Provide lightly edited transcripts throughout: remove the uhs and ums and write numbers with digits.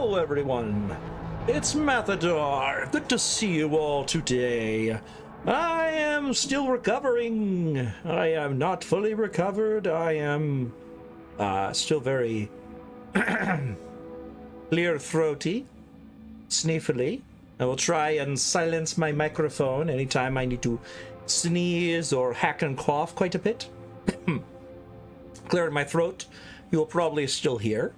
Hello, everyone. It's Mathadar. Good to see you all today. I am still recovering. I am not fully recovered. I am still very clear-throaty, sniffly. I will try and silence my microphone anytime I need to sneeze or hack and cough quite a bit. Clearing my throat, you will probably still hear.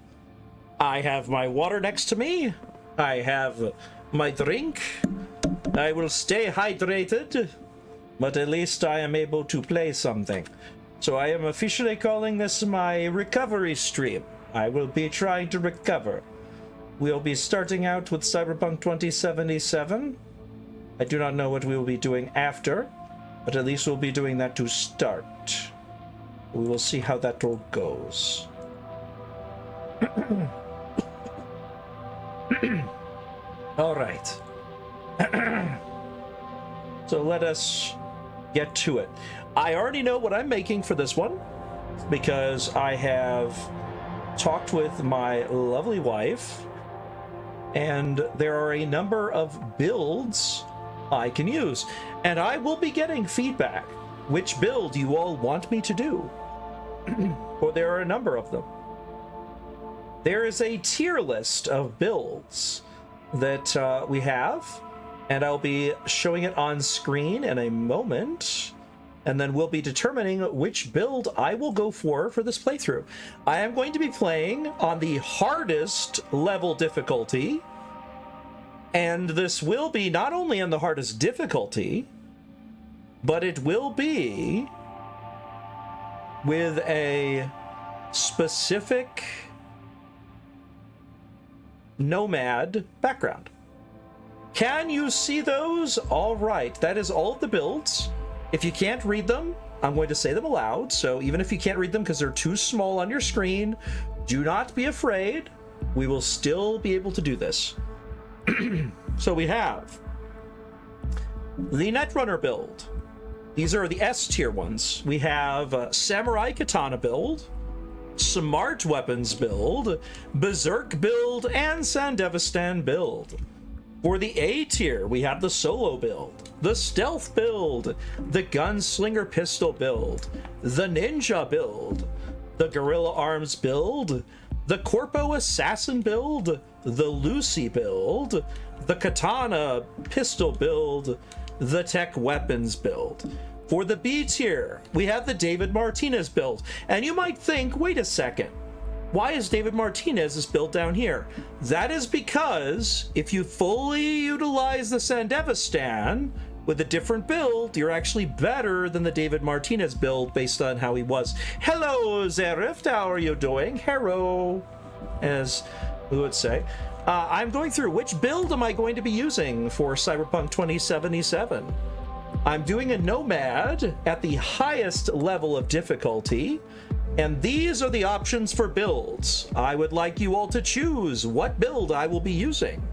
I have my water next to me. I have my drink. I will stay hydrated, but at least I am able to play something. So I am officially calling this my recovery stream. I will be trying to recover. We'll be starting out with Cyberpunk 2077. I do not know what we will be doing after, but at least we'll be doing that to start. We will see how that all goes. All right. So let us get to it. I already know what I'm making for this one because I have talked with my lovely wife, and there are a number of builds I can use, and I will be getting feedback which build you all want me to do. Well, there are a number of them. There is a tier list of builds that we have, and I'll be showing it on screen in a moment, and then we'll be determining which build I will go for this playthrough. I am going to be playing on the hardest level difficulty, and this will be not only on the hardest difficulty, but it will be with a specific nomad background. Can you see those? All right, that is all of the builds. If you can't read them, I'm going to say them aloud. So even if you can't read them because they're too small on your screen, do not be afraid. We will still be able to do this. So we have the Netrunner build. These are the S tier ones. We have Samurai Katana build, Smart Weapons build, Berserk build, and Sandevistan build. For the A tier, we have the Solo build, the Stealth build, the Gunslinger Pistol build, the Ninja build, the Guerrilla Arms build, the Corpo Assassin build, the Lucy build, the Katana Pistol build, the Tech Weapons build. For the B tier, we have the David Martinez build. And you might think, wait a second, why is David Martinez's build down here? That is because if you fully utilize the Sandevistan with a different build, you're actually better than the David Martinez build based on how he was. Hello, Zerift, how are you doing? Hello, as we would say. I'm going through which build am I going to be using for Cyberpunk 2077. I'm doing a Nomad at the highest level of difficulty, and these are the options for builds. I would like you all to choose what build I will be using.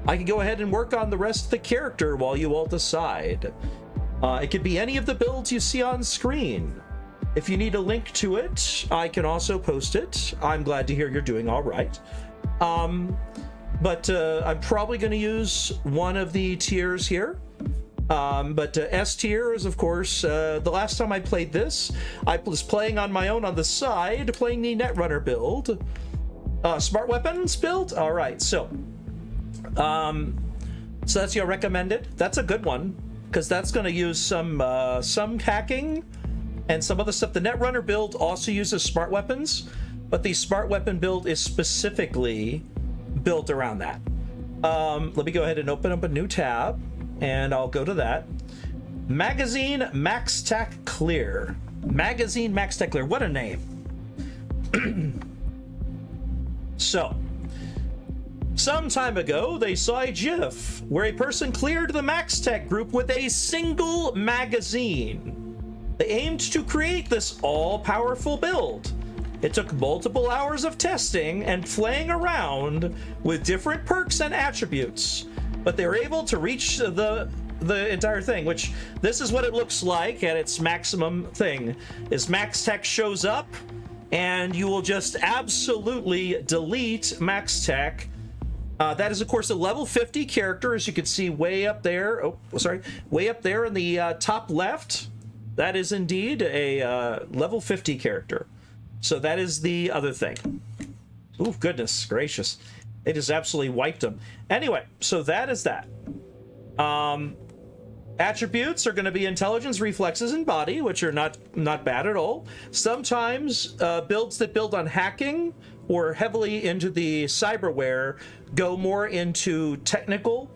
I can go ahead and work on the rest of the character while you all decide. It could be any of the builds you see on screen. If you need a link to it, I can also post it. I'm glad to hear you're doing all right. But I'm probably going to use one of the tiers here. But S tier is, of course, the last time I played this, I was playing on my own on the side, playing the Netrunner build. Smart Weapons build? All right, so that's your recommended. That's a good one, because that's going to use some hacking and some other stuff. The Netrunner build also uses Smart Weapons, but the Smart Weapon build is specifically built around that. Let me go ahead and open up a new tab, and I'll go to that. Magazine Max Tac Clear. Magazine Max Tac Clear. What a name. So, some time ago, they saw a GIF where a person cleared the Max Tech group with a single magazine. They aimed to create this all-powerful build. It took multiple hours of testing and playing around with different perks and attributes, but they were able to reach the entire thing, which this is what it looks like at its maximum thing. Is Max Tech shows up, and you will just absolutely delete Max Tech That is, of course, a level 50 character, as you can see way up there. Oh, sorry, way up there in the top left. That is indeed a level 50 character. So that is the other thing. Ooh, goodness gracious. It just absolutely wiped them. Anyway, so that is that. Attributes are going to be intelligence, reflexes, and body, which are not bad at all. Sometimes builds that build on hacking or heavily into the cyberware go more into technical,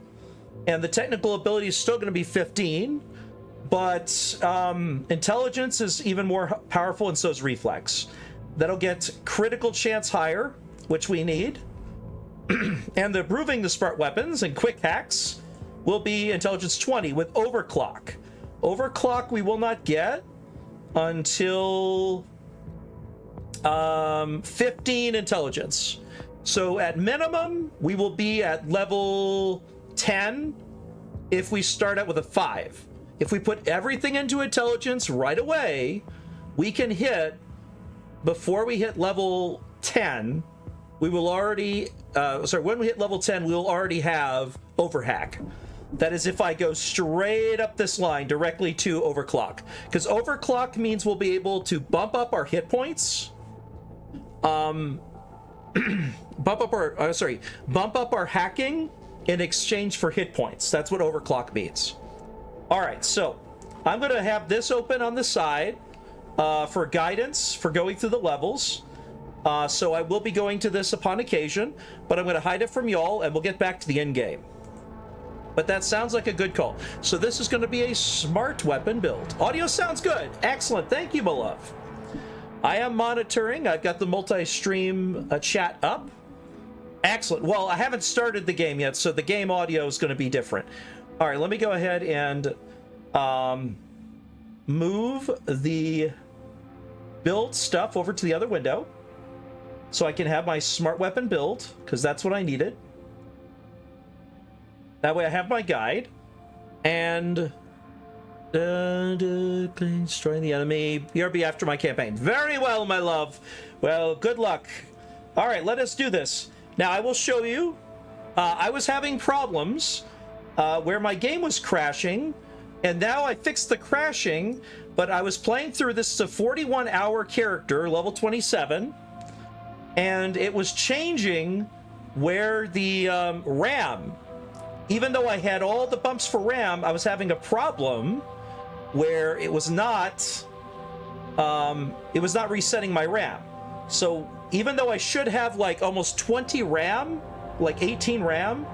and the technical ability is still going to be 15, but intelligence is even more powerful, and so is reflex. That'll get critical chance higher, which we need. And improving the smart weapons and quick hacks will be intelligence 20 with overclock. Overclock we will not get until 15 intelligence. So at minimum, we will be at level 10 if we start out with a 5. If we put everything into intelligence right away, we can hit, before we hit level 10, we will already, when we hit level 10, we will already have overhack. That is if I go straight up this line directly to overclock. Because overclock means we'll be able to bump up our hit points. Bump up our hacking in exchange for hit points. That's what overclock means. All right, so I'm going to have this open on the side for guidance for going through the levels. So I will be going to this upon occasion, but I'm going to hide it from y'all, and we'll get back to the end game. But that sounds like a good call. So this is going to be a smart weapon build. Audio sounds good. Excellent. Thank you, my love. I am monitoring. I've got the multi-stream chat up. Excellent. Well, I haven't started the game yet, so the game audio is going to be different. All right, let me go ahead and move the build stuff over to the other window so I can have my smart weapon build, because that's what I needed. That way I have my guide. And destroying the enemy. BRB after my campaign. Very well, my love. Well, good luck. All right, let us do this. Now, I will show you. I was having problems where my game was crashing, and now I fixed the crashing, but I was playing through this. It's a 41-hour character, level 27, and it was changing where the RAM, even though I had all the bumps for RAM, I was having a problem where it was not resetting my RAM. So even though I should have like almost 20 RAM, like 18 RAM,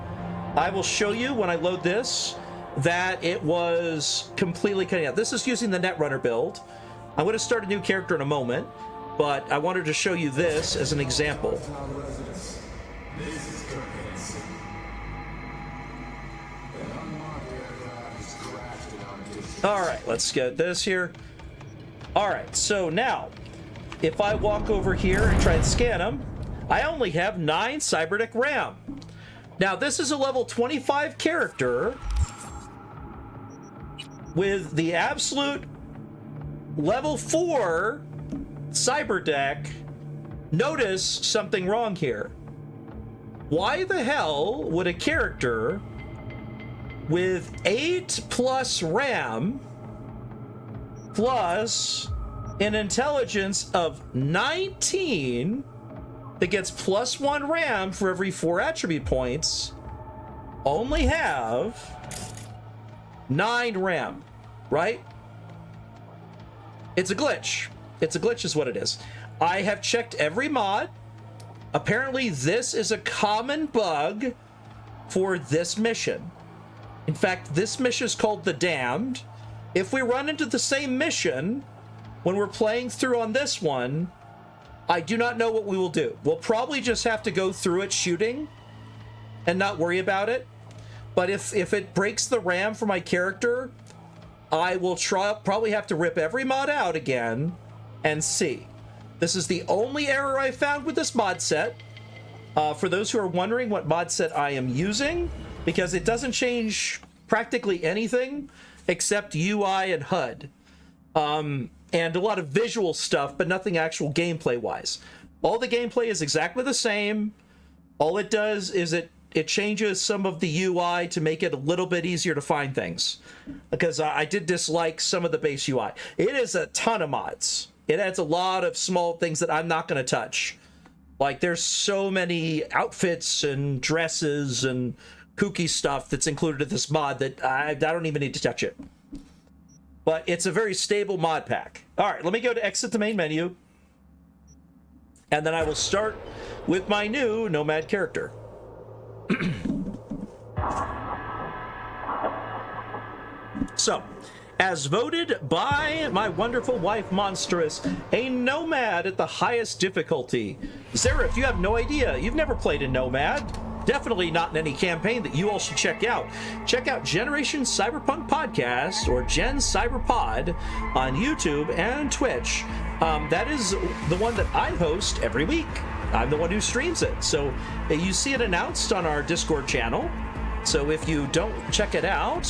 I will show you when I load this that it was completely cutting out. This is using the Netrunner build. I'm going to start a new character in a moment, but I wanted to show you this as an example. All right, let's get this here. All right, so now, if I walk over here and try and scan them, I only have 9 Cyberdeck RAM. Now, this is a level 25 character with the absolute level 4 Cyberdeck. Notice something wrong here. Why the hell would a character with 8 plus RAM plus an intelligence of 19 that gets plus 1 RAM for every 4 attribute points only have 9 RAM, right? It's a glitch. It's a glitch is what it is. I have checked every mod. Apparently this is a common bug for this mission. In fact, this mission is called The Damned. If we run into the same mission when we're playing through on this one, I do not know what we will do. We'll probably just have to go through it shooting and not worry about it. But if it breaks the RAM for my character, I will probably have to rip every mod out again and see. This is the only error I found with this mod set. For those who are wondering what mod set I am using, because it doesn't change practically anything except UI and HUD. And a lot of visual stuff, but nothing actual gameplay-wise. All the gameplay is exactly the same. All it does is it it changes some of the UI to make it a little bit easier to find things, because I did dislike some of the base UI. It is a ton of mods. It adds a lot of small things that I'm not going to touch. Like, there's so many outfits and dresses and kooky stuff that's included in this mod that I don't even need to touch it. But it's a very stable mod pack. All right, let me go to exit the main menu. And then I will start with my new Nomad character. So, as voted by my wonderful wife, Monstrous, a Nomad at the highest difficulty. Sarah, if you have no idea, you've never played a Nomad, definitely not in any campaign that you all should check out. Check out Generation Cyberpunk Podcast, or Gen Cyberpod, on YouTube and Twitch. That is the one that I host every week. I'm the one who streams it. So you see it announced on our Discord channel. So if you don't check it out,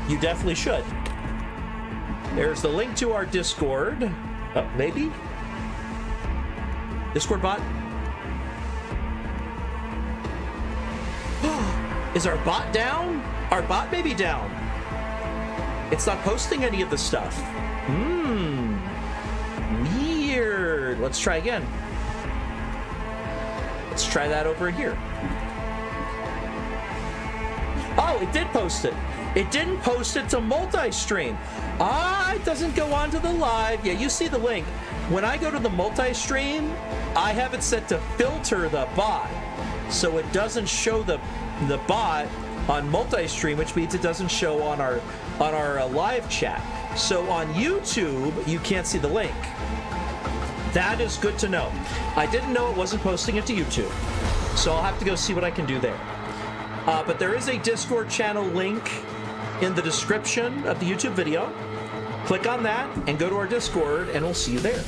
you definitely should. There's the link to our Discord. Oh, maybe? Discord bot? Is our bot down? Our bot may be down. It's not posting any of the stuff. Weird. Let's try again. Let's try that over here. Oh, it did post it. It didn't post it to multi-stream. It doesn't go on to the live. Yeah, you see the link. When I go to the multi-stream, I have it set to filter the bot, so it doesn't show the bot on multi-stream, which means it doesn't show on our live chat. So on YouTube, you can't see the link. That is good to know. I didn't know it wasn't posting it to YouTube, so I'll have to go see what I can do there. But there is a Discord channel link in the description of the YouTube video. Click on that and go to our Discord, and we'll see you there.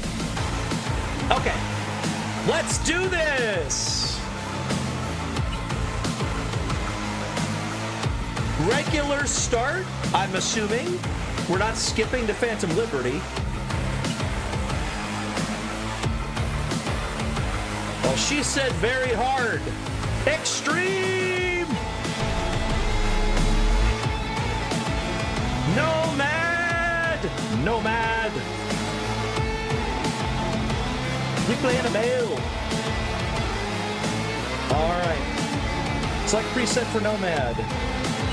Okay, let's do this! Regular start, I'm assuming. We're not skipping to Phantom Liberty. Well, she said very hard. Extreme! Nomad! Nomad! We play in a mail. Alright. Select preset for Nomad.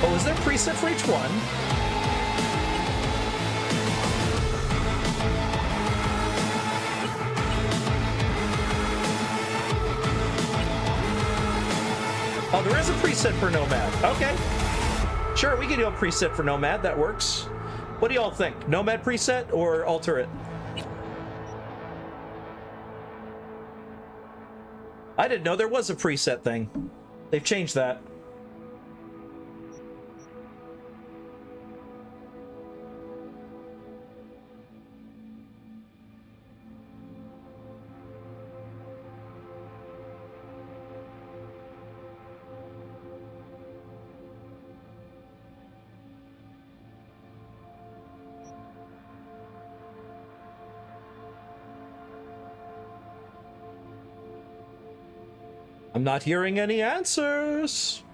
Oh, is there a preset for each one? Oh, there is a preset for Nomad. Okay. Sure, we can do a preset for Nomad. That works. What do y'all think? Nomad preset or alter it? I didn't know there was a preset thing. They've changed that. I'm not hearing any answers.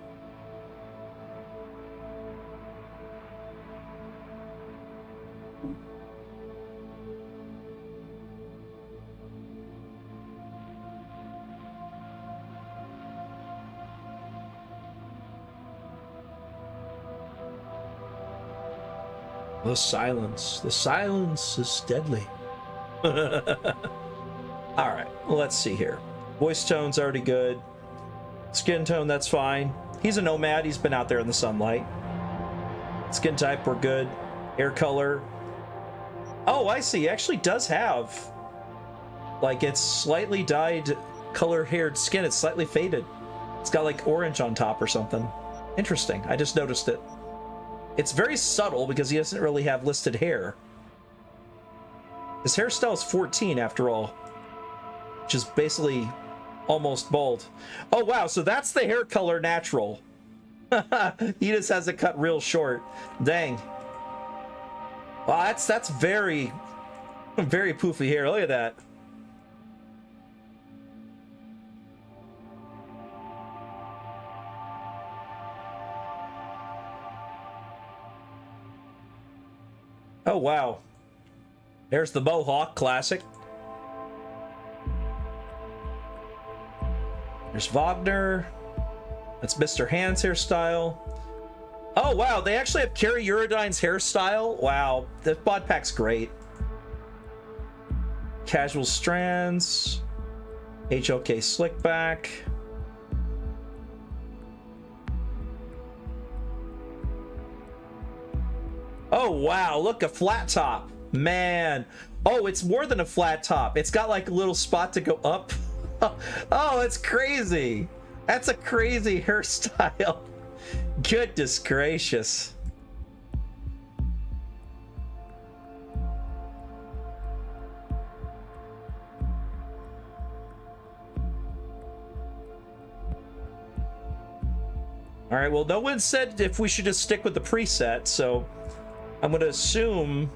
The silence is deadly. All right, let's see here. Voice tone's already good. Skin tone, that's fine. He's a nomad. He's been out there in the sunlight. Skin type, we're good. Hair color. Oh, I see. He actually does have, like, it's slightly dyed color-haired skin. It's slightly faded. It's got, like, orange on top or something. Interesting. I just noticed it. It's very subtle because he doesn't really have listed hair. His hairstyle is 14 after all, which is basically almost bald. Oh wow, so that's the hair color natural. He just has it cut real short. Dang. Well, that's very poofy hair. Look at that. Oh, wow. There's the Mohawk, classic. There's Wagner. That's Mr. Hand's hairstyle. Oh, wow, they actually have Carrie Eurodyne's hairstyle. Wow, the bod pack's great. Casual Strands. HOK Slickback. Oh, wow, look, a flat top. Man. Oh, it's more than a flat top. It's got like a little spot to go up. Oh, it's crazy. That's a crazy hairstyle. Goodness gracious. All right, well, no one said if we should just stick with the preset, so I'm going to assume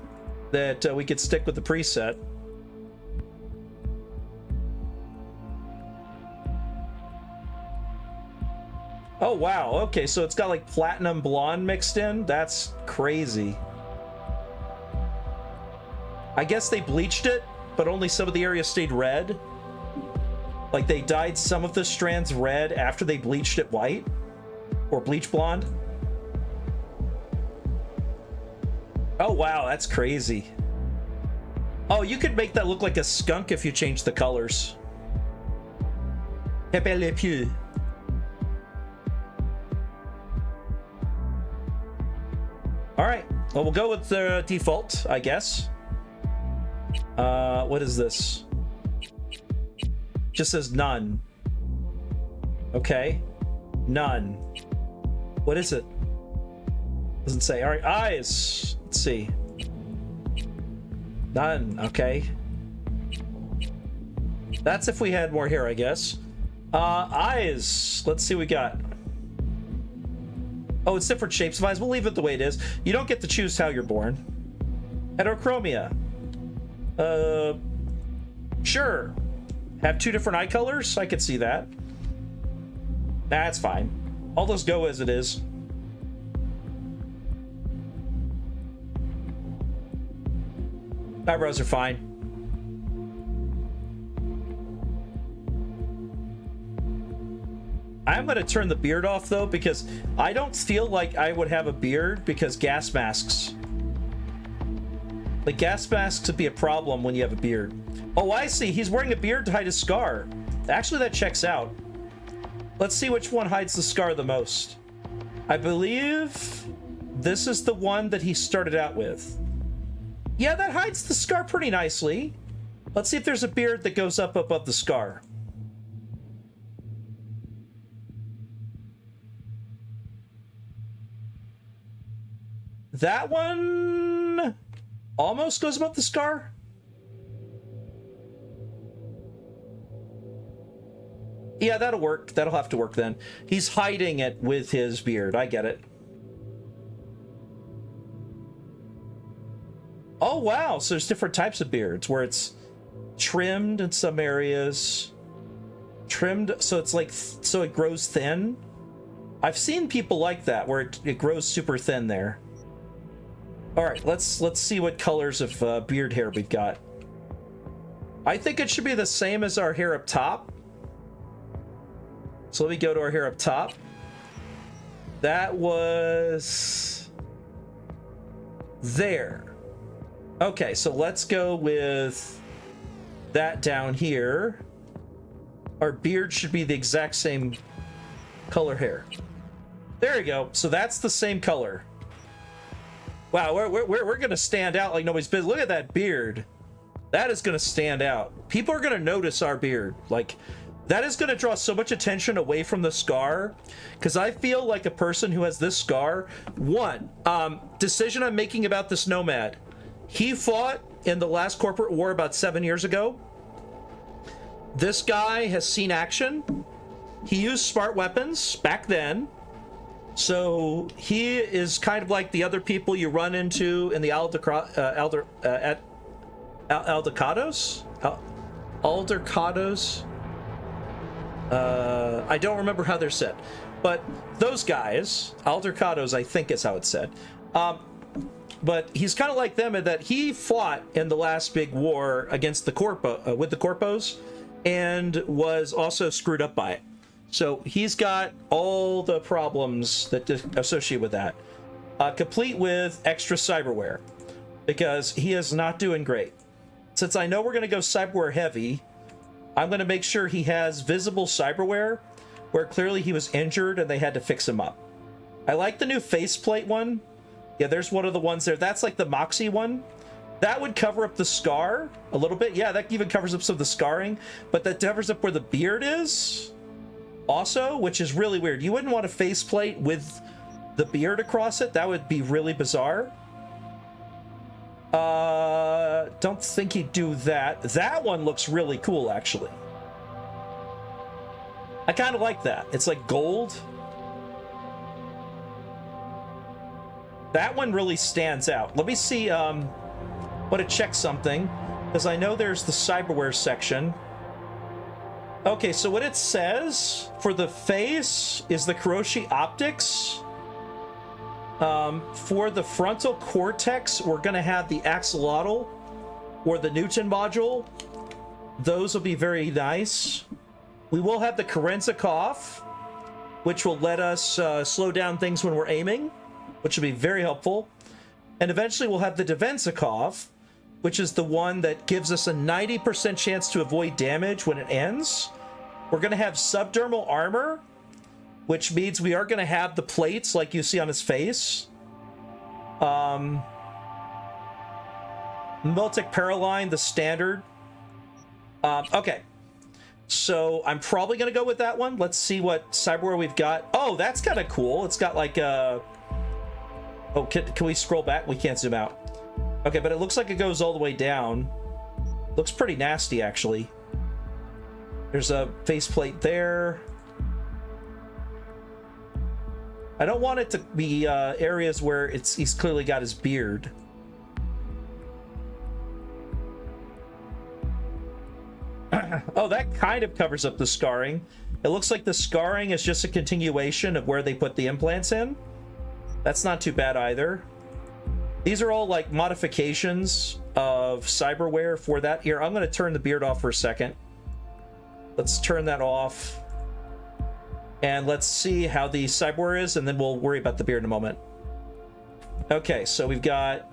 that we could stick with the preset. Oh, wow. Okay, so it's got like platinum blonde mixed in. That's crazy. I guess they bleached it, but only some of the area stayed red. Like they dyed some of the strands red after they bleached it white. Or bleach blonde. Oh, wow, that's crazy. Oh, you could make that look like a skunk if you change the colors. Pepe Le Pew. All right, well, we'll go with the default, I guess. What is this? Just says none. Okay, none. What is it? Doesn't say. All right, eyes. Let's see. None. Okay. That's if we had more here, I guess. Eyes. Let's see what we got. Oh, it's different shapes of eyes. We'll leave it the way it is. You don't get to choose how you're born. Heterochromia. Sure. Have two different eye colors? I could see that. That's fine. I'll just go as it is. Eyebrows are fine. I'm going to turn the beard off, though, because I don't feel like I would have a beard because gas masks. Like, gas masks would be a problem when you have a beard. Oh, I see. He's wearing a beard to hide his scar. Actually, that checks out. Let's see which one hides the scar the most. I believe this is the one that he started out with. Yeah, that hides the scar pretty nicely. Let's see if there's a beard that goes up above the scar. That one almost goes above the scar. Yeah, that'll work. That'll have to work then. He's hiding it with his beard. I get it. Oh, wow. So there's different types of beards where it's trimmed in some areas. Trimmed so it's like, so it grows thin. I've seen people like that where it grows super thin there. All right, let's see what colors of beard hair we've got. I think it should be the same as our hair up top. So let me go to our hair up top. That was there. Okay, so let's go with that down here. Our beard should be the exact same color hair. There you go. So that's the same color. Wow, we're going to stand out like nobody's business. Look at that beard. That is going to stand out. People are going to notice our beard. Like, that is going to draw so much attention away from the scar. Because I feel like a person who has this scar, one, decision I'm making about this nomad. He fought in the last corporate war about 7 years ago. This guy has seen action. He used smart weapons back then. So he is kind of like the other people you run into in the Aldercados? Aldercados? I don't remember how they're said. But those guys, Aldercados, I think is how it's said. but he's kind of like them in that he fought in the last big war against the with the Corpos, and was also screwed up by it. So he's got all the problems that associate with that, complete with extra cyberware, because he is not doing great. Since I know we're going to go cyberware heavy, I'm going to make sure he has visible cyberware, where clearly he was injured and they had to fix him up. I like the new faceplate one. Yeah, there's one of the ones there. That's like the Moxie one. That would cover up the scar a little bit. Yeah, that even covers up some of the scarring, but that covers up where the beard is also, which is really weird. You wouldn't want a faceplate with the beard across it. That would be really bizarre. Don't think he'd do that. That one looks really cool, actually. I kind of like that. It's like gold. That one really stands out. Let me see. Want to check something, because I know there's the cyberware section. Okay, so what it says for the face is the Kuroshi optics. For the frontal cortex, we're going to have the axolotl or the Newton module. Those will be very nice. We will have the Kerenzikov, which will let us slow down things when we're aiming, which will be very helpful. And eventually we'll have the Devenzikov, which is the one that gives us a 90% chance to avoid damage when it ends. We're going to have subdermal armor, which means we are going to have the plates like you see on his face. Miltic Paraline, the standard. Okay. So I'm probably going to go with that one. Let's see what cyberware we've got. Oh, that's kind of cool. It's got like a... Oh, can we scroll back? We can't zoom out. Okay, but it looks like it goes all the way down. Looks pretty nasty, actually. There's a faceplate there. I don't want it to be areas where he's clearly got his beard. Oh, that kind of covers up the scarring. It looks like the scarring is just a continuation of where they put the implants in. That's not too bad either. These are all like modifications of cyberware for that. Here, I'm going to turn the beard off for a second. Let's turn that off. And let's see how the cyberware is, and then we'll worry about the beard in a moment. Okay, so we've got...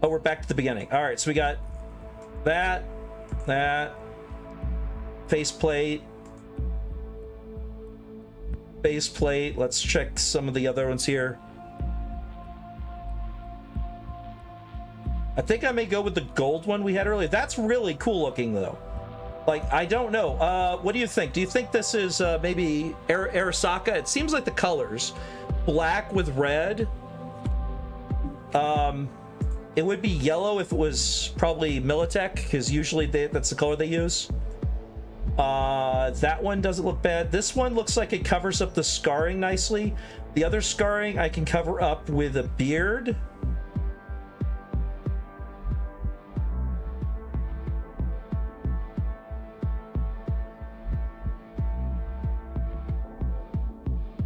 Oh, we're back to the beginning. All right, so we got that, faceplate, faceplate. Let's check some of the other ones here. I think I may go with the gold one we had earlier. That's really cool looking, though. Like, I don't know. What do you think? Do you think this is maybe Arasaka? It seems like the colors. Black with red. It would be yellow if it was probably Militech, because usually that's the color they use. That one doesn't look bad. This one looks like it covers up the scarring nicely. The other scarring I can cover up with a beard.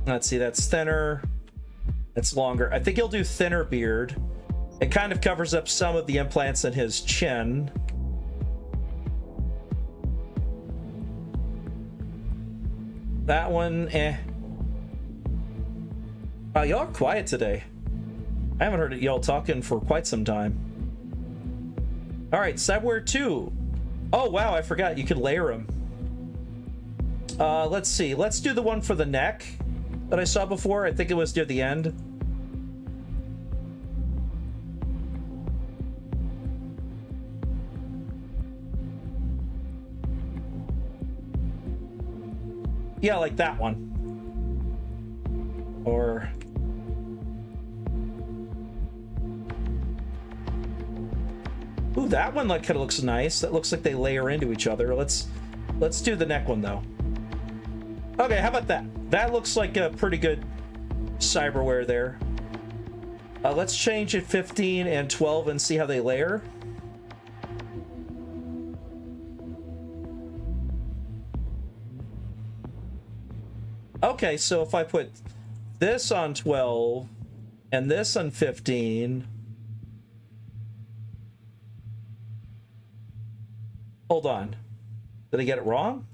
Let's see, that's thinner. That's longer. I think he'll do thinner beard. It kind of covers up some of the implants in his chin. That one, eh. Wow, y'all are quiet today. I haven't heard y'all talking for quite some time. All right, cyberware 2. Oh, wow, I forgot you could layer them. Let's see. Let's do the one for the neck that I saw before. I think it was near the end. Yeah, like that one. Or... Ooh, that one like kind of looks nice. That looks like they layer into each other. Let's do the neck one though. Okay, how about that? That looks like a pretty good cyberware there. Let's change it 15 and 12 and see how they layer. Okay, so if I put this on 12 and this on 15, Hold on. Did I get it wrong?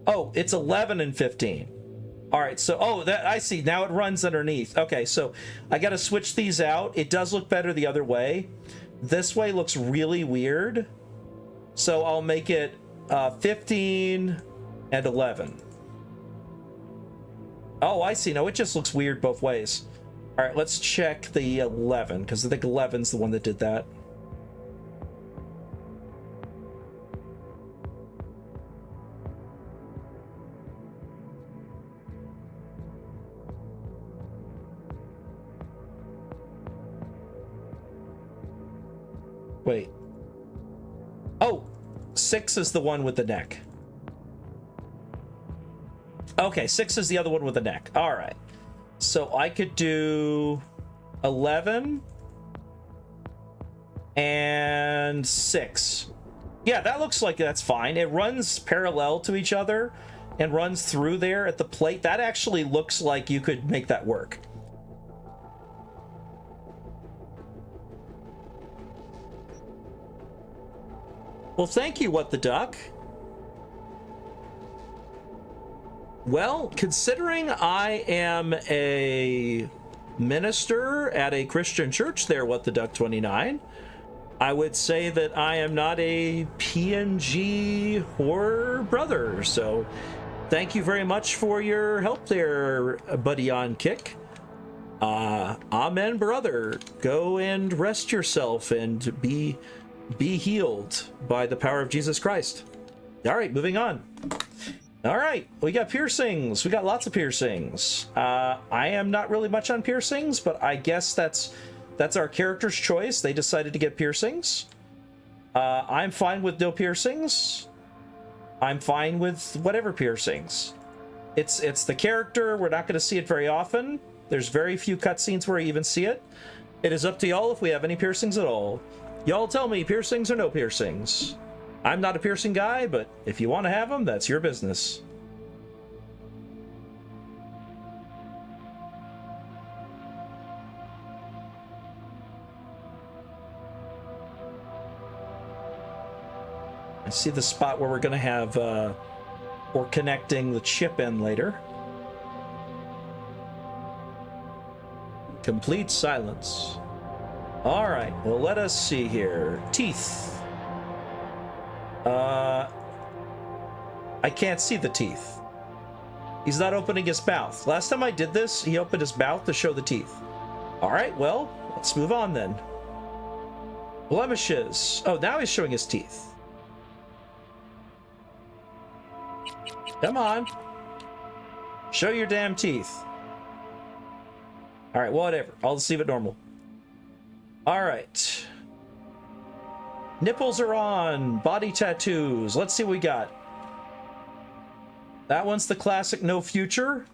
Oh, it's 11 and 15. All right, so, oh, that I see. Now it runs underneath. Okay, so I got to switch these out. It does look better the other way. This way looks really weird. So I'll make it 15 and 11. Oh, I see. No, it just looks weird both ways. All right, let's check the 11, because I think 11's the one that did that. Wait. Oh, 6 is the one with the neck. Okay, 6 is the other one with the neck. All right. So I could do 11 and 6. Yeah, that looks like that's fine. It runs parallel to each other and runs through there at the plate. That actually looks like you could make that work. Well, thank you, What the Duck. Well, considering I am a minister at a Christian church there, What the Duck 29, I would say that I am not a PNG horror brother. So thank you very much for your help there, buddy on Kick. Amen, brother. Go and rest yourself and be healed by the power of Jesus Christ. All right, moving on. All right, we got piercings. We got lots of piercings. I am not really much on piercings, but I guess that's our character's choice. They decided to get piercings. I'm fine with no piercings. I'm fine with whatever piercings. It's the character. We're not going to see it very often. There's very few cutscenes where you even see it. It is up to y'all if we have any piercings at all. Y'all tell me, piercings or no piercings? I'm not a piercing guy, but if you want to have them, that's your business. I see the spot where we're going to have, we're connecting the chip in later. Complete silence. All right, well, let us see here. Teeth. I can't see the teeth. He's not opening his mouth. Last time I did this, he opened his mouth to show the teeth. All right, well, let's move on then. Blemishes. Oh, now he's showing his teeth. Come on. Show your damn teeth. All right, whatever. I'll just leave it normal. All right. Nipples are on. Body tattoos. Let's see what we got. That one's the classic no future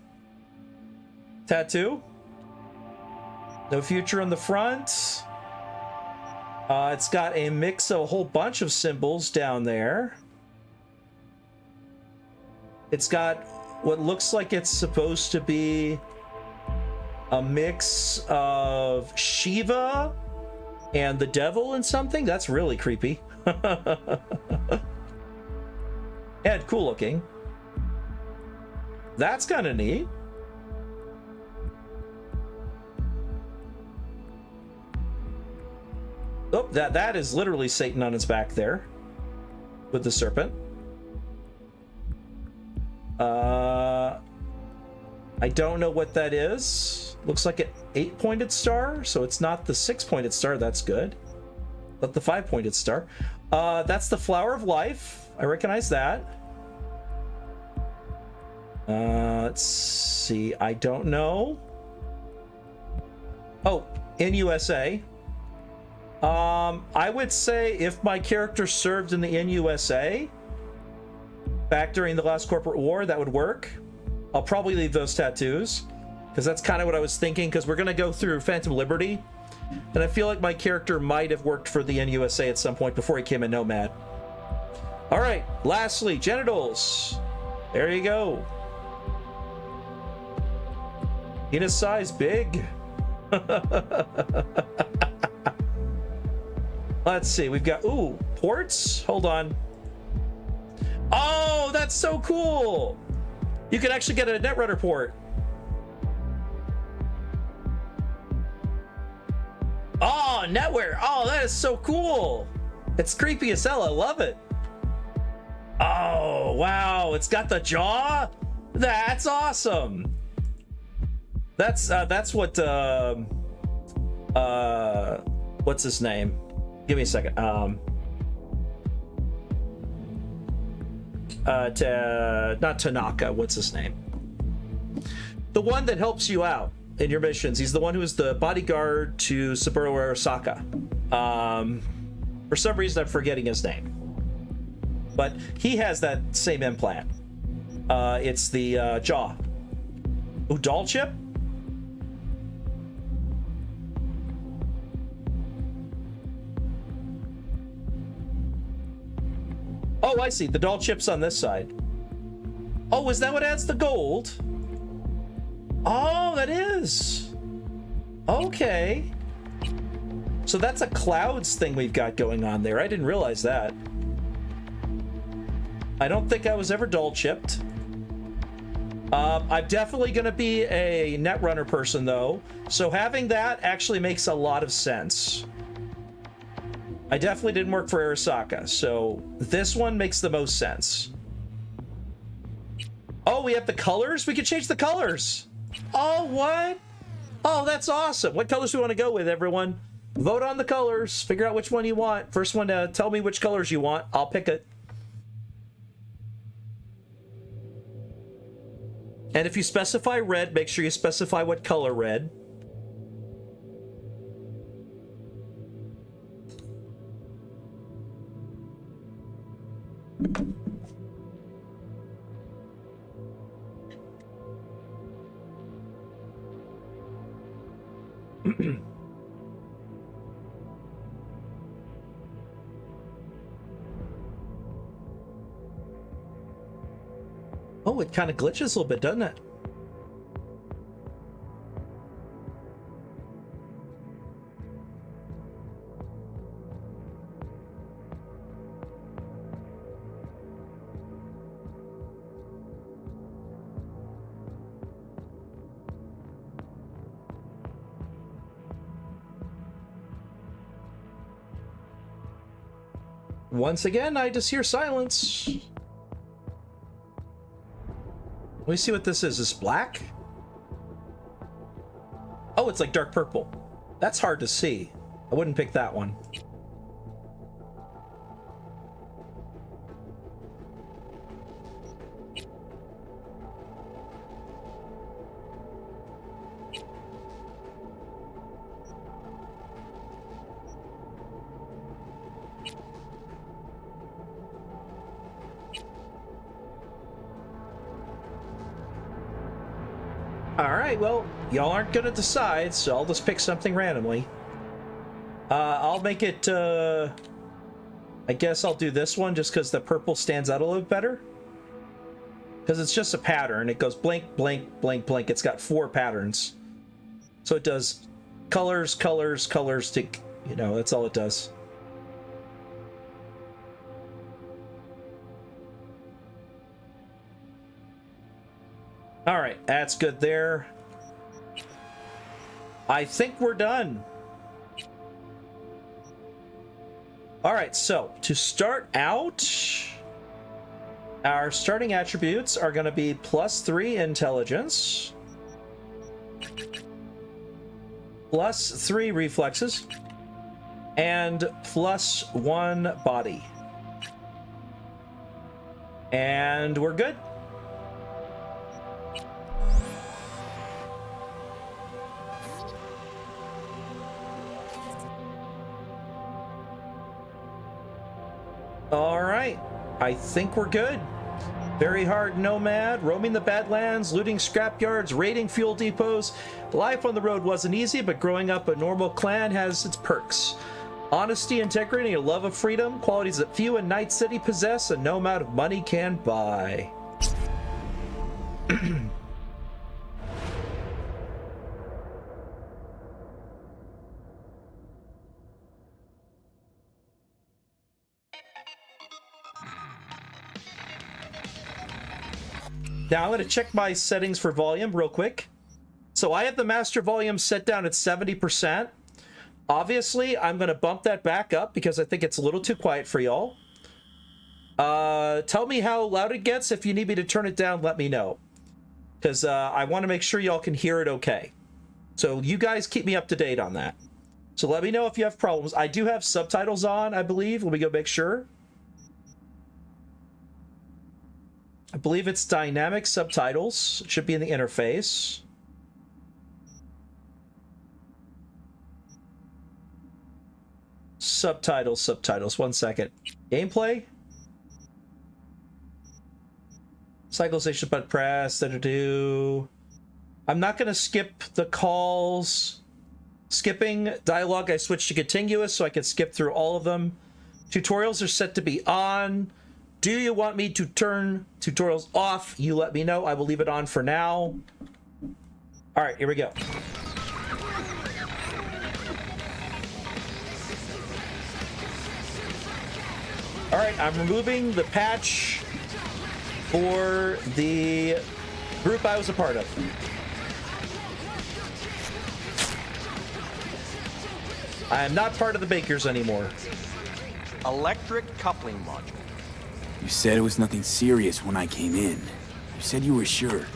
tattoo. No future on the front. It's got a mix of a whole bunch of symbols down there. It's got what looks like it's supposed to be a mix of Shiva and the devil and something. That's really creepy. And cool looking. That's kind of neat. Oh, that is literally Satan on his back there with the serpent. I don't know what that is. Looks like an 8-pointed star, so it's not the 6-pointed star. That's good. But the 5-pointed star. That's the flower of life. I recognize that. Let's see. I don't know. Oh, in USA. I would say if my character served in the NUSA back during the last corporate war, that would work. I'll probably leave those tattoos because that's kind of what I was thinking, because we're going to go through Phantom Liberty, and I feel like my character might have worked for the NUSA at some point before he came a nomad. All right, lastly, genitals. There you go. Penis size big. Let's see. We've got, ooh, ports. Hold on. Oh, that's so cool. You can actually get a Netrunner port. Oh, Netware. Oh, that is so cool. It's creepy as hell. I love it. Oh, wow. It's got the jaw. That's awesome. That's what, what's his name? Give me a second. Not Tanaka. What's his name? The one that helps you out in your missions. He's the one who is the bodyguard to Saburo Arasaka. For some reason, I'm forgetting his name. But he has that same implant. It's the jaw. Udall chip? Oh, I see. The doll chip's on this side. Oh, is that what adds the gold? Oh, that is. Okay. So that's a clouds thing we've got going on there. I didn't realize that. I don't think I was ever doll chipped. I'm definitely going to be a Netrunner person, though. So having that actually makes a lot of sense. I definitely didn't work for Arasaka, so this one makes the most sense. Oh, we have the colors? We can change the colors! Oh, what? Oh, that's awesome. What colors do we want to go with, everyone? Vote on the colors. Figure out which one you want. First one to tell me which colors you want. I'll pick it. And if you specify red, make sure you specify what color red. Oh, it kind of glitches a little bit, doesn't it? Once again, I just hear silence. Let me see what this is. Is this black? Oh, it's like dark purple. That's hard to see. I wouldn't pick that one. Alright, well, y'all aren't gonna decide, so I'll just pick something randomly. I'll make it, I guess I'll do this one just because the purple stands out a little better. Because it's just a pattern. It goes blink, blink, blink, blink. It's got 4 patterns. So it does colors, colors, colors to, you know, that's all it does. All right, that's good there. I think we're done. All right, so to start out, our starting attributes are going to be +3 intelligence, +3 reflexes, and +1 body. And we're good. All right, I think we're good. Very hard nomad, roaming the Badlands, looting scrapyards, raiding fuel depots. Life on the road wasn't easy, but growing up a normal clan has its perks. Honesty, integrity, and a love of freedom, qualities that few in Night City possess and no amount of money can buy. Now I'm going to check my settings for volume real quick. So I have the master volume set down at 70%. Obviously, I'm going to bump that back up because I think it's a little too quiet for y'all. Tell me how loud it gets. If you need me to turn it down, let me know. Because I want to make sure y'all can hear it okay. So you guys keep me up to date on that. So let me know if you have problems. I do have subtitles on, I believe. Let me go make sure. I believe it's dynamic subtitles. It should be in the interface. Subtitles. 1 second. Gameplay. Cyclization button press. I'm not going to skip the calls. Skipping dialogue, I switched to continuous so I can skip through all of them. Tutorials are set to be on. Do you want me to turn tutorials off? You let me know. I will leave it on for now. All right, here we go. All right, I'm removing the patch for the group I was a part of. I am not part of the Bakers anymore. Electric coupling module. You said it was nothing serious when I came in. You said you were sure.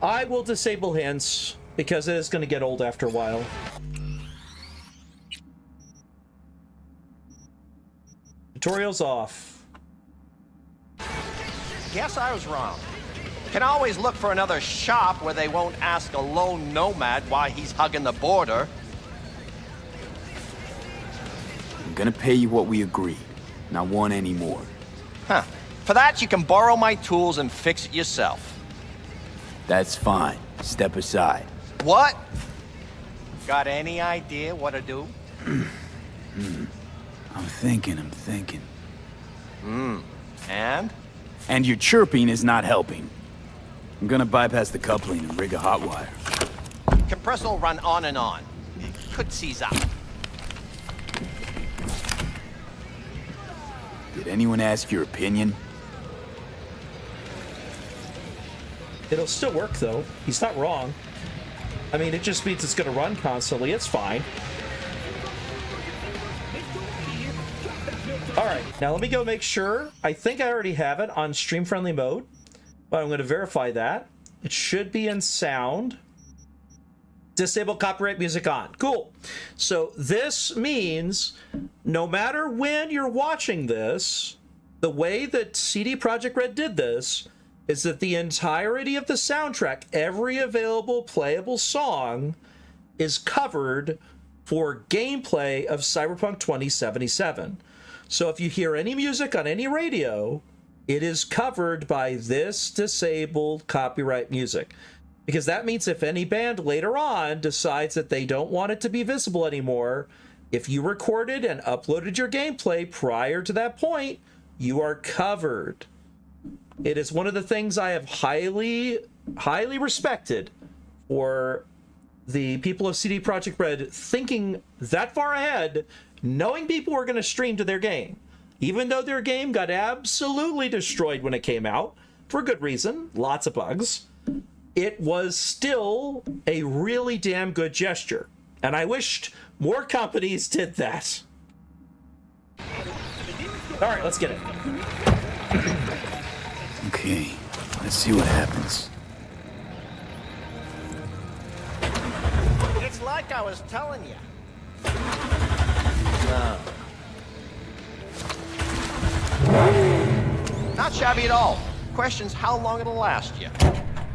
I will disable hints because it is going to get old after a while. Tutorials off. Guess I was wrong. Can always look for another shop where they won't ask a lone nomad why he's hugging the border. I'm gonna pay you what we agreed. Not want any more. Huh. For that, you can borrow my tools and fix it yourself. That's fine. Step aside. What? Got any idea what to do? I'm thinking. And? And your chirping is not helping. I'm gonna bypass the coupling and rig a hot wire. Compressor will run on and on. It could seize up. Did anyone ask your opinion? It'll still work, though. He's not wrong. I mean, it just means it's going to run constantly. It's fine. All right, now let me go make sure. I think I already have it on stream-friendly mode, but I'm going to verify that. It should be in sound. Disable copyright music on. Cool. So this means no matter when you're watching this, the way that CD Projekt Red did this is that the entirety of the soundtrack, every available playable song, is covered for gameplay of Cyberpunk 2077. So if you hear any music on any radio, it is covered by this disabled copyright music. Because that means if any band later on decides that they don't want it to be visible anymore, if you recorded and uploaded your gameplay prior to that point, you are covered. It is one of the things I have highly respected for the people of CD Projekt Red thinking that far ahead, knowing people were going to stream to their game. Even though their game got absolutely destroyed when it came out, for good reason, lots of bugs, it was still a really damn good gesture. And I wished more companies did that. All right, let's get it. Okay, let's see what happens. It's like I was telling you. Not shabby at all. Question's how long it'll last you.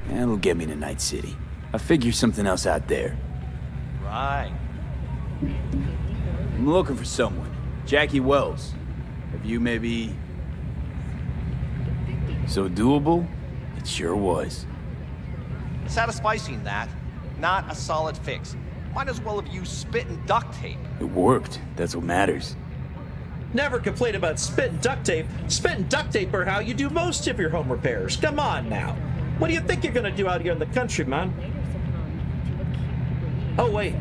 That'll get me to Night City. I'll figure something else out there. Right. I'm looking for someone. Jackie Wells. Have you maybe... So doable? It sure was. Satisficing that. Not a solid fix. Might as well have used spit and duct tape. It worked. That's what matters. Never complain about spit and duct tape. Spit and duct tape are how you do most of your home repairs. Come on now. What do you think you're gonna do out here in the country, man? Oh, wait.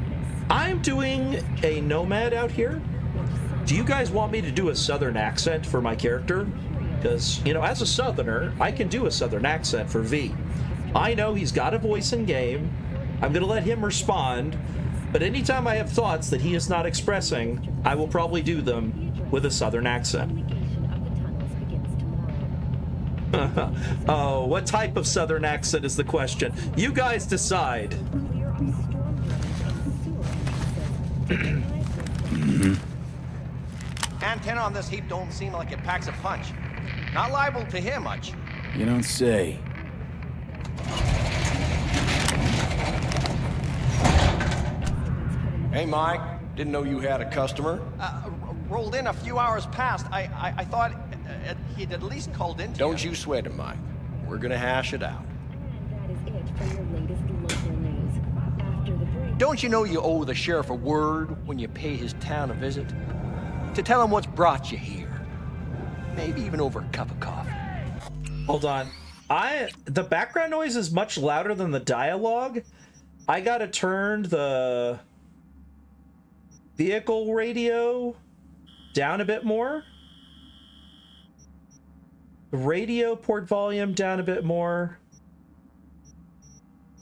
I'm doing a nomad out here. Do you guys want me to do a southern accent for my character? Because, you know, as a southerner, I can do a southern accent for V. I know he's got a voice in game. I'm going to let him respond. But anytime I have thoughts that he is not expressing, I will probably do them with a southern accent. Oh, what type of southern accent is the question? You guys decide. Antenna on this heap don't seem like it packs a punch. Not liable to hear much. You don't say. Hey, Mike. Didn't know you had a customer. Rolled in a few hours past. I thought he'd at least called in to Don't you sweat it, Mike. We're gonna hash it out. That is it for your latest local news. After the break... Don't you know you owe the sheriff a word when you pay his town a visit? To tell him what's brought you here. Maybe even over a cup of coffee. Hold on. The background noise is much louder than the dialogue. I gotta turn the vehicle radio down a bit more. The radio port volume down a bit more.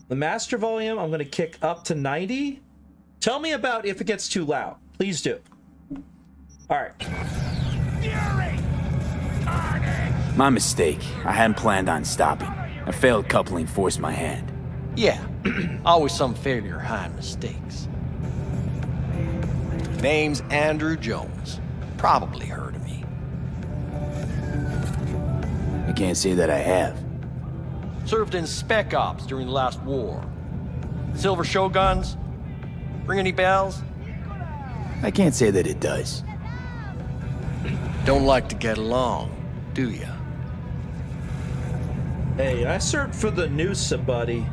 The master volume, I'm going to kick up to 90. Tell me about if it gets too loud. Please do. All right. My mistake. I hadn't planned on stopping. A failed coupling forced my hand. Yeah, always some failure hide mistakes. Name's Andrew Jones. Probably heard of me. I can't say that I have. Served in Spec Ops during the last war. Silver Shoguns? Ring any bells? I can't say that it does. Don't like to get along, do ya? Hey, I served for the Noosa, buddy.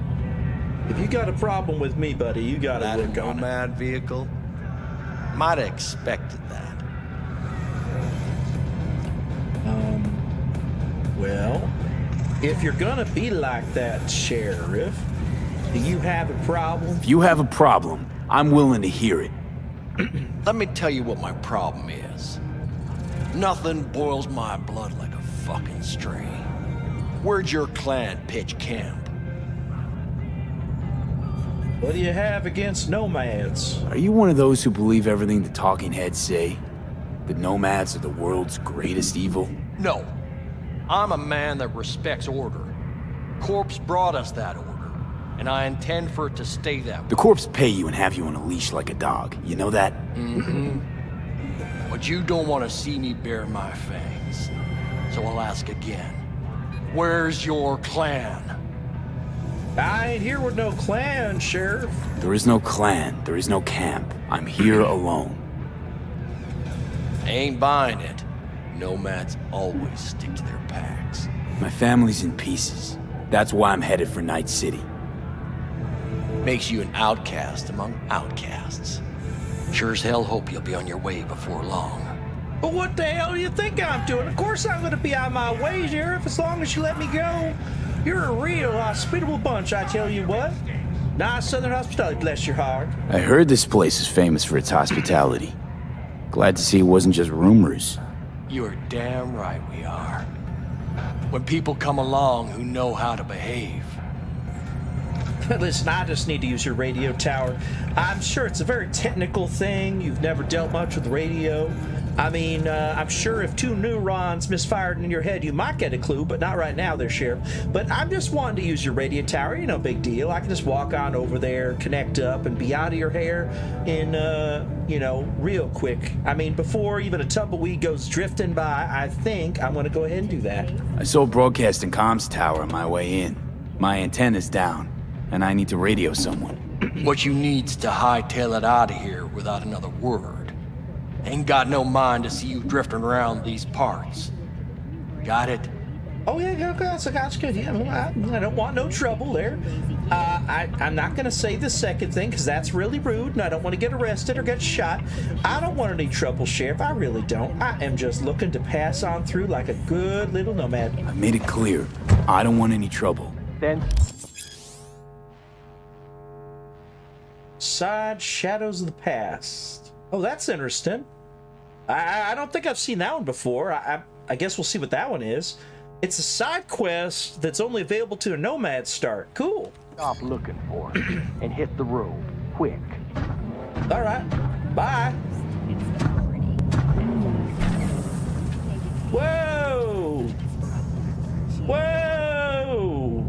If you got a problem with me, buddy, you got That to a work on it. nomad vehicle? Might have expected that. Well, if you're gonna be like that, Sheriff, do you have a problem? If you have a problem, I'm willing to hear it. Let me tell you what my problem is. Nothing boils my blood like a fucking stray. Where'd your clan pitch camp? What do you have against nomads? Are you one of those who believe everything the talking heads say? The nomads are the world's greatest evil? No. I'm a man that respects order. Corpse brought us that order, and I intend for it to stay that way. The corps pay you and have you on a leash like a dog. You know that? But you don't want to see me bare my fangs. So I'll ask again. Where's your clan? I ain't here with no clan, Sheriff. There is no clan. There is no camp. I'm here alone. I ain't buying it. Nomads always stick to their packs. My family's in pieces. That's why I'm headed for Night City. Makes you an outcast among outcasts. Sure as hell hope you'll be on your way before long. But what the hell do you think I'm doing? Of course I'm gonna be on my way, Sheriff, as long as you let me go. You're a real hospitable bunch, I tell you what. Nice Southern hospitality, bless your heart. I heard this place is famous for its hospitality. Glad to see it wasn't just rumors. You are damn right we are. When people come along who know how to behave. Listen, I just need to use your radio tower. I'm sure it's a very technical thing. You've never dealt much with radio. I mean, I'm sure if 2 neurons misfired in your head, you might get a clue, but not right now there, Sheriff. But I'm just wanting to use your radio tower, you know, big deal. I can just walk on over there, connect up, and be out of your hair in, you know, real quick. I mean, before even a tumbleweed goes drifting by, I think I'm going to go ahead and do that. I saw a broadcasting comms tower on my way in. My antenna's down, and I need to radio someone. What you need's to hightail it out of here without another word. Ain't got no mind to see you drifting around these parts. Got it? Oh, yeah, that's good. Yeah, I don't want no trouble there. I'm not going to say the second thing, because that's really rude, and I don't want to get arrested or get shot. I don't want any trouble, Sheriff. I really don't. I am just looking to pass on through like a good little nomad. I made it clear. I don't want any trouble. Then Side Shadows of the Past. Oh, that's interesting. I don't think I've seen that one before. I guess we'll see what that one is. It's a side quest that's only available to a Nomad start. Cool. Stop looking for it and hit the road, quick. All right. Bye. Whoa! Whoa!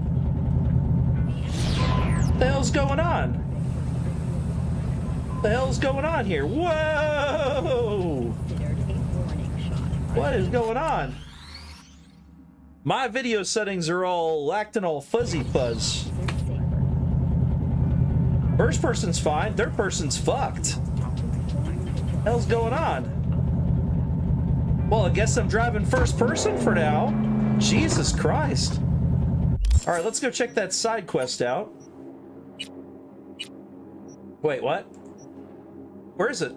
What the hell's going on? What the hell's going on here? Whoa! What is going on? My video settings are all acting all fuzzy fuzz. First person's fine, third person's fucked. What the hell's going on? Well, I guess I'm driving first person for now. Jesus Christ. All right, let's go check that side quest out. Wait, what? Where is it?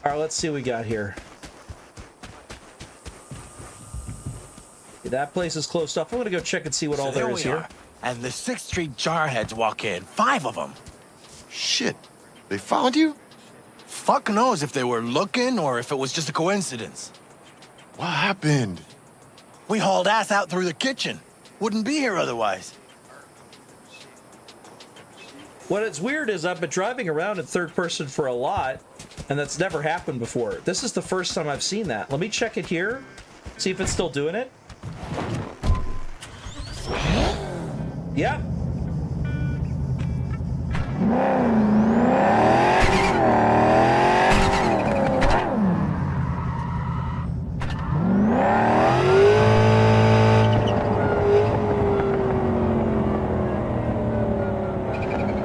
All right, let's see what we got here. That place is closed off. I'm gonna go check and see what all there is here. And the 6th Street Jarheads walk in. 5 of them. Shit. They found you? Fuck knows if they were looking or if it was just a coincidence. What happened? We hauled ass out through the kitchen. Wouldn't be here otherwise. What is weird is I've been driving around in third person for a lot, and that's never happened before. This is the first time I've seen that. Let me check it here, see if it's still doing it. Yep.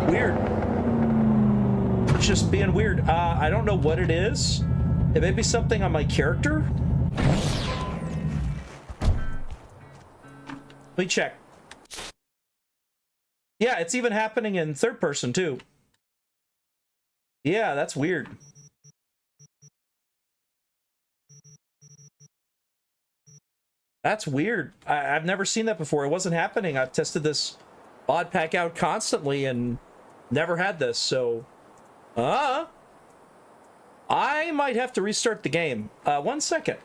Weird. It's just being weird. I don't know what it is. It may be something on my character. Let me check. Yeah, it's even happening in third person too. Yeah, that's weird. That's weird. I've never seen that before. It wasn't happening. I've tested this mod pack out constantly and never had this, so... I might have to restart the game. 1 second.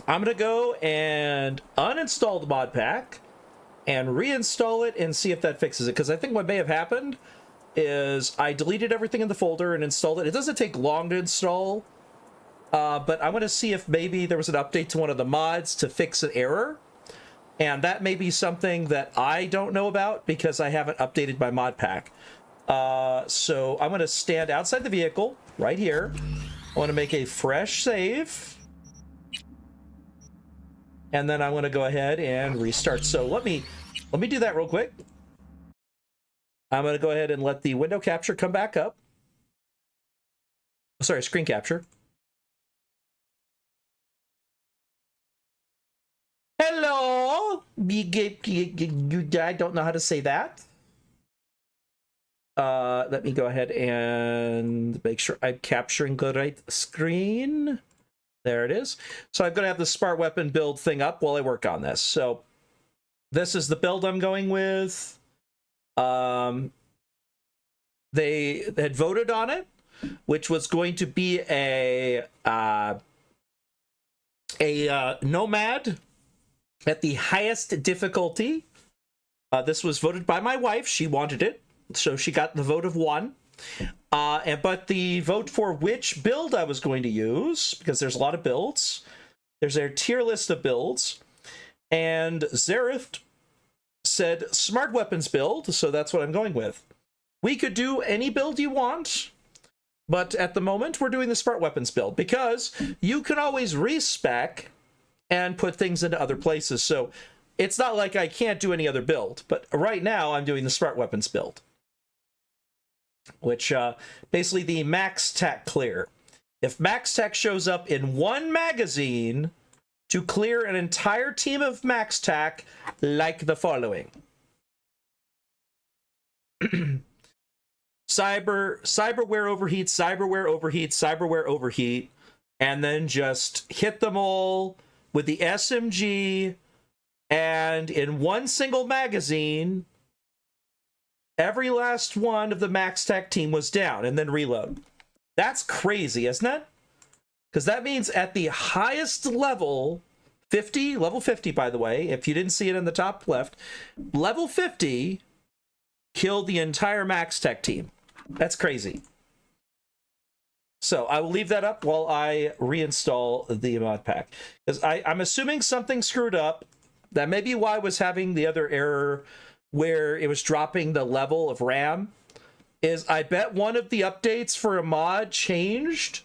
I'm gonna go and uninstall the mod pack and reinstall it and see if that fixes it, because I think what may have happened is I deleted everything in the folder and installed it. It doesn't take long to install, but I want to see if maybe there was an update to one of the mods to fix an error, and that may be something that I don't know about because I haven't updated my mod pack. So I'm going to stand outside the vehicle right here. I want to make a fresh save. And then I'm going to go ahead and restart. So let me do that real quick. I'm going to go ahead and let the window capture come back up. Sorry, screen capture. Hello. I don't know how to say that. Let me go ahead and make sure I'm capturing the right screen. There it is. So I'm going to have the smart weapon build thing up while I work on this. So this is the build I'm going with. They had voted on it, which was going to be a Nomad at the highest difficulty. This was voted by my wife. She wanted it, so she got the vote of 1. But the vote for which build I was going to use, because there's a lot of builds, there's a tier list of builds, and Zareth said smart weapons build, so that's what I'm going with. We could do any build you want, but at the moment we're doing the smart weapons build, because you can always respec and put things into other places, so it's not like I can't do any other build, but right now I'm doing the smart weapons build, which basically the max tac clear. If max tac shows up in 1 magazine, to clear an entire team of max tac like the following. cyberware overheat, cyberware overheat, cyberware overheat, and then just hit them all with the SMG, and in one single magazine, every last one of the Max Tech team was down, and then reload. That's crazy, isn't it? Because that means at the highest level, level 50, by the way, if you didn't see it in the top left, level 50 killed the entire Max Tech team. That's crazy. So I will leave that up while I reinstall the mod pack. Because I'm assuming something screwed up. That may be why I was having the other error where it was dropping the level of RAM. Is I bet one of the updates for a mod changed,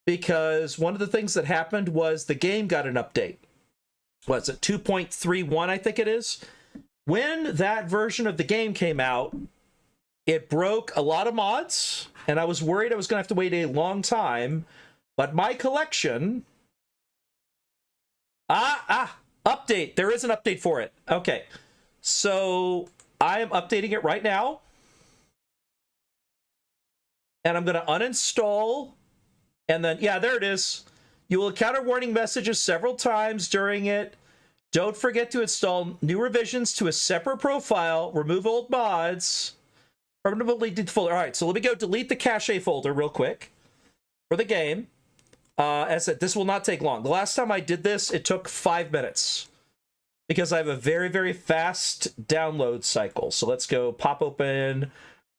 because one of the things that happened was the game got an update. Was it 2.31, I think it is? When that version of the game came out, it broke a lot of mods, and I was worried I was going to have to wait a long time, but my collection... Update! There is an update for it. Okay, so I am updating it right now, and I'm going to uninstall, and then, yeah, there it is. You will encounter warning messages several times during it. Don't forget to install new revisions to a separate profile, remove old mods, permanently delete the folder. All right, so let me go delete the cache folder real quick for the game. As I said, this will not take long. The last time I did this, it took 5 minutes because I have a very, very fast download cycle. So let's go pop open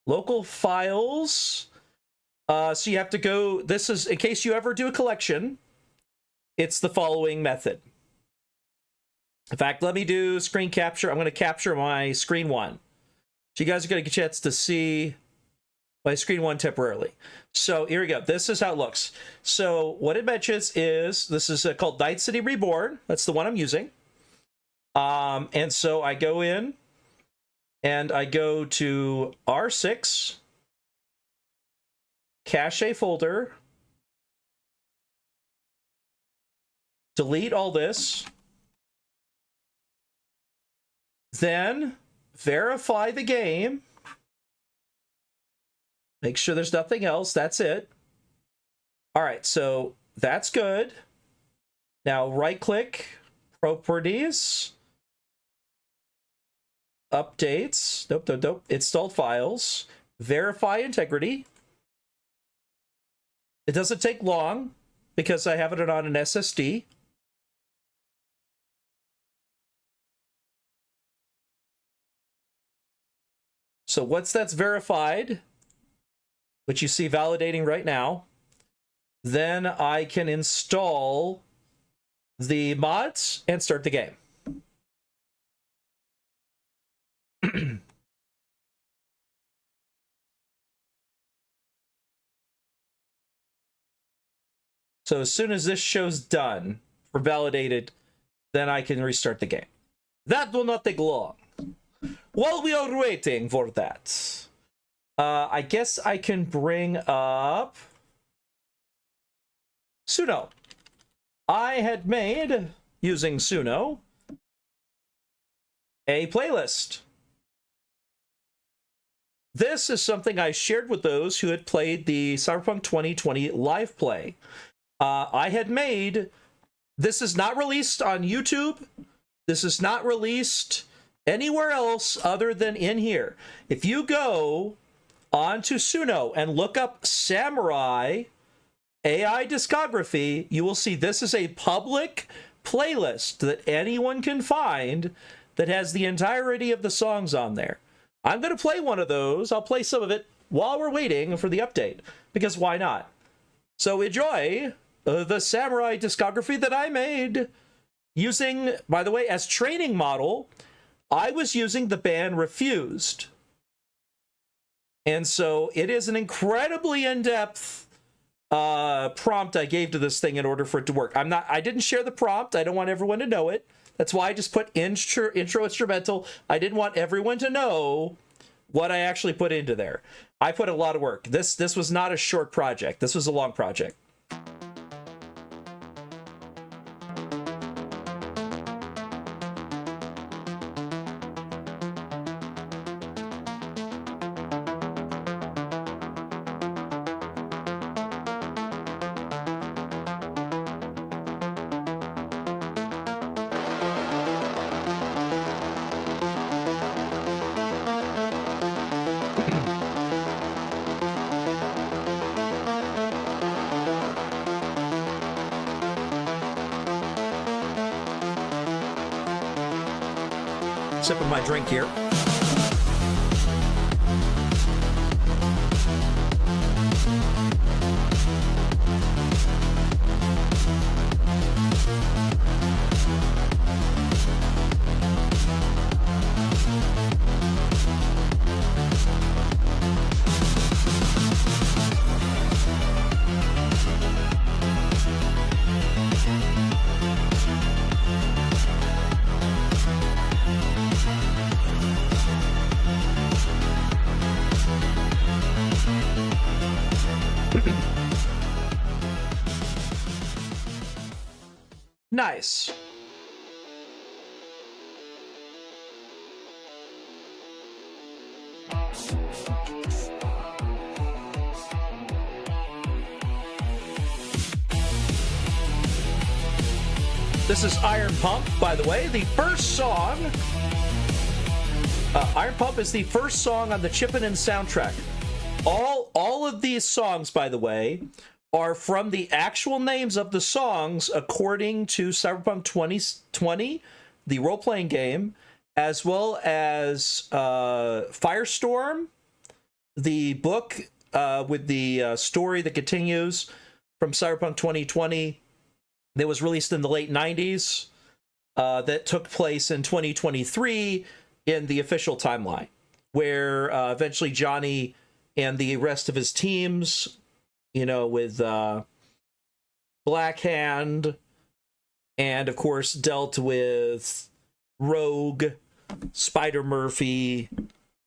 local files. So you have to go, this is, in case you ever do a collection, it's the following method. In fact, let me do screen capture. I'm going to capture my screen one. So you guys are going to get a chance to see my screen one temporarily. So here we go. This is how it looks. So what it mentions is, this is called Night City Reborn. That's the one I'm using. And so I go in and I go to R6, cache folder, delete all this, then verify the game. Make sure there's nothing else. That's it. All right, so that's good. Now right-click, properties, updates, nope, installed files, verify integrity. It doesn't take long because I have it on an SSD. So once that's verified, which you see validating right now, then I can install the mods and start the game. So as soon as this show's done for validated, then I can restart the game. That will not take long. While we are waiting for that, I guess I can bring up Suno. I had made, using Suno, a playlist. This is something I shared with those who had played the Cyberpunk 2020 live play. I had made, this is not released on YouTube. This is not released anywhere else other than in here. If you go onto Suno and look up Samurai AI discography, you will see this is a public playlist that anyone can find that has the entirety of the songs on there. I'm going to play one of those. I'll play some of it while we're waiting for the update, because why not? So enjoy the Samurai discography that I made using, by the way, as training model, I was using the band Refused. And so it is an incredibly in-depth prompt I gave to this thing in order for it to work. I didn't share the prompt. I don't want everyone to know it. That's why I just put intro instrumental. I didn't want everyone to know what I actually put into there. I put a lot of work. This was not a short project. This was a long project. Sipping my drink here. Nice. This is Iron Pump, by the way. The first song... Iron Pump is the first song on the Chippin' soundtrack. All of these songs, by the way, are from the actual names of the songs according to Cyberpunk 2020, the role-playing game, as well as Firestorm, the book with the story that continues from Cyberpunk 2020 that was released in the late 90s, that took place in 2023 in the official timeline, where eventually Johnny and the rest of his teams, you know, with Black Hand, and of course dealt with Rogue, Spider Murphy,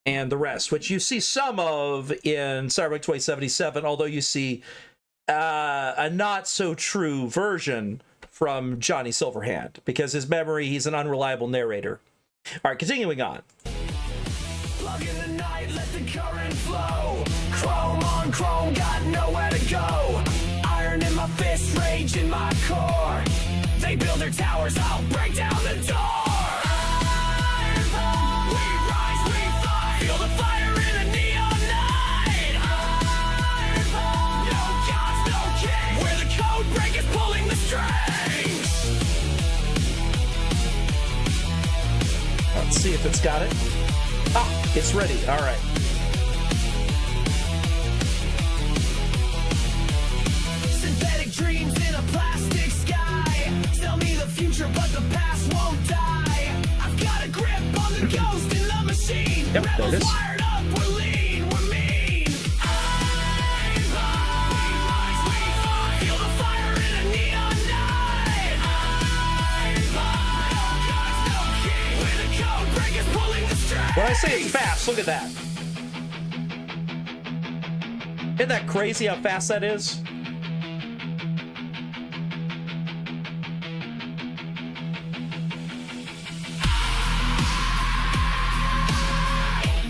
and the rest, which you see some of in Cyberpunk 2077, although you see a not so true version from Johnny Silverhand, because his memory, he's an unreliable narrator. All right, continuing on. Plug in the night, let the current flow. Chrome on chrome, got nowhere to go. Iron in my fist, rage in my core. They build their towers, I'll break down the door. Iron Paw. We rise, we fly. Feel the fire in a neon night. Iron Paw. No gods, no king. We're the code breakers pulling the strings. Let's see if it's got it. Ah, it's ready. All right. Synthetic dreams in a plastic sky. Tell me the future, but the past won't die. I've got a grip on the ghost in the machine. Yep, there it Rebels is. wired up, we're lean, we're mean. Iron Paw. We rise, we fight. Feel the fire in a neon night. Iron Paw. No gods, no king. We're the code breakers pulling the strings. When I say it's fast, look at that. Isn't that crazy how fast that is?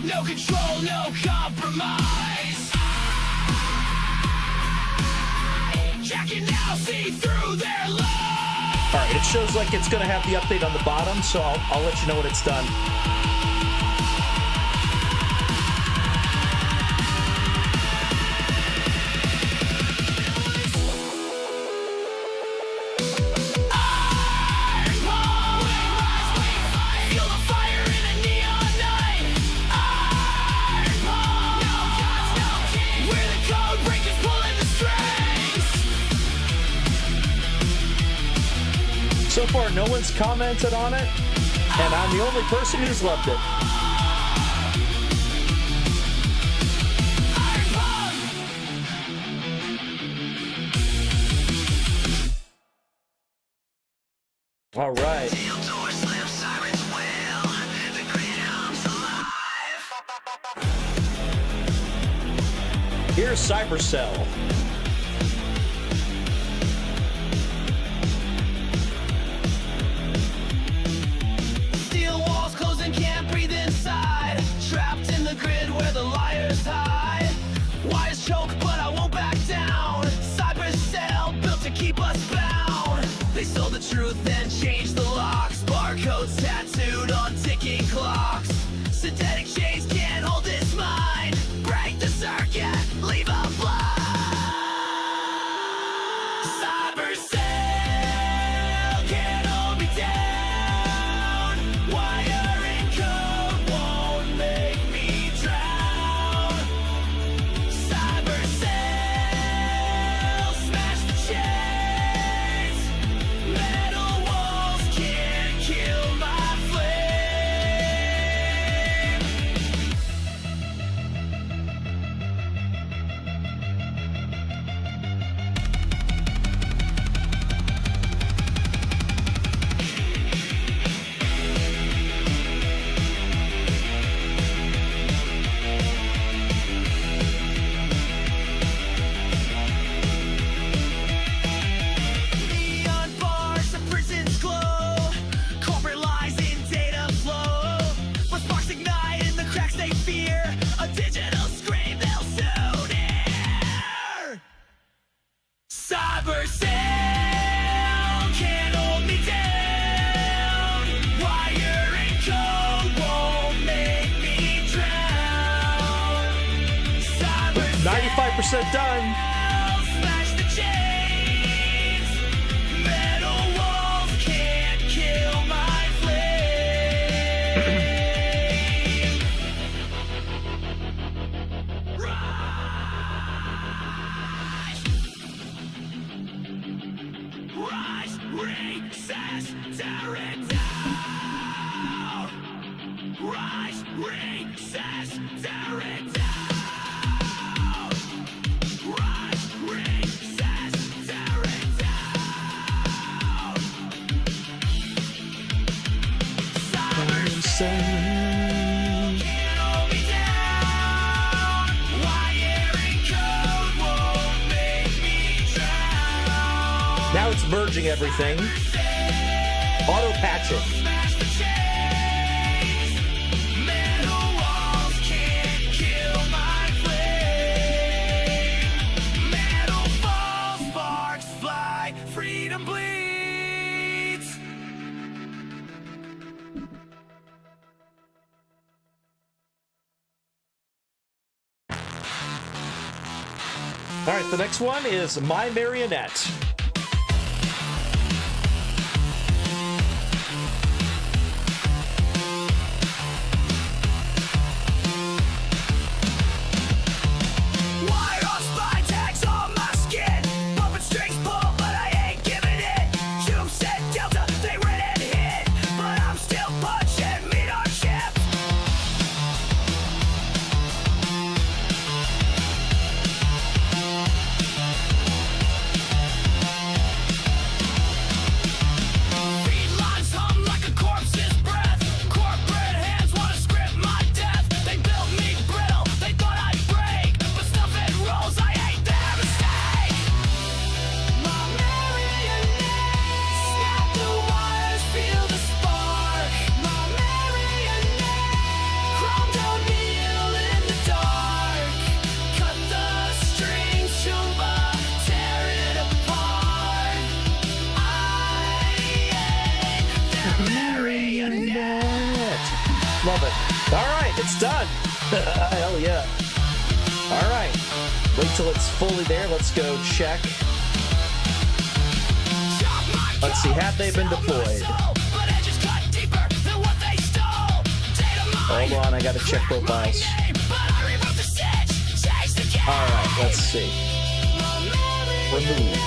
No control, no compromise. Jack can now see through their lies. All right, it shows like it's going to have the update on the bottom, so I'll let you know when it's done. Iron Paw. We rise, we fight. Feel the fire in a neon night. Iron Paw. No gods, no king. We're the code breakers pulling the strings. So far, no one's commented on it, and I'm the only person who's loved it. Iron Paw. All right. Here's Cybercell. Steel walls closing, can't breathe inside. Trapped in the grid where the liars hide. Wires choke, but I won't back down. Cybercell built to keep us bound. They sold the truth and changed the locks. Barcodes tattooed on ticking clocks. Synthetic chains can't hold this mind. Break the circuit, leave a blind. 100% done. Smash the chains. Metal walls can't kill my flame. Rise, recess, tear it down. Rise, recess, tear it down. Rise, recess, tear it down. Cyberpunk, can't hold me down. Wiring code won't make me drown. Now it's merging everything. Auto patching. Smash the chains. Metal walls can't kill my flame. Metal falls, sparks fly, freedom bleeds. All right, the next one is My Marionette. Wire on spine tags on my skin. Pumping strings pull, but I ain't giving in. Cube set Delta, they ran and hit. But I'm still punching meat on chips. Feedlines hum like a corpse's breath. Corporate hands wanna script my death. They built me brittle, they thought I'd break. But stuff and rolls, I ain't their mistake. My marionette, snap the wires, feel the spark. My marionette, chrome down kneel in the dark. Cut the strings, Shumba, tear it apart. I ain't their marionette. Love it. All right, it's done. Hell yeah. All right. Wait till it's fully there. Let's go check. Let's see, have they been deployed? Hold on, I gotta check profiles. All right, let's see. Remove.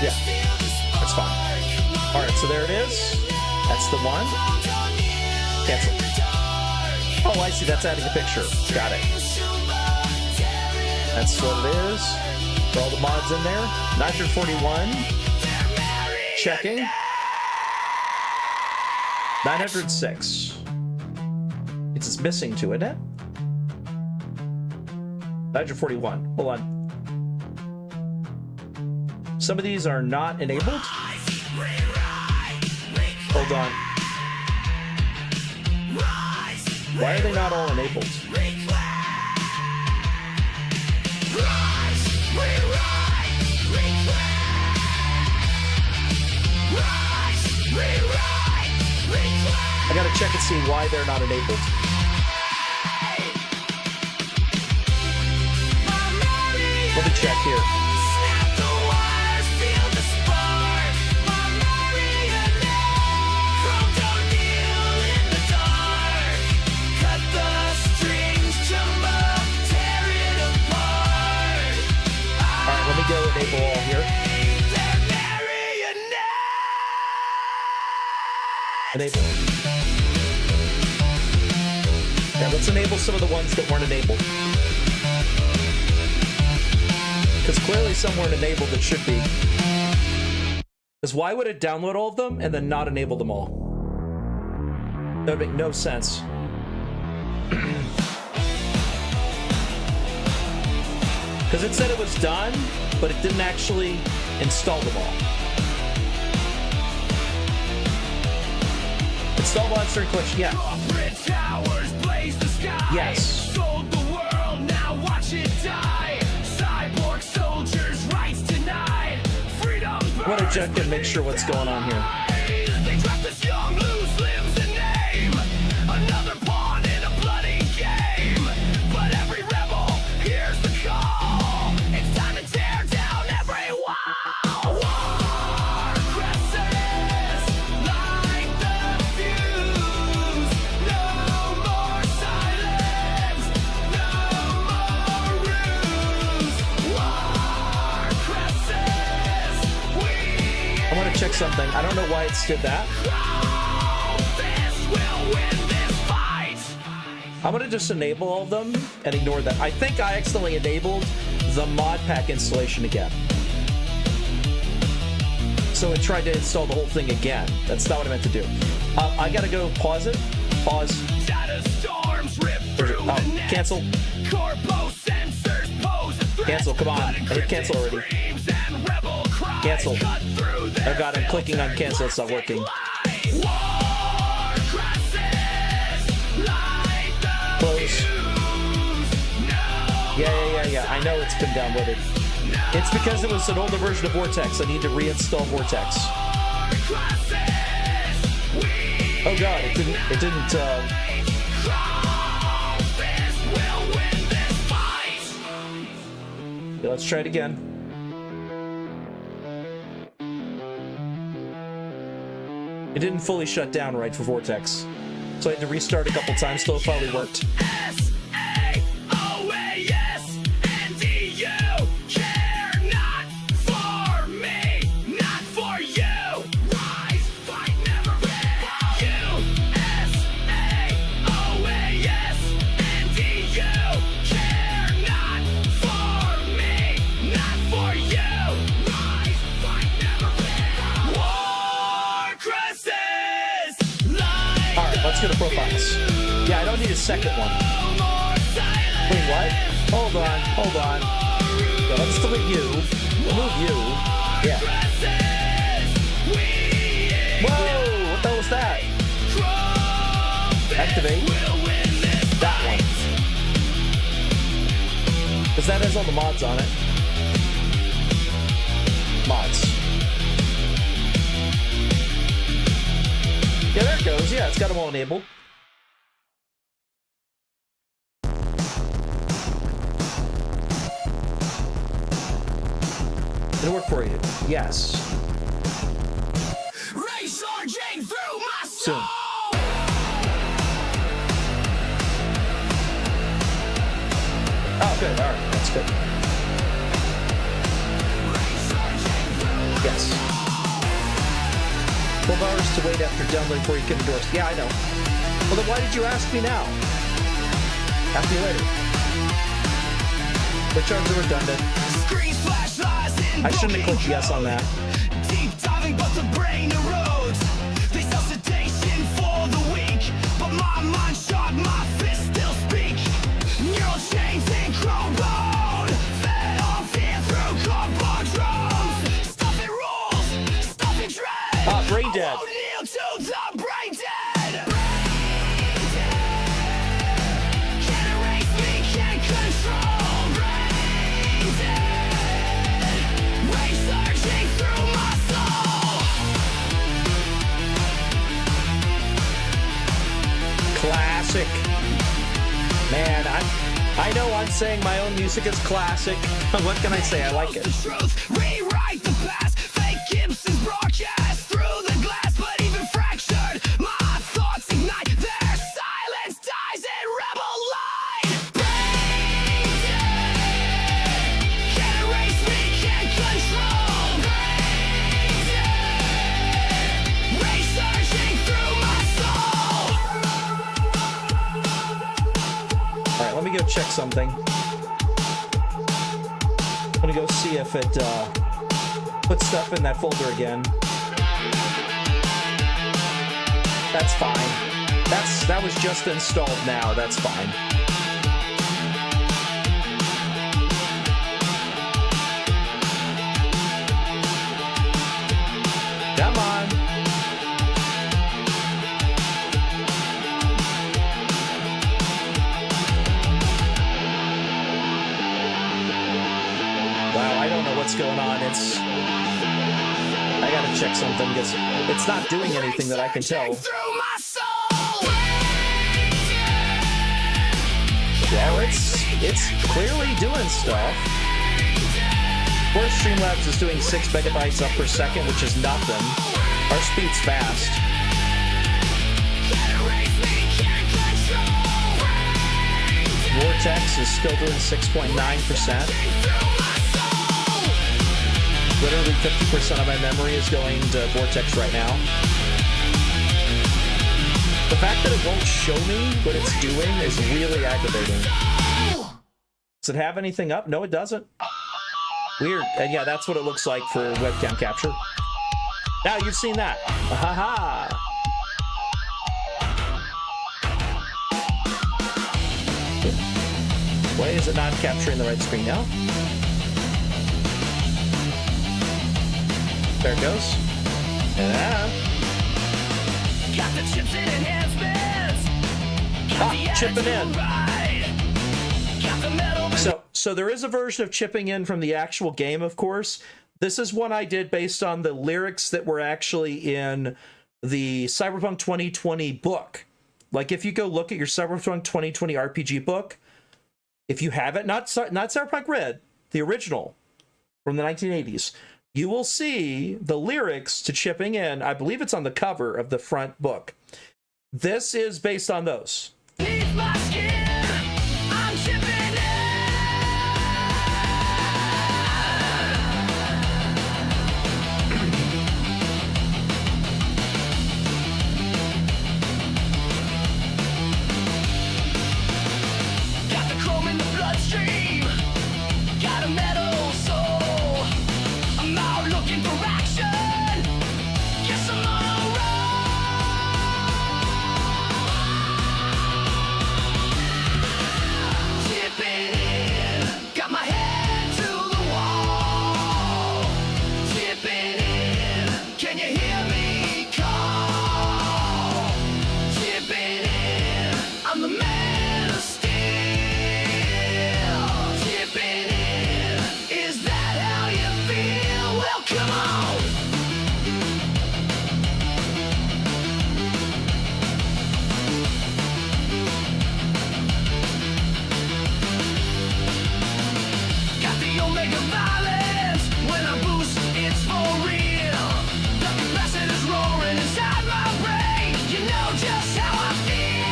Yeah, that's fine. All right, so there it is. That's the one. Cancel. Oh, I see. That's adding a picture. Got it. That's what it is. Got all the mods in there. 941. Checking. 906. It's missing to it, 941. Hold on. Some of these are not enabled. Hold on. Why are they not all enabled? I gotta check and see why they're not enabled. Let me check here. Let me go enable all here. Enable. Yeah, let's enable some of the ones that weren't enabled. Because clearly some weren't enabled that should be. Because why would it download all of them and then not enable them all? That would make no sense. Because it said it was done, but it didn't actually install them all. Install monster collection, yeah. Yes. Sold the world, now watch it die. Cyborg soldiers, rights denied. Freedom I want to check and make sure what's going on here. They trapped us young, lose limbs and name. Another pawn in a bloody game. But every rebel hears I don't know why it's did that. I'm gonna just enable all of them and ignore that. I think I accidentally enabled the mod pack installation again. So it tried to install the whole thing again. That's not what I meant to do. I gotta go pause it. Pause. Cancel. Cancel, come on. I hit cancel already. Cancel. Oh god, I'm clicking on cancel, it's not working. Close. Yeah. I know it's been downloaded. It's because it was an older version of Vortex. I need to reinstall Vortex. Oh god, it didn't, yeah, let's try it again. It didn't fully shut down right for Vortex. So I had to restart a couple times till it finally worked. Let's go to profiles. Yeah, I don't need a second one. Wait, what? Hold on. Yeah, let's delete you. Remove you. Yeah. Whoa! What the hell was that? Activate. That one. Because that has all the mods on it. Mods. Yeah, there it goes. Yeah, it's got them all enabled. It'll work for you. Yes. Soon. Oh, good. All right. That's good. Yes. 12 hours to wait after downloading before you can endorse. Yeah, I know. Well, then why did you ask me now? Ask me later. The charges are redundant. I shouldn't have clicked yes on that. Deep diving, but the brain erodes. They sell sedation for the weak, but my mind shot, my fists still speak. Neural chains and chrome bone, fed on fear through cardboard drums. Stuff it rules, stuff it dread. Brain dead. I won't kneel to the brain dead. Can't erase me, can't control. Brain dead. Rage surging through my soul. Classic. Man, I know I'm saying my own music is classic. What can I say? I like it. The truth, rewrite the past. Fake Gibson's broadcast through the glass, but even fractured, my thoughts ignite. Their silence dies in rebel light. Brain dead. Can't erase me, can't control. Brain dead. Rage surging through my soul. All right, let me go check something. I'm gonna go see if it puts stuff in that folder again. That's fine. That was just installed now. That's fine. Come on. Wow, I don't know what's going on. I gotta check something because it's not doing anything that I can tell. Through my soul. Well, it's clearly doing stuff. Of course, Streamlabs is doing 6 megabytes up per second, which is nothing. Our speed's fast. Vortex is still doing 6.9%. Literally 50% of my memory is going to Vortex right now. The fact that it won't show me what it's doing is really aggravating. Does it have anything up? No, it doesn't. Weird. And yeah, that's what it looks like for webcam capture. Now you've seen that. Ha Why is it not capturing the right screen now? There it goes. Yeah. Got the chips and enhancements. Got the chipping in. ride. Got the metal. So there is a version of chipping in from the actual game, of course. This is one I did based on the lyrics that were actually in the Cyberpunk 2020 book. Like, if you go look at your Cyberpunk 2020 RPG book, if you have it, not Cyberpunk Red, the original from the 1980s, you will see the lyrics to chipping in. I believe it's on the cover of the front book. This is based on those. Beneath my skin, I'm chipping in. Got the chrome in the bloodstream. Got a metal soul. I'm out looking for action. Guess I'm on a roll. Tipping in. Got my head to the wall. Tipping in. Can you hear me call? Tipping in. I'm the man of steel. Tipping in. Is that how you feel? Well, come on. Got the omega violence. When I boost, it's for real. The capacitor's roaring inside my brain. You know just how I feel.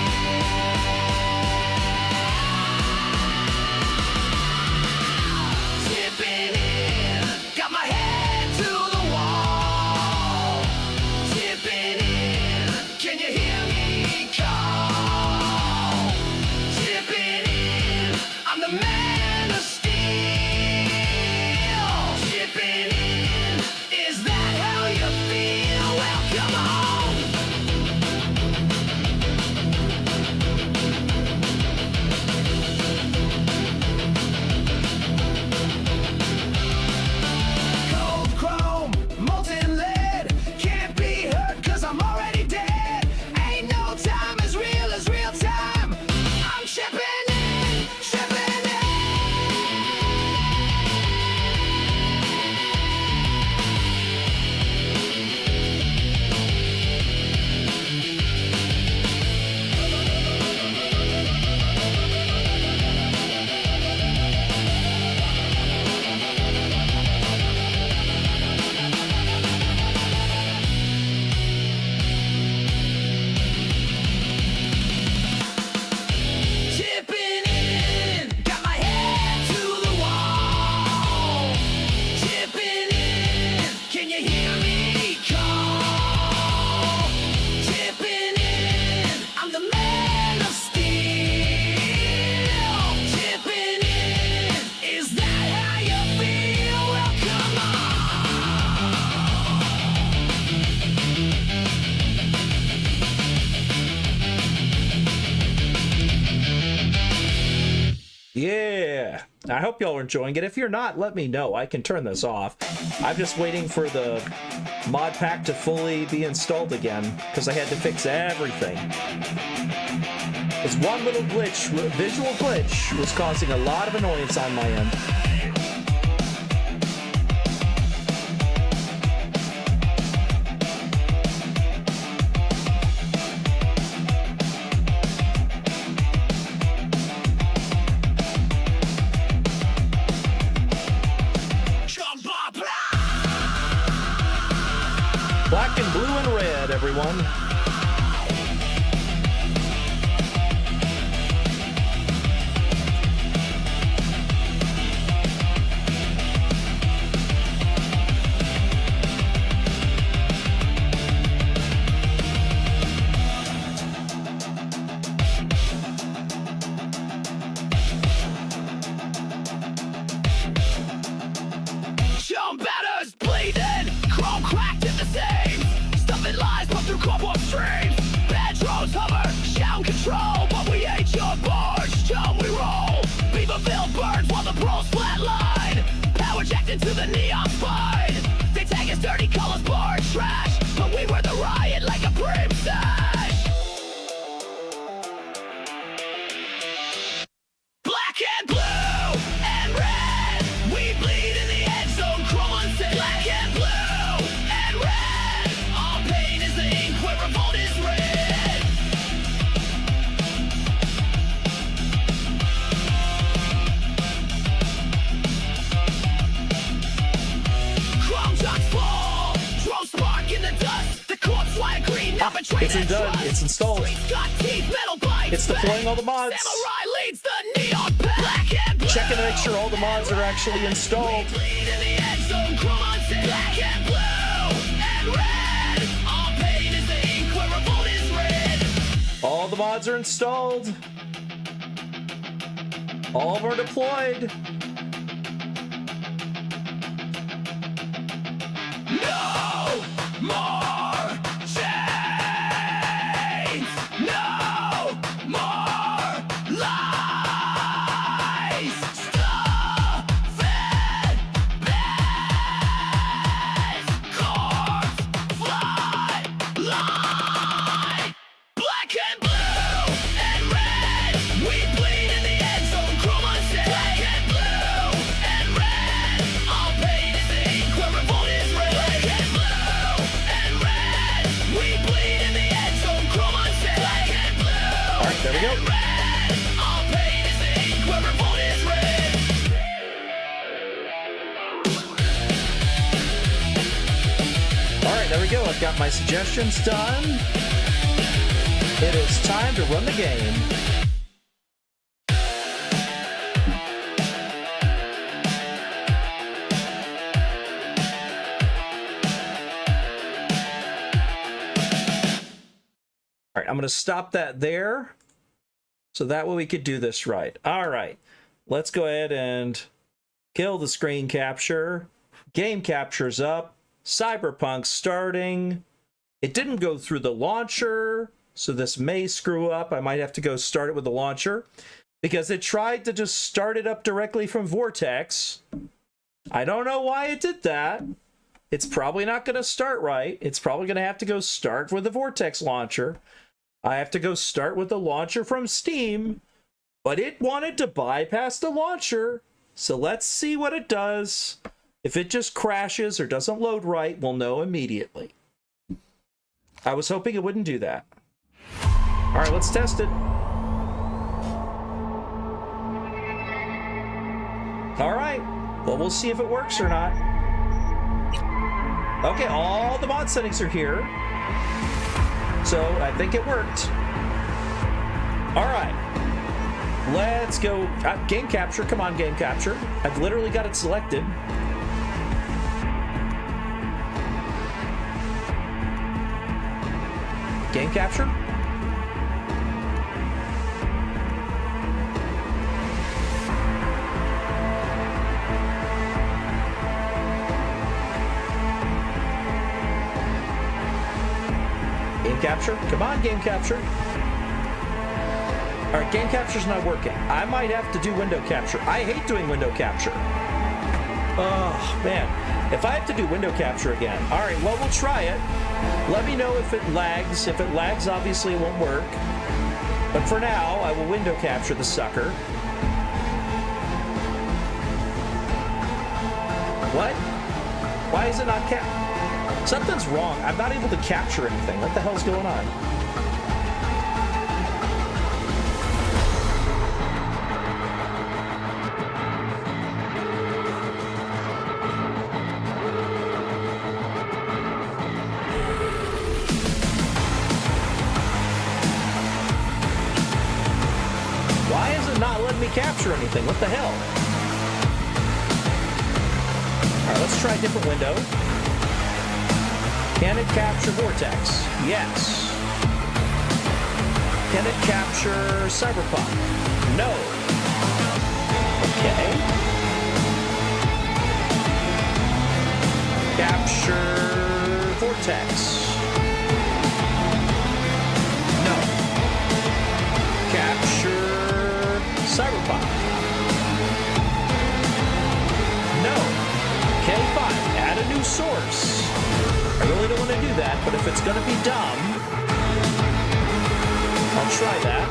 Tipping in. Got my head to the wall. Tipping in. Can you hear me call? Tipping in. I'm the man of steel. Tipping in. Is that how you feel? Well, come on. Cold chrome, molten lead. Can't be hurt 'cause I'm already dead. Ain't no time as real time. I'm chipping in, chipping in. Tipping in, got my head to the wall. Tipping in, can you hear me call? Tipping in, I'm the man of steel. Tipping in, is that how you feel? Well, come Yeah. I hope y'all are enjoying it. If you're not, let me know. I can turn this off. I'm just waiting for the mod pack to fully be installed again because I had to fix everything. This one little glitch, visual glitch, was causing a lot of annoyance on my end. Black and blue and red, everyone. corporal streams, bedrooms hover, shout control, but we ain't your barge till we roll. Beaverville burns while the bros flatline, power jacked into the neon spine. They tag us dirty colors, bar trash, but we were the riot like a brim sash. Black and blue and red, we bleed in the end zone, crawl unsaid. Black and blue and red, all pain is the ink where revolt is red. Chrome shots fall, throw spark in the dust. The corpse fly green, now betrayed It's done. It's installed. got teeth, metal bites. It's deploying all the mods. Samurai leads the neon path. Black and blue. Checking to make sure all the mods are actually installed. Bleed in the end zone, crawl unsaid. Black and blue and red, all pain is the ink where revolt is red. All the mods are installed. All of them are deployed. No more chains, no more lies. Stuff and beds, corpse fly line. Black and blue and red, we bleed in the end zone, chrome unsaid. Black and blue and red, all pain is the ink where revolt is red. Black and blue and red, we bleed in the end zone, chrome unsaid. Black and blue. All right, there we go. And red, all pain is the ink where revolt is red. All right, there we go. I've got my suggestions done. It is time to run the game. All right, I'm going to stop that there. So that way we could do this right. All right, let's go ahead and kill the screen capture. Game capture's up. Cyberpunk starting. It didn't go through the launcher, so this may screw up. I might have to go start it with the launcher because it tried to just start it up directly from Vortex. I don't know why it did that. It's probably not going to start right. It's probably going to have to go start with the Vortex launcher. I have to go start with the launcher from Steam, but it wanted to bypass the launcher. So let's see what it does. If it just crashes or doesn't load right, we'll know immediately. I was hoping it wouldn't do that. All right, let's test it. All right, well, we'll see if it works or not. Okay, all the mod settings are here. So I think it worked. All right, let's go. Game capture, come on, game capture. I've literally got it selected. Game capture. Game capture. Come on, game capture. All right, game capture's not working. I might have to do window capture. I hate doing window capture. Oh, man. If I have to do window capture again. All right, well, we'll try it. Let me know if it lags. If it lags, obviously it won't work. But for now, I will window capture the sucker. What? Why is it not Something's wrong. I'm not able to capture anything. What the hell's going on? Why is it not letting me capture anything? What the hell? All right, let's try a different window. Can it capture Vortex? Yes. Can it capture Cyberpunk? No. Okay. Capture Vortex. gonna be dumb. I'll try that.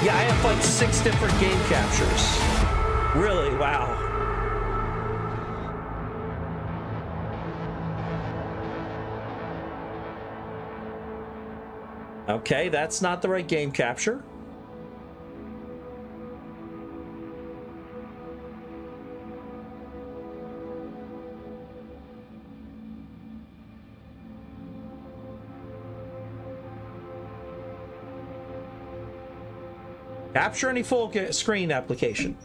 Yeah, I have like 6 different game captures. Really? Wow. Okay, that's not the right game capture. Capture any full screen application.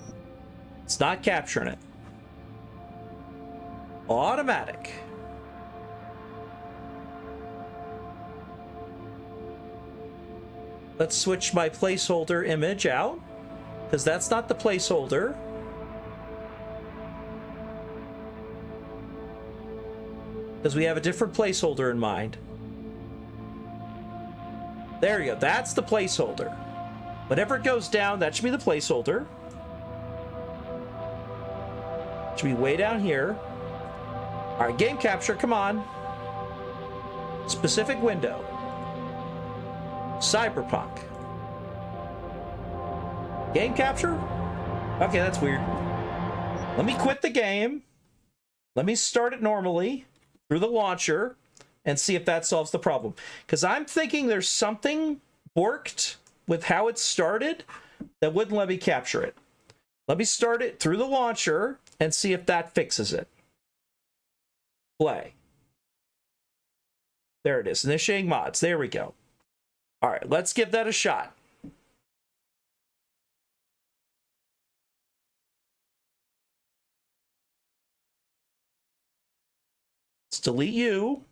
It's not capturing it. Automatic. Let's switch my placeholder image out, because that's not the placeholder. Because we have a different placeholder in mind. There you go. That's the placeholder. Whenever it goes down, that should be the placeholder. Should be way down here. All right, game capture, come on. Specific window. Cyberpunk. Game capture? Okay, that's weird. Let me quit the game. Let me start it normally through the launcher and see if that solves the problem. Because I'm thinking there's something borked with how it started that wouldn't let me capture it. Let me start it through the launcher and see if that fixes it. Play. There it is. Initiating mods. There we go. All right, let's give that a shot. Let's delete you.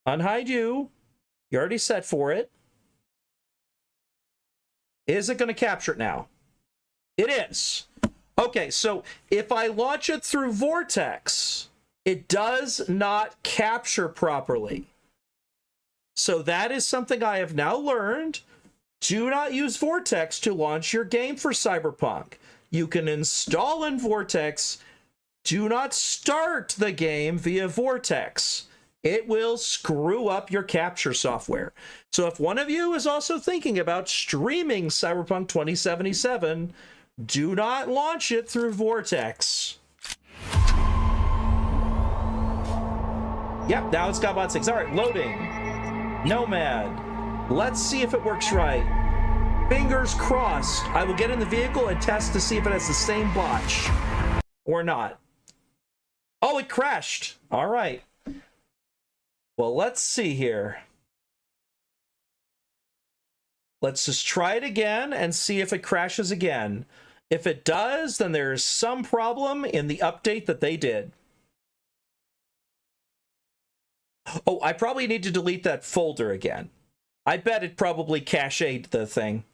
Unhide you. You're already set for it. Is it going to capture it now? It is. Okay, so if I launch it through Vortex, it does not capture properly. So that is something I have now learned. Do not use Vortex to launch your game for Cyberpunk. You can install in Vortex. Do not start the game via Vortex. It will screw up your capture software. So if one of you is also thinking about streaming Cyberpunk 2077, do not launch it through Vortex. Yep, now it's got mod 6. All right, loading. Nomad. Let's see if it works right. Fingers crossed. I will get in the vehicle and test to see if it has the same botch or not. Oh, it crashed. All right. Well, let's see here. Let's just try it again and see if it crashes again. If it does, then there's some problem in the update that they did. Oh, I probably need to delete that folder again. I bet it probably cached the thing.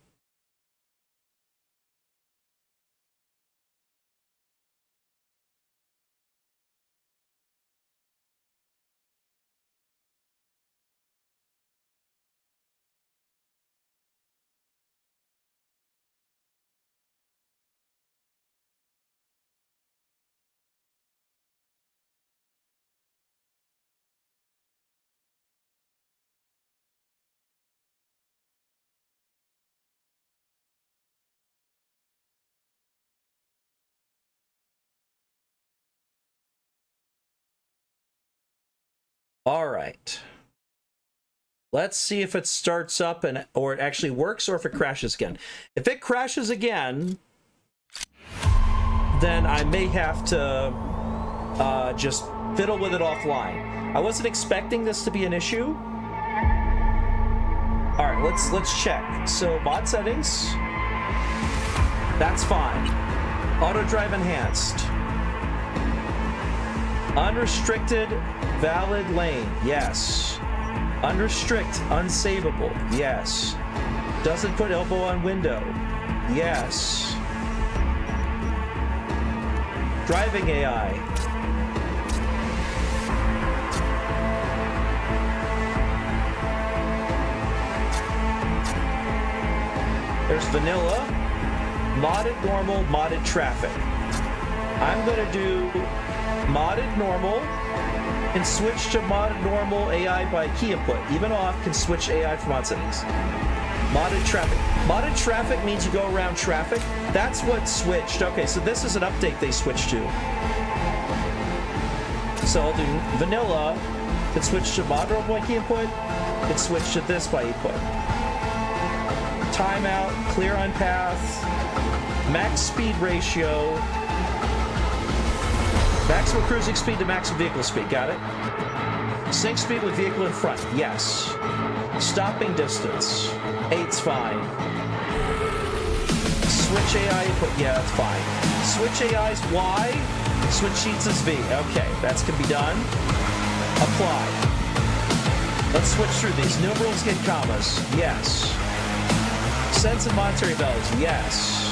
All right. Let's see if it starts up or it actually works or if it crashes again. If it crashes again, then I may have to just fiddle with it offline. I wasn't expecting this to be an issue. All right, let's check. So mod settings, that's fine. Auto drive enhanced. Unrestricted valid lane, yes. Unrestrict, unsavable, yes. Doesn't put elbow on window, yes. Driving AI. There's vanilla, modded normal, modded traffic. I'm gonna do modded normal Can switch to modded normal AI by key input. Even off can switch AI from on settings. Modded traffic. Modded traffic means you go around traffic. That's what switched. Okay, so this is an update they switched to. So I'll do vanilla. Can switch to modded normal by key input. Can switch to this by input. Timeout. Clear on path. Max speed ratio. Maximum cruising speed to maximum vehicle speed. Got it. Sync speed with vehicle in front. Yes. Stopping distance. 8's fine. Switch AI input. Yeah, that's fine. Switch AI's Y. Switch sheets is V. Okay, that's can be done. Apply. Let's switch through these. Numerals get commas. Yes. Sense and monetary values. Yes.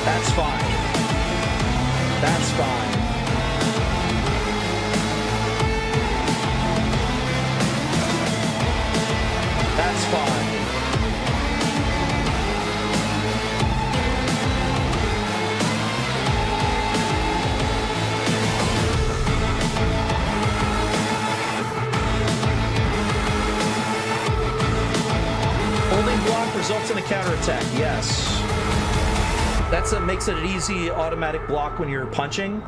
That's fine. That's fine. That's fine. Holding block results in a counterattack. Yes. That's what makes it an easy automatic block when you're punching,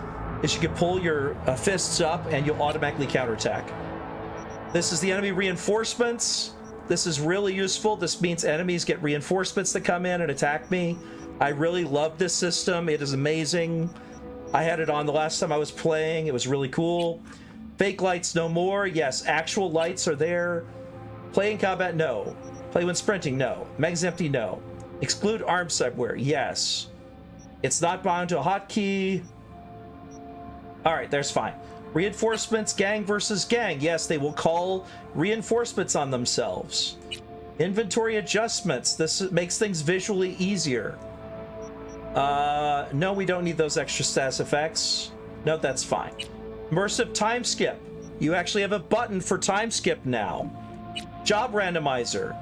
is you can pull your fists up and you'll automatically counterattack. This is the enemy reinforcements. This is really useful. This means enemies get reinforcements that come in and attack me. I really love this system. It is amazing. I had it on the last time I was playing. It was really cool. Fake lights no more. Yes, actual lights are there. Play in combat, no. Play when sprinting, no. Mags empty, no. Exclude arm subware, yes. It's not bound to a hotkey. All right, there's fine. Reinforcements, gang versus gang. Yes, they will call reinforcements on themselves. Inventory adjustments. This makes things visually easier. No, we don't need those extra status effects. No, that's fine. Immersive time skip. You actually have a button for time skip now. Job randomizer.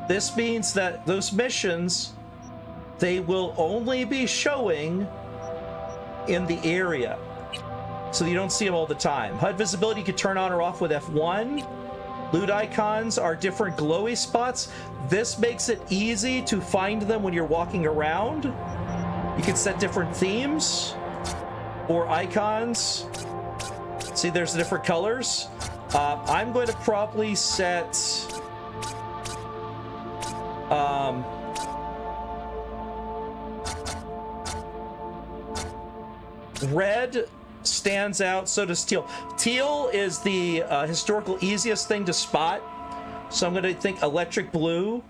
This means that those missions, they will only be showing in the area, so you don't see them all the time. HUD visibility you can turn on or off with F1. Loot icons are different glowy spots. This makes it easy to find them when you're walking around. You can set different themes or icons. See, there's different colors. I'm going to probably set red stands out, so does teal. Teal is the historical easiest thing to spot, so I'm going to think electric blue.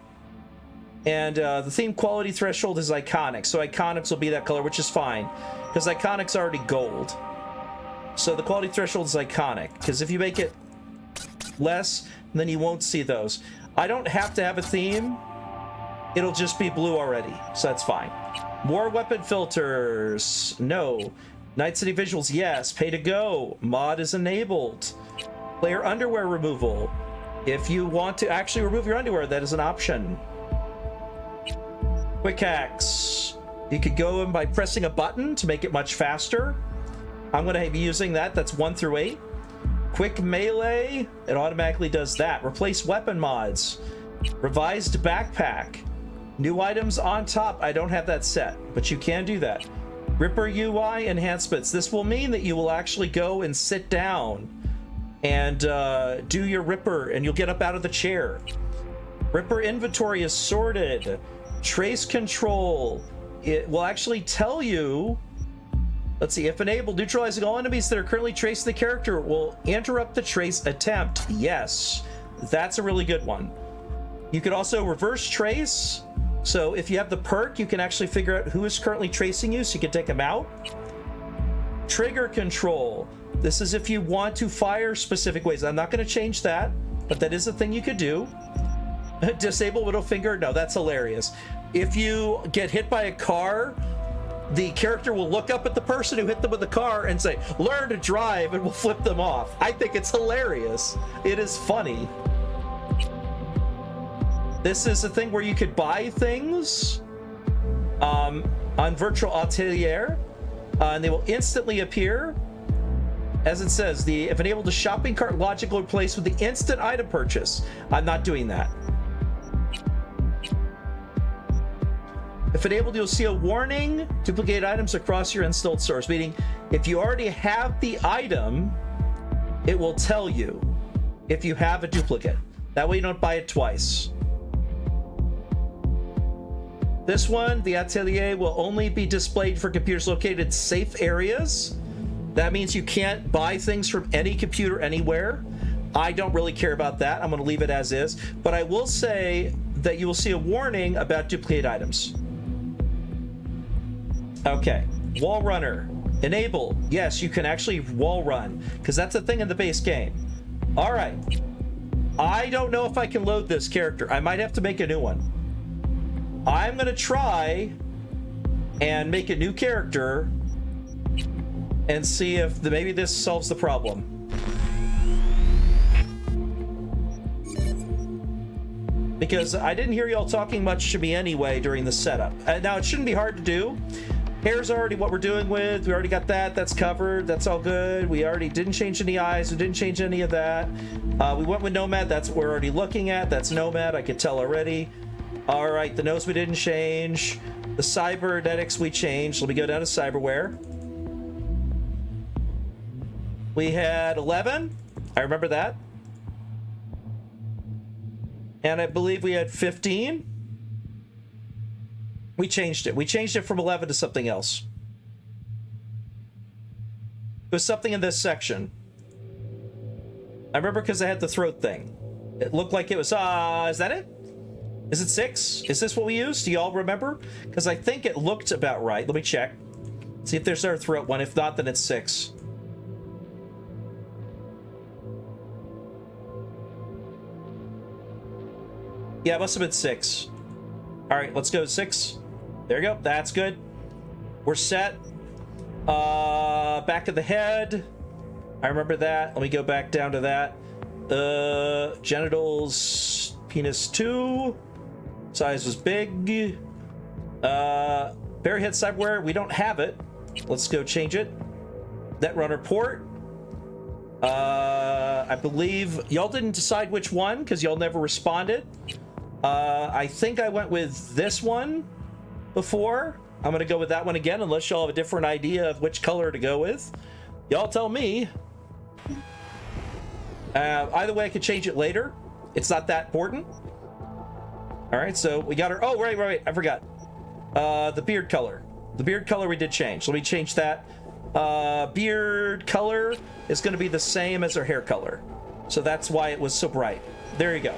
And the theme quality threshold is iconic, so iconics will be that color, which is fine, because iconic's already gold. So the quality threshold is iconic, because if you make it less, then you won't see those. I don't have to have a theme. It'll just be blue already, so that's fine. More weapon filters. No. Night City visuals, yes. Pay to go. Mod is enabled. Player underwear removal. If you want to actually remove your underwear, that is an option. Quick hacks. You could go in by pressing a button to make it much faster. I'm going to be using that. That's 1 through 8. Quick melee. It automatically does that. Replace weapon mods. Revised backpack. New items on top. I don't have that set, but you can do that. Ripper UI enhancements. This will mean that you will actually go and sit down and do your Ripper, and you'll get up out of the chair. Ripper inventory is sorted. Trace control. It will actually tell you, let's see, if enabled, neutralizing all enemies that are currently tracing the character will interrupt the trace attempt. Yes, that's a really good one. You could also reverse trace. So if you have the perk, you can actually figure out who is currently tracing you, so you can take them out. Trigger control. This is if you want to fire specific ways. I'm not going to change that, but that is a thing you could do. Disable middle finger. No, that's hilarious. If you get hit by a car, the character will look up at the person who hit them with the car and say, "Learn to drive," and will flip them off. I think it's hilarious. It is funny. This is a thing where you could buy things on Virtual Atelier, and they will instantly appear. As it says, if enabled, the shopping cart logically replaced with the instant item purchase. I'm not doing that. If enabled, you'll see a warning, duplicate items across your installed source, meaning if you already have the item, it will tell you if you have a duplicate. That way you don't buy it twice. This one, the Atelier, will only be displayed for computers located in safe areas. That means you can't buy things from any computer anywhere. I don't really care about that. I'm going to leave it as is. But I will say that you will see a warning about duplicate items. Okay. Wall runner. Enable. Yes, you can actually wall run, because that's a thing in the base game. All right. I don't know if I can load this character. I might have to make a new one. I'm going to try and make a new character and see if maybe this solves the problem. Because I didn't hear y'all talking much to me anyway during the setup. Now, it shouldn't be hard to do. Hair's already what we're doing with. We already got that. That's covered. That's all good. We already didn't change any eyes. We didn't change any of that. We went with Nomad. That's what we're already looking at. That's Nomad. I could tell already. All right. The nose we didn't change. The cybernetics we changed. Let me go down to cyberware. We had 11. I remember that. And I believe we had 15. We changed it. We changed it from 11 to something else. It was something in this section. I remember because I had the throat thing. It looked like it was, is that it? Is it 6? Is this what we used? Do y'all remember? Because I think it looked about right. Let me check. See if there's our throat one. If not, then it's 6. Yeah, it must have been 6. All right, let's go 6. There you go. That's good. We're set. Back of the head. I remember that. Let me go back down to that. Genitals, penis 2. Size was big. Bare head cyberware. We don't have it. Let's go change it. Netrunner port. I believe y'all didn't decide which one because y'all never responded. I think I went with this one before. I'm going to go with that one again, unless y'all have a different idea of which color to go with. Y'all tell me. Either way, I could change it later. It's not that important. All right, so we got her. Oh, right. I forgot. The beard color. The beard color we did change. Let me change that. Beard color is going to be the same as her hair color. So that's why it was so bright. There you go.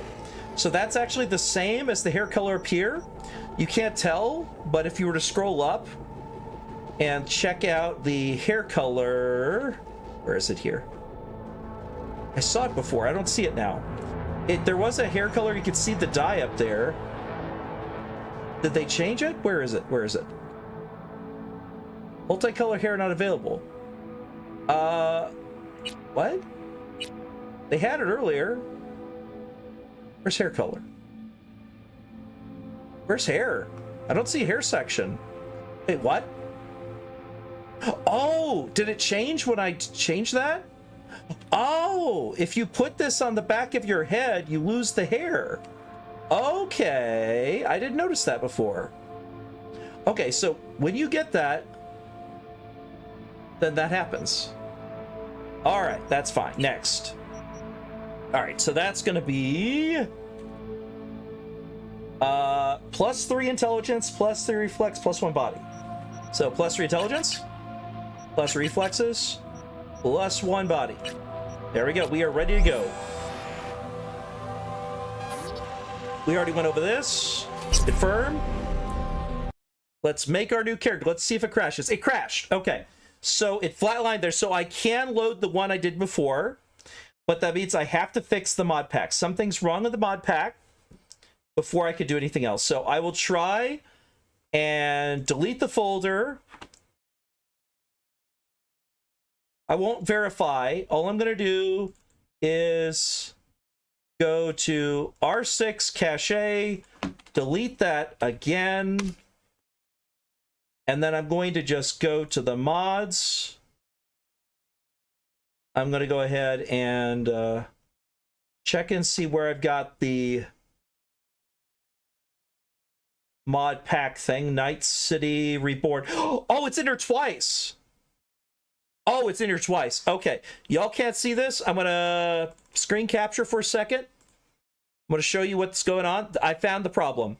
So that's actually the same as the hair color up here. You can't tell, but if you were to scroll up and check out the hair color, where is it here? I saw it before. I don't see it now. There was a hair color. You could see the dye up there. Did they change it? Where is it? Multicolor hair not available. What? They had it earlier. Where's hair color? Where's hair? I don't see a hair section. Wait, what? Oh, did it change when I changed that? Oh, if you put this on the back of your head, you lose the hair. Okay, I didn't notice that before. Okay, so when you get that, then that happens. All right, that's fine. Next. All right, so that's going to be +3 intelligence, +3 reflex, +1 body. So +3 intelligence, plus reflexes, +1 body. There we go. We are ready to go. We already went over this. Confirm. Let's make our new character. Let's see if it crashes. It crashed. Okay. So it flatlined there. So I can load the one I did before. But that means I have to fix the mod pack. Something's wrong with the mod pack before I could do anything else. So I will try and delete the folder. I won't verify. All I'm going to do is go to R6 cache, delete that again, And then I'm going to just go to the mods. I'm going to go ahead and check and see where I've got the mod pack thing. Night City Reborn. Oh, it's in here twice. Oh, it's in here twice. Okay. Y'all can't see this. I'm going to screen capture for a second. I'm going to show you what's going on. I found the problem.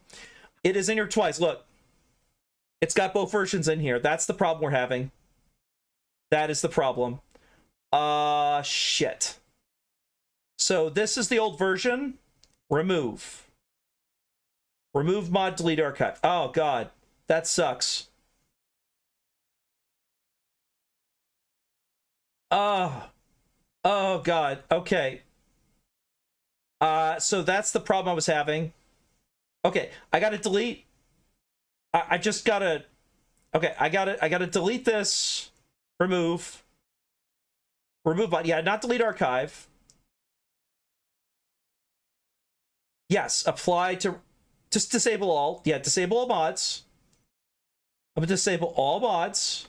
It is in here twice. Look. It's got both versions in here. That's the problem we're having. That is the problem. Shit. So this is the old version. Remove. Remove mod, delete archive. Oh, God. That sucks. Oh, God. Okay. So that's the problem I was having. Okay, I gotta delete. I just gotta. Okay, I gotta delete this. Remove. Remove, yeah, not delete archive. Yes, apply to. Just disable all. Yeah, disable all mods. I'm gonna disable all mods.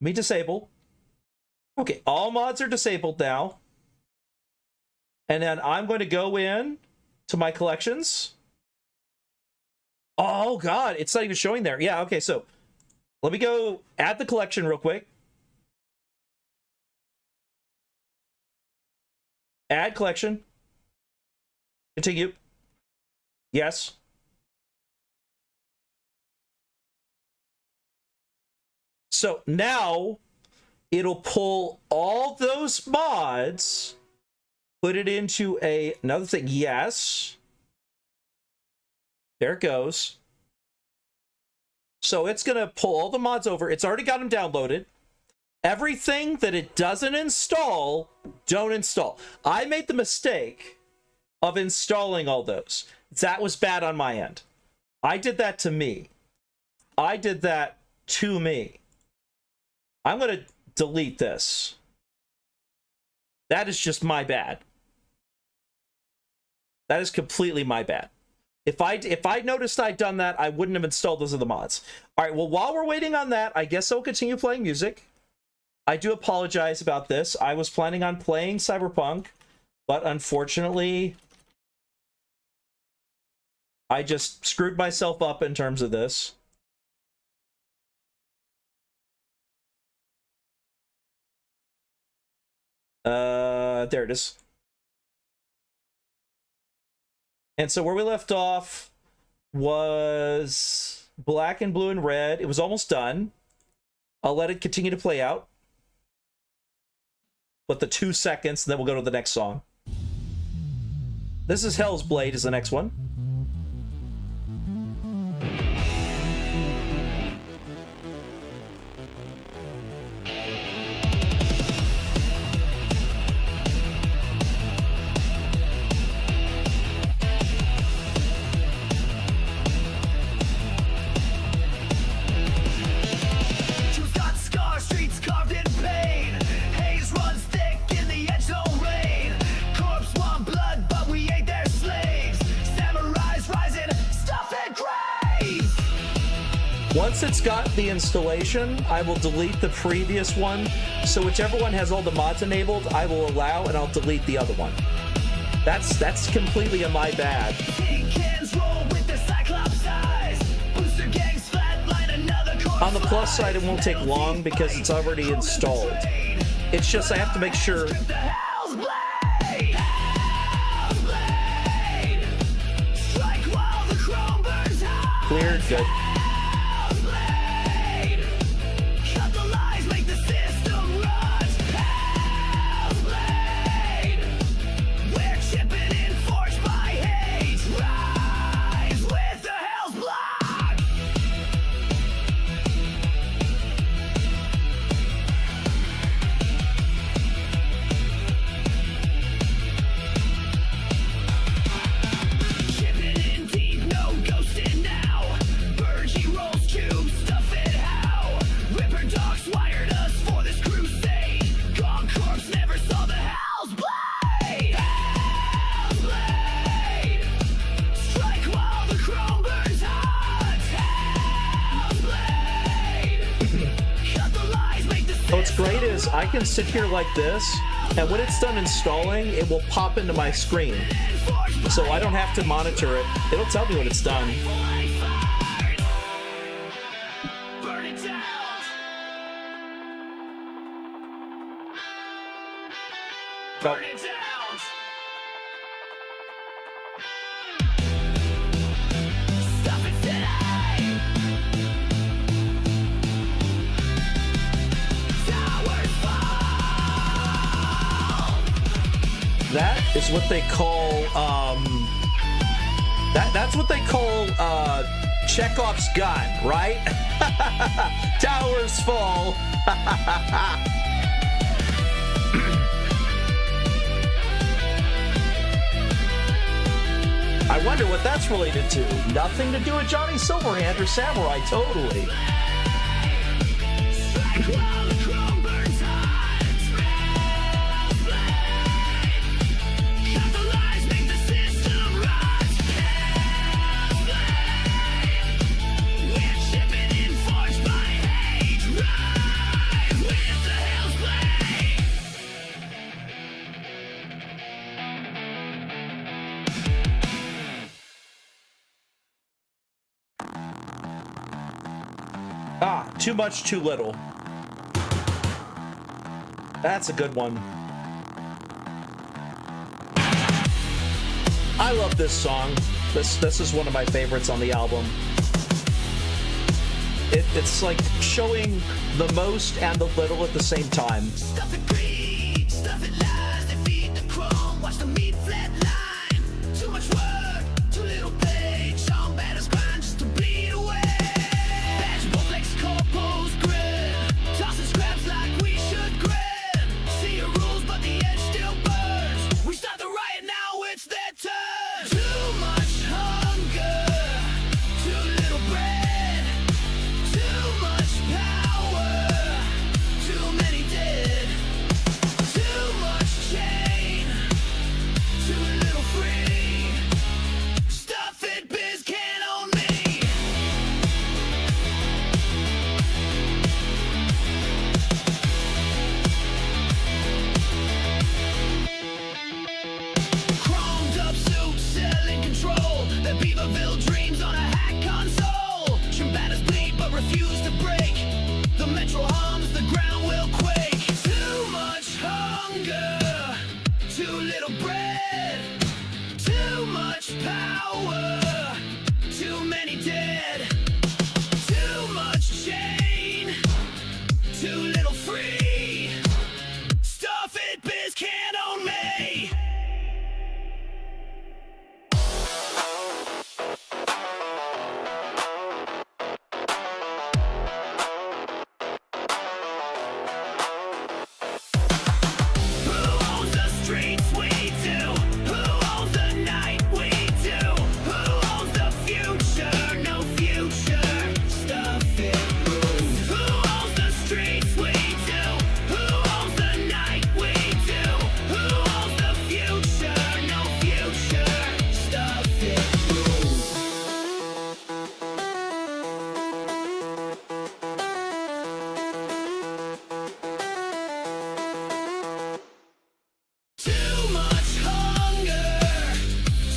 Let me disable. Okay, all mods are disabled now. And then I'm going to go in to my collections. Oh, God, it's not even showing there. Yeah, okay, so let me go add the collection real quick. Add collection. Continue. Yes. So now it'll pull all those mods, put it into another thing. Yes. There it goes. So it's going to pull all the mods over. It's already got them downloaded. Everything that it doesn't install, don't install. I made the mistake of installing all those. That was bad on my end. I did that to me. I did that to me. I'm going to delete this. That is just my bad. That is completely my bad. If I noticed I'd done that, I wouldn't have installed those other mods. All right, well, while we're waiting on that, I guess I'll continue playing music. I do apologize about this. I was planning on playing Cyberpunk, but unfortunately, I just screwed myself up in terms of this. There it is. And so where we left off was black and blue and red. It was almost done. I'll let it continue to play out. But the 2 seconds, and then we'll go to the next song. This is Hell's Blade is the next one. Once it's got the installation, I will delete the previous one. So whichever one has all the mods enabled, I will allow, and I'll delete the other one. That's completely a my bad. On the plus side, it won't take long because it's already installed. It's just I have to make sure. Clear, good. What's great is I can sit here like this, and when it's done installing, it will pop into my screen. So I don't have to monitor it. It'll tell me when it's done. Oh. That is what they call that's what they call Chekhov's gun, right? Towers fall. I wonder what that's related to. Nothing to do with Johnny Silverhand or Samurai, totally. Ah, too much, too little. That's a good one. I love this song. This is one of my favorites on the album. It's like showing the most and the little at the same time. Stuff it greed, stuff it lies, they feed the chrome, watch the meat flat line. Too much work, too little pay, Sean Batter's grind just to bleed away. Badge Lex corpos grin, tossing scraps like we should grin. See your rules, but the edge still burns. We start the riot now, it's their turn. Too much hunger, too little bread, too much power, too many dead, too much chain, too little free. Stuff it, biz can't own me. Chromed up suits, selling control. The Beaverville dreams on a hack console. Chimbatas bleed but refuse to break. The metro hums, the ground will quake. Too much hunger, too little bread, too much power, too many dead, too much chain, too little free. Stuff it, biz can't own me. Who owns the streets? We do. Who owns the night? We do. Who owns the future? No future. Stuff it, moves. Who owns the streets? We do. Who owns the night? We do. Who owns the future? No future. Stuff it, moves. Too much hunger,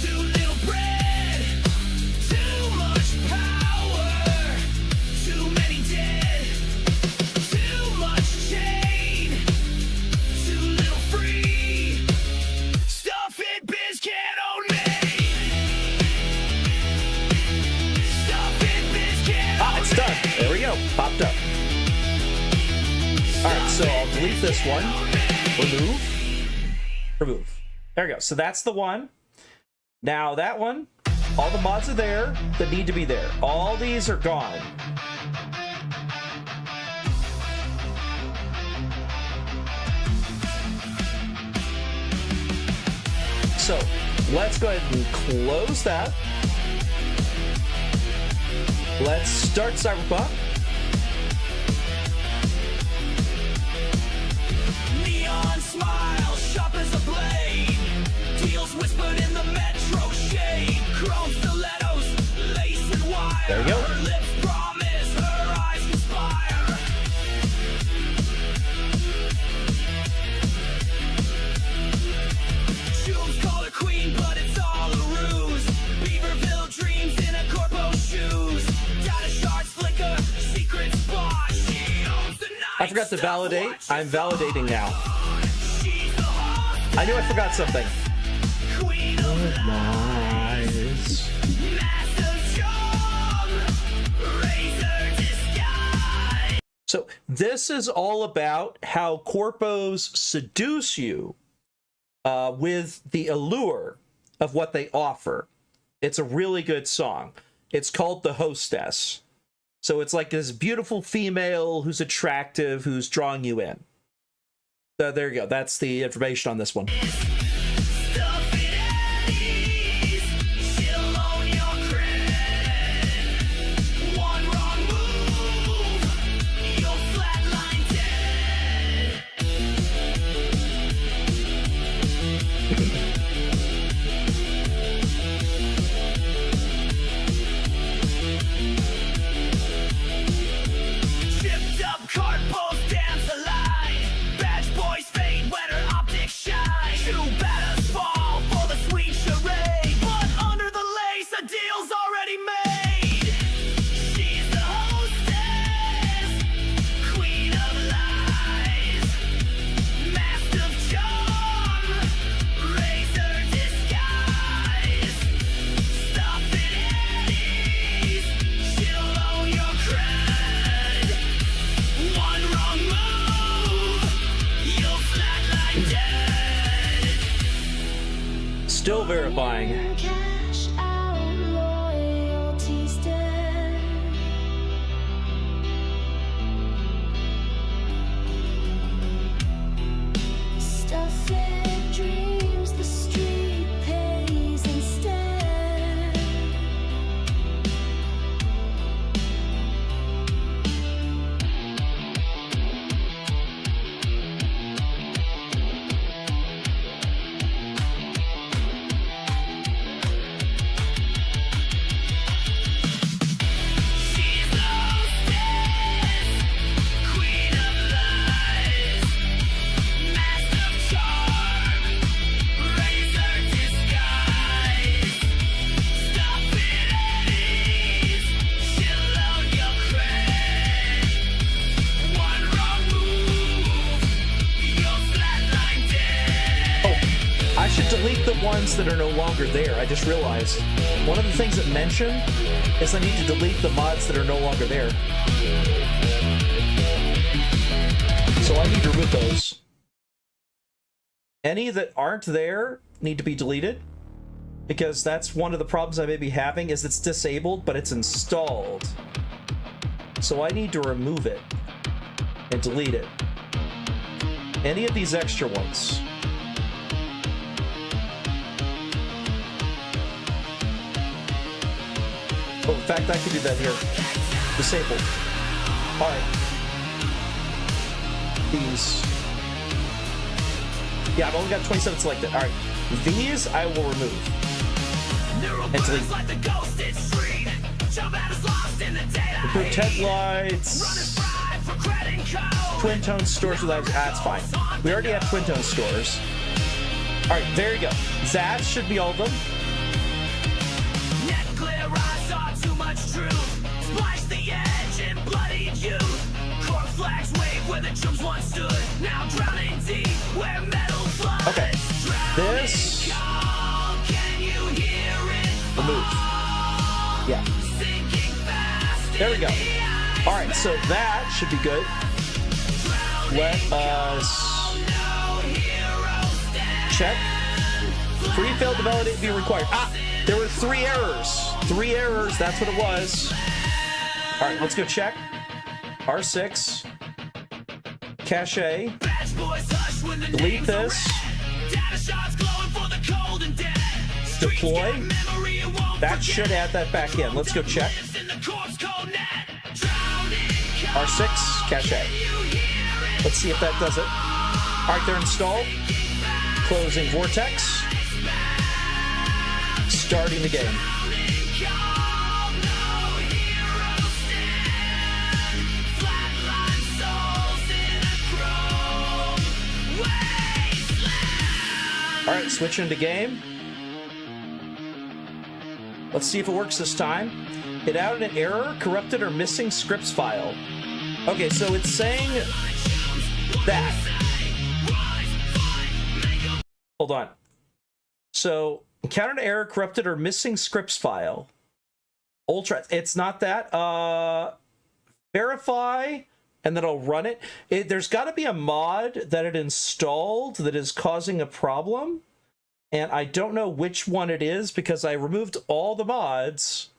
too little bread, too much power, too many dead, too much chain, too little free. Stuff it, biz can't own me. Stuff it, biz can't Ah, own it's done. There we go. Popped up. Alright, so I'll delete this one. Remove. Remove. There we go. So that's the one. Now that one, all the mods are there that need to be there. All these are gone. So let's go ahead and close that. Let's start Cyberpunk. Neon smile, sharp as a blade. Deals whispered in the metro shade. Chrome stilettos, lace and wire. There you go. Her lips promise, her eyes conspire. I forgot to validate. I'm validating now. I knew I forgot something. Nice. So this is all about how corpos seduce you with the allure of what they offer. It's a really good song. It's called The Hostess. So it's like this beautiful female who's attractive, who's drawing you in. So there you go. That's the information on this one. Still verifying. Cash out, loyalty's dead. Stuffing dreams, the street pays instead. Delete the ones that are no longer there. I just realized one of the things it mentioned is I need to delete the mods that are no longer there. So I need to remove those. Any that aren't there need to be deleted, because that's one of the problems I may be having, is it's disabled, but it's installed. So I need to remove it and delete it. Any of these extra ones. Oh, in fact, I can do that here. Disabled. All right. These. Yeah, I've only got 27 selected. All right. These I will remove. And delete. Improve tent lights. Twin tone stores with lives. That's fine. We already have twin tone stores. All right, there you go. That should be all of them. Splice the edge and bloodied youth. Cork flags wave where the troops once stood. Now drowning deep where metal floods. Okay. This. Remove. Yeah. There we go. All right, so that should be good. Let us check. Free failed to validate be required. Ah, there were 3 errors. 3 errors, that's what it was. All right, let's go check. R6. Cache. Delete this. Deploy. That should add that back in. Let's go check. R6. Cache. Let's see if that does it. All right, they're installed. Closing Vortex. Starting the game. All right, switch into game. Let's see if it works this time. It added an error, corrupted or missing scripts file. Okay, so it's saying that. Hold on. So, encountered an error, corrupted or missing scripts file. Ultra. It's not that. Verify, and then I'll run it. There's got to be a mod that it installed that is causing a problem. And I don't know which one it is because I removed all the mods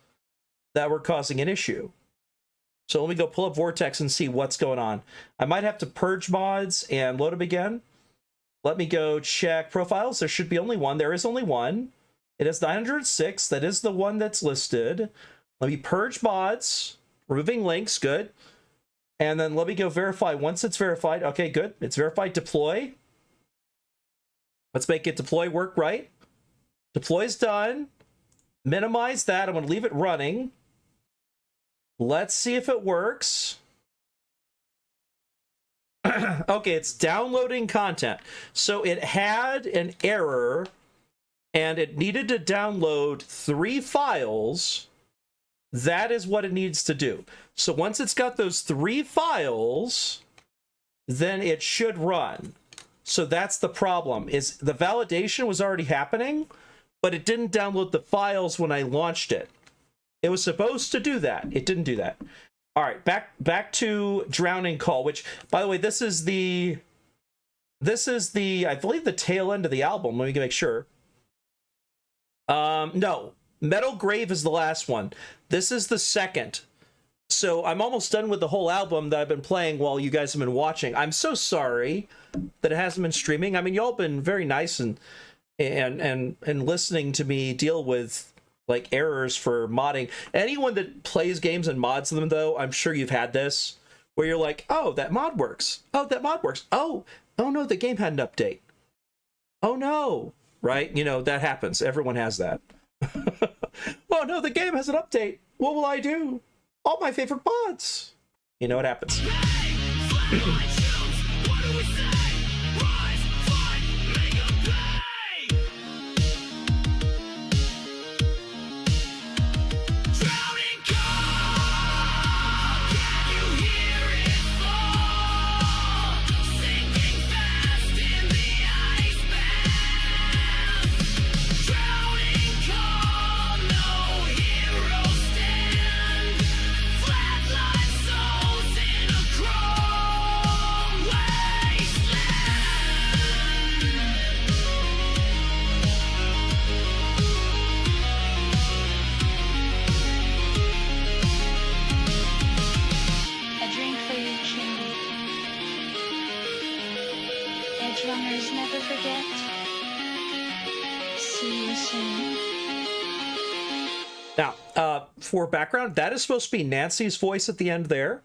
that were causing an issue. So let me go pull up Vortex and see what's going on. I might have to purge mods and load them again. Let me go check profiles. There should be only one. There is only one. It is 906. That is the one that's listed. Let me purge mods, removing links. Good. And then let me go verify. Once it's verified. Okay, good. It's verified. Deploy. Let's make it deploy work right. Deploy is done. Minimize that. I'm going to leave it running. Let's see if it works. Okay, it's downloading content. So it had an error and it needed to download 3 files. That is what it needs to do. So once it's got those 3 files, then it should run. So that's the problem, is the validation was already happening, but it didn't download the files when I launched it. It was supposed to do that. It didn't do that. All right, back to Drowning Call, which, by the way, this is the, I believe, the tail end of the album. Let me make sure. No, Metal Grave is the last one. This is the second. So I'm almost done with the whole album that I've been playing while you guys have been watching. I'm so sorry that it hasn't been streaming. I mean, y'all been very nice and listening to me deal with like errors for modding. Anyone that plays games and mods them, though, I'm sure you've had this where you're like, oh, that mod works. Oh, that mod works. Oh no, the game had an update. Oh no, right? You know, that happens. Everyone has that. Oh no, the game has an update. What will I do? All my favorite mods. You know what happens. Runners never forget. See you soon. Now, for background, that is supposed to be Nancy's voice at the end there,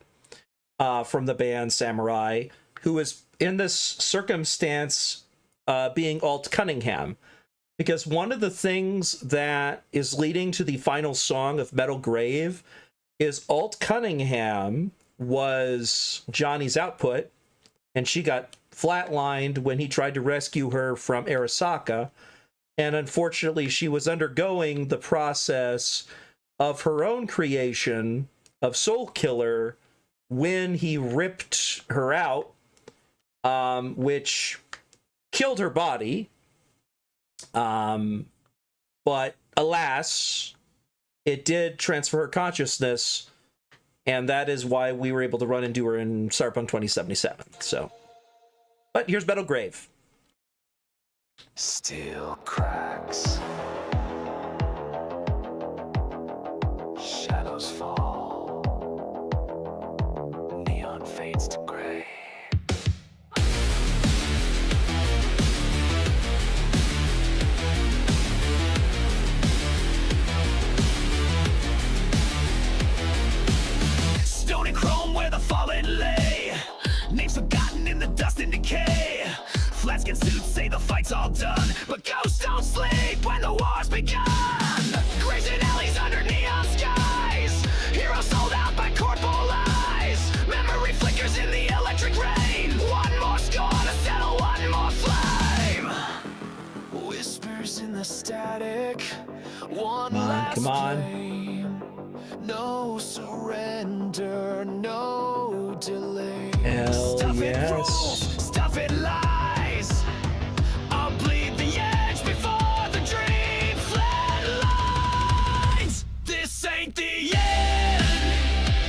from the band Samurai, who is in this circumstance being Alt Cunningham. Because one of the things that is leading to the final song of Metal Grave is Alt Cunningham was Johnny's output, and she got flatlined when he tried to rescue her from Arasaka, and unfortunately she was undergoing the process of her own creation of Soul Killer when he ripped her out, which killed her body, but alas, it did transfer her consciousness, and that is why we were able to run into her in Cyberpunk 2077. So, but here's Metal Grave. Steel cracks. Shadows fall. Neon fades to gray. Stone and chrome where the fallen lay. Names forgotten in the dust and decay. Flat-skin suits say the fight's all done, but ghosts don't sleep when the war's begun. Graves in alleys under neon skies. Heroes sold out by corporal lies. Memory flickers in the electric rain. One more score to settle one more flame. Whispers in the static. One last come on. flame. No surrender, no delay. Hell Stuff it yes. rules, stuff it lies. I'll bleed the edge before the dream flatlines. This ain't the end.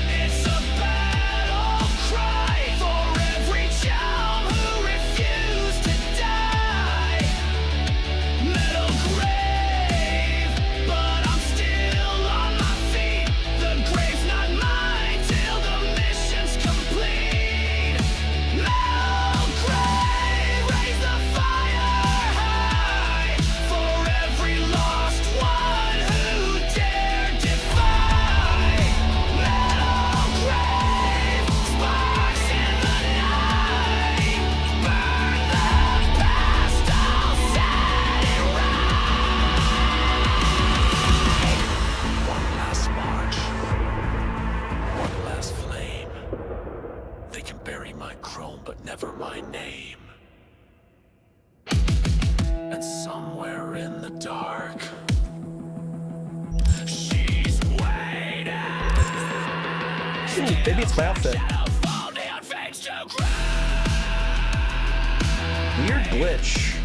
It's a battle cry for every child who refused to die. Metal grave, but I'm still on my feet. The grave's not mine till the mission's complete. Metal grave, raise the fire high for every lost one who dared defy. Metal grave, sparks in the night. Burn the past, I'll set it right. One last march. One last flame. They can bury my chrome, but never my name. And somewhere in the dark, She's waiting. Ooh, maybe it's my outfit. Fall down, face to ground. Weird glitch.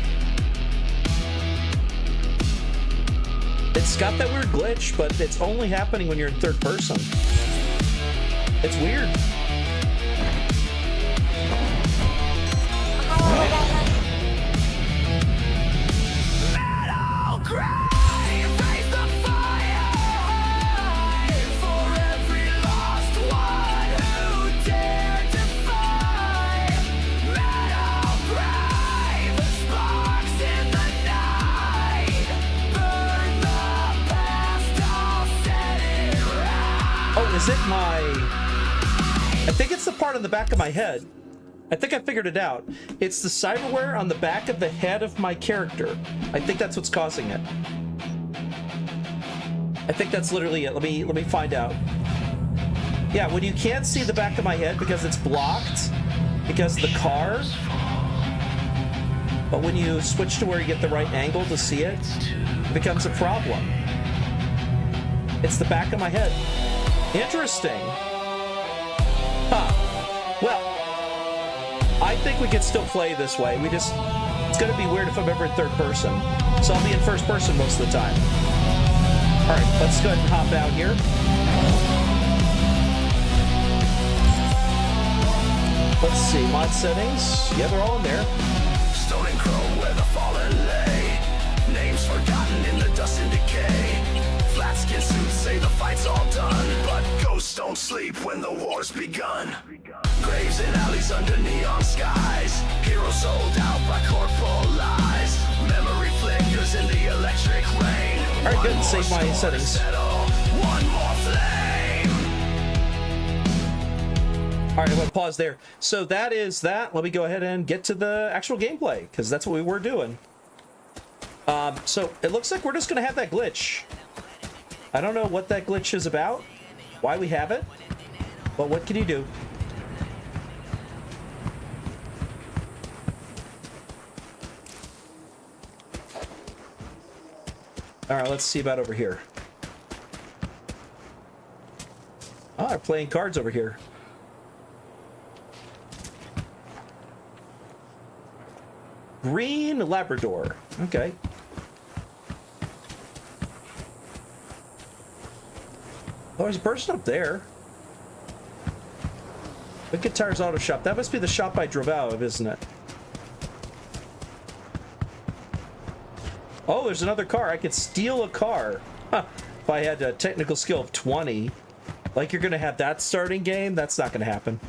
It's got that weird glitch, but it's only happening when you're in third person. It's weird. Metal grave, raise the fire high for every lost one who dared defy. Metal grave, sparks in the night. Burn the past, I'll set it right. Oh, is it my... I think it's the part on the back of my head. I think I figured it out. It's the cyberware on the back of the head of my character. I think that's what's causing it. I think that's literally it. Let me find out. Yeah, when you can't see the back of my head because it's blocked because of the car. But when you switch to where you get the right angle to see it, it becomes a problem. It's the back of my head. Interesting. Huh. Well, I think we could still play this way. It's gonna be weird if I'm ever in third person. So I'll be in first person most of the time. All right, let's go ahead and hop out here. Let's see, mod settings. Yeah, they're all in there. Stone and chrome where the fallen lay. Names forgotten in the dust and decay. Flat skin suits say the fight's all done, but ghosts don't sleep when the war's begun. Graves in alleys under neon skies. Heroes sold out by corporal lies. Memory flickers in the electric rain. All right, good. Save my settings. One more flame. All right, I'm gonna pause there. So that is that. Let me go ahead and get to the actual gameplay because that's what we were doing. So it looks like we're just gonna have that glitch. I don't know what that glitch is about, why we have it, but what can you do? All right, let's see about over here. Oh, they're playing cards over here. Green Labrador. Okay. Oh, there's a person up there. Wicked Tires Auto Shop. That must be the shop I drove out of, isn't it? Oh, there's another car. I could steal a car. Huh. If I had a technical skill of 20. Like you're going to have that starting game? That's not going to happen.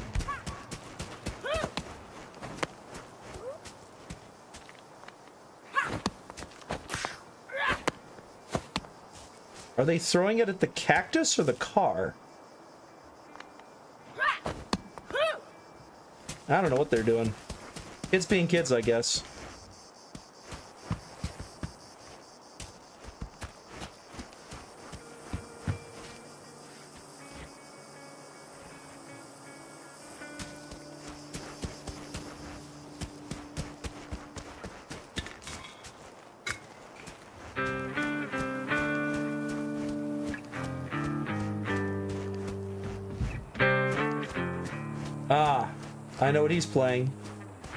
Are they throwing it at the cactus or the car? I don't know what they're doing. Kids being kids, I guess. I know what he's playing.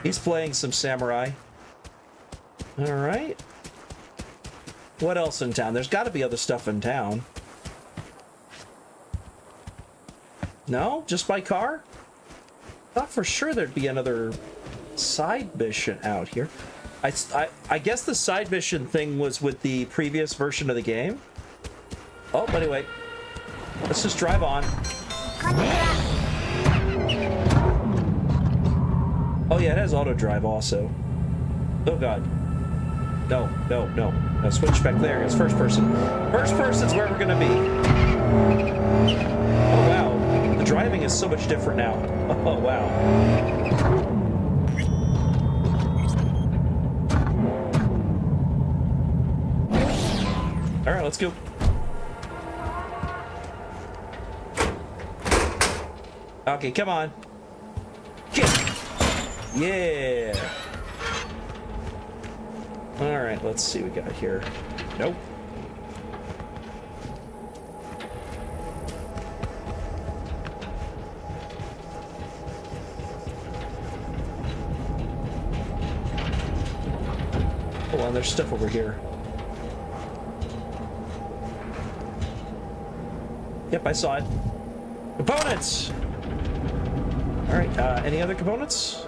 He's playing some samurai. All right. What else in town? There's got to be other stuff in town. No? Just by car? Thought for sure there'd be another side mission out here. I guess the side mission thing was with the previous version of the game. Oh, but anyway. Let's just drive on. Oh yeah, it has auto drive also. Oh god. No, no, no. No, switch back there. It's first person. First person's where we're gonna be. Oh wow. The driving is so much different now. Oh wow. Alright, let's go. Okay, come on. Yeah. All right, let's see what we got here. Nope. Hold on, there's stuff over here. Yep, I saw it. Components! Alright, any other components?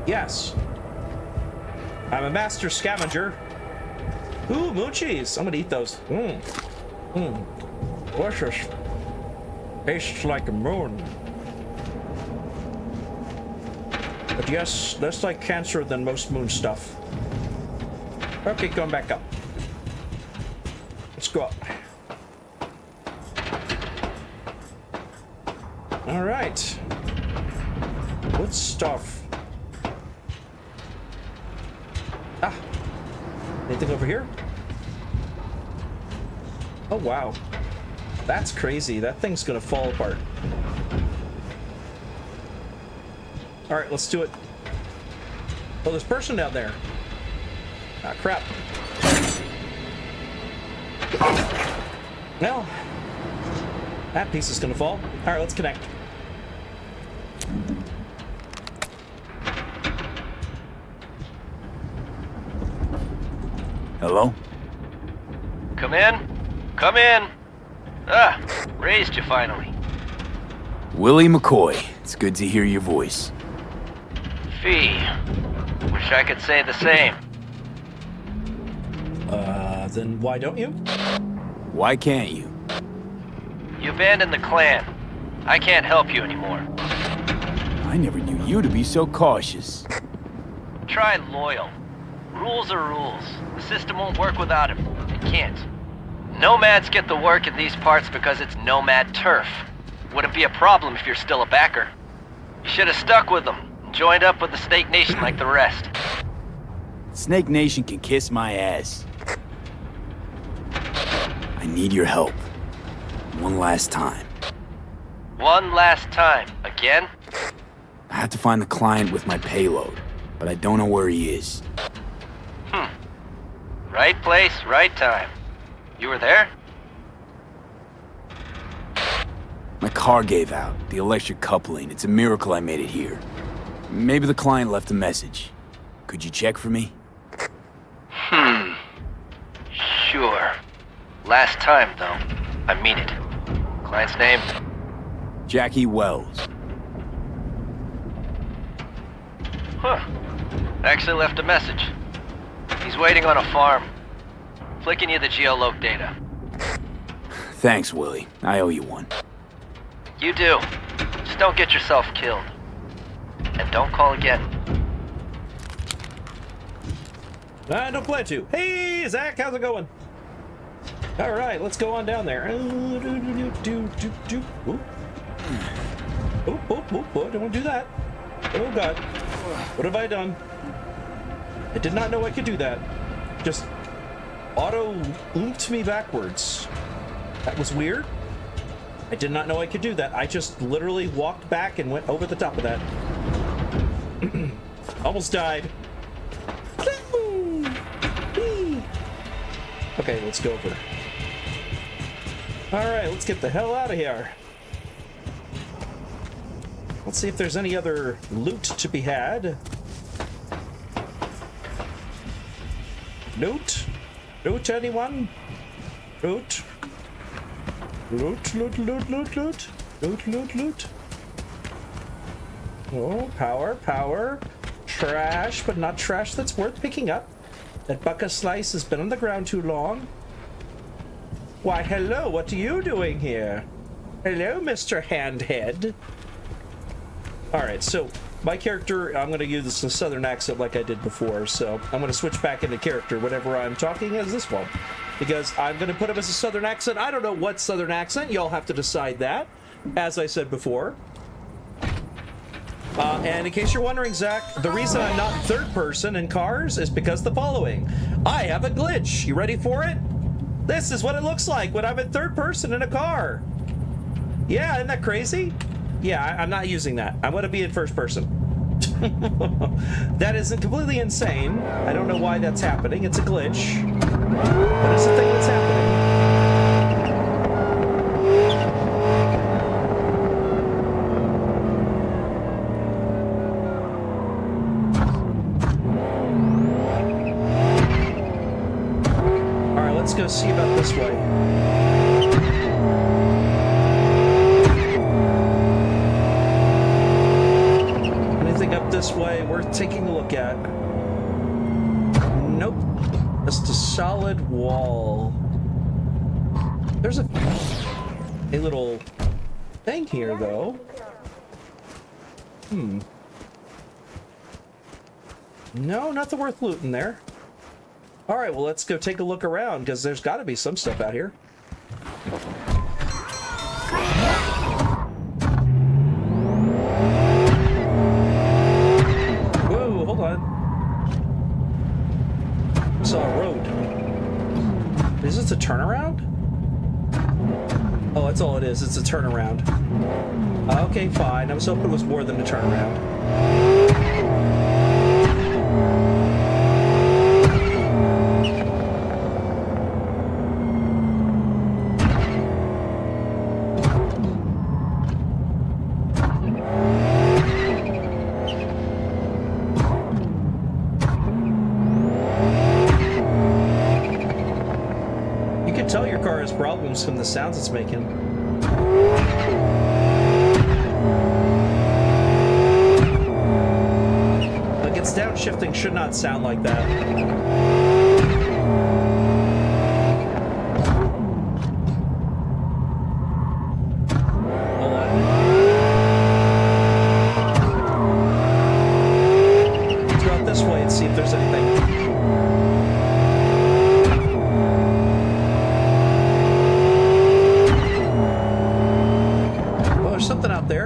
Yes. I'm a master scavenger. Ooh, moon cheese. I'm gonna eat those. Delicious. Tastes like a moon. But yes, less like cancer than most moon stuff. Okay, going back up. Let's go up. All right. Good stuff. Ah. Anything over here? Oh, wow. That's crazy. That thing's gonna fall apart. All right, let's do it. Oh, there's a person down there. Ah, crap. Well, that piece is gonna fall. All right, let's connect. Hello? Come in? Come in! Ah, raised you finally. Willie McCoy. It's good to hear your voice. Fee. Wish I could say the same. Then why don't you? Why can't you? You abandoned the clan. I can't help you anymore. I never knew you to be so cautious. Try loyal. Rules are rules. The system won't work without him. It can't. Nomads get the work in these parts because it's nomad turf. Wouldn't be a problem if you're still a backer. You should have stuck with them and joined up with the Snake Nation like the rest. Snake Nation can kiss my ass. I need your help. One last time. One last time. Again? I have to find the client with my payload, but I don't know where he is. Right place, right time. You were there? My car gave out. The electric coupling. It's a miracle I made it here. Maybe the client left a message. Could you check for me? Sure. Last time, though. I mean it. Client's name? Jackie Wells. Huh. Actually left a message. He's waiting on a farm. Flicking you the geoloc data. Thanks, Willie. I owe you one. You do. Just don't get yourself killed. And don't call again. I don't plan to. Hey, Zach, how's it going? All right, let's go on down there. Oh, don't do that. Oh, God. What have I done? I did not know I could do that. Just auto-oomped me backwards. That was weird. I did not know I could do that. I just literally walked back and went over the top of that. Almost died. Okay, let's go over. All right, let's get the hell out of here. Let's see if there's any other loot to be had. Loot? Loot, anyone? Loot? Loot, loot, loot, loot, loot. Loot, loot, loot. Oh, power, power. Trash, but not trash that's worth picking up. That bucket slice has been on the ground too long. Why, hello, what are you doing here? Hello, Mr. Handhead. Alright, so my character, I'm going to use a southern accent like I did before, so I'm going to switch back into character whenever I'm talking as this one. Because I'm going to put him as a southern accent. I don't know what southern accent, y'all have to decide that, as I said before. And in case you're wondering, Zach, the reason I'm not third person in cars is because the following. I have a glitch. You ready for it? This is what it looks like when I'm in third person in a car. Yeah, isn't that crazy? Yeah, I'm not using that. I'm going to be in first person. That isn't completely insane. I don't know why that's happening. It's a glitch. But it's a thing that's happening. Let's go see about this way. Anything up this way worth taking a look at? Nope. Just a solid wall. There's a little thing here, though. No, nothing worth looting there. All right, well, let's go take a look around, because there's got to be some stuff out here. Whoa, hold on. I saw a road. Is this a turnaround? Oh, that's all it is. It's a turnaround. Okay, fine. I was hoping it was more than a turnaround. Problems from the sounds it's making. Like, its downshifting should not sound like that. Hold on. Let's go out this way and see if there's anything. Something out there.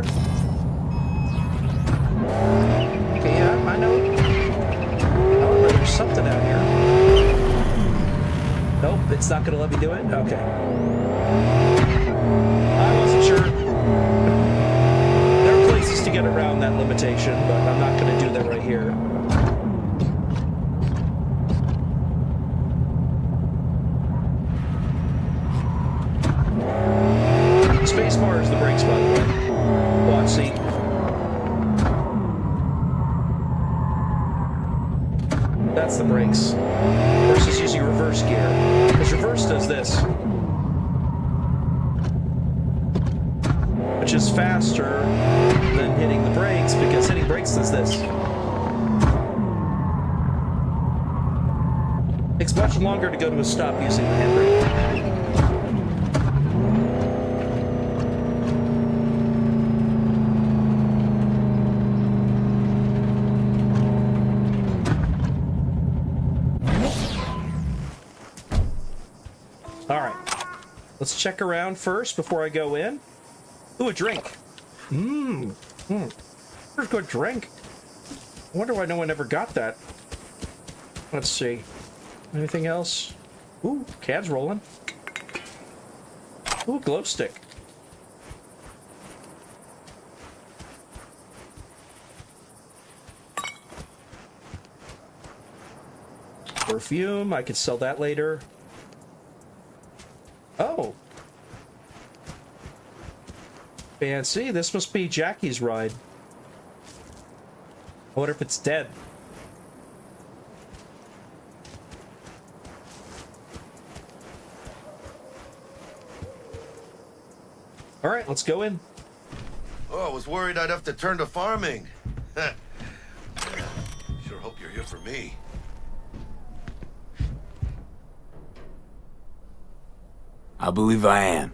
Okay, yeah, I know. However, there's something out here. Nope, it's not going to let me do it? Okay. I wasn't sure. There are places to get around that limitation, but I'm not going to do that right here. Spacebar is the brakes, by the way. Watch, see. That's the brakes. Versus using reverse gear. Because reverse does this. Which is faster than hitting the brakes, because hitting brakes does this. Takes much longer to go to a stop using the handbrake. Let's check around first before I go in. Ooh, a drink. Where's a good drink? I wonder why no one ever got that. Let's see. Anything else? Ooh, cad's rolling. Ooh, glow stick. Perfume, I could sell that later. Oh. Fancy, this must be Jackie's ride. I wonder if it's dead. All right, let's go in. Oh, I was worried I'd have to turn to farming. Sure hope you're here for me. I believe I am.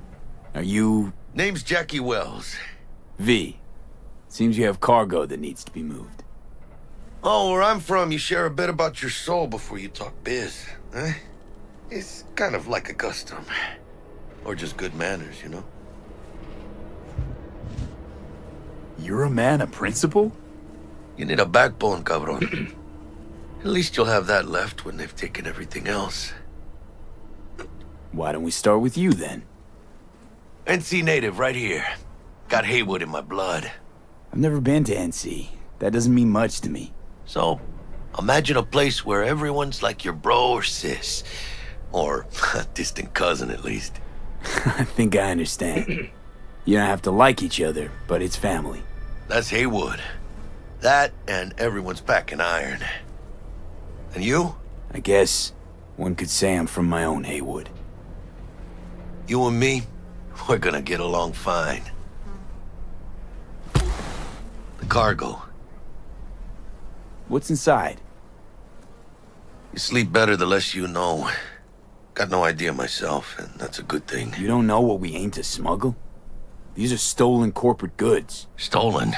Are you... Name's Jackie Wells. V? Seems you have cargo that needs to be moved. Oh, where I'm from, you share a bit about your soul before you talk biz, huh? It's kind of like a custom. Or just good manners, you know? You're a man of principle? You need a backbone, cabron. At least you'll have that left when they've taken everything else. Why don't we start with you, then? NC native, right here. Got Haywood in my blood. I've never been to NC. That doesn't mean much to me. So, imagine a place where everyone's like your bro or sis. Or a distant cousin, at least. I think I understand. You don't have to like each other, but it's family. That's Haywood. That and everyone's packing iron. And you? I guess one could say I'm from my own Haywood. You and me, we're gonna get along fine. The cargo. What's inside? You sleep better the less you know. Got no idea myself, and that's a good thing. You don't know what we aim to smuggle? These are stolen corporate goods. Stolen?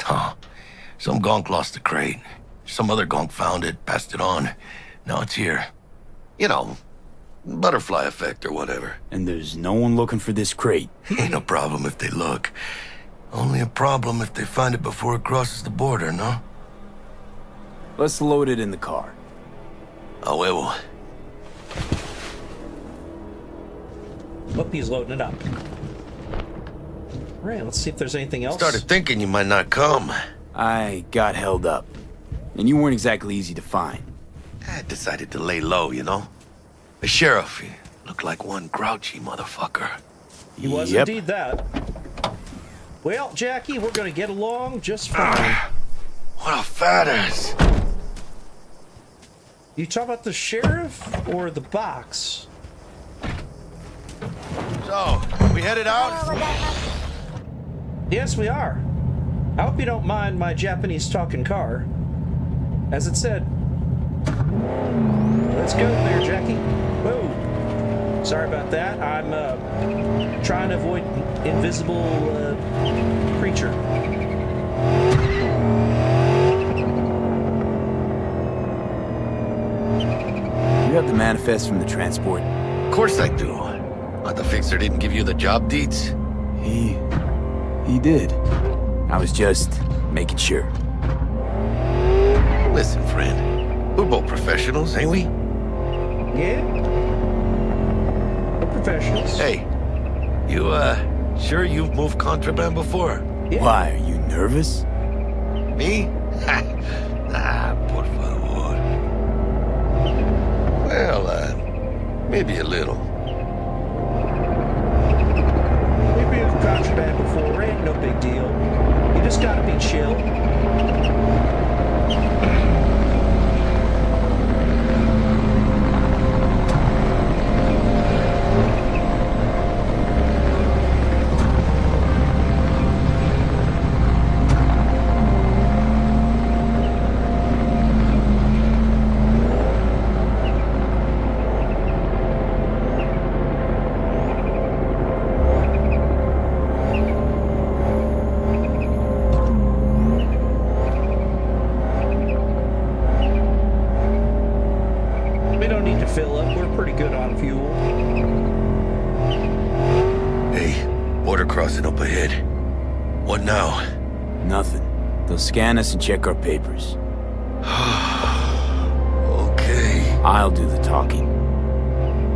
No. Some gonk lost the crate. Some other gonk found it, passed it on. Now it's here. You know, butterfly effect or whatever. And there's no one looking for this crate. Ain't a problem if they look. Only a problem if they find it before it crosses the border, no? Let's load it in the car. A huevo. Whoop, he's loading it up. All right, let's see if there's anything else. Started thinking you might not come. I got held up. And you weren't exactly easy to find. I decided to lay low, you know? The sheriff, he looked like one grouchy motherfucker. He was indeed that. Well, Jackie, we're gonna get along just fine. What a fat ass. You talk about the sheriff or the box? So, we headed out? Yes, we are. I hope you don't mind my Japanese talking car. As it said. Let's go there, Jackie. Whoa. Sorry about that. I'm trying to avoid invisible creature. You have the manifest from the transport? Of course I do. But the fixer didn't give you the job deeds? He did. I was just making sure. Listen, friend. We're both professionals, ain't we? Yeah. We're professionals. Hey, you, sure you've moved contraband before? Yeah. Why, are you nervous? Me? Por favor. Well, maybe a little. We've moved contraband before. Ain't no big deal. You just gotta be chill. Fill up. We're pretty good on fuel. Hey, border crossing up ahead. What now? Nothing. They'll scan us and check our papers. Okay. I'll do the talking.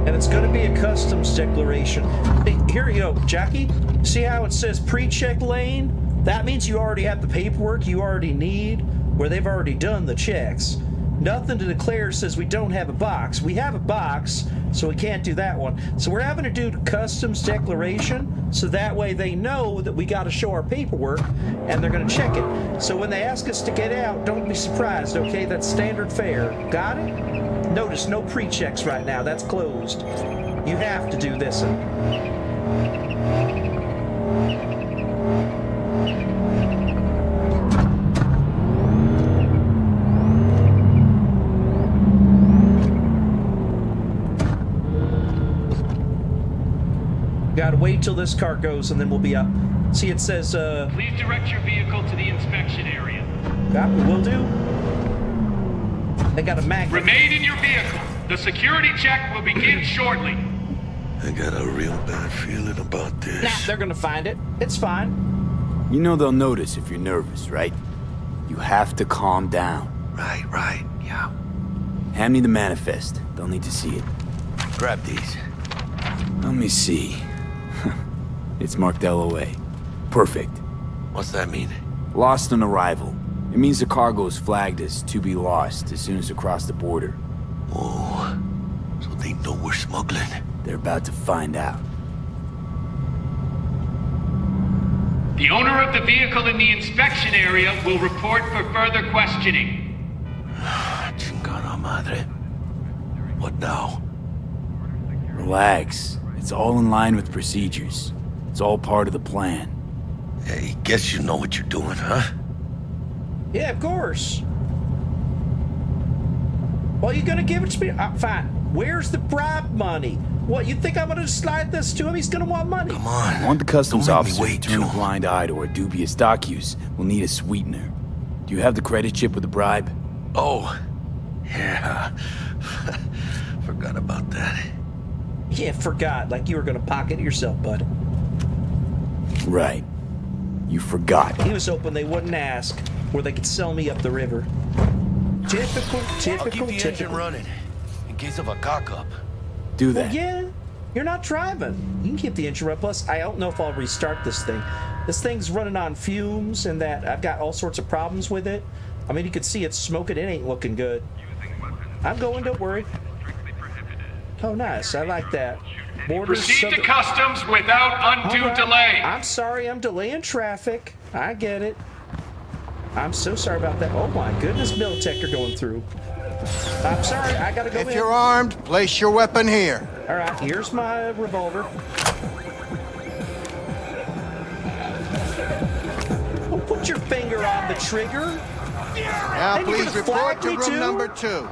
And it's going to be a customs declaration. Hey, here you go, Jackie. See how it says pre-check lane? That means you already have the paperwork you already need, where they've already done the checks. Nothing to declare says we don't have a box. We have a box, so we can't do that one. So we're having to do customs declaration. so that way they know that we got to show our paperwork, and they're going to check it. So when they ask us to get out, don't be surprised, okay? That's standard fare. Got it? Notice no pre-checks right now. That's closed. You have to do this. Gotta wait till this car goes and then we'll be up. See, it says, Please direct your vehicle to the inspection area. Copy, will do. They got a magnet. Remain in your vehicle. The security check will begin shortly. I got a real bad feeling about this. Nah, they're gonna find it. It's fine. You know they'll notice if you're nervous, right? You have to calm down. Right, yeah. Hand me the manifest. They'll need to see it. Grab these. Let me see. It's marked LOA. Perfect. What's that mean? Lost on arrival. It means the cargo is flagged as to be lost as soon as across the border. Oh, so they know we're smuggling. They're about to find out. The owner of the vehicle in the inspection area will report for further questioning. Chingada madre. What now? Relax. It's all in line with procedures. It's all part of the plan. Hey, guess you know what you're doing, huh? Yeah, of course. Well, you gonna give it to me? Fine. Where's the bribe money? What, you think I'm gonna slide this to him? He's gonna want money. Come on. I want the customs Don't make me officer wait to turn a too. blind eye to our dubious dock use. We'll need a sweetener. Do you have the credit chip with the bribe? Oh, yeah. Forgot about that. Yeah, forgot. Like you were gonna pocket it yourself, bud. Right. You forgot. He was hoping they wouldn't ask, where they could sell me up the river. Typical, I'll keep the engine typical. running in case of a cock-up. Do Well, that. yeah, you're not driving. You can keep the engine running. Plus, I don't know if I'll restart this thing. This thing's running on fumes, and that I've got all sorts of problems with it. I mean, you can see it's smoking. It ain't looking good. I'm going. Don't worry. Oh, nice. I like that. Borders. Proceed to customs without undue All right. delay. I'm sorry. I'm delaying traffic. I get it. I'm so sorry about that. Oh my goodness, metal detector going through. I'm sorry. I gotta go in. If you're armed, place your weapon here. All right, here's my revolver. Oh, put your finger on the trigger. Now And you're please gonna report flag to me room too? number 2.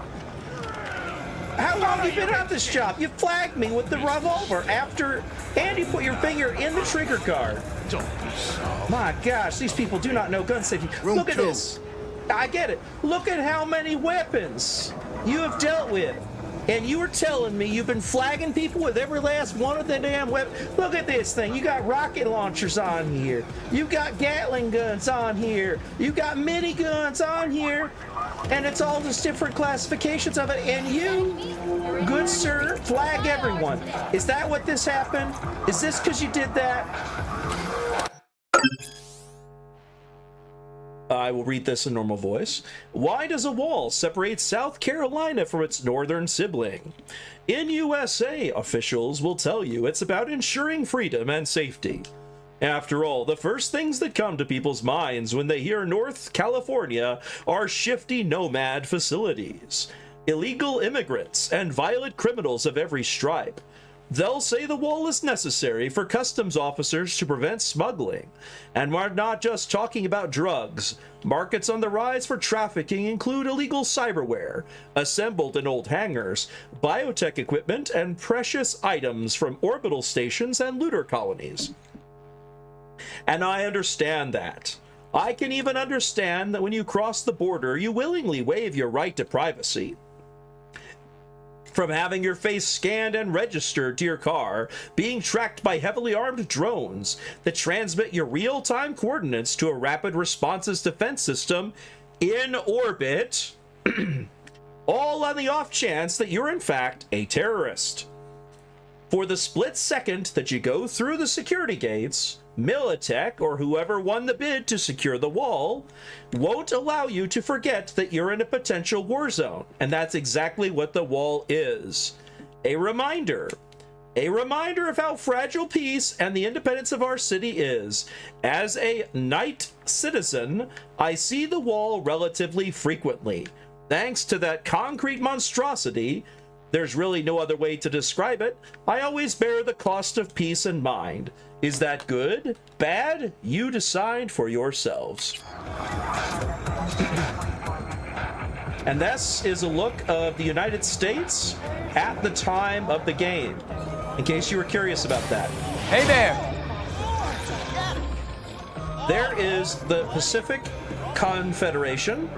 How long have you been on this job? You flagged me with the revolver after, and you put your finger in the trigger guard. Don't be so. My gosh, these people do not know gun safety. Room Look at 2. this. I get it. Look at how many weapons you have dealt with. And you were telling me you've been flagging people with every last one of the damn weapons. Look at this thing. You got rocket launchers on here. You got Gatling guns on here. You got miniguns on here. And it's all just different classifications of it. And you, good sir, flag everyone. Is that what this happened? Is this because you did that? I will read this in normal voice. Why does a wall separate South Carolina from its northern sibling? In USA, officials will tell you it's about ensuring freedom and safety. After all, the first things that come to people's minds when they hear North California are shifty nomad facilities, illegal immigrants, and violent criminals of every stripe. They'll say the wall is necessary for customs officers to prevent smuggling. And we're not just talking about drugs. Markets on the rise for trafficking include illegal cyberware, assembled in old hangars, biotech equipment, and precious items from orbital stations and looter colonies. And I understand that. I can even understand that when you cross the border, you willingly waive your right to privacy. From having your face scanned and registered to your car, being tracked by heavily armed drones that transmit your real-time coordinates to a rapid responses defense system in orbit, all on the off chance that you're in fact a terrorist. For the split second that you go through the security gates, Militech, or whoever won the bid to secure the wall, won't allow you to forget that you're in a potential war zone. And that's exactly what the wall is. A reminder. A reminder of how fragile peace and the independence of our city is. As a night citizen, I see the wall relatively frequently. Thanks to that concrete monstrosity, there's really no other way to describe it, I always bear the cost of peace in mind. Is that good? Bad? You decide for yourselves. And this is a look of the United States at the time of the game, in case you were curious about that. Hey there! There is the Pacific Confederation,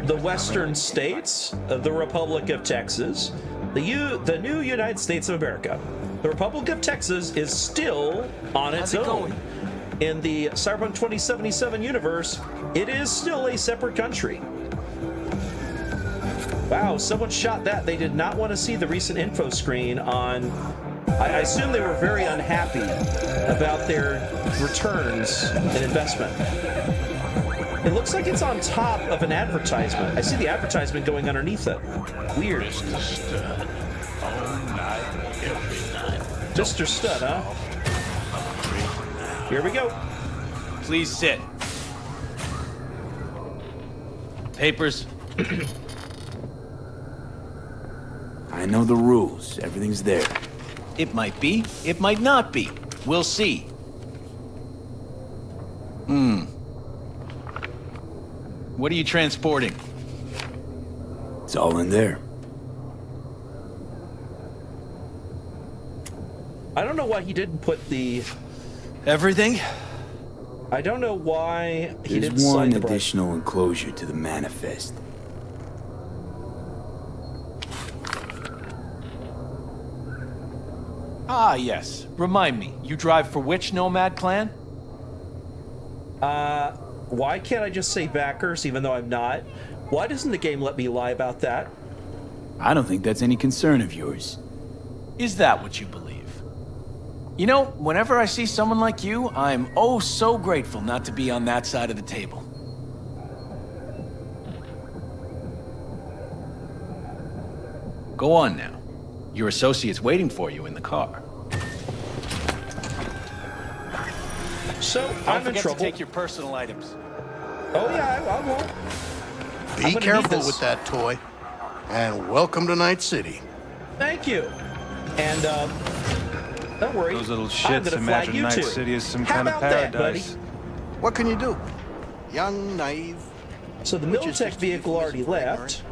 the Western States, the Republic of Texas, the new United States of America. The Republic of Texas is still on its own. In the Cyberpunk 2077 universe, it is still a separate country. Wow, someone shot that. They did not want to see the recent info screen on... I assume they were very unhappy about their returns and investment. It looks like it's on top of an advertisement. I see the advertisement going underneath it. Weird. Mr. Stud, all night, every night. Mr. Stud, huh? Here we go. Please sit. Papers. I know the rules. Everything's there. It might be. It might not be. We'll see. What are you transporting? It's all in there. I don't know why he didn't put the... Everything? I don't know why he didn't There's sign one the additional enclosure to the manifest. Ah, yes. Remind me, you drive for which nomad clan? Why can't I just say backers even though I'm not? Why doesn't the game let me lie about that? I don't think that's any concern of yours. Is that what you believe? You know, whenever I see someone like you, I'm oh so grateful not to be on that side of the table. Go on now. Your associate's waiting for you in the car. So, Don't I'm in forget trouble. to take your personal items. Oh yeah, I won't. I'm Be gonna careful need this. with that toy. And welcome to Night City. Thank you. And, don't worry. Those little I'm shits gonna flag imagine you Night too. City is some How kind of about that, paradise. buddy? What can you do? Young, naive. So the Which is Militech just a vehicle already euphemism for left.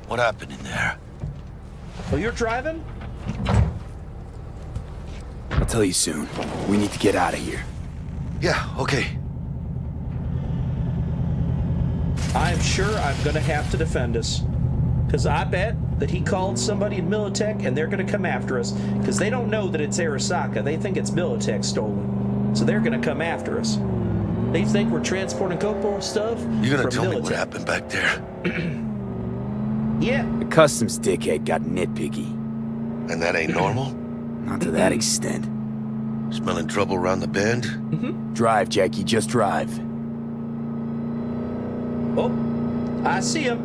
What happened in there? Oh, you're driving? I'll tell you soon. We need to get out of here. Yeah, okay. I'm sure I'm gonna have to defend us. Because I bet that he called somebody in Militech and they're gonna come after us. Because they don't know that it's Arasaka. They think it's Militech stolen. So they're gonna come after us. They think we're transporting corporal stuff You gonna from tell Militech. me what happened back there? Yeah. The customs dickhead got nitpicky. And that ain't normal? Not to that extent. Smelling trouble around the bend? Drive, Jackie, just drive. Oh, I see him.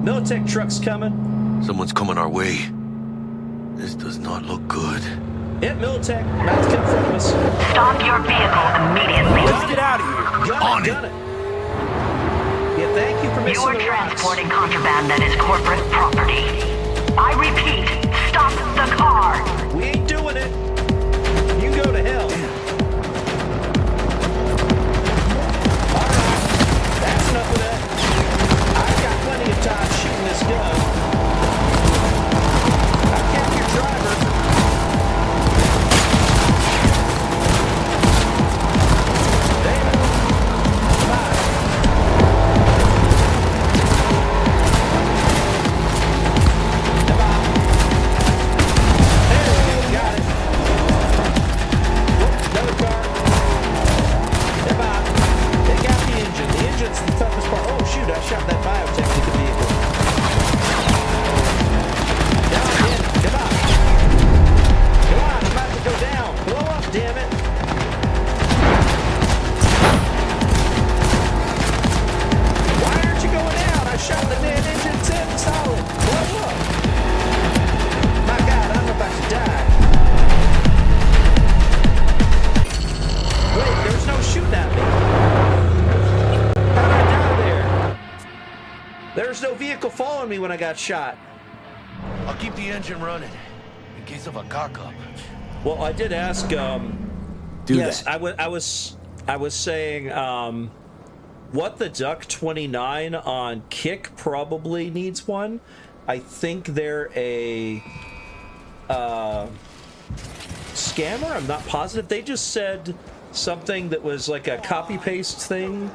Militech truck's coming. Someone's coming our way. This does not look good. Yep, Militech, about to get in front of us. Stop your vehicle immediately. Let's get out of here. Got it. Yeah, thank you for missing You are the rocks. transporting contraband that is corporate property. I repeat, stop the car. We ain't doing it. You go to hell. Alright, that's enough of that. I've got plenty of time shooting this gun. I've got your driver. There. Bye. Come on. There we go. There's no vehicle following me when I got shot. I'll keep the engine running in case of a cock-up. Well, I did ask. Do yes, that. I was saying. What the Duck 29 on Kick probably needs one. I think they're a scammer. I'm not positive. They just said something that was like a copy paste thing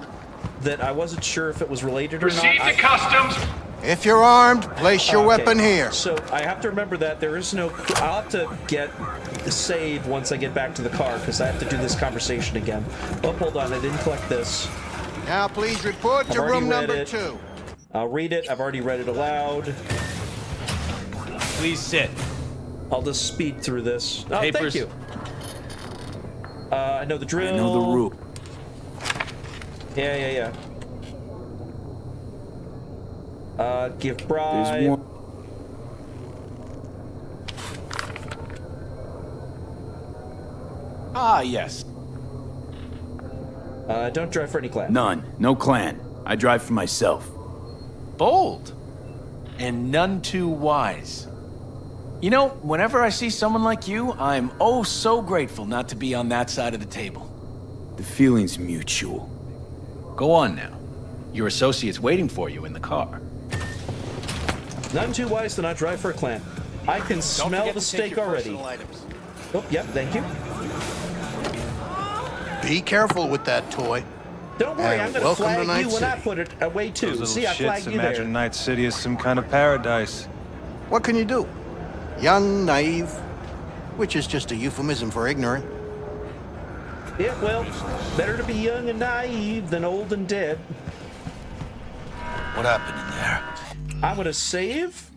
that I wasn't sure if it was related or Proceed not. to customs. If you're armed, place your weapon here. So I have to remember that there is no. I'll have to get the save once I get back to the car because I have to do this conversation again. Oh, hold on. I didn't collect this. Now please report to room number 2. I'll read it. I've already read it aloud. Please sit. I'll just speed through this. Oh, Papers. thank you. I know the drill. I know the rule. Yeah. Give bribe. There's one. Ah, yes. Don't drive for any clan. None. No clan. I drive for myself. Bold. And none too wise. You know, whenever I see someone like you, I'm oh so grateful not to be on that side of the table. The feeling's mutual. Go on now. Your associate's waiting for you in the car. None too wise to not drive for a clan. I can smell the steak already. Oh, yep, thank you. Be careful with that toy. Don't worry, I'm gonna flag you when I City. put it away too. Those See, little I flagged shits you there. imagine Night City is some kind of paradise. What can you do? Young, naive, which is just a euphemism for ignorant. Yeah, well, better to be young and naive than old and dead. What happened in there? I'm gonna save.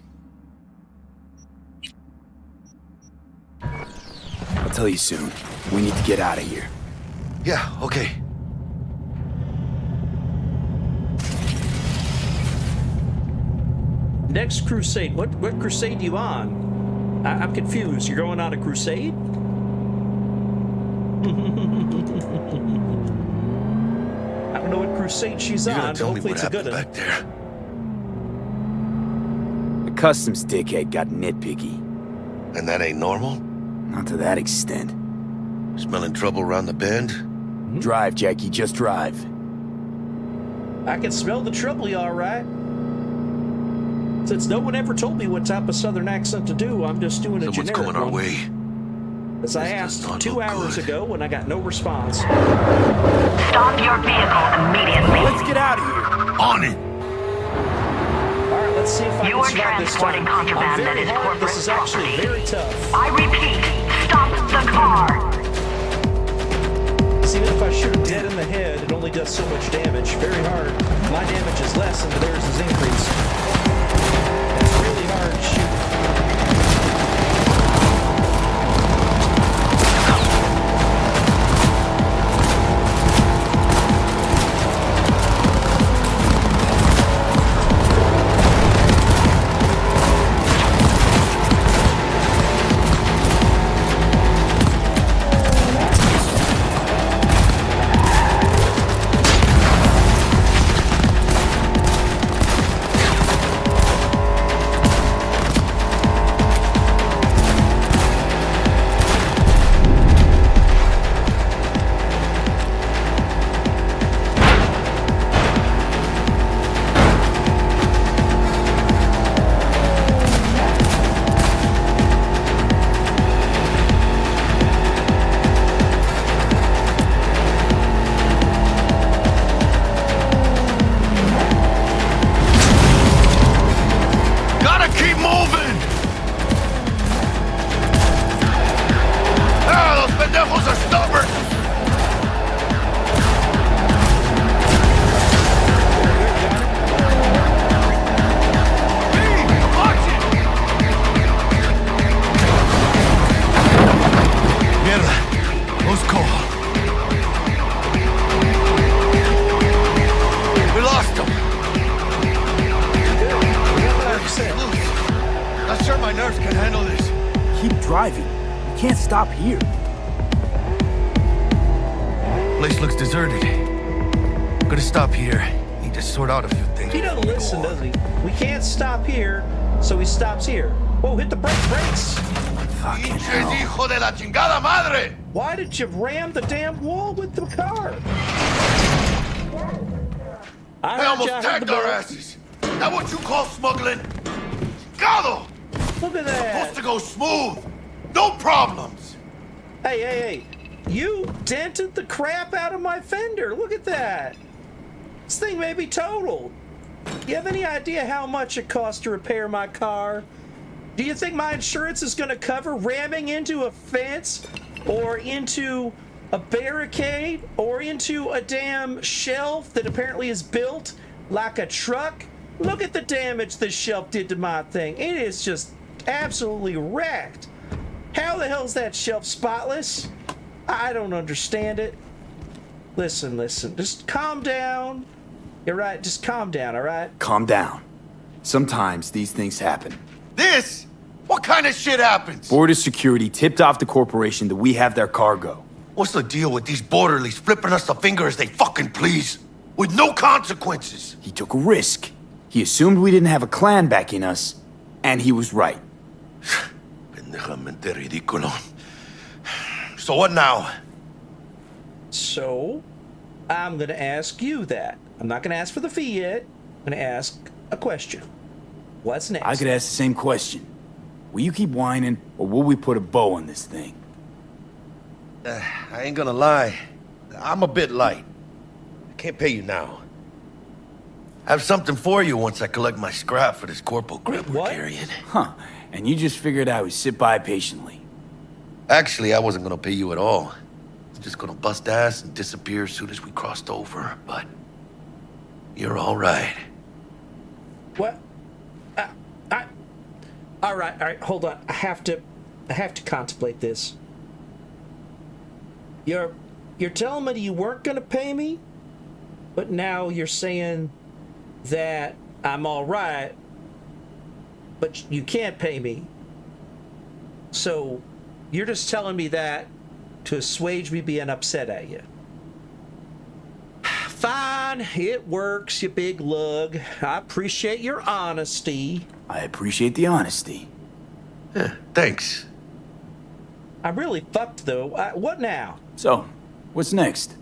I'll tell you soon. We need to get out of here. Yeah, okay. Next crusade. What crusade you on? I'm confused. You're going on a crusade? I don't know what crusade she's You're on. gonna tell me Hopefully what it's a good happened one. back there. The customs dickhead got nitpicky. And that ain't normal? Not to that extent. Smelling trouble around the bend? Drive, Jackie, just drive. I can smell the trouble, you all right? Since no one ever told me what type of southern accent to do, I'm just doing a Someone's generic coming our one. way. As I asked 2 hours ago when I got no response. Stop your vehicle immediately. Let's get out of here. On it! Alright, let's see if I You can are survive this time. transporting contraband I'm that very is hard. corporate This is actually property. very tough. I repeat, stop the car. See, even if I shoot him dead in the head, it only does so much damage. Very hard. My damage is less and theirs is increased. It's really hard to shoot. Gotta keep moving! Ah, those pendejos are stubborn! Mierda, los cojo. We lost them. Not sure my nerves can handle this. Keep driving. We can't stop here. Place looks deserted. Gonna stop here Need to sort out a few things. He doesn't before we go listen, on. does he? We can't stop here, so he stops here. Whoa, hit the brakes! Fucking hell. Hijo de la chingada madre! Why did you ram the damn wall with the car? They almost tagged our asses. That what you call smuggling? Gado! Look at that. Supposed to go smooth. No problems. Hey. You dented the crap out of my fender. Look at that. This thing may be totaled. You have any idea how much it costs to repair my car? Do you think my insurance is going to cover ramming into a fence or into a barricade or into a damn shelf that apparently is built like a truck? Look at the damage this shelf did to my thing. It is just absolutely wrecked. How the hell is that shelf spotless? I don't understand it. Listen. Just calm down. You're right. Just calm down, all right? Calm down. Sometimes these things happen. This? What kind of shit happens? Border security tipped off the corporation that we have their cargo. What's the deal with these borderlies flipping us the finger as they fucking please? With no consequences. He took a risk. He assumed we didn't have a clan backing us, and he was right. Pendejamente ridículo. So what now? So, I'm going to ask you that. I'm not going to ask for the fee yet. I'm going to ask a question. What's next? I could ask the same question. Will you keep whining, or will we put a bow on this thing? I ain't gonna lie. I'm a bit light. I can't pay you now. I have something for you once I collect my scrap for this corporal grip we're carrying. Huh. And you just figured I would sit by patiently. Actually, I wasn't gonna pay you at all. I was just gonna bust ass and disappear as soon as we crossed over, but you're all right. What? All right, hold on. I have to contemplate this. You're telling me you weren't gonna pay me, but now you're saying that I'm all right, but you can't pay me. So you're just telling me that to assuage me being upset at you. Fine, it works, you big lug. I appreciate your honesty. I appreciate the honesty. Thanks. I'm really fucked, though. What now? So, what's next?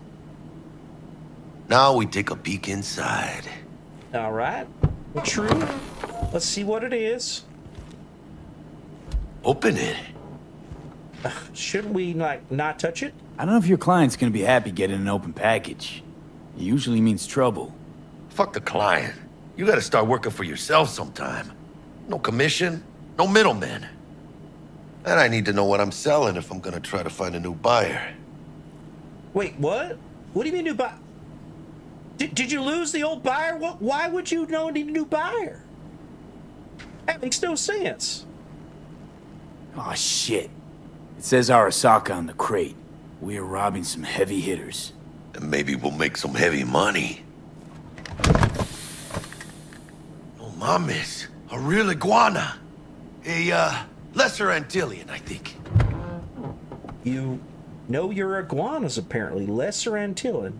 Now we take a peek inside. All right. Well, true. Let's see what it is. Open it. Shouldn't we, not touch it? I don't know if your client's gonna be happy getting an open package. It usually means trouble. Fuck the client. You gotta start working for yourself sometime. No commission, no middlemen. And I need to know what I'm selling if I'm gonna try to find a new buyer. Wait, what? What do you mean new buyer? Did you lose the old buyer? Why would you need a new buyer? That makes no sense. Oh shit. It says Arasaka on the crate. We are robbing some heavy hitters. And maybe we'll make some heavy money. Oh, mames. A real iguana. A, lesser Antillean, I think. You know your iguanas, apparently. Lesser Antillean.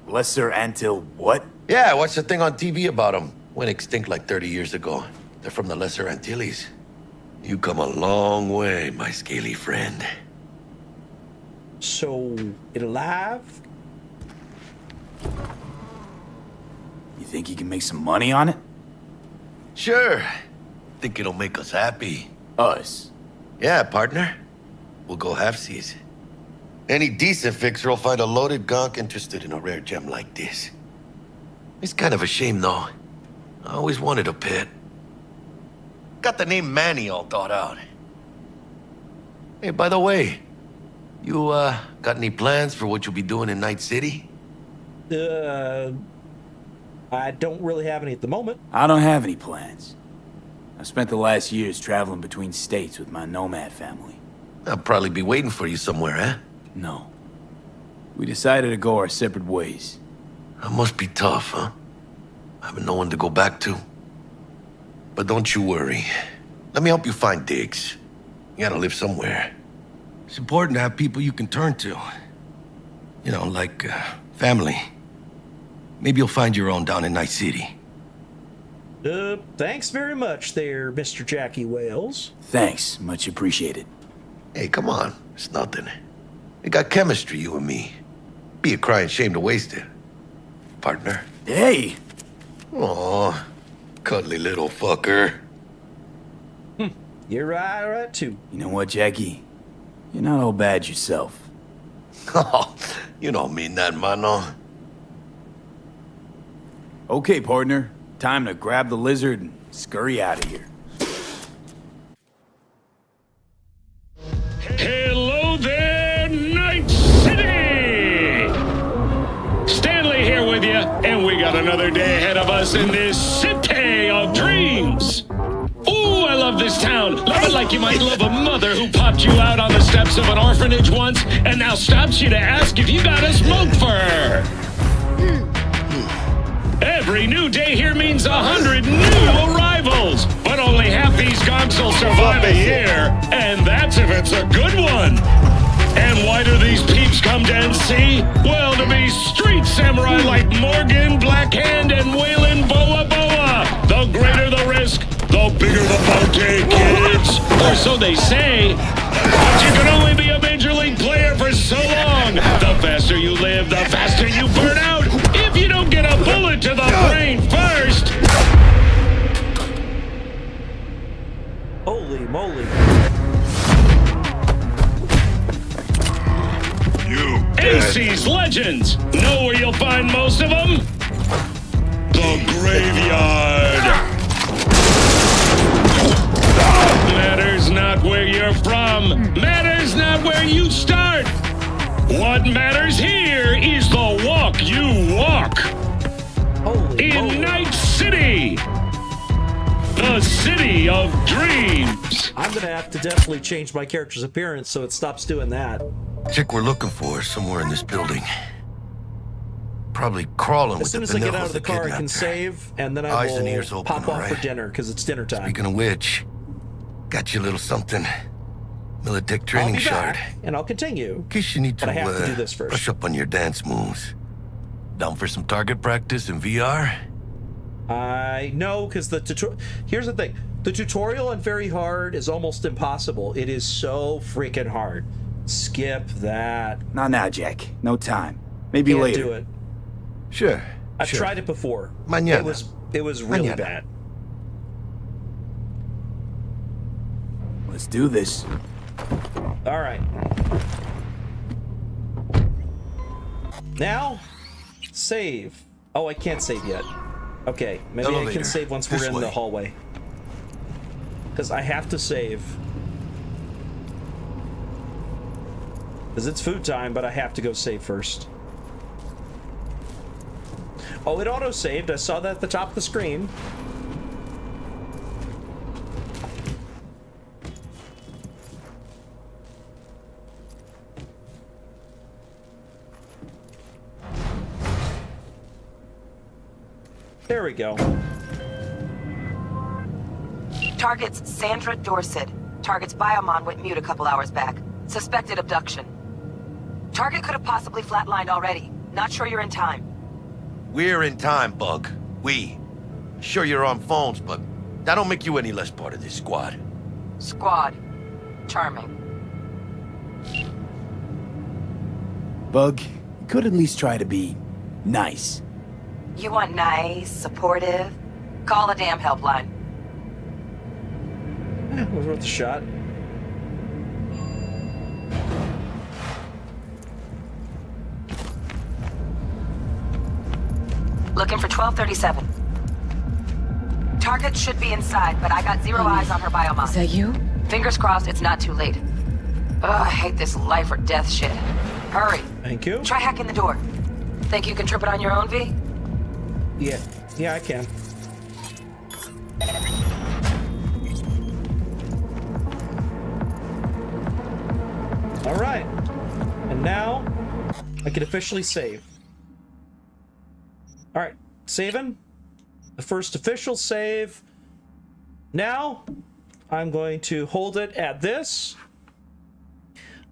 Lesser Antil what? Yeah, I watched a thing on TV about them. Went extinct like 30 years ago. They're from the Lesser Antilles. You come a long way, my scaly friend. So, it alive? You think you can make some money on it? Sure. Think it'll make us happy. Us? Yeah, partner. We'll go halfsies. Any decent fixer will find a loaded gonk interested in a rare gem like this. It's kind of a shame, though. I always wanted a pet. Got the name Manny all thought out. Hey, by the way, you, got any plans for what you'll be doing in Night City? I don't really have any at the moment. I don't have any plans. I've spent the last years traveling between states with my nomad family. I'll probably be waiting for you somewhere, eh? No. We decided to go our separate ways. That must be tough, huh? Having no one to go back to. But don't you worry. Let me help you find digs. You gotta live somewhere. It's important to have people you can turn to. You know, like, family. Maybe you'll find your own down in Night City. Thanks very much there, Mr. Jackie Wales. Thanks, much appreciated. Hey, come on. It's nothing. We got chemistry, you and me. Be a crying shame to waste it. Partner. Hey! Aw, cuddly little fucker. You're right too. You know what, Jackie? You're not all bad yourself. Oh, you don't mean that, mano. Okay, partner. Time to grab the lizard and scurry out of here. Hello there, Night City! Stanley here with you, and we got another day ahead of us in this city of dreams. Ooh, I love this town. Love it like you might love a mother who popped you out on the steps of an orphanage once and now stops you to ask if you got a smoke for her. Every new day here means 100 new arrivals, but only half these gonks will survive a year, and that's if it's a good one. And why do these peeps come to NC? Well, to be street samurai like Morgan, Blackhand, and Waylon Boa Boa. The greater the risk, the bigger the bounty, kids. Or so they say. But you can only be a major league player for so long. The faster you live, the faster you burn out. If you don't get a bullet to the brain first. Holy moly. AC's Legends. Know where you'll find most of them? The graveyard. Matters not where you're from. Matters not where you start. What matters here is the walk you walk. In Night City. The city of dreams. I'm gonna have to definitely change my character's appearance so it stops doing that. Chick we're looking for is somewhere in this building. Probably crawling with the As soon as I get out of the that car, I kidnapped can her. save, and then I Eyes and ears will open, pop off for alright? dinner because it's dinner time. Speaking of which, got you a little something. Militech training I'll be shard. back, and I'll continue. In case you need to, But I have to do this first. brush up on your dance moves. Down for some target practice in VR? I know, because the tutorial... Here's the thing. The tutorial on Very Hard is almost impossible. It is so freaking hard. Skip that. Not now, Jack. No time. Maybe Can't later. do it. Sure. I've tried it before. Mañana. It was really Mañana. bad. Let's do this. All right. Now, save. Oh, I can't save yet. Okay, maybe I Elevator. can save once This we're in the way. hallway. Because I have to save. Because it's food time, but I have to go save first. Oh, it auto-saved. I saw that at the top of the screen. There we go. Target's Sandra Dorset. Target's biomon went mute a couple hours back. Suspected abduction. Target could have possibly flatlined already. Not sure you're in time. We're in time, Bug. We. Sure you're on phones, but that don't make you any less part of this squad. Squad. Charming. Bug, you could at least try to be nice. You want nice, supportive? Call a damn helpline. It was worth a shot. Looking for 1237. Target should be inside, but I got zero eyes on her biomon. Is that you? Fingers crossed it's not too late. Ugh, I hate this life or death shit. Hurry. Thank you. Try hacking the door. Think you can trip it on your own, V? Yeah, I can. All right. And now I can officially save. All right, saving. The first official save. Now I'm going to hold it at this.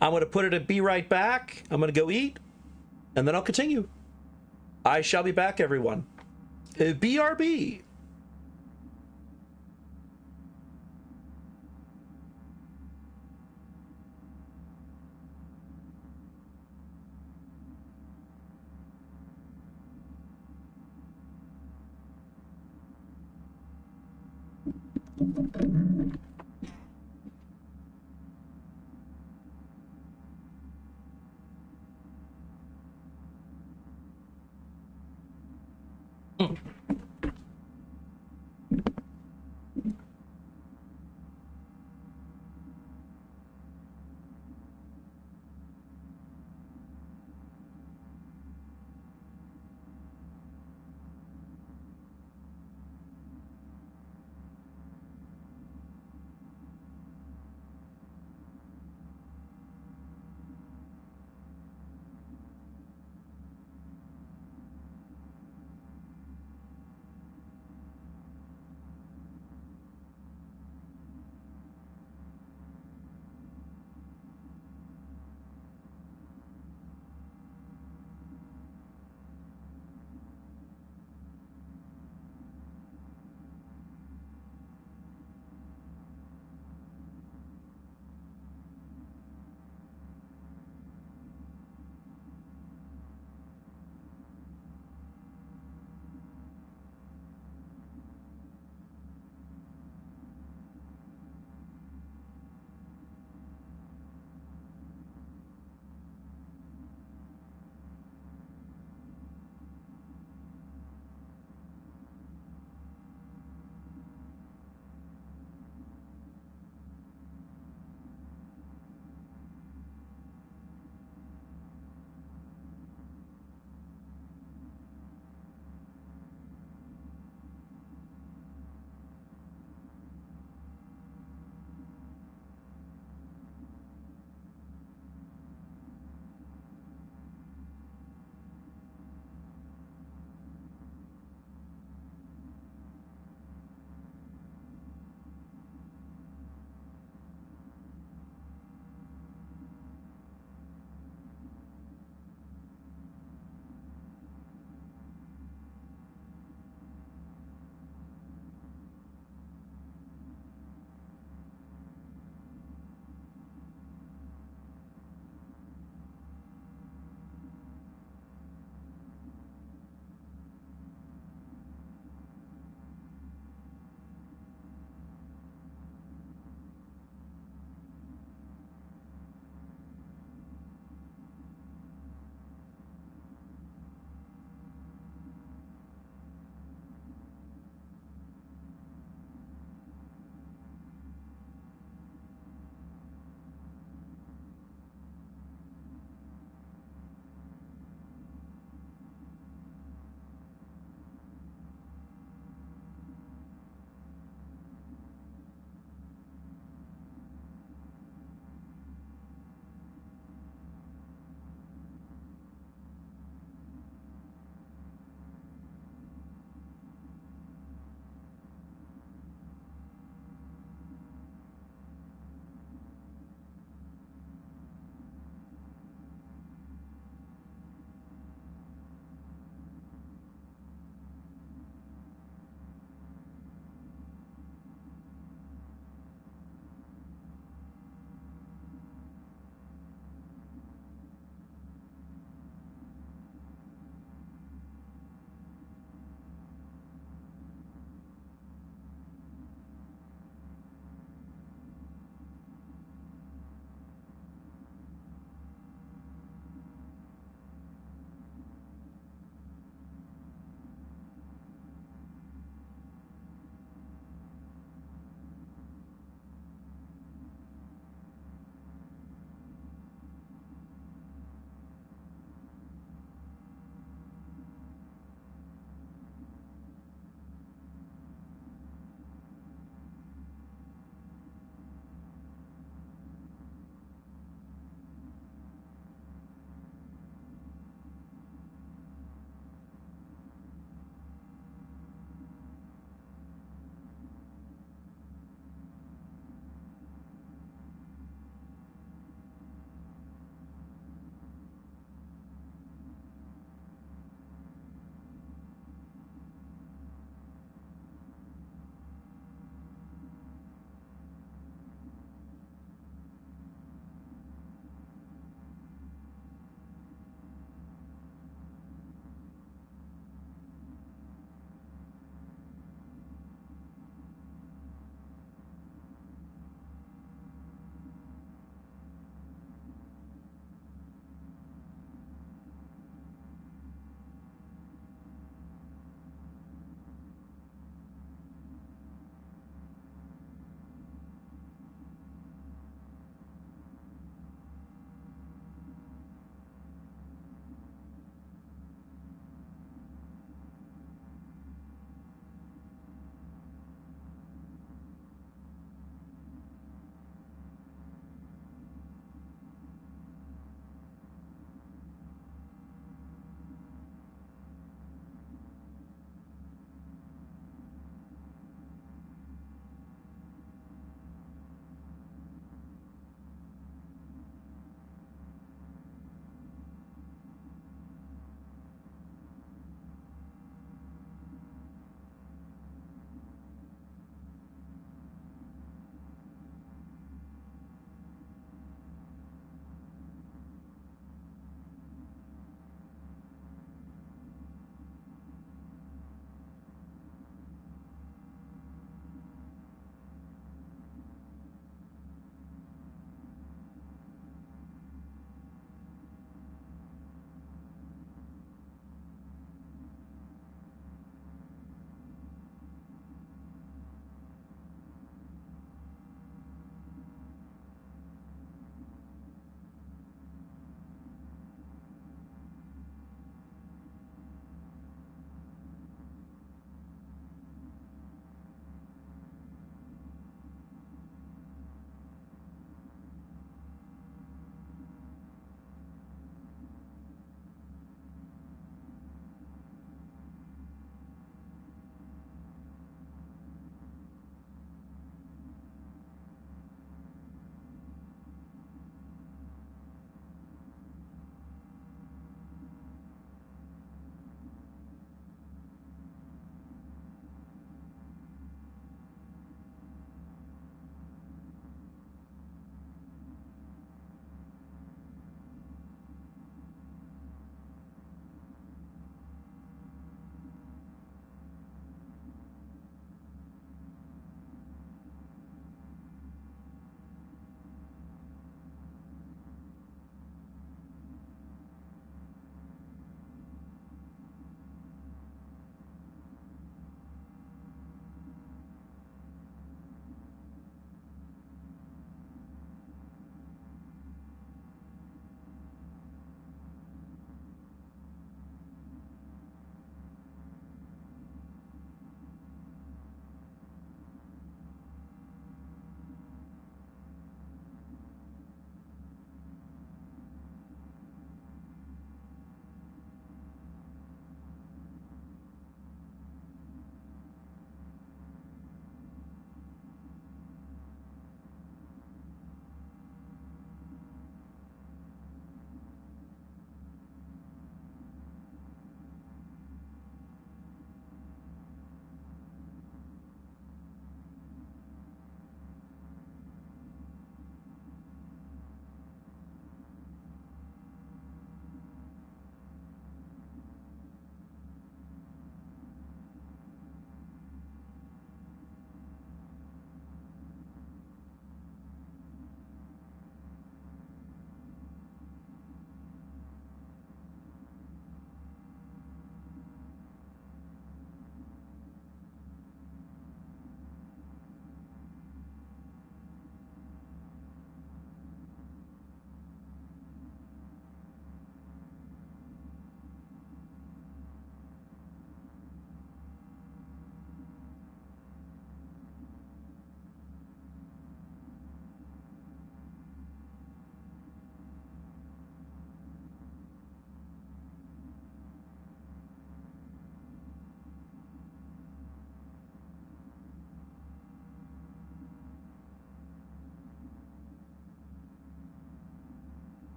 I'm going to put it at be right back. I'm going to go eat, and then I'll continue. I shall be back, everyone. BRB.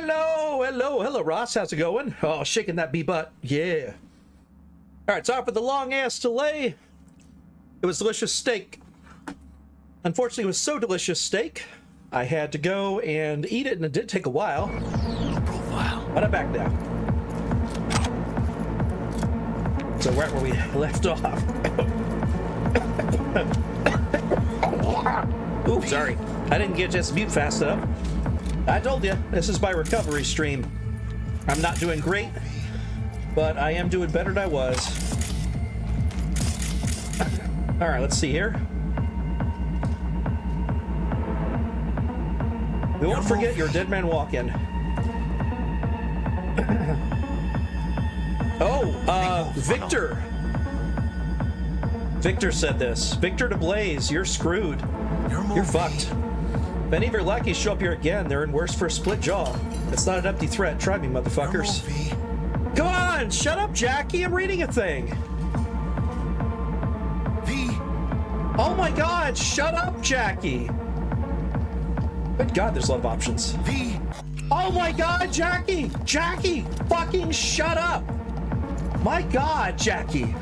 Hello, Ross. How's it going? Oh, shaking that bee butt. Yeah. All right, sorry for the long ass delay. It was delicious steak. Unfortunately, it was so delicious steak, I had to go and eat it, and it did take a while. But I'm back now. So right where we left off. Oops, sorry. I didn't get just mute fast enough. I told you, this is my recovery stream. I'm not doing great, but I am doing better than I was. All right, let's see here. We won't forget your dead man walk-in. Victor. Victor said this. Victor DeBlaze, you're screwed. You're fucked. If any of your lackeys show up here again, they're in worse for a split jaw. It's not an empty threat. Try me, motherfuckers. Come on, shut up, Jackie. I'm reading a thing. Oh my God, shut up, Jackie. Good God, there's a lot of options. Oh my God, Jackie! Jackie, fucking shut up! My God, Jackie.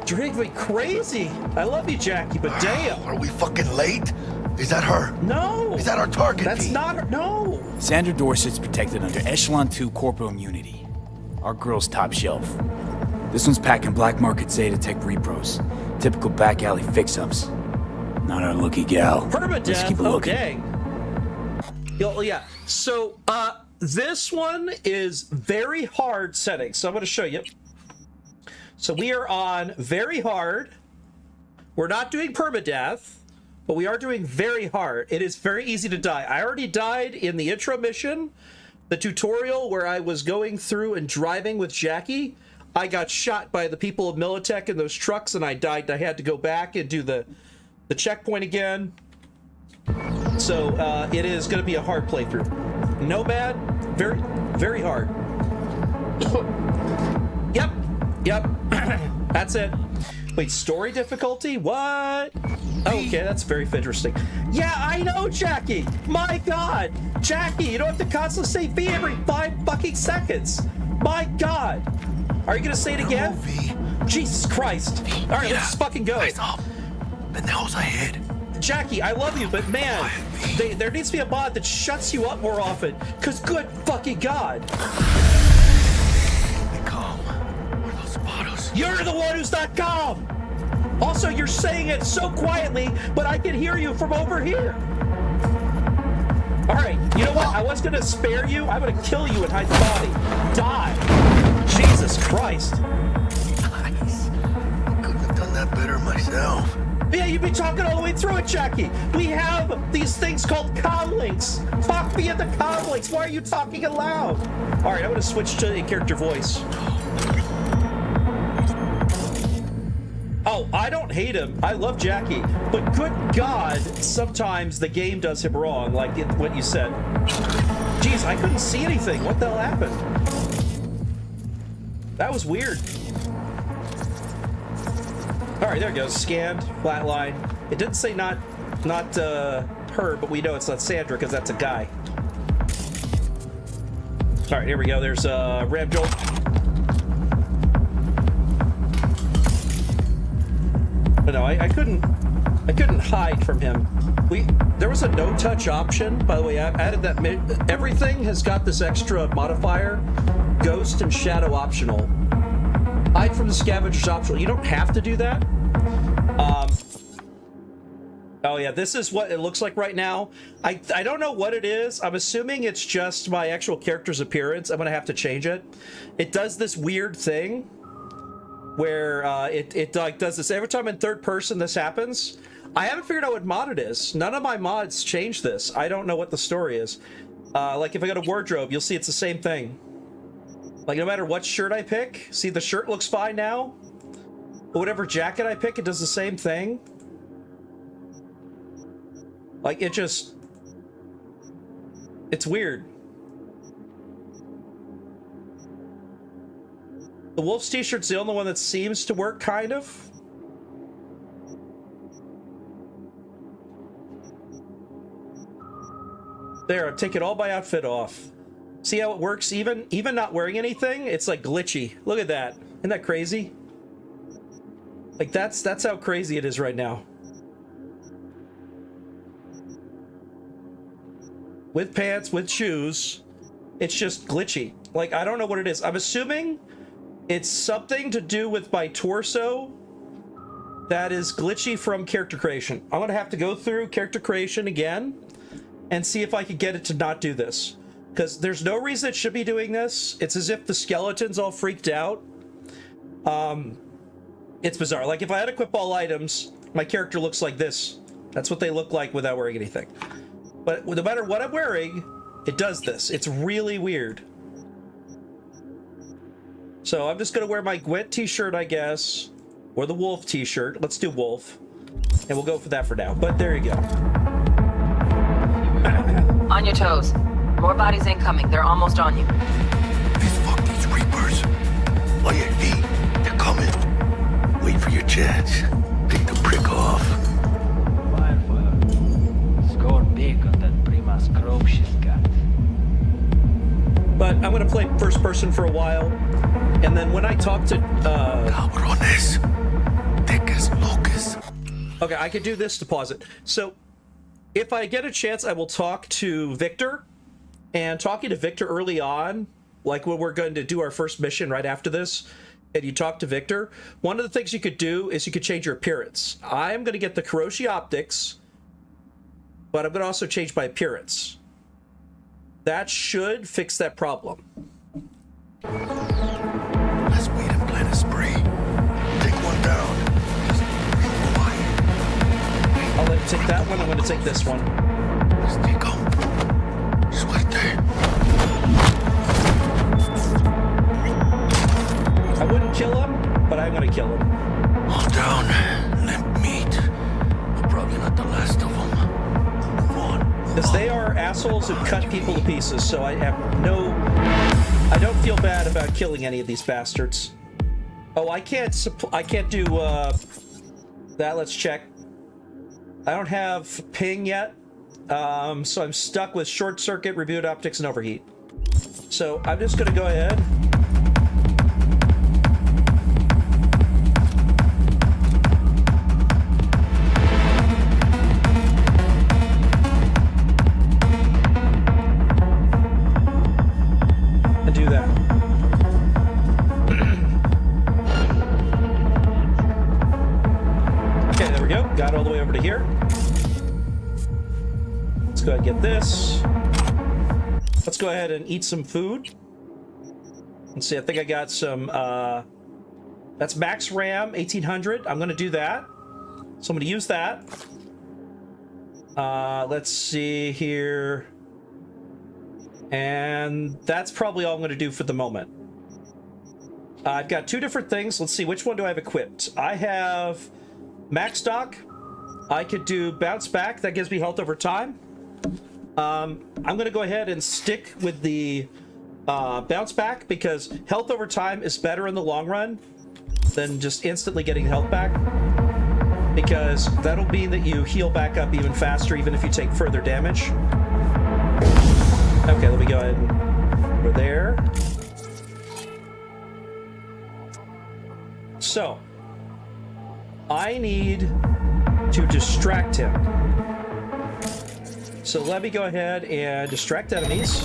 Drink me crazy. I love you, Jackie, but damn. Are we fucking late? Is that her? No. Is that our target? That's not her. No. Sandra Dorset's protected under Echelon 2 corporal immunity. Our girl's top shelf. This one's packing black market Zeta Tech repros. Typical back alley fix-ups. Not our lucky gal. Let's keep a Oh, looking. dang. Yeah. So, this one is very hard settings. So I'm going to show you. So we are on very hard. We're not doing permadeath, but we are doing very hard. It is very easy to die. I already died in the intro mission, the tutorial where I was going through and driving with Jackie. I got shot by the people of Militech in those trucks, and I died. I had to go back and do the checkpoint again. So it is going to be a hard playthrough. Nomad, very, very hard. Yep. That's it. Wait, story difficulty? What? Okay, that's very interesting. Yeah, I know, Jackie. My God, Jackie, you don't have to constantly say V every 5 fucking seconds. My God. Are you gonna say it again? Jesus Christ. All right, let's fucking go. Pendejo's ahead. Jackie, I love you, but man, there needs to be a mod that shuts you up more often. Cause good fucking God. Be calm. What are those bottles? You're the one who's not calm. Also, you're saying it so quietly, but I can hear you from over here. All right, you know what? I was gonna spare you. I'm gonna kill you and hide the body. Die. Jesus Christ. Nice. Couldn't have done that better myself. Yeah, you've been talking all the way through it, Jackie. We have these things called comlinks. Talk me into comlinks. Why are you talking aloud? All right, I'm gonna switch to a character voice. Oh, I don't hate him. I love Jackie. But good God, sometimes the game does him wrong, like what you said. Jeez, I couldn't see anything. What the hell happened? That was weird. All right, there it goes. Scanned, flatline. It didn't say not her, but we know it's not Sandra because that's a guy. All right, here we go. There's Ram Jolt. But no, I couldn't hide from him. There was a no-touch option. By the way, I added that. Everything has got this extra modifier. Ghost and shadow optional. Hide from the scavengers optional. You don't have to do that. Oh yeah, this is what it looks like right now. I don't know what it is. I'm assuming it's just my actual character's appearance. I'm gonna have to change it. It does this weird thing where it like does this every time in third person this happens. I haven't figured out what mod it is. None of my mods change this. I don't know what the story is. Like if I go to wardrobe, you'll see it's the same thing. Like no matter what shirt I pick, see the shirt looks fine now. But whatever jacket I pick, it does the same thing. Like it's weird. The Wolf's t-shirt's the only one that seems to work, kind of. There, I'm taking all my outfit off. See how it works? Even not wearing anything, it's like glitchy. Look at that. Isn't that crazy? Like that's how crazy it is right now. With pants, with shoes, it's just glitchy. Like, I don't know what it is. I'm assuming it's something to do with my torso that is glitchy from character creation. I'm gonna have to go through character creation again and see if I could get it to not do this. Because there's no reason it should be doing this. It's as if the skeleton's all freaked out. It's bizarre. Like, if I had equip all items, my character looks like this. That's what they look like without wearing anything. But no matter what I'm wearing, it does this. It's really weird. So I'm just gonna wear my Gwent t-shirt, I guess. Or the Wolf t-shirt. Let's do Wolf. And we'll go for that for now. But there you go. On your toes. More bodies incoming. They're almost on you. Fuck these Reapers. Oh yeah, V. They're coming. Wait for your chance. Pick the prick off. Score big on that Prima's crow she's got. But I'm gonna play first person for a while. And then when I talk to Cabrones. Thick as locusts. Okay, I could do this to pause it. So if I get a chance, I will talk to Victor. And talking to Victor early on, like when we're going to do our first mission right after this, and you talk to Victor, one of the things you could do is you could change your appearance. I'm going to get the Kiroshi optics, but I'm going to also change my appearance. That should fix that problem. Let's wait and plan a spree. Take one down. Just be quiet. I'll let you take that one. I'm going to take this one. Let's take them. Suerte. I wouldn't kill him, but I'm going to kill him. All down. Limp meat. But probably not the last of them. Move on. Because they are assholes who cut people to pieces, so I don't feel bad about killing any of these bastards. Oh, I can't do that. Let's check. I don't have ping yet, so I'm stuck with short circuit, reboot optics, and overheat. So I'm just gonna go ahead. Do that. Okay, there we go. Got all the way over to here. Let's go ahead and get this. Let's go ahead and eat some food. Let's see, I think I got some, that's max RAM, 1800. I'm gonna do that. So I'm gonna use that. Let's see here. And that's probably all I'm going to do for the moment. I've got two different things. Let's see, which one do I have equipped? I have max stock. I could do bounce back. That gives me health over time. I'm going to go ahead and stick with the bounce back because health over time is better in the long run than just instantly getting health back. Because that'll mean that you heal back up even faster, even if you take further damage. Okay, let me go ahead and over there. So, I need to distract him. So let me go ahead and distract enemies.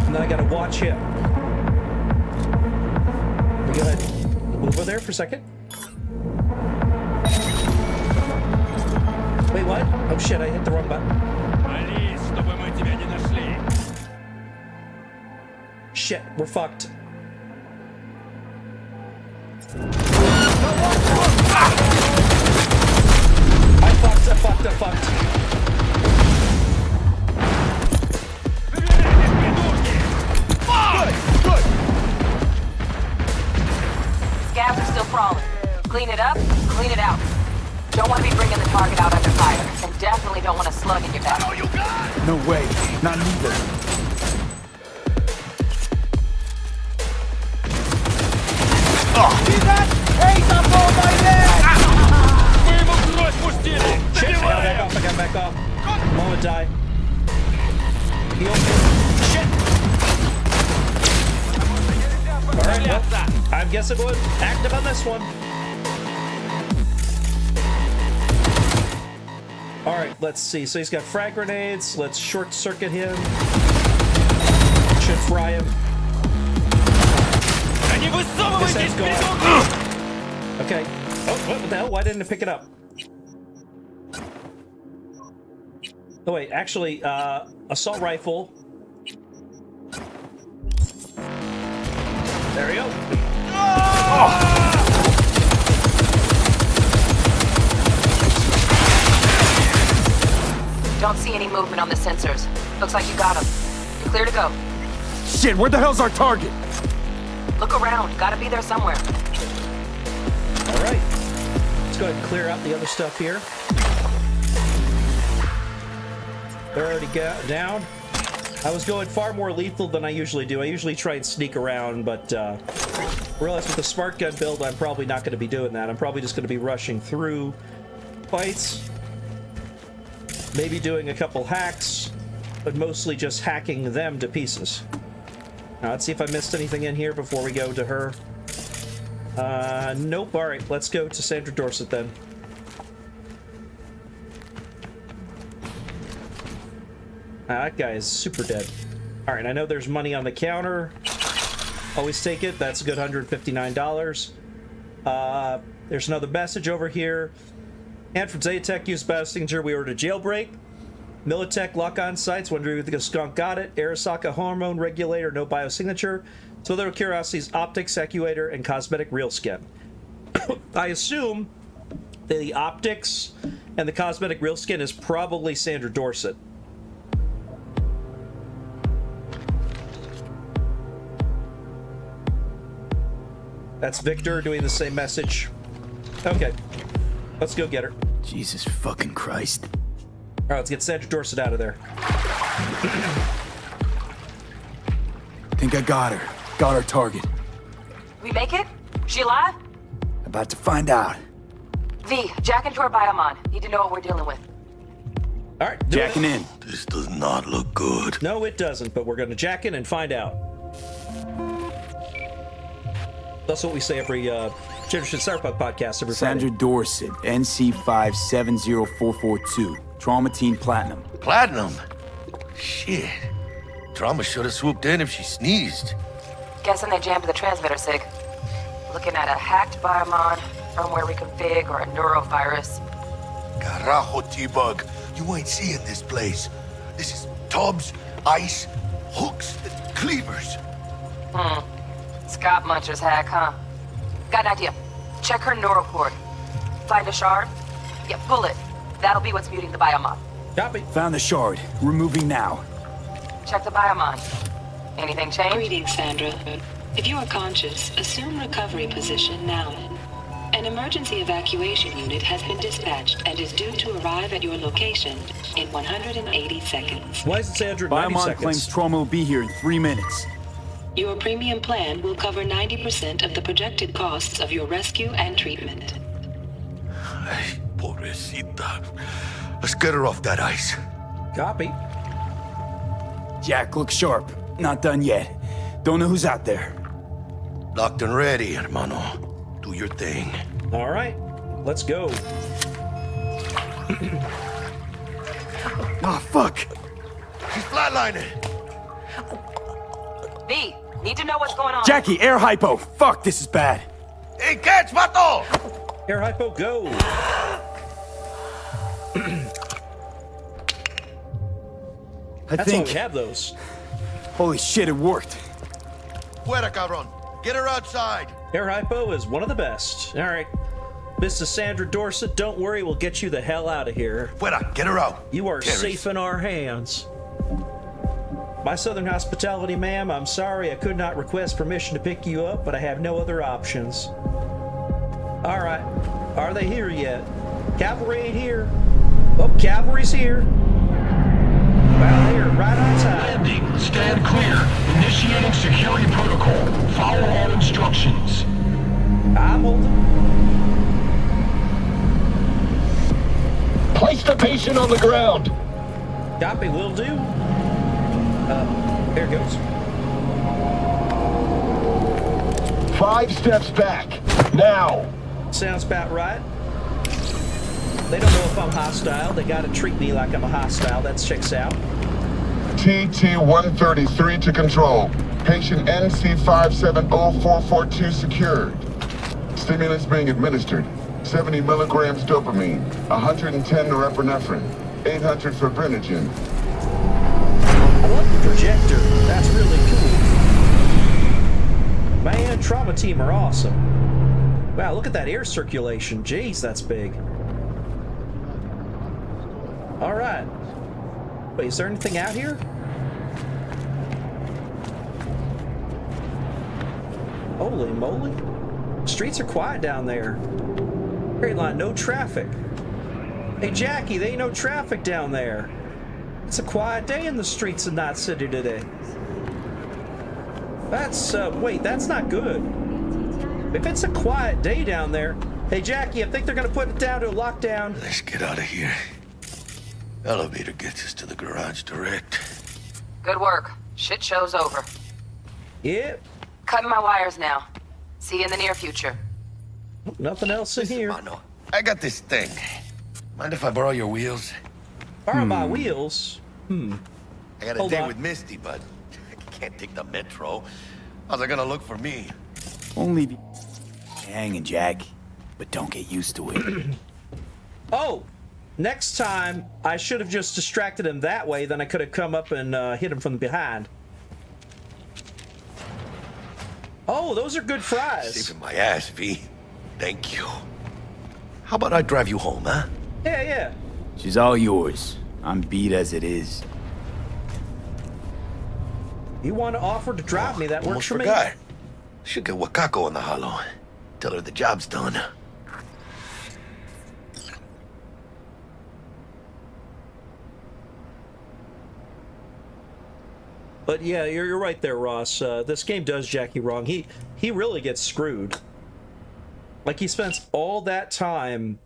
And then I gotta watch him. Let me go ahead and move over there for a second. Wait, what? Oh shit, I hit the wrong button. Shit, we're fucked. I fucked. Good. Scabs are still crawling. Clean it up, clean it out. Don't want to be bringing the target out under fire, and definitely don't want a slug in your back. No way, not neither. See that? Hey, up all my legs! Shit, I got back off. I'm gonna die. Heal. Shit! Alright, well, I guess I'm going active on this one. Alright, let's see. So he's got frag grenades. Let's short circuit him. Should fry him. This head's gone. Okay. Oh, what the hell? Why didn't it pick it up? Oh, wait. Actually, assault rifle. There we go. Oh! Don't see any movement on the sensors. Looks like you got them. You're clear to go. Shit, where the hell's our target? Look around. Gotta be there somewhere. All right. Let's go ahead and clear out the other stuff here. They're already down. I was going far more lethal than I usually do. I usually try and sneak around, but realized with the smart gun build, I'm probably not going to be doing that. I'm probably just going to be rushing through fights. Maybe doing a couple hacks, but mostly just hacking them to pieces. Now, let's see if I missed anything in here before we go to her. Nope. All right, let's go to Sandra Dorset then. That guy is super dead. All right, I know there's money on the counter. Always take it. That's a good $159. There's another message over here. And from Zaytech, use Bastinger, we ordered a jailbreak. Militech lock-on sites, wondering if the skunk got it. Arasaka hormone regulator, no biosignature. So little curiosities, optics, actuator, and cosmetic real skin. I assume the optics and the cosmetic real skin is probably Sandra Dorset. That's Victor doing the same message. Okay. Let's go get her. Jesus fucking Christ. All right, let's get Sandra Dorset out of there. Think I got her. Got our target. We make it? She alive? About to find out. V, jack into her biomon. Need to know what we're dealing with. All right, jacking in. This does not look good. No, it doesn't, but we're going to jack in and find out. That's what we say every Generation Cyberpunk podcast every Friday. Sandra Dorset, NC570442. Trauma Team Platinum. Platinum? Shit. Trauma should have swooped in if she sneezed. Guessing they jammed the transmitter, Sig. Looking at a hacked biomon, firmware reconfig, or a neurovirus. Carajo, T-Bug. You ain't seeing this place. This is tubs, ice, hooks, and cleavers. Scott Muncher's hack, huh? Got an idea. Check her neural cord. Find a shard? Yeah, pull it. That'll be what's muting the biomon. Copy. Found the shard. Removing now. Check the biomon. Anything change? Greetings, Sandra. If you are conscious, assume recovery position now. An emergency evacuation unit has been dispatched and is due to arrive at your location in 180 seconds. Why is it Sandra 90 Biomon seconds? claims trauma will be here in 3 minutes. Your premium plan will cover 90% of the projected costs of your rescue and treatment. Ay, pobrecita. Let's get her off that ice. Copy. Jack, look sharp. Not done yet. Don't know who's out there. Locked and ready, hermano. Do your thing. All right, let's go. Ah, fuck. She's flatlining. V, need to know what's going on. Jackie, air hypo. Fuck, this is bad. Hey, catch, vato! Air hypo, go. That's think why we have those. Holy shit, it worked. Fuera, cabron. Get her outside. Air hypo is one of the best. All right. Mrs. Sandra Dorset, don't worry, we'll get you the hell out of here. Fuera, get her out. You are Terrorist. safe in our hands. My Southern hospitality, ma'am, I'm sorry I could not request permission to pick you up, but I have no other options. All right. Are they here yet? Cavalry ain't here. Oh, cavalry's here. Well, here, right on time. Landing. Stand clear. Initiating security protocol. Follow all instructions. I'm holding. Place the patient on the ground. Copy, will do. There it goes. 5 steps back. Now. Sounds about right. They don't know if I'm hostile. They gotta treat me like I'm a hostile. That checks out. TT-133 to control. Patient NC570442 secured. Stimulants being administered. 70 milligrams dopamine, 110 norepinephrine, 800 fibrinogen. I love the projector. That's really cool. Man, trauma team are awesome. Wow, look at that air circulation. Jeez, that's big. All right. Wait, is there anything out here? Holy moly. Streets are quiet down there. Great line, no traffic. Hey, Jackie, they ain't no traffic down there. It's a quiet day in the streets of Night City today. That's, wait, that's not good. If it's a quiet day down there... Hey, Jackie, I think they're gonna put it down to a lockdown. Let's get out of here. Elevator gets us to the garage direct. Good work. Shit show's over. Yep. Cutting my wires now. See you in the near future. Nothing else in here. Mano, I got this thing. Mind if I borrow your wheels? Borrow my wheels? I got a Hold date on. with Misty, but I can't take the metro. How's it gonna look for me? Only be hanging, Jack, but don't get used to it. Oh, next time I should have just distracted him that way, then I could have come up and hit him from behind. Oh, those are good fries. Saving my ass, V. Thank you. How about I drive you home, huh? Yeah, yeah. She's all yours. I'm beat as it is. You want to offer to drive me? That works Almost for me. forgot. Should get Wakako on the hollow. Tell her the job's done. But yeah, you're right there, Ross. This game does Jackie wrong. He really gets screwed. Like, he spends all that time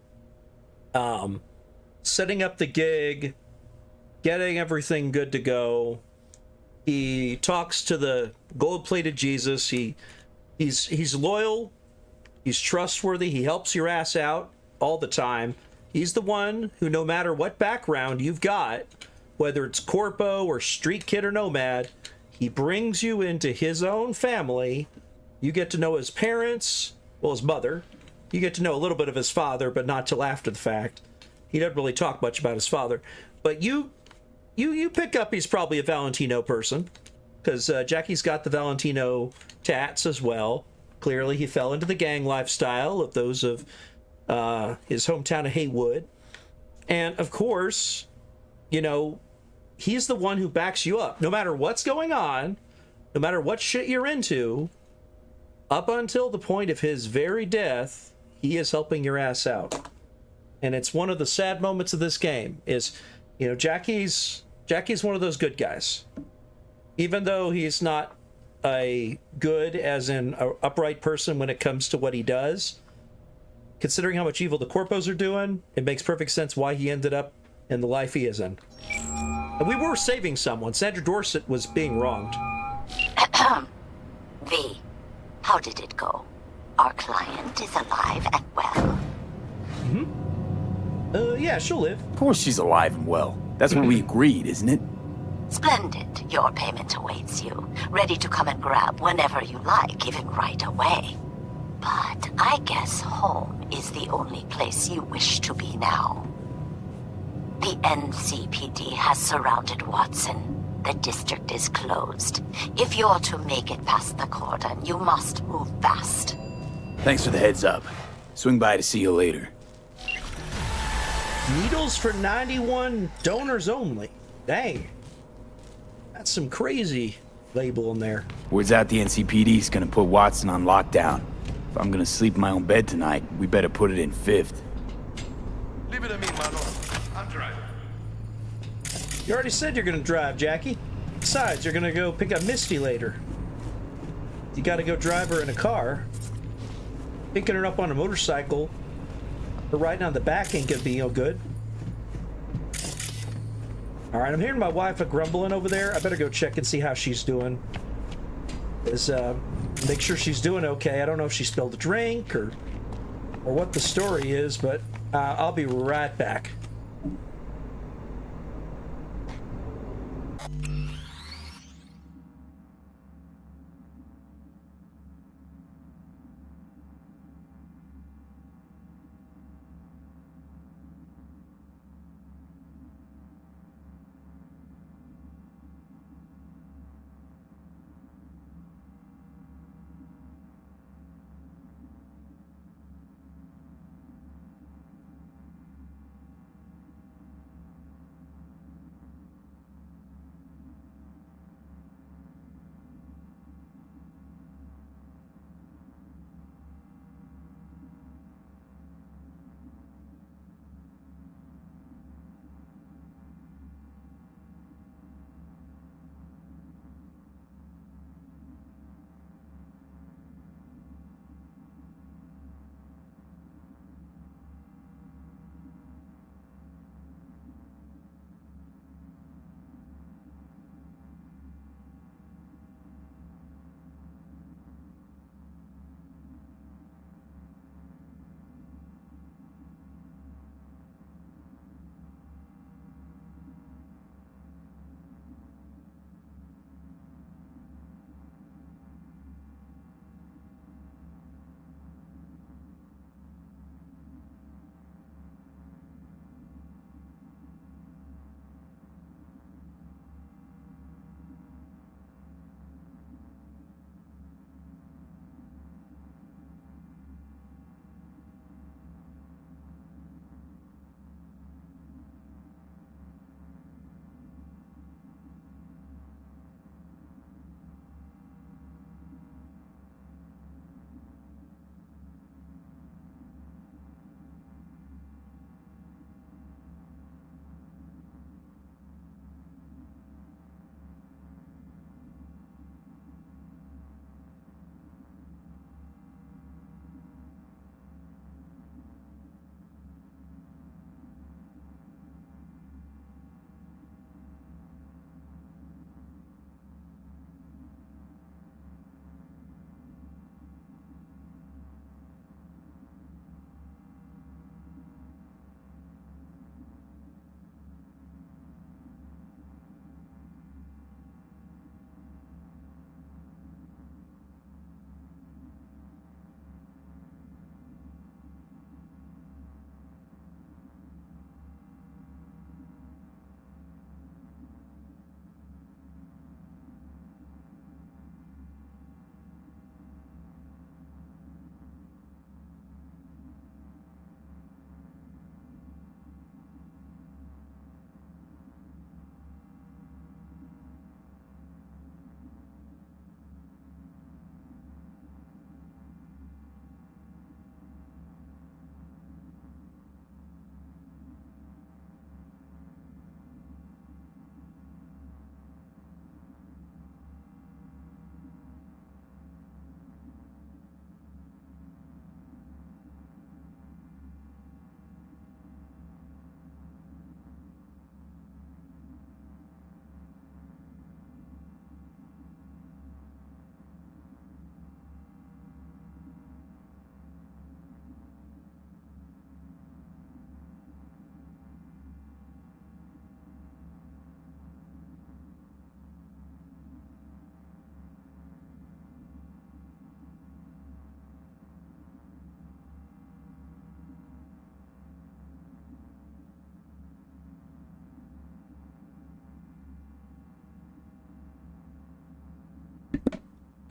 setting up the gig, getting everything good to go. He talks to the gold-plated Jesus. He's loyal. He's trustworthy. He helps your ass out all the time. He's the one who, no matter what background you've got, whether it's Corpo or Street Kid or Nomad, he brings you into his own family. You get to know his parents, well, his mother. You get to know a little bit of his father, but not till after the fact. He doesn't really talk much about his father. But you pick up he's probably a Valentino person, because Jackie's got the Valentino tats as well. Clearly, he fell into the gang lifestyle of those of his hometown of Haywood. And, of course, you know, he's the one who backs you up. No matter what's going on, no matter what shit you're into, up until the point of his very death, he is helping your ass out. And it's one of the sad moments of this game is, you know, Jackie's one of those good guys. Even though he's not a good as in an upright person when it comes to what he does, considering how much evil the Corpos are doing, it makes perfect sense why he ended up in the life he is in. And we were saving someone. Sandra Dorset was being wronged. V, how did it go? Our client is alive and well. Yeah, she'll live. Of course she's alive and well. That's what we agreed, isn't it? Splendid. Your payment awaits you, ready to come and grab whenever you like, even right away. But I guess home is the only place you wish to be now. The NCPD has surrounded Watson. The district is closed. If you're to make it past the cordon, you must move fast. Thanks for the heads up. Swing by to see you later. Needles for 91 donors only. Dang. That's some crazy label in there. Word's out the NCPD's gonna put Watson on lockdown. If I'm gonna sleep in my own bed tonight, we better put it in 5th. Leave it to me, mano. I'll drive. You already said you're gonna drive, Jackie. Besides, you're gonna go pick up Misty later. You gotta go drive her in a car. Picking her up on a motorcycle or riding on the back ain't gonna be no good. All right, I'm hearing my wife grumbling over there. I better go check and see how she's doing. Make sure she's doing okay. I don't know if she spilled a drink or what the story is, but I'll be right back.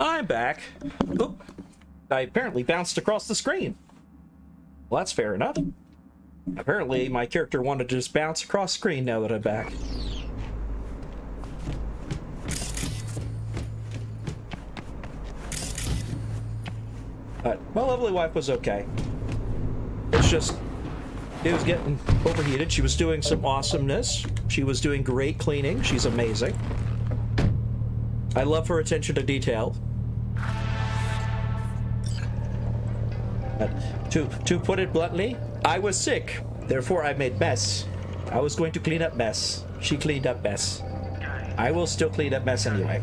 I'm back. Oop. I apparently bounced across the screen. Well, that's fair enough. Apparently, my character wanted to just bounce across screen now that I'm back. But my lovely wife was okay. It's just, it was getting overheated. She was doing some awesomeness. She was doing great cleaning. She's amazing. I love her attention to detail. But to put it bluntly, I was sick. Therefore, I made mess. I was going to clean up mess. She cleaned up mess. I will still clean up mess anyway.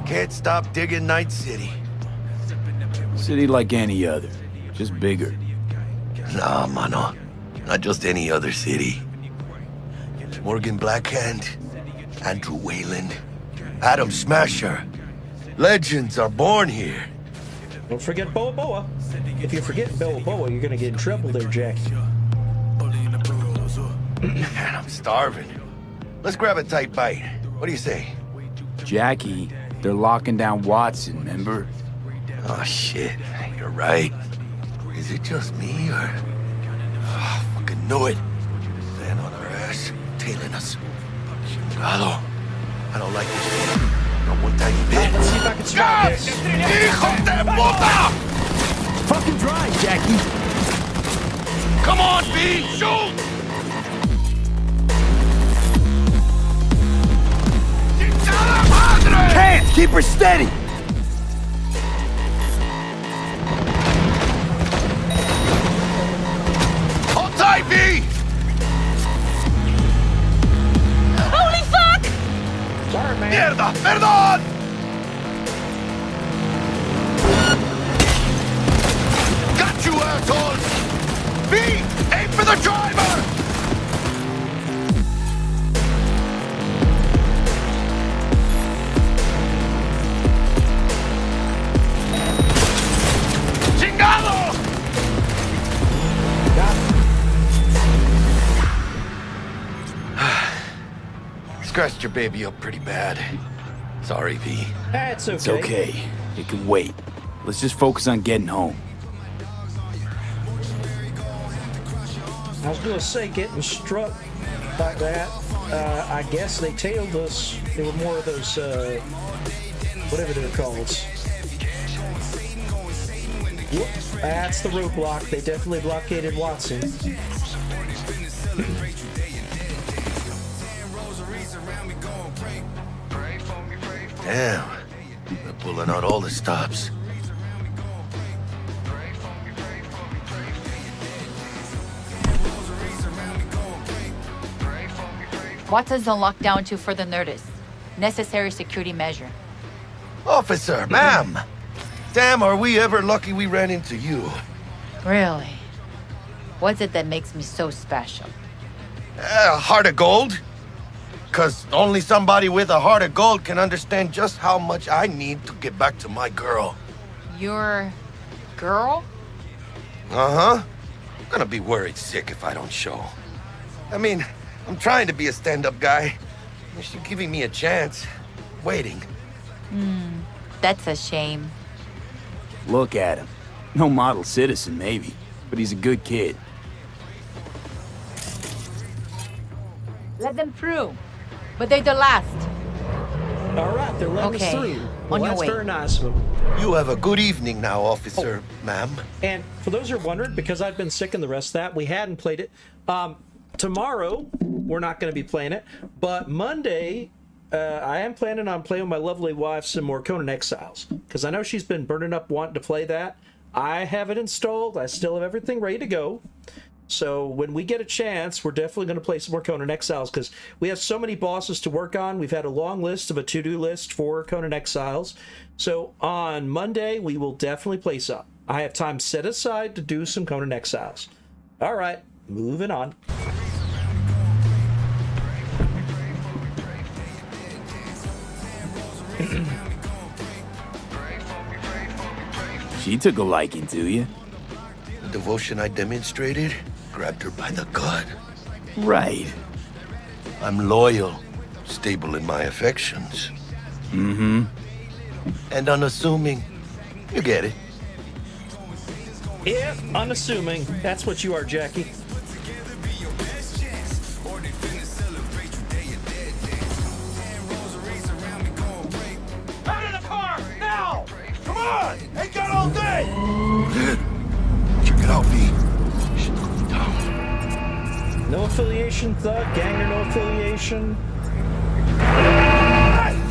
Can't stop digging Night City. City like any other, just bigger. Nah, mano. Not just any other city. Morgan Blackhand, Andrew Wayland, Adam Smasher. Legends are born here. Don't forget Boa Boa. If you forget Boa Boa, you're gonna get in trouble there, Jack. Man, I'm starving. Let's grab a tight bite. What do you say? Jackie, they're locking down Watson, remember? Oh, shit. You're right. Is it just me, or... Oh, fucking knew it. Van on our ass, tailing us. Chingado. I don't like this. Not one tiny bit. Let's see if I can survive this. Hijo de puta! Fucking drive, Jackie. Come on, B! Shoot! Can't! Keep her steady! Hold tight, B! Holy fuck! Sorry, man. Mierda! Perdón! Got you, assholes! B! Aim for the driver! Scratched your baby up pretty bad. Sorry, V. That's okay. It's okay. It can wait. Let's just focus on getting home. I was gonna say, getting struck like that, I guess they tailed us. They were more of those, whatever they're called. Whoop, that's the roadblock. They definitely blockaded Watson. Damn. They're pulling out all the stops. Watson's on lockdown too for the Nerdist. Necessary security measure. Officer, ma'am! Damn, are we ever lucky we ran into you. Really? What's it that makes me so special? Heart of gold? Because only somebody with a heart of gold can understand just how much I need to get back to my girl. Your girl? Uh-huh. I'm gonna be worried sick if I don't show. I mean, I'm trying to be a stand-up guy. She's giving me a chance. Waiting. That's a shame. Look at him. No model citizen, maybe, but he's a good kid. Let them through. But they're the last. All right, they're letting us through. Well, on your that's way. very nice of them. You have a good evening now, officer, ma'am. And for those who are wondering, because I've been sick and the rest of that, we hadn't played it. Tomorrow, we're not going to be playing it. But Monday, I am planning on playing with my lovely wife some more Conan Exiles. Because I know she's been burning up wanting to play that. I have it installed. I still have everything ready to go. So when we get a chance, we're definitely going to play some more Conan Exiles because we have so many bosses to work on. We've had a long list of a to-do list for Conan Exiles. So on Monday, we will definitely play some. I have time set aside to do some Conan Exiles. All right, moving on. She took a liking to you. The devotion I demonstrated grabbed her by the gut. Right. I'm loyal, stable in my affections. Mm-hmm. And unassuming. You get it. Yeah, unassuming. That's what you are, Jackie. Out of the car! Now! Come on! Ain't got all day! Check it out, B. No affiliation, Thug. Ganger, no affiliation.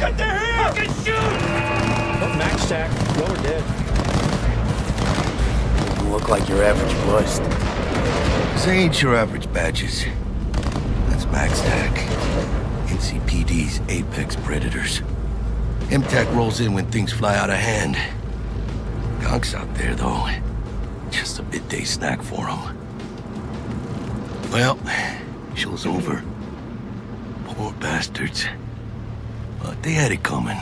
Get the hell! Fucking shoot! Oh, max tack. Lower dead. You look like your average bust. This ain't your average badges. That's Max Tac. NCPD's apex predators. MTAC rolls in when things fly out of hand. Gonks out there, though. Just a midday snack for them. Well, show's over. Poor bastards. But they had it coming.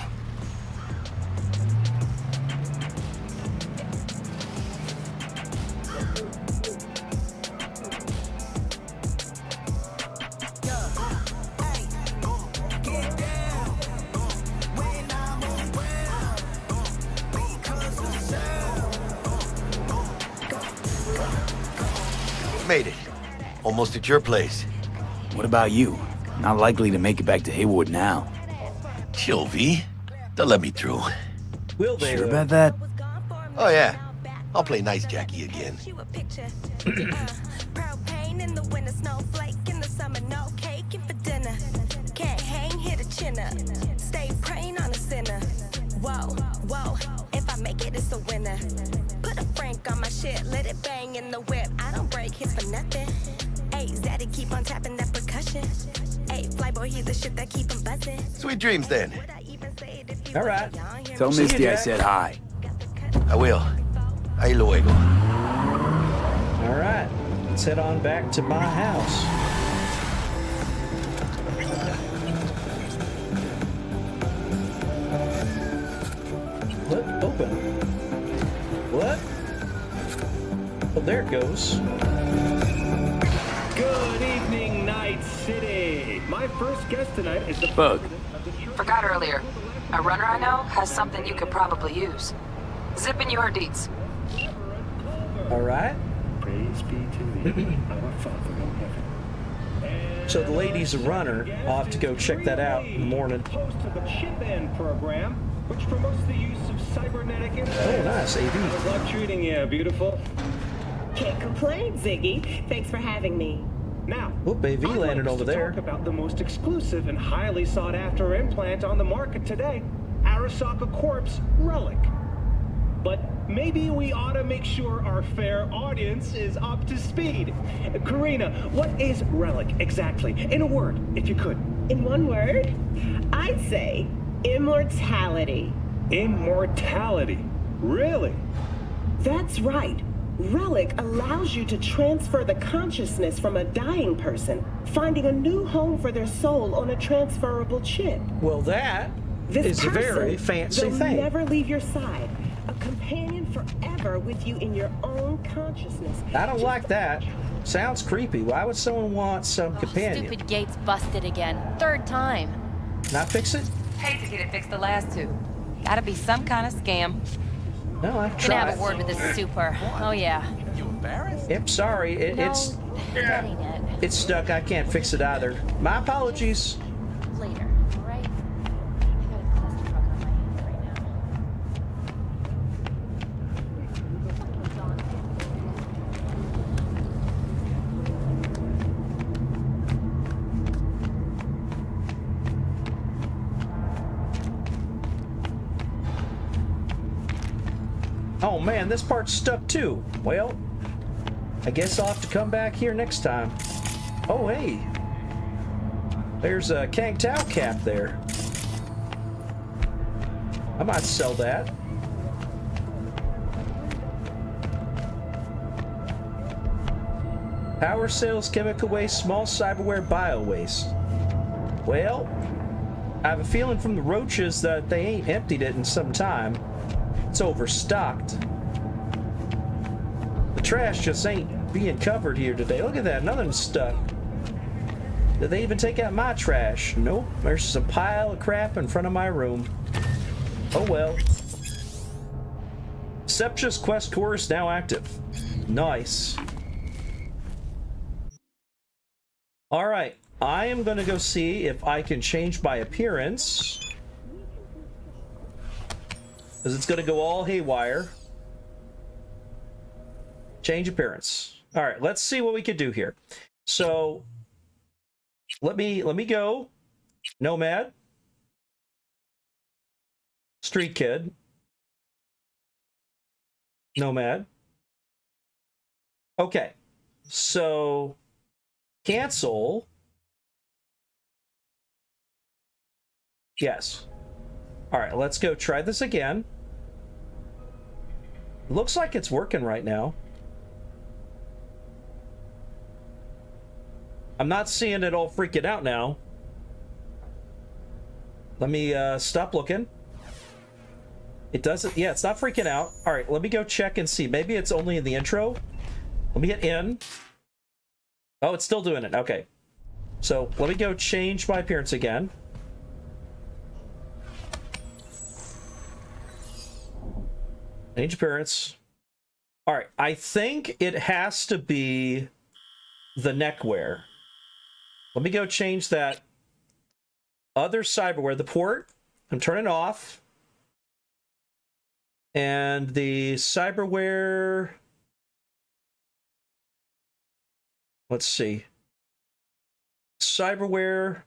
Made it. Almost at your place. What about you? Not likely to make it back to Haywood now. Chill, V. They'll let me through. Will they? Sure about that? Oh, yeah. I'll play Nice Jackie again. Propane in the winter, snowflake in the summer, no cake and for dinner. Can't hang, hit a chin up. Stay praying on a sinner. Whoa, whoa, if I make it, it's a winner. Put a Frank on my shit, let it bang in the whip. I don't break hits for nothing. Hey, Zaddy keep on tapping that percussion. Hey, Flyboy, he's the shit that keep him buzzing. Sweet dreams, then. All right. Tell Misty I said hi. I will. Ahí luego. All right. Let's head on back to my house. What? Open. What? Oh, there it goes. Good evening, Night City. My first guest tonight is the Bug. Forgot earlier. A runner I know has something you could probably use. Zipping you her deets. All right. Praise be to thee, our Father in heaven. So the lady's a runner. I'll have to go check that out in the morning. Host of the Chip In program, which promotes the use of cybernetic interface. Oh, nice, AV. How's luck treating you, beautiful? Can't complain, Ziggy. Thanks for having me. Now, Whoop, AV I'd landed like over to there. talk about the most exclusive and highly sought-after implant on the market today, Arasaka Corp's Relic. But maybe we ought to make sure our fair audience is up to speed. Karina, what is Relic exactly? In a word, if you could. In one word, I'd say immortality. Immortality? Really? That's right. Relic allows you to transfer the consciousness from a dying person, finding a new home for their soul on a transferable chip. Well, that This is a very fancy they'll thing. never leave your side. A companion forever with you in your own consciousness. I don't like that. Sounds creepy. Why would someone want some companion? Stupid gate's busted again. Third time. Not fix it? Hate to get it fixed the last two. Gotta be some kind of scam. No, I Gonna tried. have a word with this super. Oh yeah. You embarrassed? Yep, sorry. No, It's that ain't it. it's stuck. I can't fix it either. My apologies. Later, right? I got a clusterfuck on my hands right now. Oh man, this part's stuck too. Well, I guess I'll have to come back here next time. Oh hey, there's a Kang Tao cap there. I might sell that. Power cells, chemical waste, small cyberware, bio waste. Well, I have a feeling from the roaches that they ain't emptied it in some time. It's overstocked. The trash just ain't being covered here today. Look at that, none of them's stuck. Did they even take out my trash? Nope, there's just a pile of crap in front of my room. Oh well. Septia's quest core is now active. Nice. Alright, I am gonna go see if I can change my appearance. Because it's gonna go all haywire. Change appearance. Alright, let's see what we can do here. So let me go. Nomad. Street Kid. Nomad. Okay. So, cancel. Yes. All right, let's go try this again. Looks like it's working right now. I'm not seeing it all freaking out now. Let me stop looking. It doesn't, yeah, it's not freaking out. All right, let me go check and see. Maybe it's only in the intro. Let me hit in. Oh, it's still doing it. Okay. So let me go change my appearance again. Change appearance. All right, I think it has to be the neckwear. Let me go change that other cyberware, the port. I'm turning off. And the cyberware, let's see. Cyberware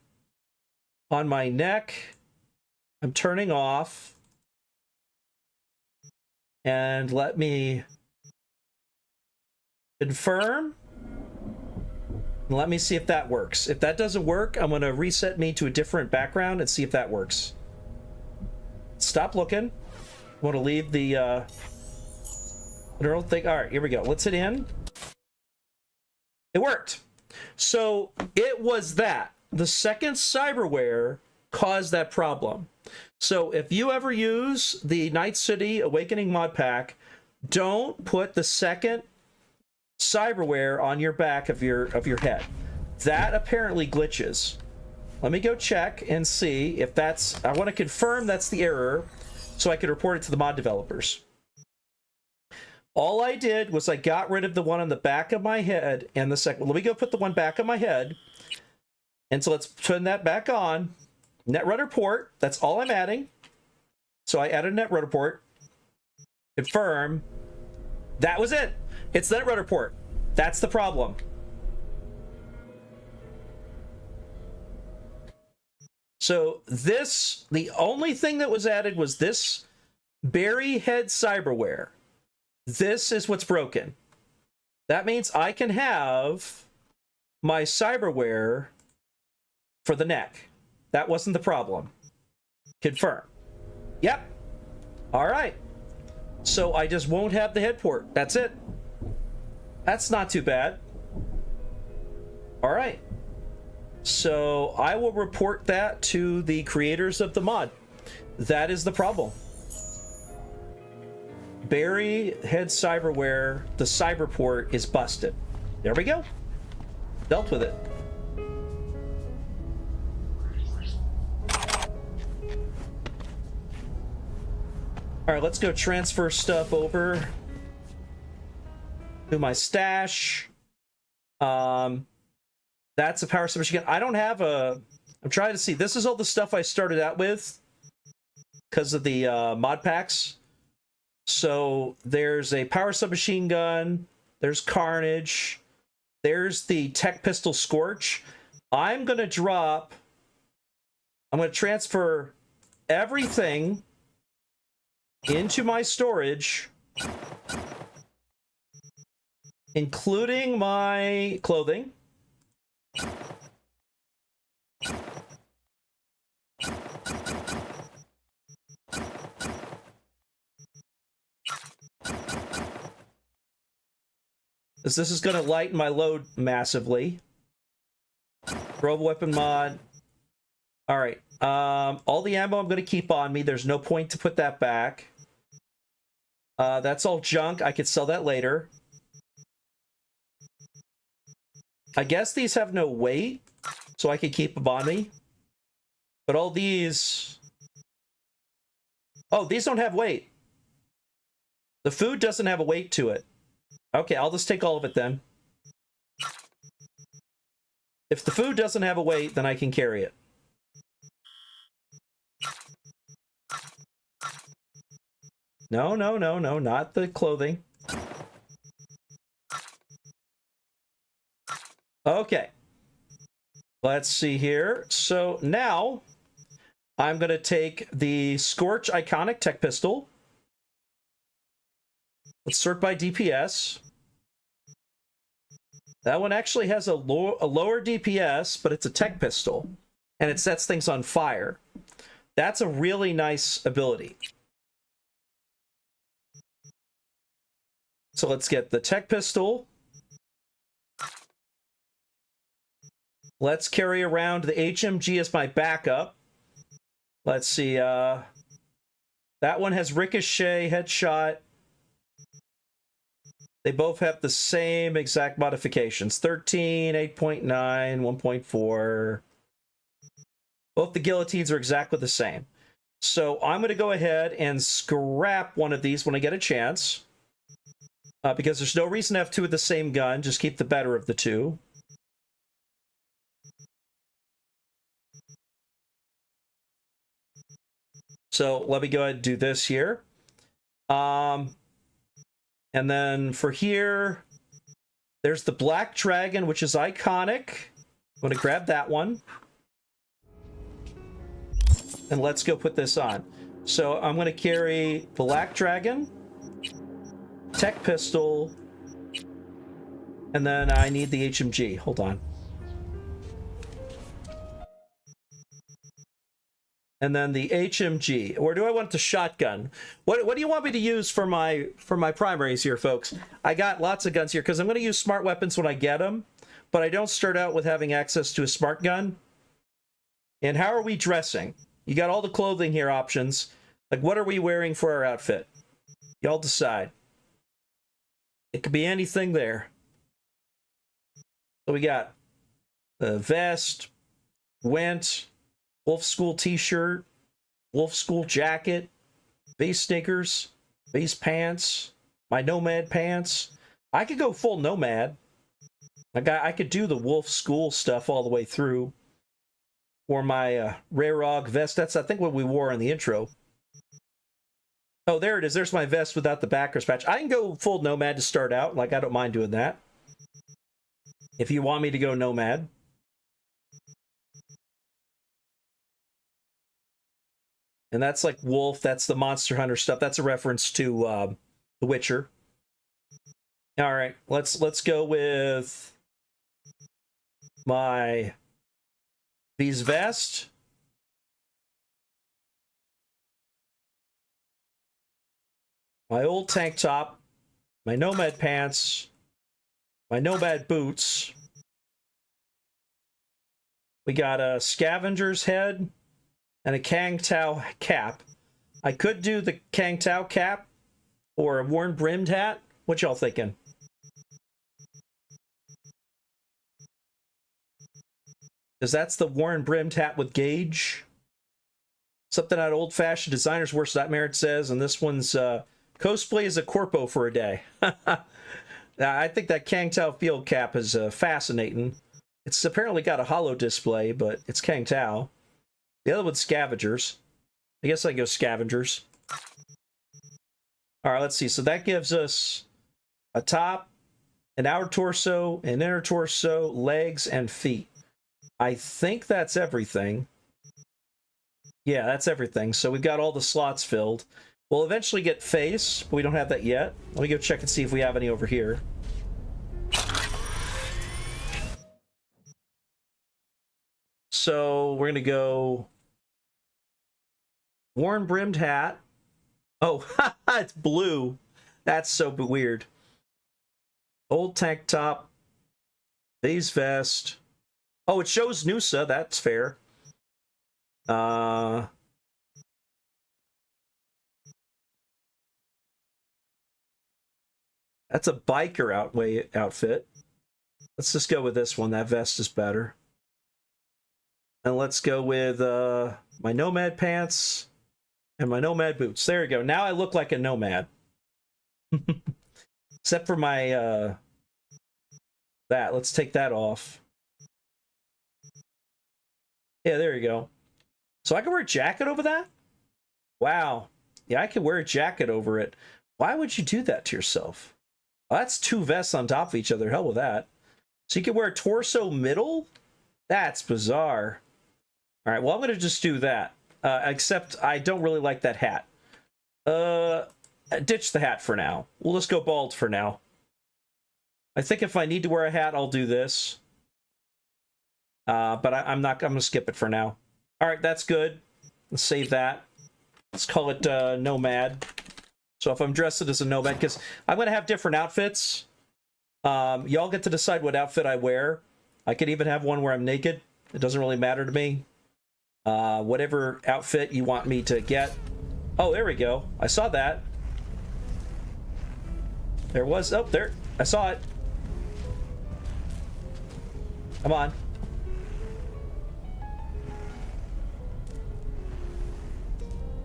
on my neck, I'm turning off. And let me confirm. Let me see if that works. If that doesn't work, I'm going to reset me to a different background and see if that works. Stop looking. I want to leave the neural thing. All right, here we go. Let's hit in. It worked. So it was that. The second cyberware caused that problem. So if you ever use the Night City Awakening mod pack, don't put the second cyberware on your back of your head. That apparently glitches. Let me go check and see if that's... I want to confirm that's the error so I can report it to the mod developers. All I did was I got rid of the one on the back of my head and the second... Let me go put the one back of my head. And so let's turn that back on. Netrunner port, that's all I'm adding. So I added a Netrunner port. Confirm. That was it. It's the Netrunner port. That's the problem. So this, the only thing that was added was this Berry head cyberware. This is what's broken. That means I can have my cyberware for the neck. That wasn't the problem. Confirm. Yep. All right. So I just won't have the head port. That's it. That's not too bad. All right. So I will report that to the creators of the mod. That is the problem. Berry head cyberware, the cyberport is busted. There we go. Dealt with it. All right, let's go transfer stuff over to my stash. That's a power submachine gun. I don't have a... I'm trying to see. This is all the stuff I started out with because of the mod packs. So there's a power submachine gun. There's Carnage. There's the Tech Pistol Scorch. I'm going to drop... I'm going to transfer everything into my storage, including my clothing. This is going to lighten my load massively. Probe weapon mod. All right. All the ammo I'm going to keep on me. There's no point to put that back. That's all junk. I could sell that later. I guess these have no weight, so I can keep them on me. But all these... Oh, these don't have weight. The food doesn't have a weight to it. Okay, I'll just take all of it then. If the food doesn't have a weight, then I can carry it. No, not the clothing. Okay. Let's see here. So now I'm going to take the Scorch Iconic Tech Pistol. Let's sort by DPS. That one actually has a lower DPS, but it's a tech pistol, and it sets things on fire. That's a really nice ability. So let's get the tech pistol. Let's carry around the HMG as my backup. Let's see. That one has ricochet, headshot. They both have the same exact modifications. 13, 8.9, 1.4. Both the guillotines are exactly the same. So I'm going to go ahead and scrap one of these when I get a chance. Because there's no reason to have two of the same gun. Just keep the better of the two. So let me go ahead and do this here. And then for here, there's the Black Dragon, which is iconic. I'm going to grab that one. And let's go put this on. So I'm going to carry Black Dragon, Tech Pistol, and then I need the HMG. Hold on. And then the HMG. Or do I want the shotgun? What do you want me to use for my primaries here, folks? I got lots of guns here because I'm going to use smart weapons when I get them, but I don't start out with having access to a smart gun. And how are we dressing? You got all the clothing here options. Like, what are we wearing for our outfit? Y'all decide. It could be anything there. So we got the vest, Went, Wolf School t-shirt, Wolf School jacket, base sneakers, base pants, my Nomad pants. I could go full Nomad. I could do the Wolf School stuff all the way through. Or my Rarog vest. That's, I think, what we wore in the intro. Oh, there it is. There's my vest without the backers patch. I can go full Nomad to start out. Like, I don't mind doing that. If you want me to go Nomad. And that's like Wolf. That's the Monster Hunter stuff. That's a reference to The Witcher. All right, let's go with my V's vest. My old tank top. My Nomad pants. My Nomad boots. We got a scavenger's head and a Kang Tao cap. I could do the Kang Tao cap or a worn-brimmed hat. What y'all thinking? Because that's the worn-brimmed hat with gauge. Something out of old-fashioned designer's worst nightmare, it says, and this one's cosplay as a corpo for a day. I think that Kang Tao field cap is fascinating. It's apparently got a holo display, but it's Kang Tao. The other one's scavengers. I guess I can go scavengers. All right, let's see. So that gives us a top, an outer torso, an inner torso, legs, and feet. I think that's everything. Yeah, that's everything. So we've got all the slots filled. We'll eventually get face, but we don't have that yet. Let me go check and see if we have any over here. So we're going to go worn-brimmed hat. Oh, it's blue. That's so weird. Old tank top. Base vest. Oh, it shows Noosa. That's fair. That's a biker outfit. Let's just go with this one. That vest is better. And let's go with my Nomad pants and my Nomad boots. There we go. Now I look like a Nomad. Except for my that. Let's take that off. Yeah, there you go. So I can wear a jacket over that? Wow. Yeah, I can wear a jacket over it. Why would you do that to yourself? Well, that's two vests on top of each other. Hell with that. So you can wear a torso middle? That's bizarre. All right, well, I'm going to just do that. except I don't really like that hat. Ditch the hat for now. We'll just go bald for now. I think if I need to wear a hat, I'll do this. But I'm not. I'm gonna skip it for now. All right, that's good. Let's save that. Let's call it Nomad. So if I'm dressed as a Nomad, because I'm gonna have different outfits. Y'all get to decide what outfit I wear. I could even have one where I'm naked. It doesn't really matter to me. Whatever outfit you want me to get. Oh, there we go. I saw that. There was. Oh, there. I saw it. Come on.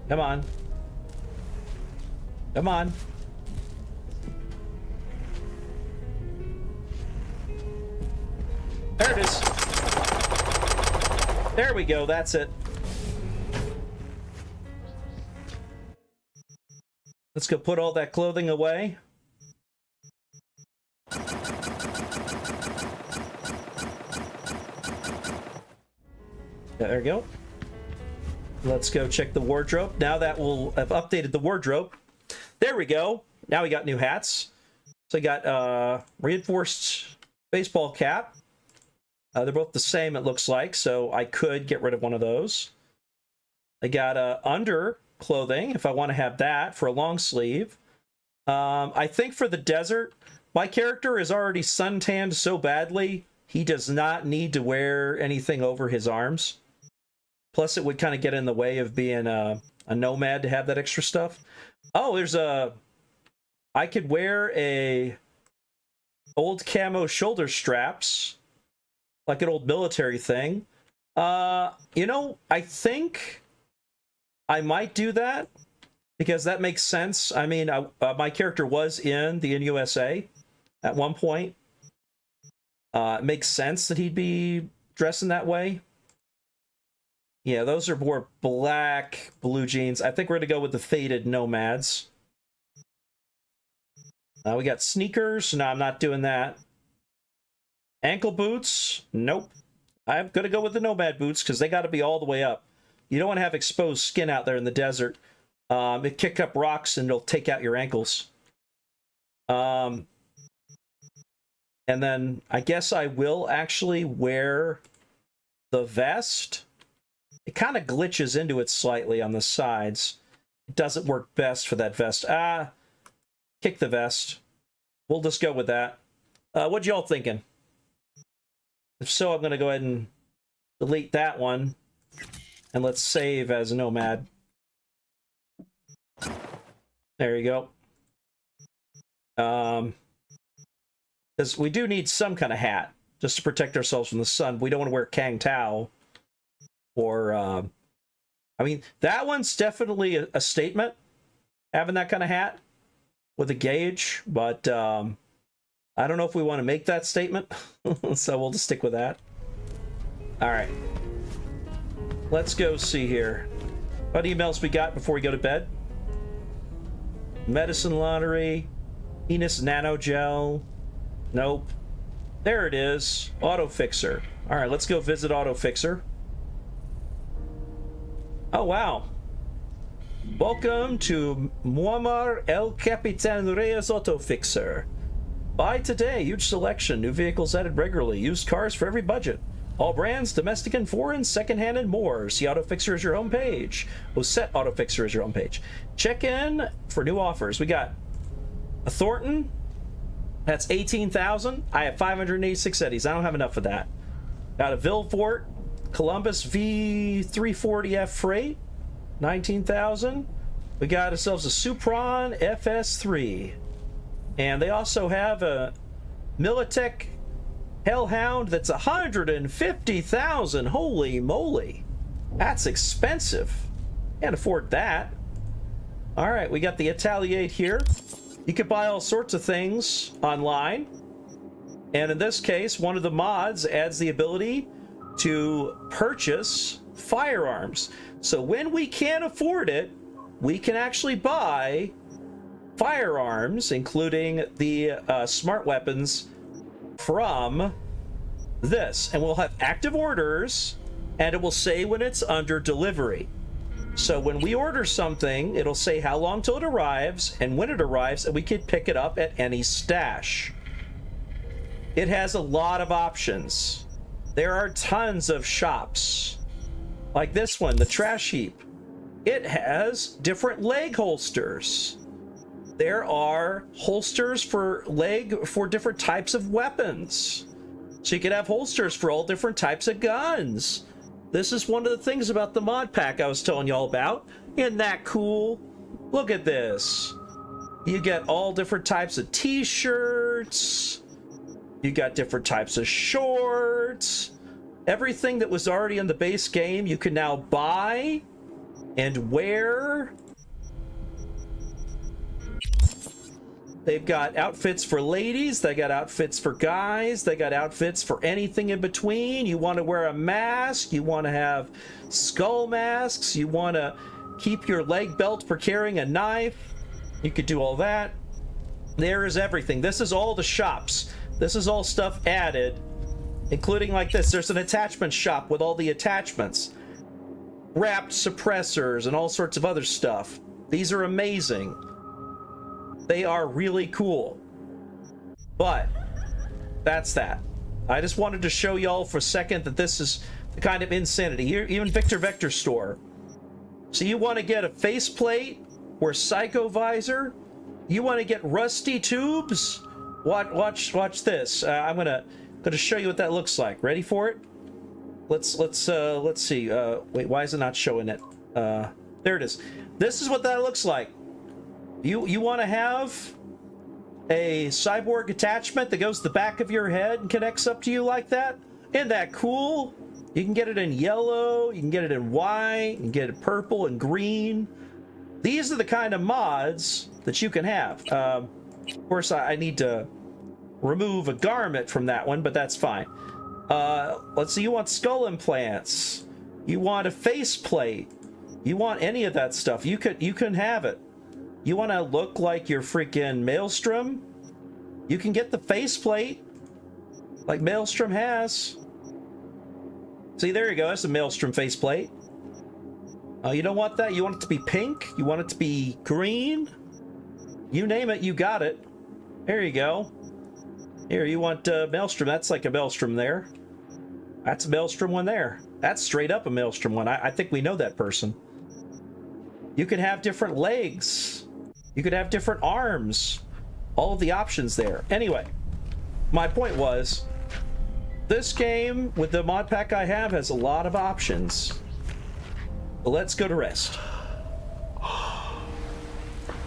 Come on. Come on. There it is. There we go. That's it. Let's go put all that clothing away. There we go. Let's go check the wardrobe. Now that we'll have updated the wardrobe. There we go. Now we got new hats. So I got reinforced baseball cap. They're both the same, it looks like, so I could get rid of one of those. I got under clothing, if I want to have that, for a long sleeve. I think for the desert, my character is already suntanned so badly, he does not need to wear anything over his arms. Plus, it would kind of get in the way of being a nomad to have that extra stuff. Oh, there's a... I could wear a old camo shoulder straps, like an old military thing. You know, I think I might do that, because that makes sense. I mean, my character was in the NUSA at one point. It makes sense that he'd be dressing that way. Yeah, those are more black blue jeans. I think we're going to go with the faded nomads. We got sneakers. No, I'm not doing that. Ankle boots. Nope. I'm going to go with the nomad boots because they got to be all the way up. You don't want to have exposed skin out there in the desert. It kick up rocks and it'll take out your ankles. And then I guess I will actually wear the vest. It kind of glitches into it slightly on the sides. It doesn't work best for that vest. Kick the vest. We'll just go with that. What y'all thinking? If so, I'm going to go ahead and delete that one. And let's save as Nomad. There you go. Because we do need some kind of hat just to protect ourselves from the sun. We don't want to wear Kang Tao. Or, I mean, that one's definitely a statement, having that kind of hat with a gauge, but I don't know if we want to make that statement, so we'll just stick with that. All right. Let's go see here. What emails we got before we go to bed? Medicine lottery, Enos nanogel. Nope. There it is. Auto Fixer. All right, let's go visit Auto Fixer. Oh, wow. Welcome to Muammar El Capitan Reyes Auto Fixer. Buy today. Huge selection. New vehicles added regularly. Used cars for every budget. All brands, domestic and foreign, secondhand and more. See Auto Fixer as your homepage. Set Auto Fixer as your homepage. Check in for new offers. We got a Thornton. That's 18,000. I have 586 eddies. I don't have enough of that. Got a Vilfort Columbus V340F freight, 19,000. We got ourselves a Supron FS3, and they also have a Militech Hellhound that's 150,000. Holy moly, that's expensive. Can't afford that. All right, we got the Italiate here. You can buy all sorts of things online, and in this case, one of the mods adds the ability to purchase firearms. So when we can't afford it, we can actually buy firearms, including the smart weapons from this. And we'll have active orders, and it will say when it's under delivery. So when we order something, it'll say how long till it arrives and when it arrives, and we can pick it up at any stash. It has a lot of options. There are tons of shops. Like this one, the trash heap. It has different leg holsters. There are holsters for different types of weapons. So you can have holsters for all different types of guns. This is one of the things about the mod pack I was telling y'all about. Isn't that cool? Look at this. You get all different types of t-shirts. You got different types of shorts. Everything that was already in the base game, you can now buy and wear. They've got outfits for ladies, they got outfits for guys, they got outfits for anything in between. You want to wear a mask, you want to have skull masks, you want to keep your leg belt for carrying a knife. You could do all that. There is everything. This is all the shops. This is all stuff added, including like this. There's an attachment shop with all the attachments. Wrapped suppressors and all sorts of other stuff. These are amazing. They are really cool. But that's that. I just wanted to show y'all for a second that this is the kind of insanity. Here, even Victor Vector Store. So you want to get a faceplate or psycho visor? You want to get rusty tubes? Watch this. I'm gonna show you what that looks like. Ready for it? Let's see. Wait, why is it not showing it? There it is. This is what that looks like. You want to have a cyborg attachment that goes to the back of your head and connects up to you like that? Isn't that cool? You can get it in yellow, you can get it in white, you can get it purple and green. These are the kind of mods that you can have. Of course, I need to remove a garment from that one, but that's fine. Let's see, you want skull implants. You want a faceplate. You want any of that stuff. You can have it. You want to look like your freaking Maelstrom? You can get the faceplate like Maelstrom has. See, there you go. That's a Maelstrom faceplate. You don't want that? You want it to be pink? You want it to be green? You name it, you got it. There you go. Here, you want Maelstrom. That's like a Maelstrom there. That's a Maelstrom one there. That's straight up a Maelstrom one. I think we know that person. You can have different legs. You could have different arms. All of the options there. Anyway, my point was, this game, with the mod pack I have, has a lot of options. But let's go to rest.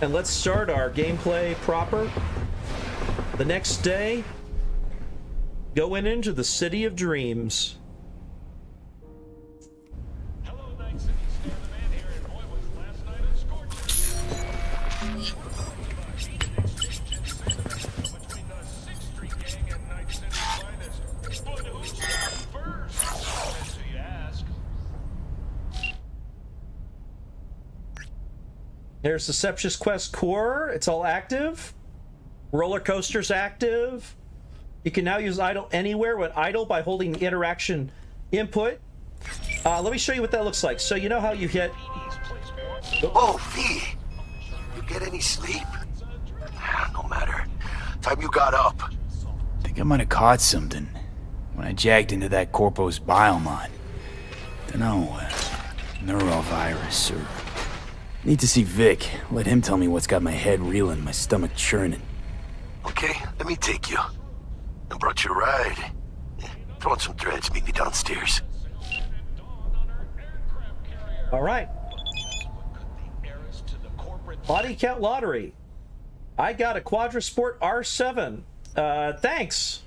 And let's start our gameplay proper. The next day, going into the City of Dreams. There's Deceptious Quest Core. It's all active. Roller Coaster's active. You can now use idle anywhere when idle by holding the interaction input. Let me show you what that looks like. So you know how you hit... Oh, V! You get any sleep? No matter. Time you got up. Think I might have caught something when I jagged into that Corpo's biomon. Dunno, neurovirus or... Need to see Vic. Let him tell me what's got my head reeling, my stomach churning. Okay, let me take you. I brought you a ride. Throw on some threads, meet me downstairs. All right. Body count lottery. I got a Quadrasport R7. Thanks.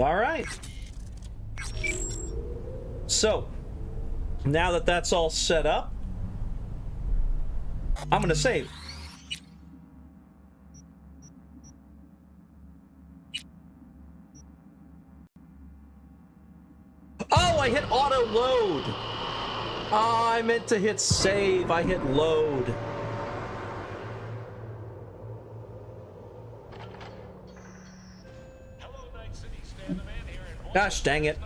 All right. So, now that that's all set up, I'm going to save. Oh, I hit auto load. Oh, I meant to hit save. I hit load. Gosh dang it.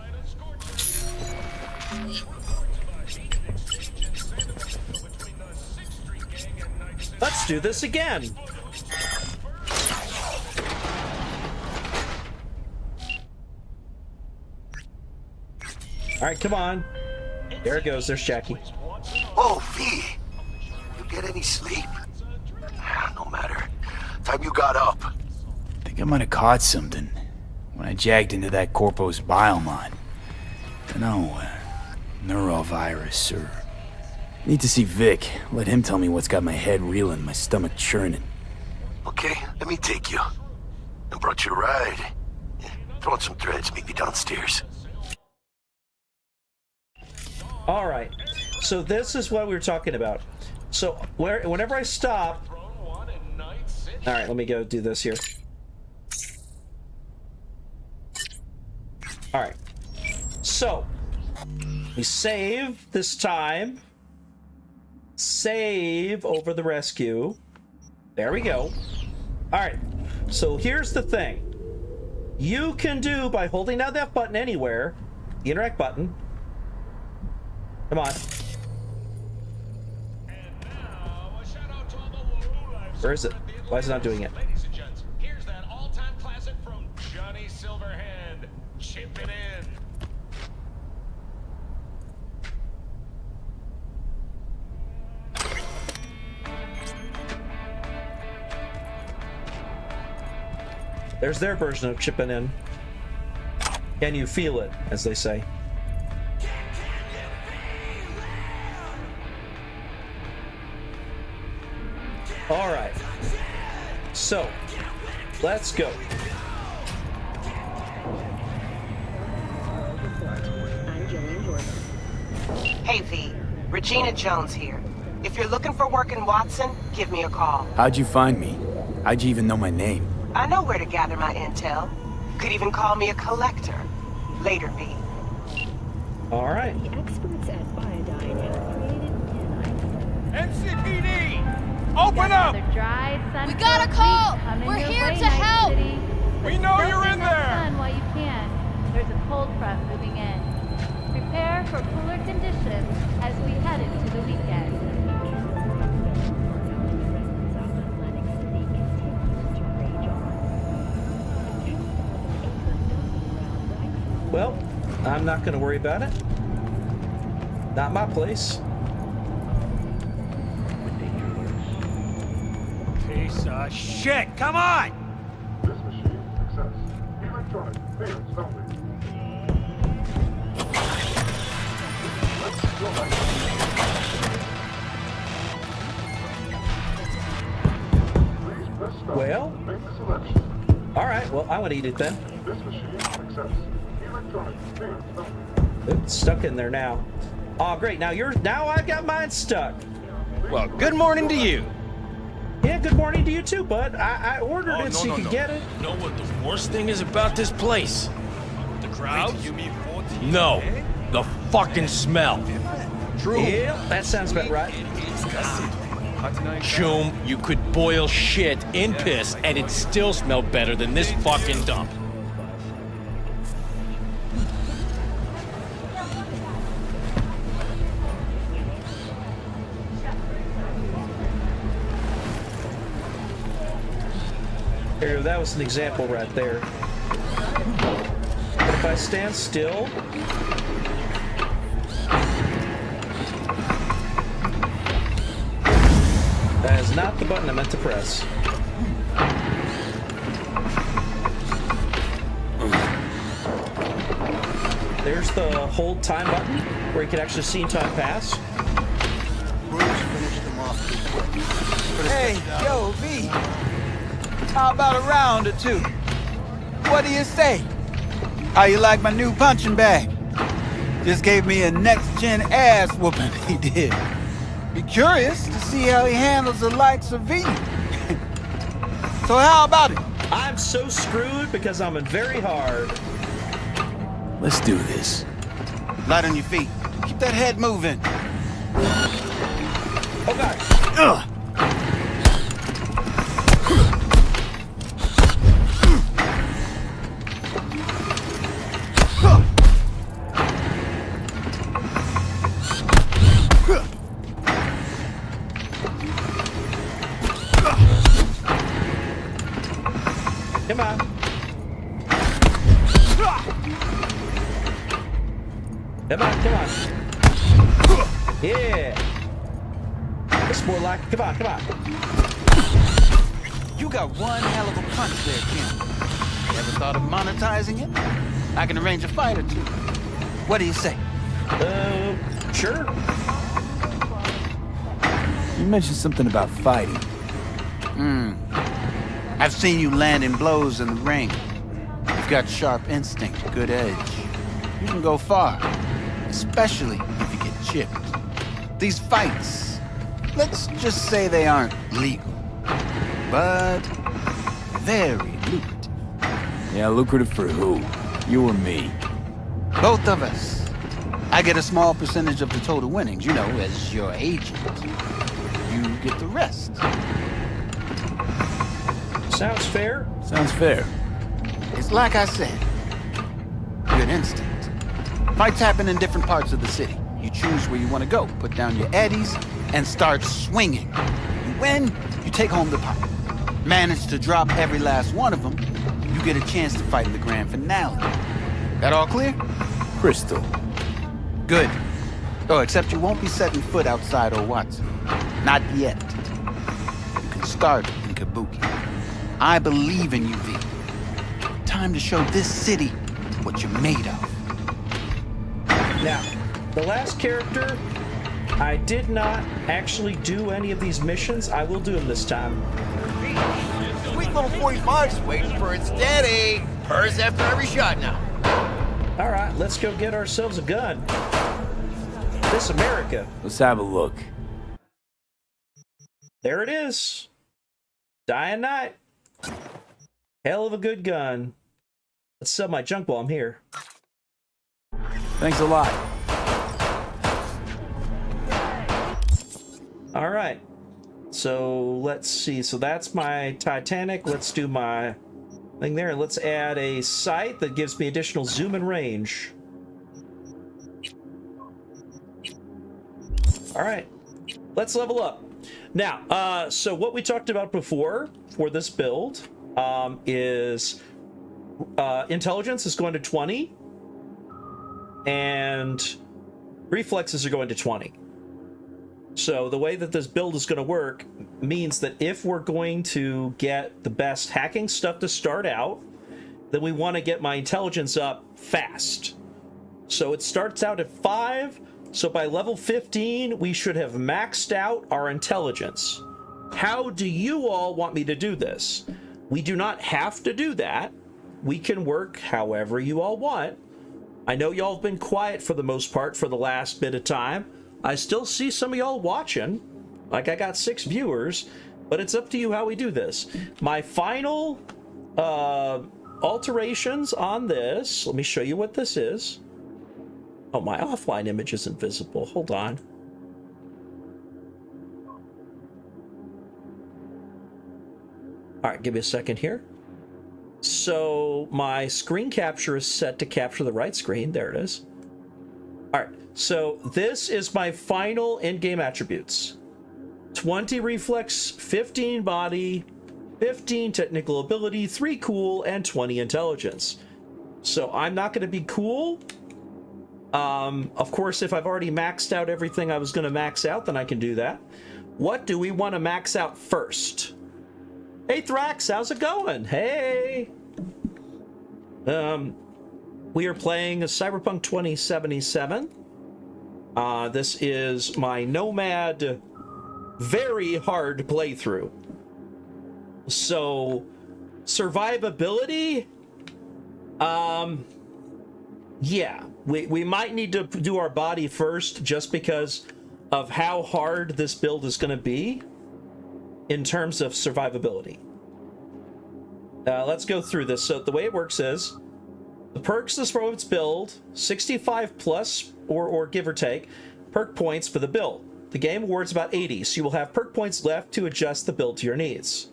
Let's do this again. All right, come on. There it goes. There's Jackie. Oh, V. You get any sleep? No matter. Time you got up. I think I might have caught something when I jagged into that Corpo's biomon. No, neurovirus or... Need to see Vic. Let him tell me what's got my head reeling, my stomach churning. Okay, let me take you. I brought you a ride. Throw on some threads, meet me downstairs. All right, so this is what we were talking about. So whenever I stop, all right, let me go do this here. All right, so we save this time. Save over the rescue. There we go. All right, so here's the thing. You can do by holding down that button anywhere, the interact button. Come on. Where is it? Why is it not doing it? Ladies and gents, here's that all-time classic from Johnny Silverhand. Chip it in. There's their version of chipping in. Can you feel it, as they say? All right. So, let's go. Hey, V. Regina Jones here. If you're looking for work in Watson, give me a call. How'd you find me? How'd you even know my name? I know where to gather my intel. Could even call me a collector. Later, V. All right. The experts at Biodine have created NCPD! Open up! We got a call! We're here to help! We know you're in there! While you can. There's a cold front moving in. Prepare for cooler conditions as we head into the weekend. Well, I'm not going to worry about it. Not my place. Piece of shit! Come on! This machine accepts electronic payments only. Let's go back. Please press stop. Well, Make the selection. all right. Well, I want to eat it then. This machine accepts electronic payments only. It's stuck in there now. Oh, great. Now I've got mine stuck. Well, good morning to you. Yeah, good morning to you too, bud. I ordered it so you could get it. You know what the worst thing is about this place? The crowd? No, the fucking smell. True. Yeah, that sounds about right. Choom, you could boil shit in piss and it'd still smell better than this fucking dump. Here, that was an example right there. But if I stand still, that is not the button I meant to press. There's the hold time button, where you can actually see time pass. Hey, yo, V. How about a round or two? What do you say? How you like my new punching bag? Just gave me a next-gen ass whooping, he did. Be curious to see how he handles the likes of V. So how about it? I'm so screwed because I'm in very hard. Let's do this. Light on your feet. Keep that head moving. Oh, God. Ugh. Come on, come on. Yeah. It's more like, come on, come on. You got one hell of a punch there, Kim. Ever thought of monetizing it? I can arrange a fight or two. What do you say? Sure. You mentioned something about fighting. I've seen you landing blows in the ring. You've got sharp instinct, good edge. You can go far, especially if you get chipped. These fights, let's just say they aren't legal, but very lucrative. Yeah, lucrative for who? You or me? Both of us. I get a small percentage of the total winnings, you know, as your agent. You get the rest. Sounds fair. Sounds fair. It's like I said. Good instinct. Fights happen in different parts of the city. You choose where you want to go, put down your eddies, and start swinging. You win, you take home the pot. Manage to drop every last one of them, you get a chance to fight in the grand finale. That all clear? Crystal. Good. Oh, except you won't be setting foot outside old Watson. Not yet. You can start in Kabuki. I believe in you, V. Time to show this city what you're made of. Now, the last character, I did not actually do any of these missions. I will do them this time. Sweet little 45's waiting for it steady. Purrs after every shot now. All right, let's go get ourselves a gun. This America. Let's have a look. There it is. Dying Night. Hell of a good gun. Let's sell my junk while I'm here. Thanks a lot. All right. So let's see. So that's my Titanic. Let's do my thing there. Let's add a sight that gives me additional zoom and range. All right. Let's level up. Now, so what we talked about before for this build is intelligence is going to 20 and reflexes are going to 20. So the way that this build is going to work means that if we're going to get the best hacking stuff to start out, then we want to get my intelligence up fast. So it starts out at 5. So by level 15, we should have maxed out our intelligence. How do you all want me to do this? We do not have to do that. We can work however you all want. I know y'all have been quiet for the most part for the last bit of time. I still see some of y'all watching. Like I got 6 viewers, but it's up to you how we do this. My final alterations on this, let me show you what this is. Oh, my offline image isn't visible. Hold on. All right, give me a second here. So my screen capture is set to capture the right screen. There it is. All right, so this is my final in-game attributes. 20 reflex, 15 body, 15 technical ability, 3 cool, and 20 intelligence. So I'm not going to be cool. Of course, if I've already maxed out everything I was going to max out, then I can do that. What do we want to max out first? Hey, Thrax, how's it going? Hey! We are playing a Cyberpunk 2077. This is my Nomad very hard playthrough. So, survivability? Yeah, we might need to do our body first just because of how hard this build is going to be in terms of survivability. Let's go through this. So the way it works is the perks this robot's build, 65 plus or give or take perk points for the build. The game awards about 80, so you will have perk points left to adjust the build to your needs.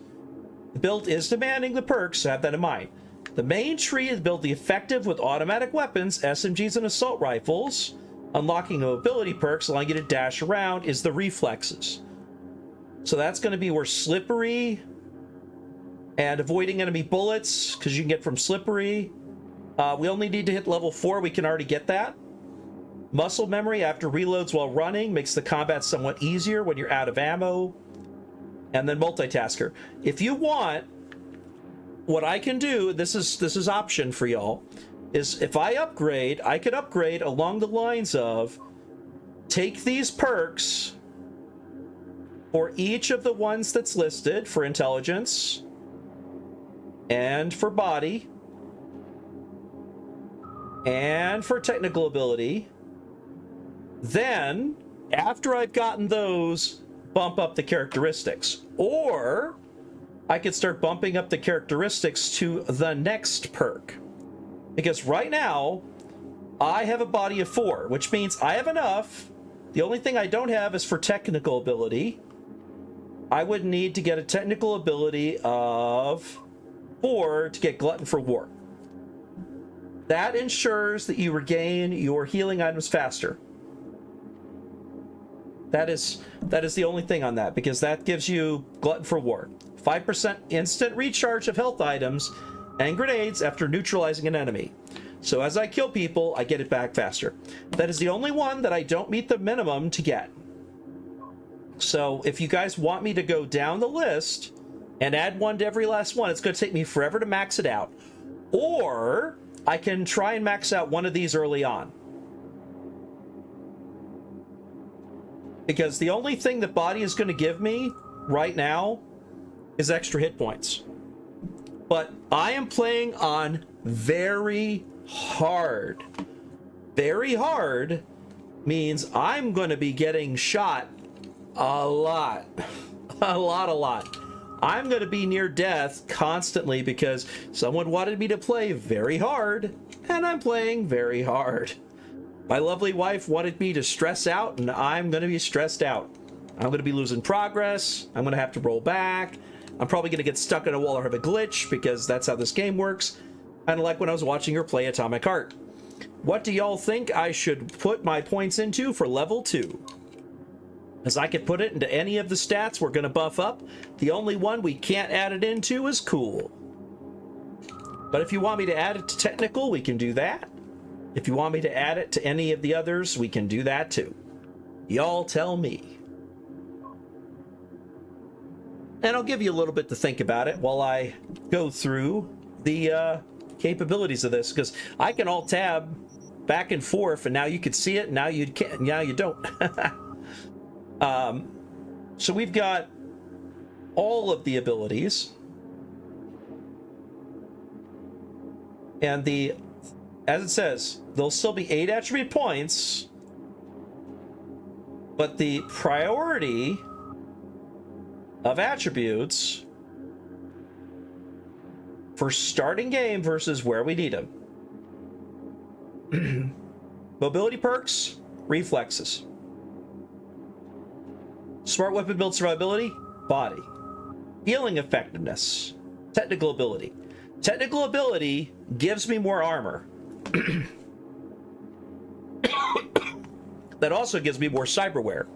The build is demanding the perks, so have that in mind. The main tree is built the effective with automatic weapons, SMGs and assault rifles. Unlocking the mobility perks, allowing you to dash around, is the reflexes. So that's going to be where slippery and avoiding enemy bullets, because you can get from slippery. We only need to hit level 4. We can already get that. Muscle memory after reloads while running makes the combat somewhat easier when you're out of ammo. And then multitasker. If you want, what I can do, this is option for y'all, is if I upgrade, I could upgrade along the lines of take these perks for each of the ones that's listed for intelligence and for body and for technical ability. Then, after I've gotten those, bump up the characteristics. Or I could start bumping up the characteristics to the next perk. Because right now, I have a body of 4, which means I have enough. The only thing I don't have is for technical ability. I would need to get a technical ability of 4 to get Glutton for War. That ensures that you regain your healing items faster. That is the only thing on that, because that gives you Glutton for War. 5% instant recharge of health items and grenades after neutralizing an enemy. So as I kill people, I get it back faster. That is the only one that I don't meet the minimum to get. So if you guys want me to go down the list and add one to every last one, it's going to take me forever to max it out. Or I can try and max out one of these early on. Because the only thing that body is going to give me right now is extra hit points. But I am playing on very hard. Very hard means I'm going to be getting shot a lot. A lot. I'm going to be near death constantly because someone wanted me to play very hard, and I'm playing very hard. My lovely wife wanted me to stress out, and I'm going to be stressed out. I'm going to be losing progress. I'm going to have to roll back. I'm probably going to get stuck in a wall or have a glitch because that's how this game works. Kind of like when I was watching her play Atomic Heart. What do y'all think I should put my points into for level 2? As I could put it into any of the stats we're going to buff up. The only one we can't add it into is cool. But if you want me to add it to technical, we can do that. If you want me to add it to any of the others, we can do that too. Y'all tell me. And I'll give you a little bit to think about it while I go through the capabilities of this, because I can alt-tab back and forth, and now you can see it, and now you can't, now you don't. So we've got all of the abilities. And as it says, there'll still be 8 attribute points, but the priority of attributes for starting game versus where we need them. Mobility perks, reflexes. Smart weapon build survivability, body. Healing effectiveness, technical ability. Technical ability gives me more armor. That also gives me more cyberware.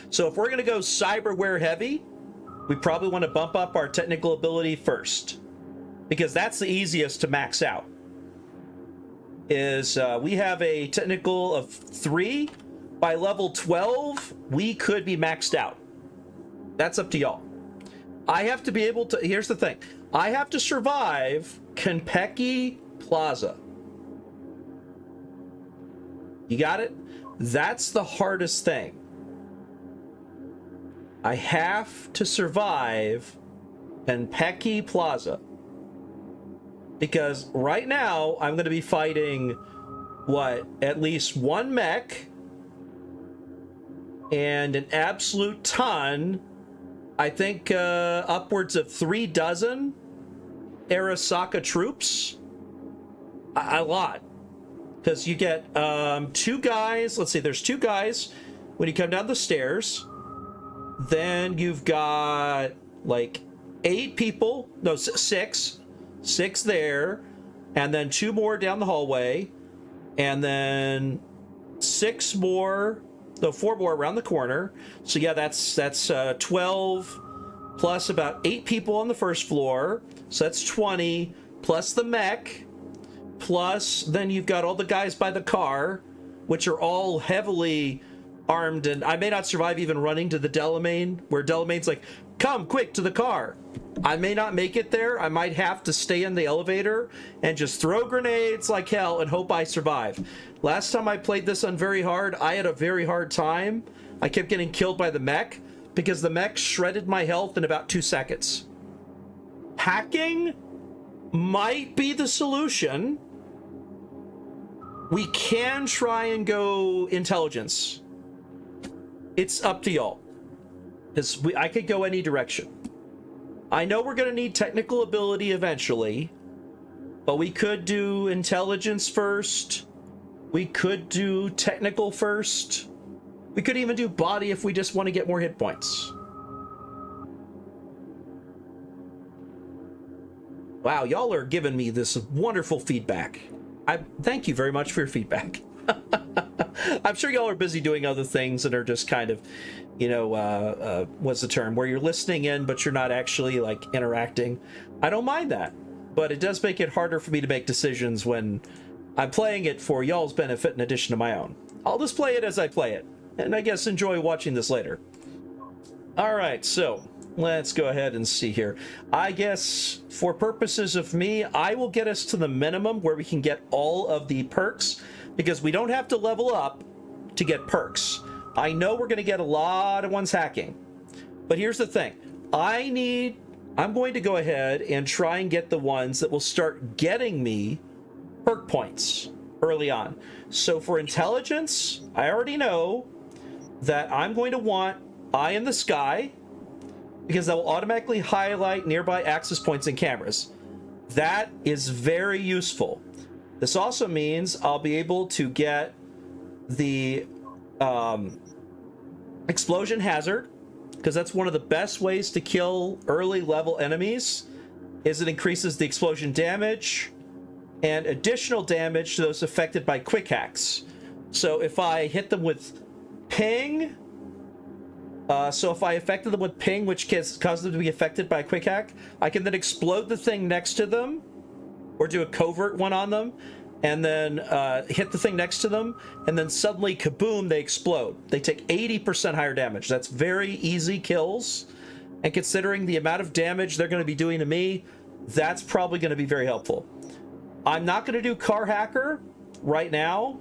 So if we're going to go cyberware heavy, we probably want to bump up our technical ability first, because that's the easiest to max out. We have a technical of 3. By level 12, we could be maxed out. That's up to y'all. I have to be able to, here's the thing. I have to survive Konpeki Plaza. You got it? That's the hardest thing. I have to survive Konpeki Plaza. Because right now, I'm going to be fighting, at least 1 mech and an absolute ton, I think upwards of 3 dozen Arasaka troops. A lot. Because you get 2 guys. Let's see, there's 2 guys when you come down the stairs. Then you've got like 8 people. No, 6. 6 there. And then 2 more down the hallway. And then 6 more. No, 4 more around the corner. So yeah, that's 12 plus about 8 people on the first floor. So that's 20 plus the mech plus then you've got all the guys by the car, which are all heavily armed, and I may not survive even running to the Delamain, where Delamain's like, come quick to the car. I may not make it there. I might have to stay in the elevator and just throw grenades like hell and hope I survive. Last time I played this on very hard, I had a very hard time. I kept getting killed by the mech because the mech shredded my health in about 2 seconds. Hacking might be the solution. We can try and go intelligence. It's up to y'all. I could go any direction. I know we're going to need technical ability eventually, but we could do intelligence first. We could do technical first. We could even do body if we just want to get more hit points. Wow, y'all are giving me this wonderful feedback. Thank you very much for your feedback. I'm sure y'all are busy doing other things and are just kind of, you know, what's the term? Where you're listening in, but you're not actually, like, interacting. I don't mind that, but it does make it harder for me to make decisions when I'm playing it for y'all's benefit in addition to my own. I'll just play it as I play it, and I guess enjoy watching this later. All right, so let's go ahead and see here. I guess for purposes of me, I will get us to the minimum where we can get all of the perks, because we don't have to level up to get perks. I know we're going to get a lot of ones hacking, but here's the thing. I'm going to go ahead and try and get the ones that will start getting me perk points early on. So for intelligence, I already know that I'm going to want Eye in the Sky, because that will automatically highlight nearby access points and cameras. That is very useful. This also means I'll be able to get the explosion hazard, because that's one of the best ways to kill early level enemies, is it increases the explosion damage and additional damage to those affected by quick hacks. So if I hit them with ping, if I affected them with ping, which causes them to be affected by a quick hack, I can then explode the thing next to them, or do a covert one on them, and then hit the thing next to them, and then suddenly, kaboom, they explode. They take 80% higher damage. That's very easy kills, and considering the amount of damage they're going to be doing to me, that's probably going to be very helpful. I'm not going to do Car Hacker right now.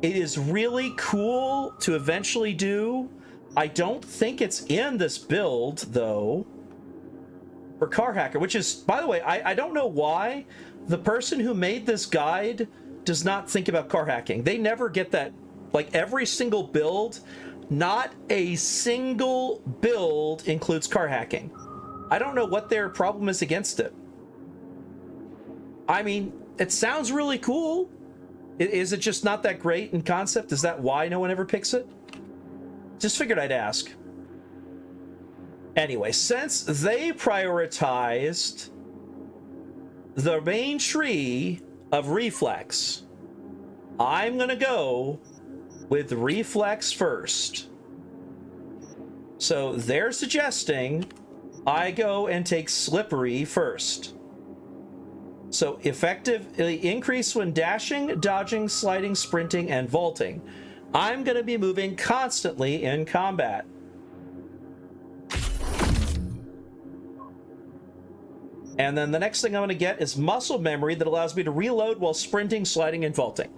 It is really cool to eventually do. I don't think it's in this build, though, for Car Hacker, which is, by the way, I don't know why the person who made this guide does not think about car hacking. They never get that. Like, every single build, not a single build includes car hacking. I don't know what their problem is against it. I mean, it sounds really cool. Is it just not that great in concept? Is that why no one ever picks it? Just figured I'd ask. Anyway, since they prioritized the main tree of reflex, I'm gonna go with reflex first. So they're suggesting I go and take slippery first. So effectively increase when dashing, dodging, sliding, sprinting, and vaulting. I'm gonna be moving constantly in combat. And then the next thing I'm going to get is muscle memory that allows me to reload while sprinting, sliding, and vaulting.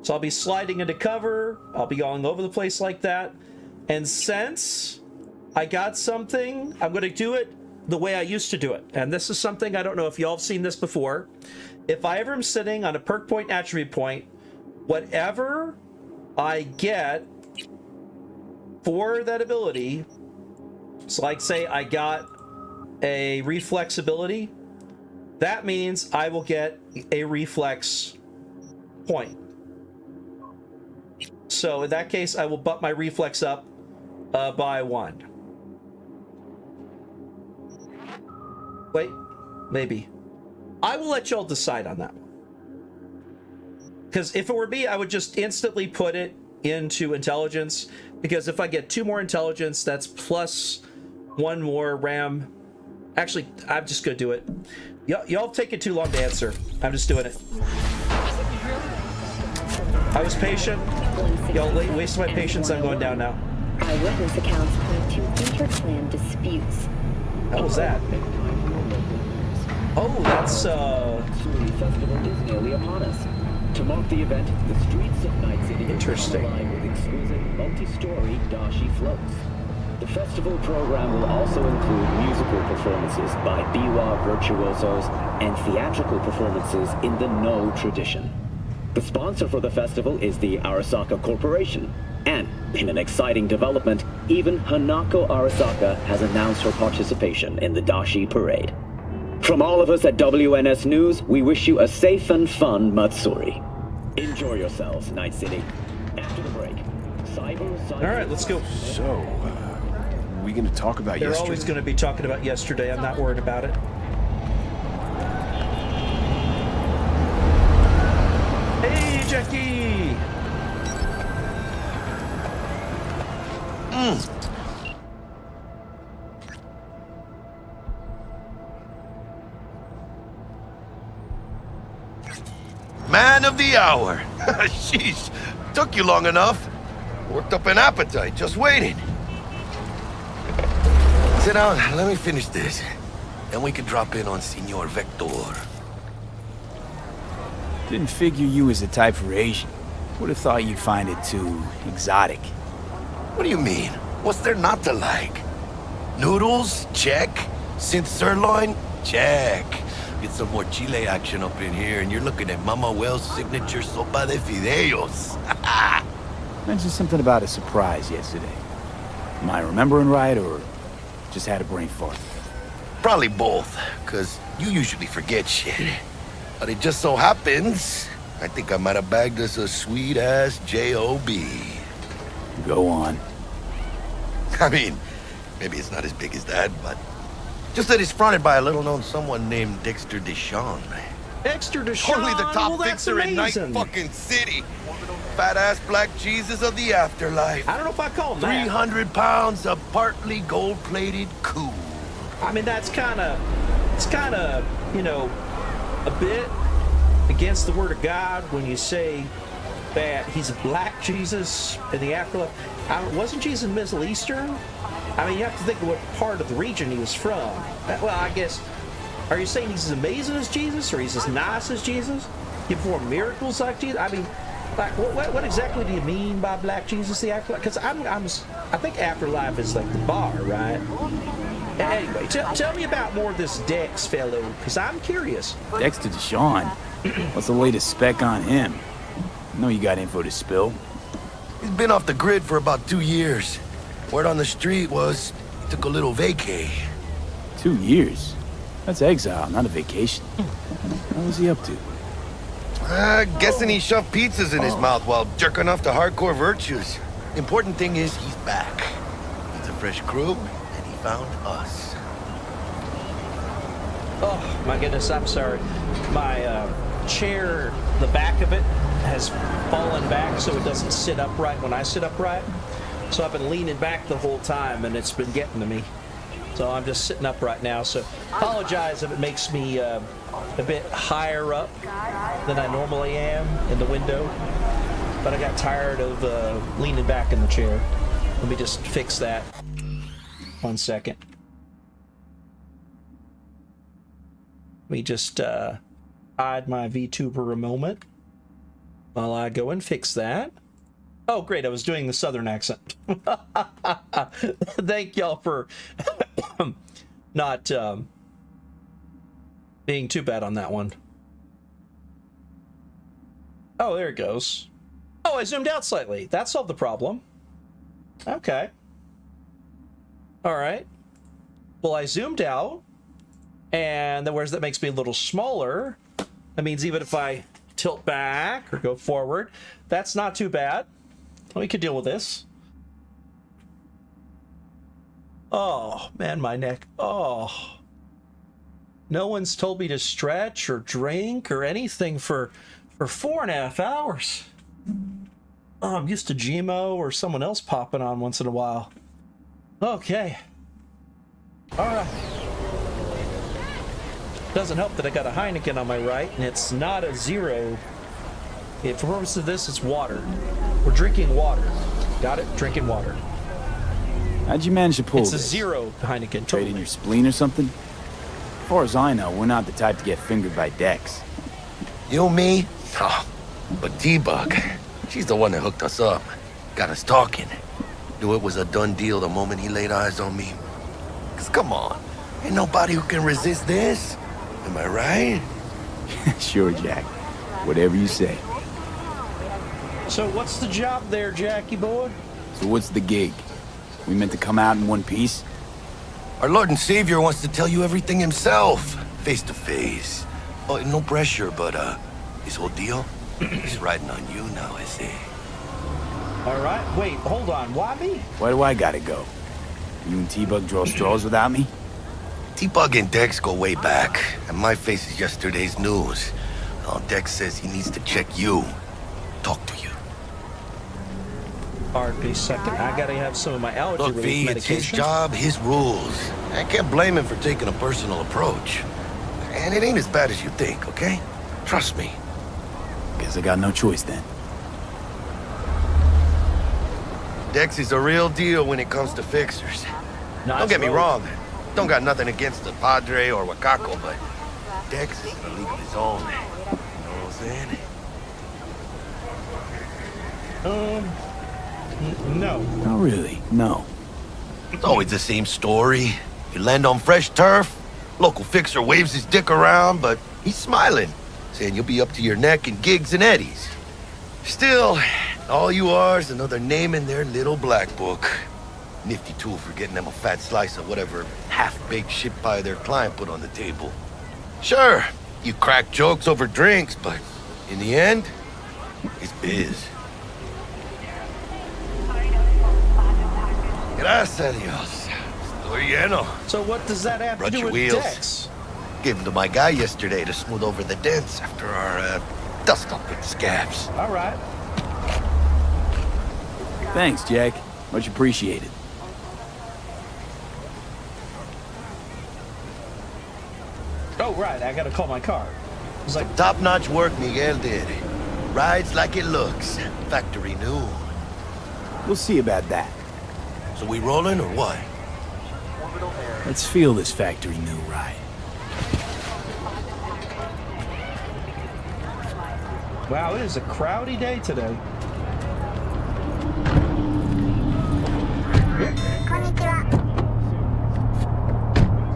So I'll be sliding into cover. I'll be going over the place like that. And since I got something, I'm going to do it the way I used to do it. And this is something, I don't know if y'all have seen this before. If I ever am sitting on a perk point, attribute point, whatever I get for that ability, so like say I got a reflex ability, that means I will get a reflex point. So in that case, I will bump my reflex up by 1. Wait, maybe. I will let y'all decide on that one. Because if it were me, I would just instantly put it into intelligence, because if I get 2 more intelligence, that's plus 1 more RAM. Actually, I'm just gonna do it. Y'all taking too long to answer. I'm just doing it. I was patient. Y'all wasted my patience. I'm going down now. Eyewitness accounts point to inter-clan disputes. What was that? Oh, that's Matsuri Festival is nearly upon us. To mark the event, the streets of Night City Interesting. are alive with exquisite multi-story dashi floats. The festival program will also include musical performances by biwa virtuosos and theatrical performances in the No tradition. The sponsor for the festival is the Arasaka Corporation. And, in an exciting development, even Hanako Arasaka has announced her participation in the Dashi Parade. From all of us at WNS News, we wish you a safe and fun Matsuri. Enjoy yourselves, Night City. After the break, All right, let's go. So, we going to talk about They're yesterday? always going to be talking about yesterday. I'm not worried about it. Hey, Jackie! Man of the hour. Sheesh, took you long enough. Worked up an appetite, just waiting. Sit down, let me finish this. Then we can drop in on Senor Vector. Didn't figure you was the type for Asian. Would have thought you'd find it too exotic. What do you mean? What's there not to like? Noodles? Check. Synth sirloin? Check. Get some more Chile action up in here, and you're looking at Mama Wells' signature sopa de fideos. Mentioned something about a surprise yesterday. Am I remembering right, or just had a brain fart? Probably both, because you usually forget shit. But it just so happens, I think I might have bagged us a sweet-ass J.O.B. Go on. I mean, maybe it's not as big as that, but just that it's fronted by a little-known someone named Dexter Deshawn. Dexter Deshawn? Only the top Well, that's fixer in Night amazing. fucking City. Fat-ass black Jesus of the afterlife. I don't know if I call him that. 300 pounds of partly gold-plated cool. I mean, it's kind of, you know, a bit against the word of God when you say that he's a black Jesus in the afterlife. Wasn't Jesus Middle Eastern? I mean, you have to think of what part of the region he was from. Well, I guess, are you saying he's as amazing as Jesus, or he's as nice as Jesus? He performed miracles like Jesus? I mean, like, what exactly do you mean by black Jesus, the afterlife? Because I think afterlife is like the bar, right? Anyway, tell me about more of this Dex fellow, because I'm curious. Dexter Deshawn? What's the latest spec on him? I know you got info to spill. He's been off the grid for about 2 years. Word on the street was he took a little vacay. 2 years? That's exile, not a vacation. What was he up to? Guessing he shoved pizzas in his mouth while jerking off to hardcore virtues. Important thing is he's back. He's a fresh crew, and he found us. Oh, my goodness, I'm sorry. My chair, the back of it, has fallen back so it doesn't sit upright when I sit upright. So I've been leaning back the whole time, and it's been getting to me. So I'm just sitting up right now. So apologize if it makes me a bit higher up than I normally am in the window. But I got tired of leaning back in the chair. Let me just fix that. 1 second. Let me just hide my VTuber a moment while I go and fix that. Oh, great. I was doing the Southern accent. Thank y'all for not being too bad on that one. Oh, there it goes. Oh, I zoomed out slightly. That solved the problem. Okay. All right. Well, I zoomed out, and then whereas that makes me a little smaller, that means even if I tilt back or go forward, that's not too bad. We could deal with this. Oh, man, my neck. Oh. No one's told me to stretch or drink or anything for 4.5 hours. Oh, I'm used to Gmo or someone else popping on once in a while. Okay. All right. Doesn't help that I got a Heineken on my right, and it's not a zero. For the purpose of this, it's water. We're drinking water. Got it? Drinking water. How'd you manage to pull It's this? a zero Heineken. Trading your spleen or something? As far as I know, we're not the type to get fingered by Dex. You, me? Oh, but T-Bug, she's the one that hooked us up. Got us talking. Knew it was a done deal the moment he laid eyes on me. 'Cause come on, ain't nobody who can resist this. Am I right? Sure, Jack. Whatever you say. So what's the job there, Jackie boy? So what's the gig? We meant to come out in one piece? Our Lord and Savior wants to tell you everything himself, face to face. Oh, no pressure, but his whole deal is riding on you now, I say. All right, wait, hold on. Why me? Why do I gotta go? You and T-Bug draw straws without me? T-Bug and Dex go way back, and my face is yesterday's news. Oh, Dex says he needs to check you, talk to you. RP second. I gotta have some of my allergy Look, relief V, medication. it's his job, his rules. I can't blame him for taking a personal approach. And it ain't as bad as you think, okay? Trust me. Guess I got no choice then. Dex is a real deal when it comes to fixers. Don't get me wrong. Don't got nothing against the Padre or Wakako, but Dex is in a league of his own. You know what I'm saying? No. Not really, no. It's always the same story. You land on fresh turf, local fixer waves his dick around, but he's smiling, saying you'll be up to your neck in gigs and eddies. Still, all you are is another name in their little black book. Nifty tool for getting them a fat slice of whatever half-baked shit pie their client put on the table. Sure, you crack jokes over drinks, but in the end, it's biz. Gracias a Dios. Estoy lleno. So what does that have Brought to do your with wheels. Dex? Gave them to my guy yesterday to smooth over the dents after our dust up with the scabs. All right. Thanks, Jack. Much appreciated. Oh, right. I gotta call my car. It's like Top-notch work Miguel did. Rides like it looks. Factory new. We'll see about that. So we rolling or what? Let's feel this factory new ride. wow, it is a crowdy day today.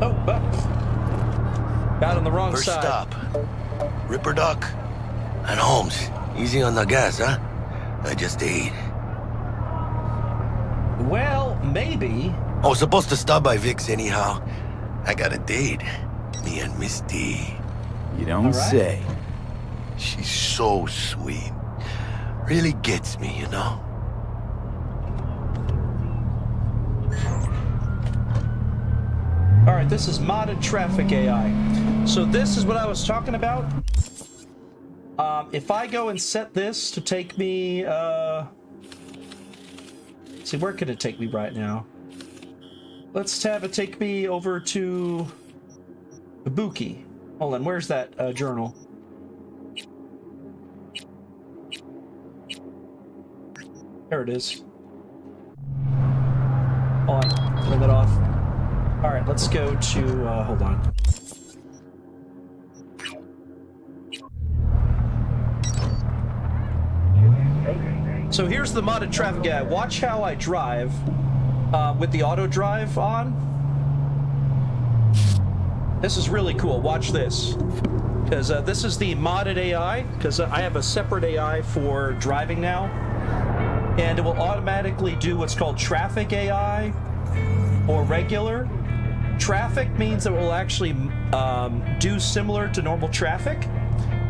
Oh, got on the wrong First side. stop. Ripper Duck and Holmes. Easy on the gas, huh? I just ate. Well, maybe. I was supposed to stop by Vic's anyhow. I got a date. Me and Miss D. You don't say. She's so sweet. Really gets me, you know? All right, this is modded traffic AI. So this is what I was talking about. If I go and set this to take me, see, where can it take me right now? Let's have it take me over to Ibuki. Hold on, where's that journal? There it is. Hold on, turn that off. All right, let's go to, hold on. So here's the modded traffic guy. Watch how I drive with the auto drive on. This is really cool. Watch this. Because this is the modded AI, because I have a separate AI for driving now. And it will automatically do what's called traffic AI or regular. Traffic means it will actually do similar to normal traffic.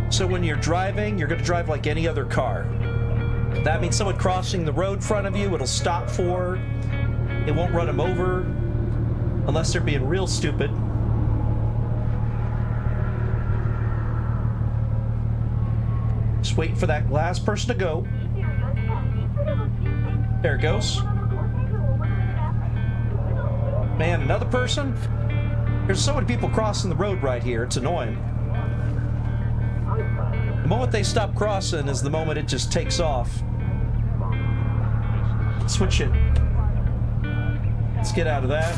So when you're driving, you're going to drive like any other car. That means someone crossing the road in front of you, it'll stop for. It won't run them over unless they're being real stupid. Just waiting for that last person to go. There it goes. Man, another person? There's so many people crossing the road right here. It's annoying. The moment they stop crossing is the moment it just takes off. Switch it. Let's get out of that.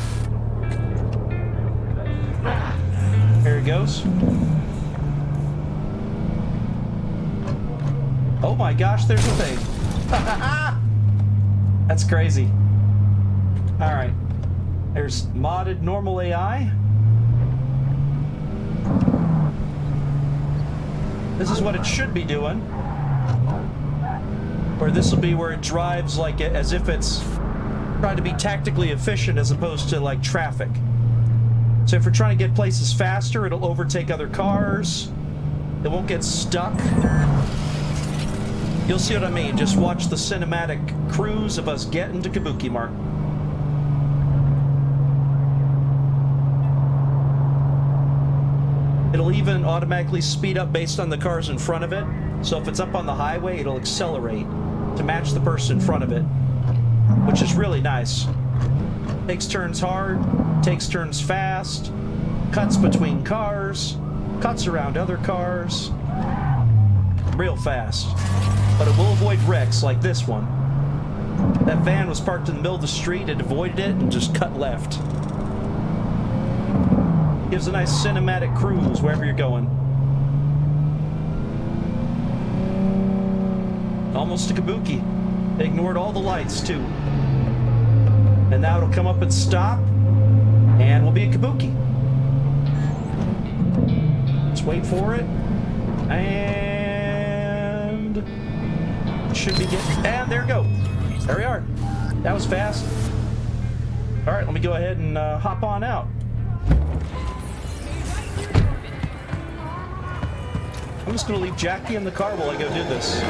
There it goes. Oh my gosh, there's a thing. That's crazy. Alright. There's modded normal AI. This is what it should be doing. Or this will be where it drives like as if it's trying to be tactically efficient as opposed to like traffic. So if we're trying to get places faster, it'll overtake other cars. It won't get stuck. You'll see what I mean. Just watch the cinematic cruise of us getting to Kabuki Mart. It'll even automatically speed up based on the cars in front of it. So if it's up on the highway, it'll accelerate to match the person in front of it, which is really nice. Takes turns hard, takes turns fast, cuts between cars, cuts around other cars. Real fast. But it will avoid wrecks like this one. That van was parked in the middle of the street, it avoided it and just cut left. Gives a nice cinematic cruise wherever you're going. Almost to Kabuki. They ignored all the lights too. And now it'll come up and stop, and we'll be at Kabuki. Let's wait for it. And should be getting, and there we go. There we are. That was fast. All right, let me go ahead and hop on out. I'm just gonna leave Jackie in the car while I go do this.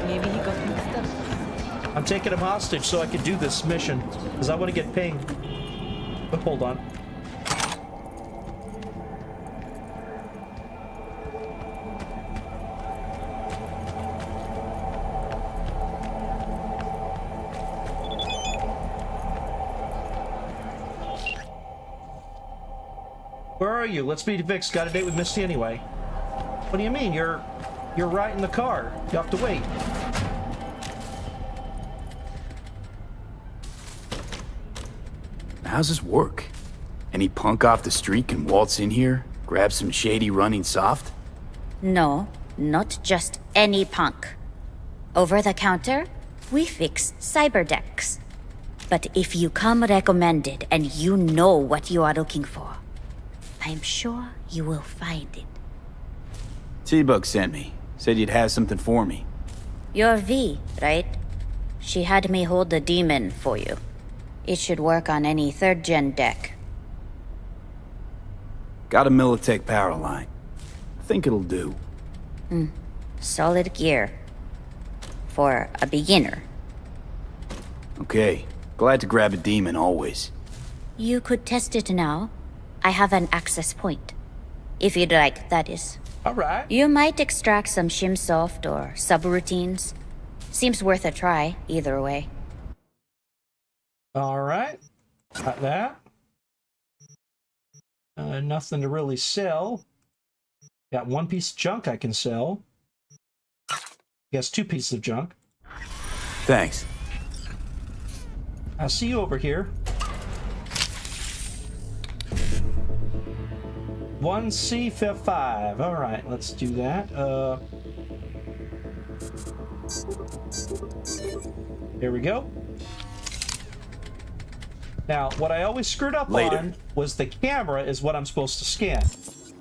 Maybe he got mixed up. I'm taking him hostage so I can do this mission, because I want to get pinged. But hold on. Where are you? Let's meet Vix. Got a date with Misty anyway. What do you mean? You're right in the car. You have to wait. How's this work? Any punk off the street can waltz in here, grab some shady running soft? No, not just any punk. Over the counter, we fix cyber decks. But if you come recommended and you know what you are looking for, I'm sure you will find it. T-Bug sent me. Said you'd have something for me. You're V, right? She had me hold the demon for you. It should work on any 3rd gen deck. Got a Militech power line. I think it'll do. Solid gear. For a beginner. Okay. Glad to grab a demon always. You could test it now. I have an access point. If you'd like, that is. Alright. You might extract some shimsoft or subroutines. Seems worth a try, either way. Alright. Got that. Nothing to really sell. Got one piece of junk I can sell. Guess 2 pieces of junk. Thanks. I'll see you over here. 1C5. All right, let's do that. There we go. Now, what I always screwed up on was the camera is what I'm supposed to scan.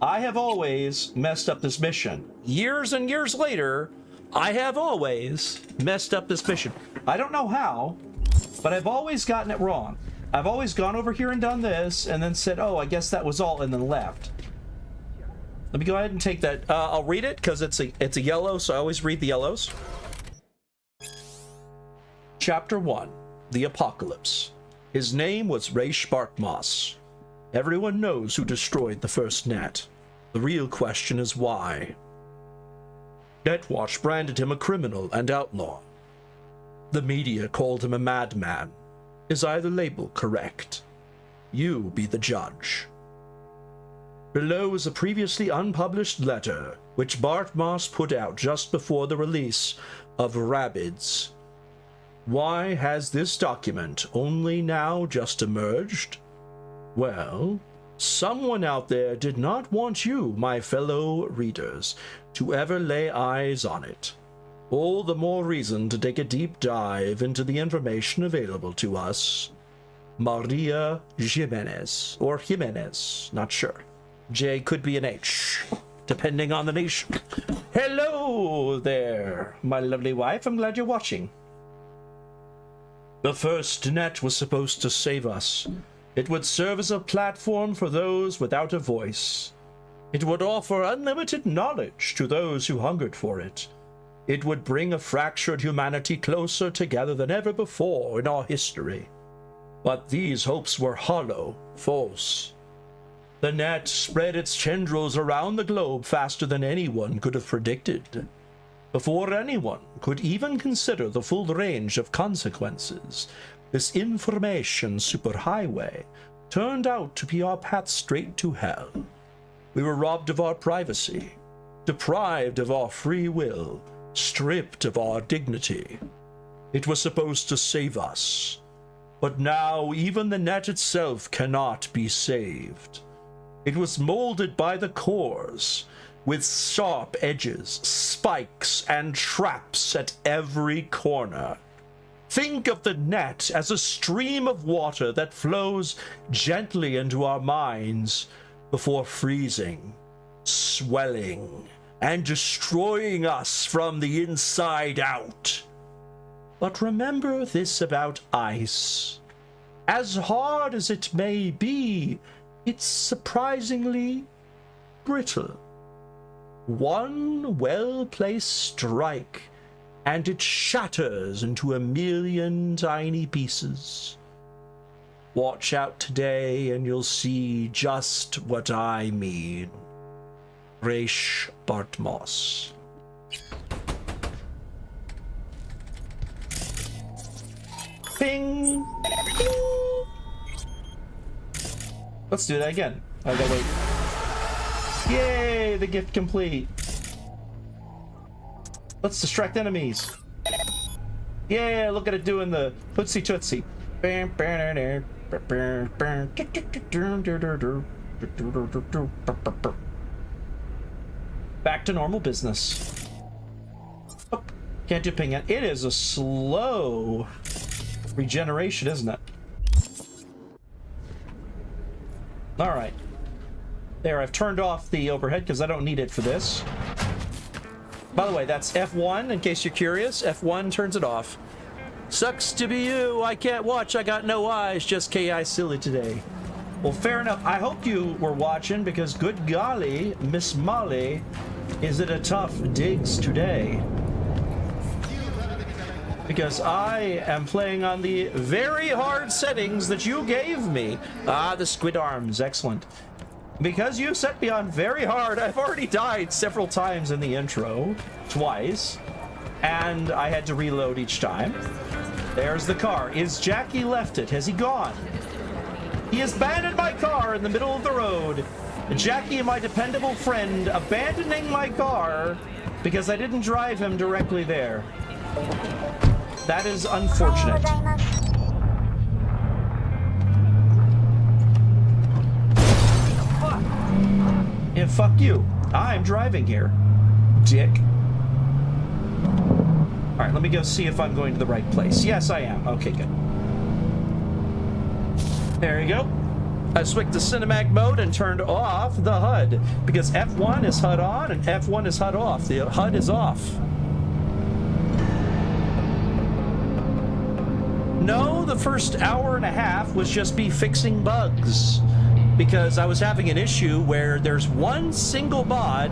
I have always messed up this mission. Years and years later, I have always messed up this mission. I don't know how, but I've always gotten it wrong. I've always gone over here and done this, and then said, oh, I guess that was all, and then left. Let me go ahead and take that. I'll read it, because it's a yellow, so I always read the yellows. Chapter 1, The Apocalypse. His name was Ray Sparkmoss. Everyone knows who destroyed the first net. The real question is why. Netwatch branded him a criminal and outlaw. The media called him a madman. Is either label correct? You be the judge. Below is a previously unpublished letter which Bart Moss put out just before the release of Rabbids. Why has this document only now just emerged? Well, someone out there did not want you, my fellow readers, to ever lay eyes on it. All the more reason to take a deep dive into the information available to us. Maria Jimenez, or Jimenez, not sure. J could be an H, depending on the nation. Hello there, my lovely wife. I'm glad you're watching. The first net was supposed to save us. It would serve as a platform for those without a voice. It would offer unlimited knowledge to those who hungered for it. It would bring a fractured humanity closer together than ever before in our history. But these hopes were hollow, false. The net spread its tendrils around the globe faster than anyone could have predicted. Before anyone could even consider the full range of consequences, this information superhighway turned out to be our path straight to hell. We were robbed of our privacy, deprived of our free will, stripped of our dignity. It was supposed to save us. But now even the net itself cannot be saved. It was molded by the cores, with sharp edges, spikes, and traps at every corner. Think of the net as a stream of water that flows gently into our minds before freezing, swelling, and destroying us from the inside out. But remember this about ice. As hard as it may be, it's surprisingly brittle. One well-placed strike, and it shatters into a million tiny pieces. Watch out today, and you'll see just what I mean. Raish Bartmoss. Ping! Let's do that again. I gotta wait. Yay! The gift complete. Let's distract enemies. Yeah, look at it doing the footsie tootsie. Back to normal business. Oh, can't do ping yet. It is a slow regeneration, isn't it? Alright. There, I've turned off the overhead because I don't need it for this. By the way, that's F1, in case you're curious. F1 turns it off. Sucks to be you. I can't watch. I got no eyes. Just KI silly today. Well, fair enough. I hope you were watching because good golly, Miss Molly, is it a tough digs today? Because I am playing on the very hard settings that you gave me. Ah, the squid arms. Excellent. Because you set me on very hard, I've already died several times in the intro. Twice. And I had to reload each time. There's the car. Is Jackie left it? Has he gone? He has abandoned my car in the middle of the road. Jackie, my dependable friend, abandoning my car because I didn't drive him directly there. That is unfortunate. Yeah, fuck you. I'm driving here, dick. Alright, let me go see if I'm going to the right place. Yes, I am. Okay, good. There you go. I switched to cinematic mode and turned off the HUD because F1 is HUD on and F1 is HUD off. The HUD is off. No, the first hour and a half was just me fixing bugs because I was having an issue where there's one single mod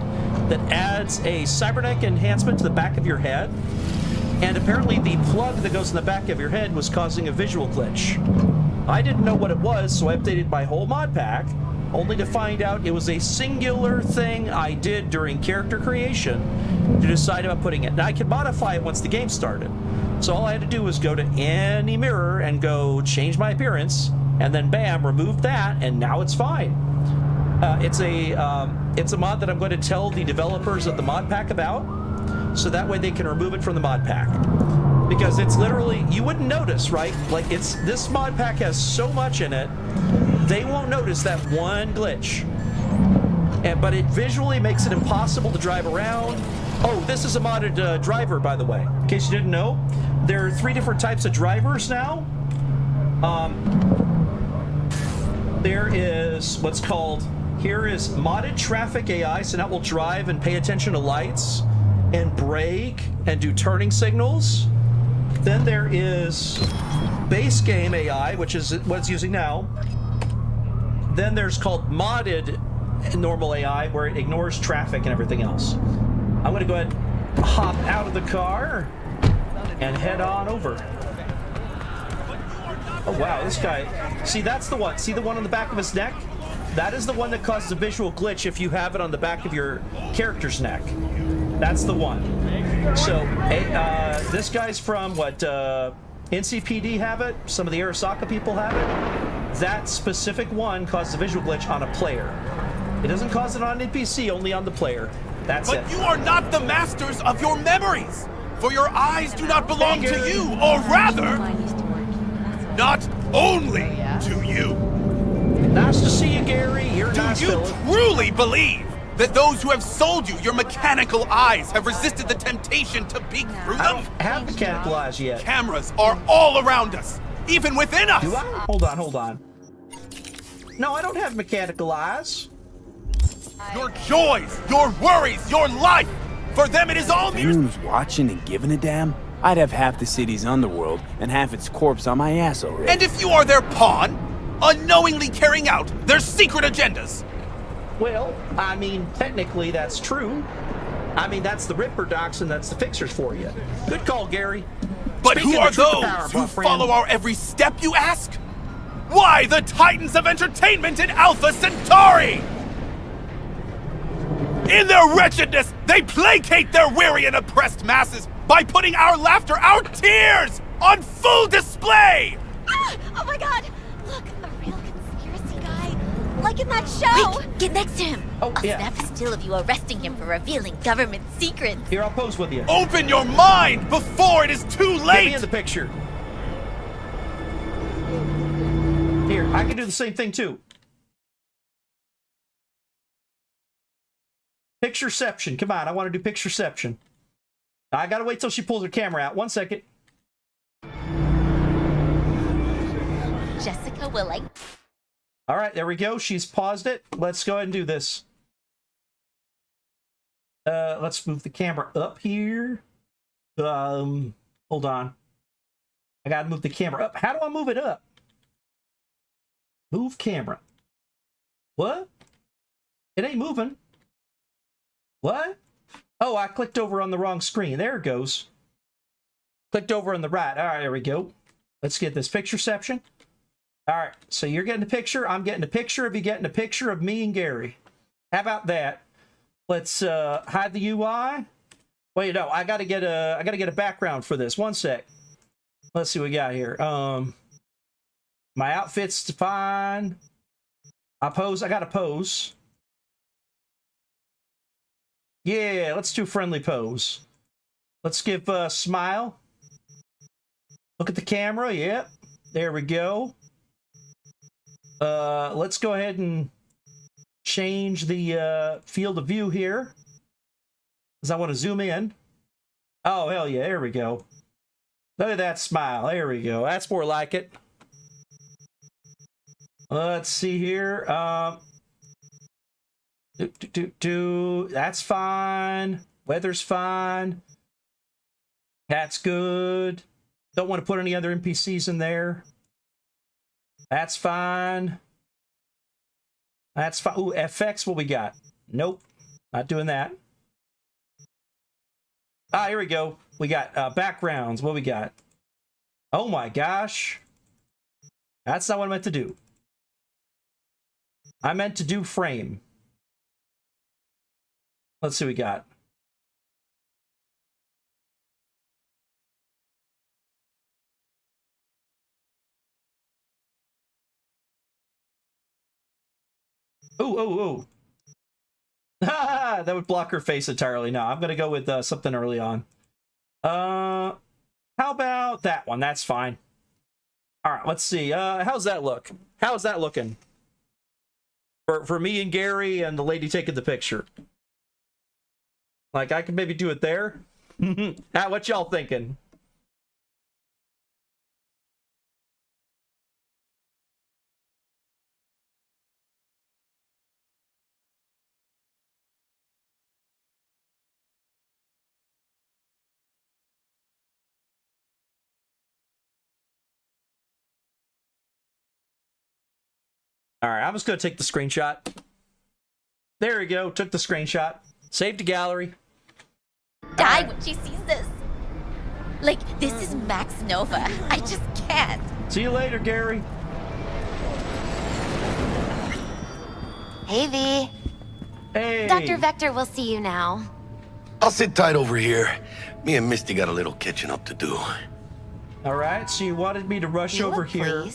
that adds a cybernetic enhancement to the back of your head, and apparently the plug that goes in the back of your head was causing a visual glitch. I didn't know what it was, so I updated my whole mod pack, only to find out it was a singular thing I did during character creation to decide about putting it. Now I could modify it once the game started. So all I had to do was go to any mirror and go change my appearance, and then bam, removed that, and now it's fine. It's a mod that I'm going to tell the developers of the mod pack about, so that way they can remove it from the mod pack. Because it's literally, you wouldn't notice, right? Like, this mod pack has so much in it, they won't notice that one glitch. But it visually makes it impossible to drive around. Oh, this is a modded driver, by the way. In case you didn't know, there are 3 different types of drivers now. There is what's called, here is modded traffic AI, so that will drive and pay attention to lights and brake and do turning signals. Then there is base game AI, which is what it's using now. Then there's called modded normal AI, where it ignores traffic and everything else. I'm going to go ahead and hop out of the car and head on over. Oh, wow, this guy. See, that's the one. See the one on the back of his neck? That is the one that causes a visual glitch if you have it on the back of your character's neck. That's the one. So, this guy's from, what, NCPD have it? Some of the Arasaka people have it? That specific one causes a visual glitch on a player. It doesn't cause it on an NPC, only on the player. That's it. But you are not the masters of your memories, for your eyes do not belong to you, or rather, not only to you. Nice to see you, Gary. You're nice. Do you truly believe that those who have sold you your mechanical eyes have resisted the temptation to peek through them? I don't have mechanical eyes yet. Cameras are all around us, even within us. Do I? Hold on. No, I don't have mechanical eyes. Your joys, your worries, your life. For them, it is all If anyone was watching and giving a damn, I'd have half the city's underworld and half its corpse on my ass already. And if you are their pawn, unknowingly carrying out their secret agendas. Well, I mean, technically that's true. I mean, that's the Ripper docs and that's the fixers for you. Good call, Gary. But Speaking who are of truth to those power, who my friend, follow our every step, you ask? Why, the titans of entertainment in Alpha Centauri! In their wretchedness, they placate their weary and oppressed masses by putting our laughter, our tears, on full display! Ah! Oh my god! Look, a real conspiracy guy. Like in that show! Wait, get next to him! Oh, I'll yeah. snap a still of you arresting him for revealing government secrets. Here, I'll pose with you. Open your mind before it is too late! Get me in the picture. Here, I can do the same thing too. Pictureception. Come on, I want to do pictureception. I gotta wait till she pulls her camera out. 1 second. Jessica will like. All right, there we go. She's paused it. Let's go ahead and do this. Let's move the camera up here. Hold on. I gotta move the camera up. How do I move it up? Move camera. What? It ain't moving. What? Oh, I clicked over on the wrong screen. There it goes. Clicked over on the right. All right, there we go. Let's get this pictureception. All right, so you're getting a picture. I'm getting a picture of you getting a picture of me and Gary. How about that? Let's hide the UI. Wait, no, I gotta get a background for this. 1 sec. Let's see what we got here. My outfit's fine. I got a pose. Yeah, let's do friendly pose. Let's give a smile. Look at the camera. Yep. There we go. Let's go ahead and change the field of view here, because I want to zoom in. Oh, hell yeah. There we go. Look at that smile. There we go. That's more like it. Let's see here. That's fine. Weather's fine. That's good. Don't want to put any other NPCs in there. That's fine. That's fine. Ooh, FX, what we got? Nope. Not doing that. Ah, here we go. We got backgrounds. What we got? Oh my gosh. That's not what I meant to do. I meant to do frame. Let's see what we got. Ooh. That would block her face entirely. No, I'm going to go with something early on. How about that one? That's fine. All right, let's see. How's that look? How's that looking? For me and Gary and the lady taking the picture. Like, I could maybe do it there. What y'all thinking? All right, I'm just going to take the screenshot. There we go. Took the screenshot. Saved to gallery. Die when she sees this. Like, this is Max Nova. I just can't. See you later, Gary. Hey, V. Hey. Dr. Vector will see you now. I'll sit tight over here. Me and Misty got a little catching up to do. All right, so you wanted me to rush over here.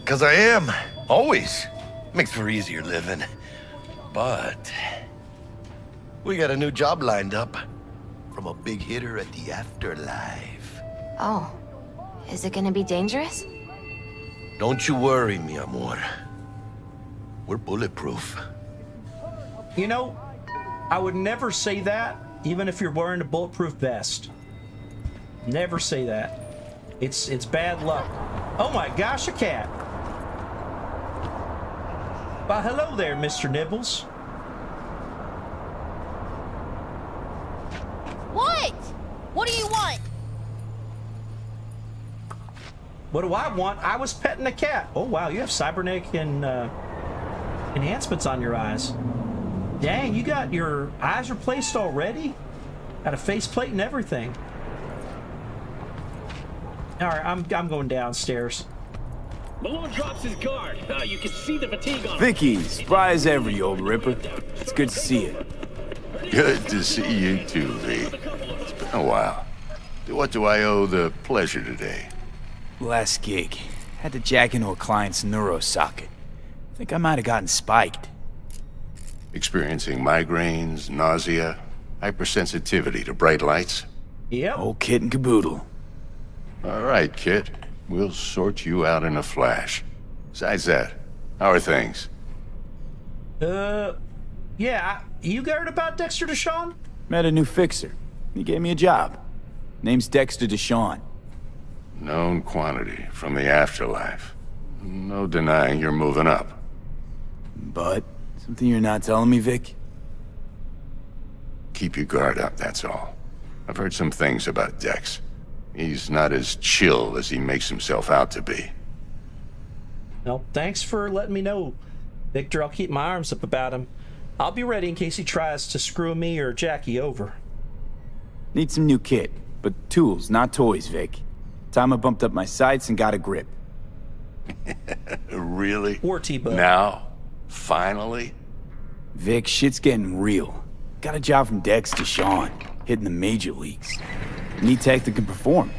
Because I am. Always. Makes for easier living. But we got a new job lined up from a big hitter at the afterlife. Oh. Is it gonna be dangerous? Don't you worry, mi amor. We're bulletproof. You know, I would never say that, even if you're wearing a bulletproof vest. Never say that. It's bad luck. Oh my gosh, a cat. Well, hello there, Mr. Nibbles. What? What do you want? What do I want? I was petting a cat. Oh, wow, you have cybernetic and enhancements on your eyes. Dang, you got your eyes replaced already? Got a faceplate and everything. All right, I'm going downstairs. Malone drops his guard. You can see the fatigue on him. Vicky, spry as ever, you old ripper. It's good to see you. Good to see you too, V. It's been a while. What do I owe the pleasure today? Last gig. Had to jack into a client's neuro socket. Think I might have gotten spiked. Experiencing migraines, nausea, hypersensitivity to bright lights? Yep. Old kit and caboodle. All right, kid. We'll sort you out in a flash. Besides that, how are things? Yeah, you heard about Dexter DeShawn? Met a new fixer. He gave me a job. Name's Dexter DeShawn. Known quantity from the afterlife. No denying you're moving up. But, something you're not telling me, Vic? Keep your guard up, that's all. I've heard some things about Dex. He's not as chill as he makes himself out to be. Well, thanks for letting me know, Victor. I'll keep my arms up about him. I'll be ready in case he tries to screw me or Jackie over. Need some new kit, but tools, not toys, Vic. Time I bumped up my sights and got a grip. Really? Or T-Bug. Now? Finally? Vic, shit's getting real. Got a job from Dex DeShawn, hitting the major leagues. Need tech that can perform.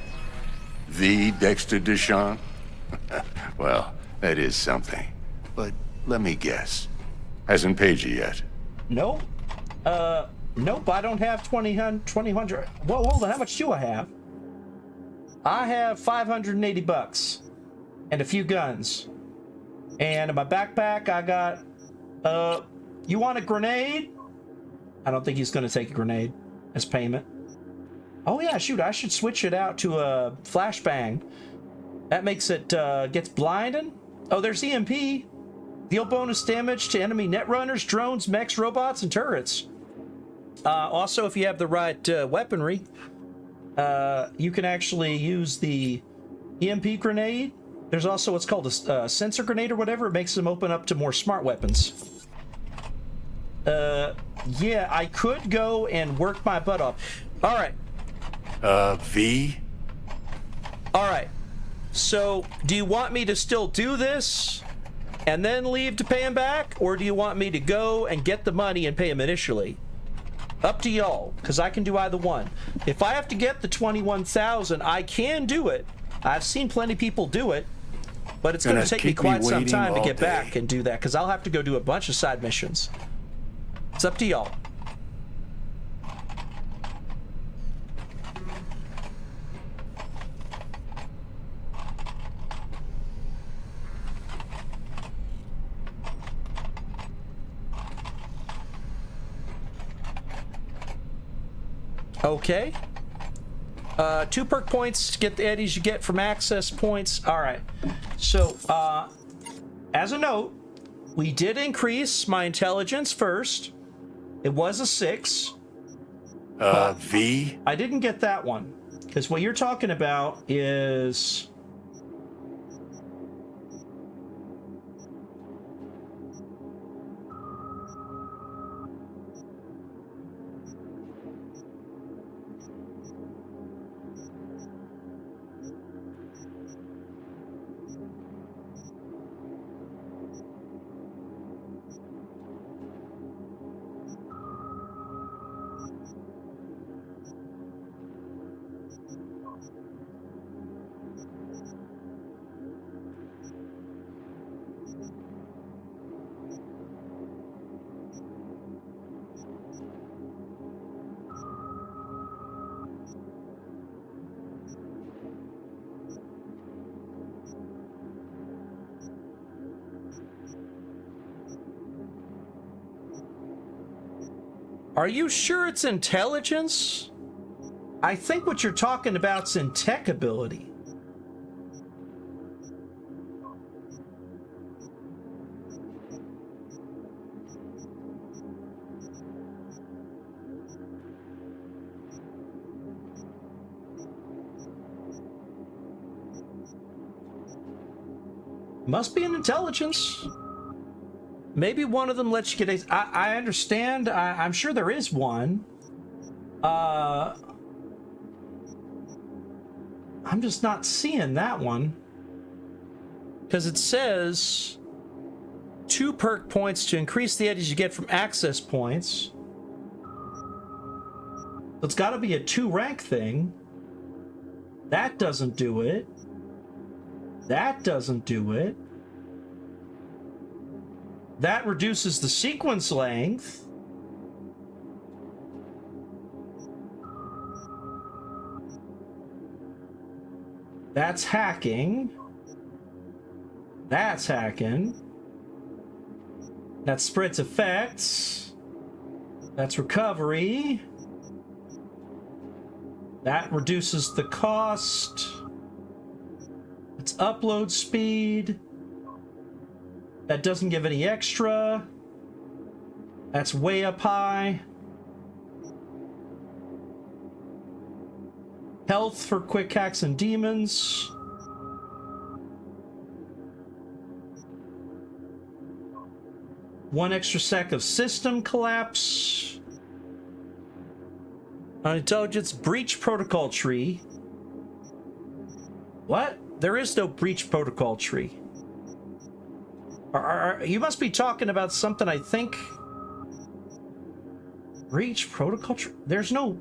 The Dexter DeShawn? Well, that is something. But let me guess. Hasn't paid you yet? Nope. Nope, I don't have 2,100. Whoa, hold on, how much do I have? I have 580 bucks. And a few guns. And in my backpack, I got, you want a grenade? I don't think he's gonna take a grenade as payment. Oh yeah, shoot, I should switch it out to a flashbang. That makes it, gets blinding. Oh, there's EMP. Deal bonus damage to enemy netrunners, drones, mechs, robots, and turrets. Also, if you have the right weaponry, you can actually use the EMP grenade. There's also what's called a sensor grenade or whatever. It makes them open up to more smart weapons. Yeah, I could go and work my butt off. All right. V? All right. So, do you want me to still do this and then leave to pay him back? Or do you want me to go and get the money and pay him initially? Up to y'all, because I can do either one. If I have to get the 21,000, I can do it. I've seen plenty of people do it. But it's going to Gonna take me keep me quite some waiting time to all get day. back and do that, because I'll have to go do a bunch of side missions. It's up to y'all. Okay. 2 perk points to get the eddies you get from access points. All right. So, as a note, we did increase my intelligence first. It was a 6. V? I didn't get that one. Because what you're talking about is... Are you sure it's intelligence? I think what you're talking about's in tech ability. Must be an intelligence. Maybe one of them lets you get a... I understand. I'm sure there is one. I'm just not seeing that one. Because it says 2 perk points to increase the eddies you get from access points. So it's got to be a 2 rank thing. That doesn't do it. That doesn't do it. That reduces the sequence length. That's hacking. That's hacking. That spreads effects. That's recovery. That reduces the cost. It's upload speed. That doesn't give any extra. That's way up high. Health for quick hacks and demons. One extra sec of system collapse. Intelligence breach protocol tree. What? There is no breach protocol tree. You must be talking about something, I think. Breach protocol tree? There's no...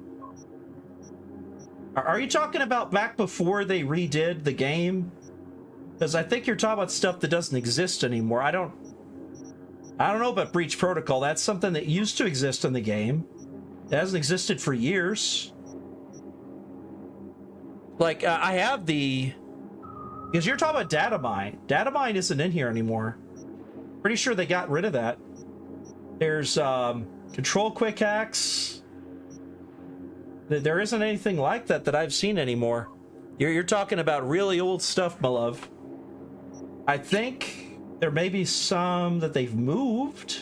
Are you talking about back before they redid the game? Because I think you're talking about stuff that doesn't exist anymore. I don't know about breach protocol. That's something that used to exist in the game. It hasn't existed for years. Like, I have the... Because you're talking about data mine. Data mine isn't in here anymore. Pretty sure they got rid of that. There's control quick hacks. There isn't anything like that that I've seen anymore. You're talking about really old stuff, my love. I think there may be some that they've moved.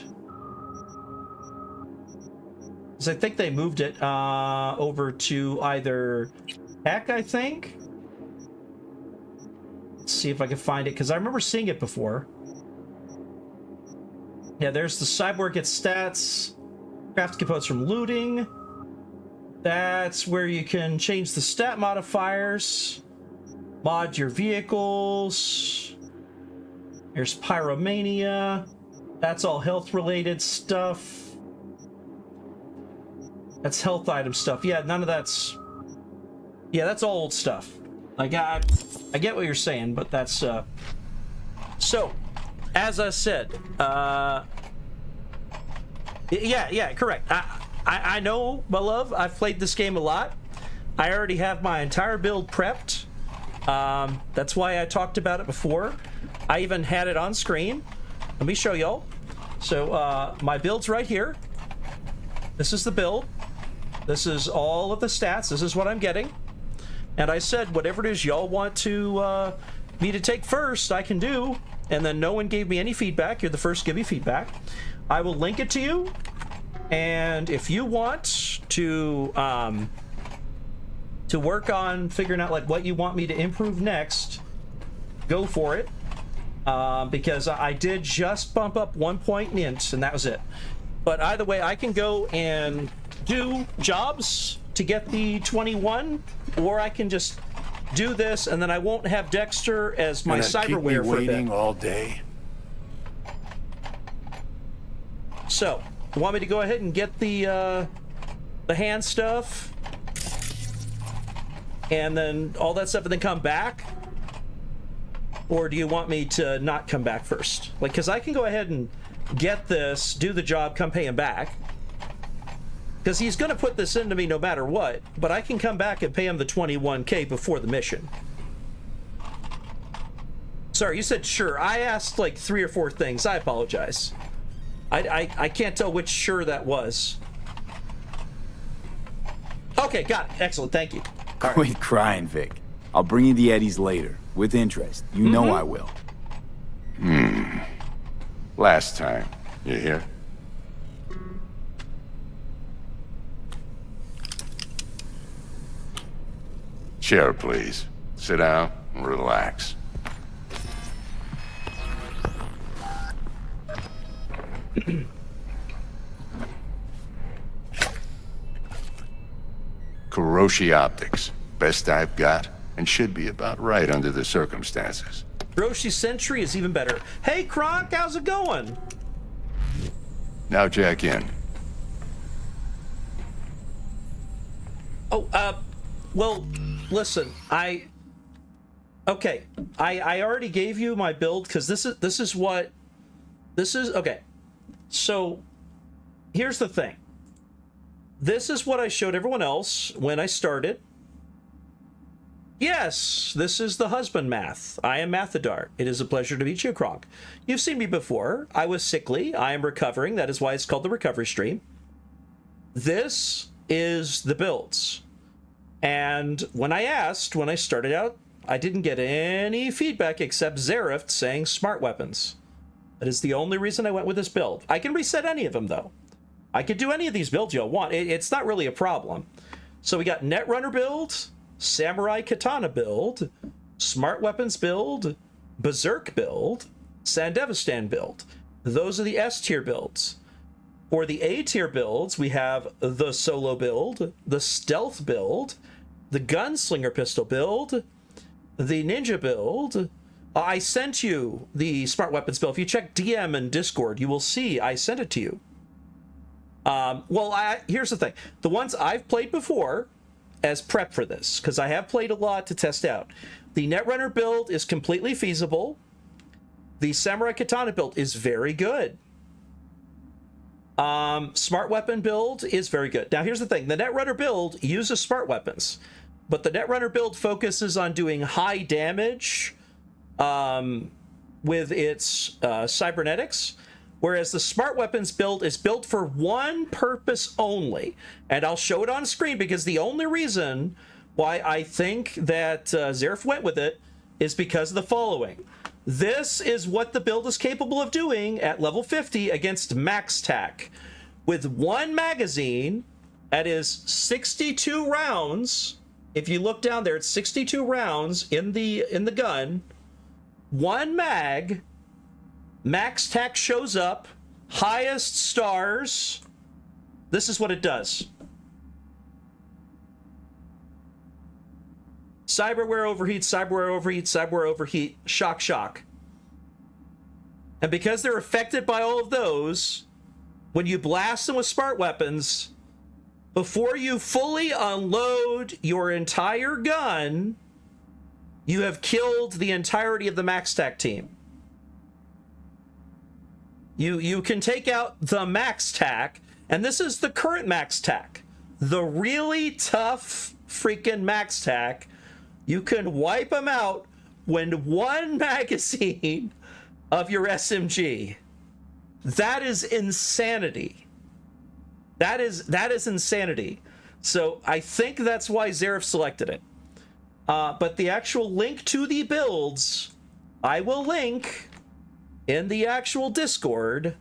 Because I think they moved it over to either Tech, I think. Let's see if I can find it, because I remember seeing it before. Yeah, there's the cyborg gets stats. Craft components from looting. That's where you can change the stat modifiers. Mod your vehicles. There's pyromania. That's all health related stuff. That's health item stuff. Yeah, none of that's... Yeah, that's all old stuff. I get what you're saying, but that's So, as I said, yeah, correct. I know, my love, I've played this game a lot. I already have my entire build prepped. That's why I talked about it before. I even had it on screen. Let me show y'all. So, my build's right here. This is the build. This is all of the stats. This is what I'm getting. And I said, whatever it is y'all want to me to take first, I can do. And then no one gave me any feedback. You're the first to give me feedback. I will link it to you. And if you want to work on figuring out like what you want me to improve next, go for it. Because I did just bump up 1 point in int, and that was it. But either way, I can go and do jobs to get the 21, or I can just do this, and then I won't have Dexter as my cyberware for a bit. Waiting all day. So, you want me to go ahead and get the hand stuff, and then all that stuff, and then come back? Or do you want me to not come back first? Like, because I can go ahead and get this, do the job, come pay him back. Because he's going to put this into me no matter what, but I can come back and pay him the 21K before the mission. Sorry, you said sure. I asked like 3 or 4 things. I apologize. I can't tell which sure that was. Okay, got it. Excellent, thank you. Quit crying, Vic. I'll bring you the Eddies later, with interest. You know I will. Last time. You hear? Chair, please. Sit down and relax. Kuroshi Optics. Best I've got, and should be about right under the circumstances. Kuroshi Sentry is even better. Hey, Kronk, how's it going? Now jack in. Oh, well, listen, I already gave you my build, because this is okay. So, here's the thing. This is what I showed everyone else when I started. Yes, this is the husband math. I am Mathadar. It is a pleasure to meet you, Kronk. You've seen me before. I was sickly. I am recovering. That is why it's called the recovery stream. This is the builds. And when I started out, I didn't get any feedback except Zerift saying smart weapons. That is the only reason I went with this build. I can reset any of them, though. I could do any of these builds you'll want. It's not really a problem. So we got Netrunner build, Samurai Katana build, Smart Weapons build, Berserk build, Sandevistan build. Those are the S tier builds. For the A tier builds, we have the Solo build, the Stealth build, the Gunslinger pistol build, the Ninja build. I sent you the Smart Weapons build. If you check DM and Discord, you will see I sent it to you. Here's the thing. The ones I've played before as prep for this, because I have played a lot to test out. The Netrunner build is completely feasible. The Samurai Katana build is very good. Smart Weapon build is very good. Now, here's the thing. The Netrunner build uses smart weapons, but the Netrunner build focuses on doing high damage with its cybernetics, whereas the Smart Weapons build is built for one purpose only. And I'll show it on screen, because the only reason why I think that Zerf went with it is because of the following. This is what the build is capable of doing at level 50 against max tac. With one magazine, that is 62 rounds. If you look down there, it's 62 rounds in the gun. One mag, max tac shows up, highest stars. This is what it does. Cyberware overheat, cyberware overheat, cyberware overheat, shock, shock. And because they're affected by all of those, when you blast them with smart weapons, before you fully unload your entire gun, you have killed the entirety of the max tac team. You can take out the max tack, and this is the current max tack. The really tough freaking max tack. You can wipe them out when one magazine of your SMG. That is insanity. That is insanity. So I think that's why Zaref selected it. But the actual link to the builds, I will link in the actual Discord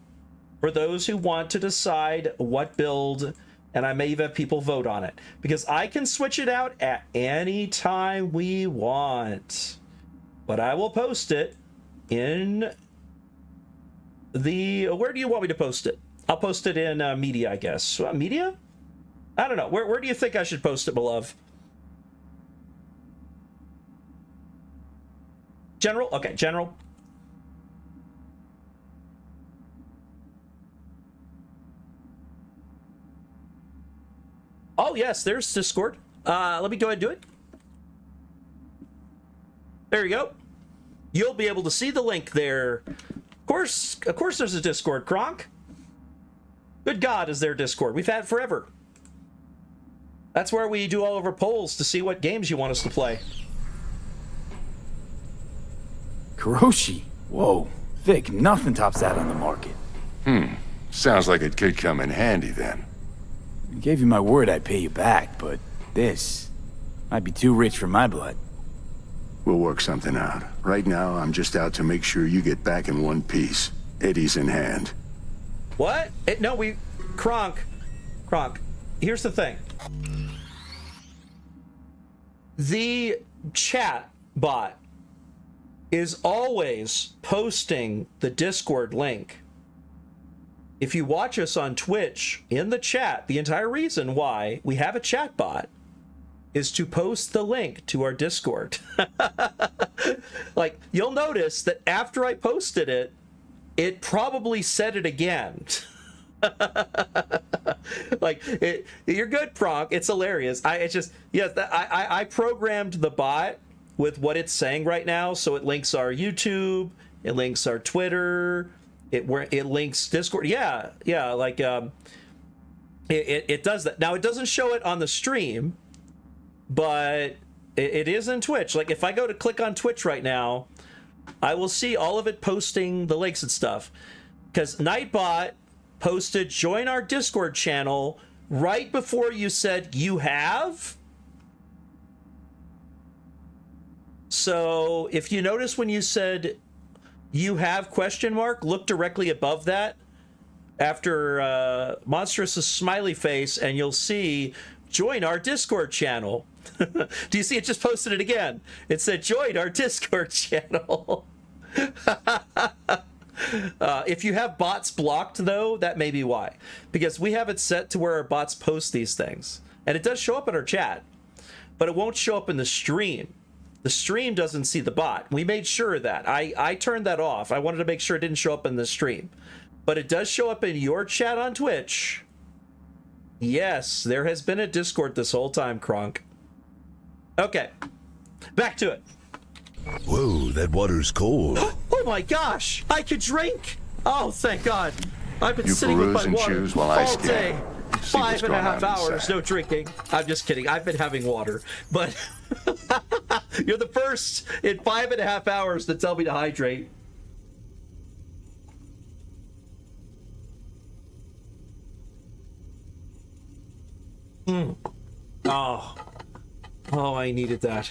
for those who want to decide what build, and I may even have people vote on it, because I can switch it out at any time we want. But I will post it in the... Where do you want me to post it? I'll post it in media, I guess. Media? I don't know. Where do you think I should post it, beloved? General? Okay, general. Oh, yes, there's Discord. Let me go ahead and do it. There you go. You'll be able to see the link there. Of course there's a Discord, Kronk. Good God, is there Discord? We've had it forever. That's where we do all of our polls to see what games you want us to play. Kuroshi? Whoa. Vic, nothing tops that on the market. Sounds like it could come in handy then. I gave you my word I'd pay you back, but this might be too rich for my blood. We'll work something out. Right now, I'm just out to make sure you get back in one piece. Eddie's in hand. What? Kronk, here's the thing. The chat bot is always posting the Discord link. If you watch us on Twitch, in the chat, the entire reason why we have a chat bot is to post the link to our Discord. Like, you'll notice that after I posted it, it probably said it again. Like, you're good, Kronk. It's hilarious. I programmed the bot with what it's saying right now, so it links our YouTube, it links our Twitter, it links Discord. Yeah, like it does that. Now it doesn't show it on the stream, but it is in Twitch. Like, if I go to click on Twitch right now, I will see all of it posting the links and stuff. Because Nightbot posted join our Discord channel right before you said you have. So if you notice when you said you have question mark, look directly above that after Monstrous's smiley face, and you'll see join our Discord channel. Do you see it just posted it again? It said join our Discord channel. If you have bots blocked, though, that may be why. Because we have it set to where our bots post these things. And it does show up in our chat, but it won't show up in the stream. The stream doesn't see the bot. We made sure of that. I turned that off. I wanted to make sure it didn't show up in the stream. But it does show up in your chat on Twitch. Yes, there has been a Discord this whole time, Kronk. Okay, back to it. Whoa, that water's cold. Oh my gosh, I could drink. Oh, thank God. I've been sitting with my water all day. 5.5 hours, no drinking. I'm just kidding. I've been having water, but you're the first in 5.5 hours to tell me to hydrate. Oh, I needed that.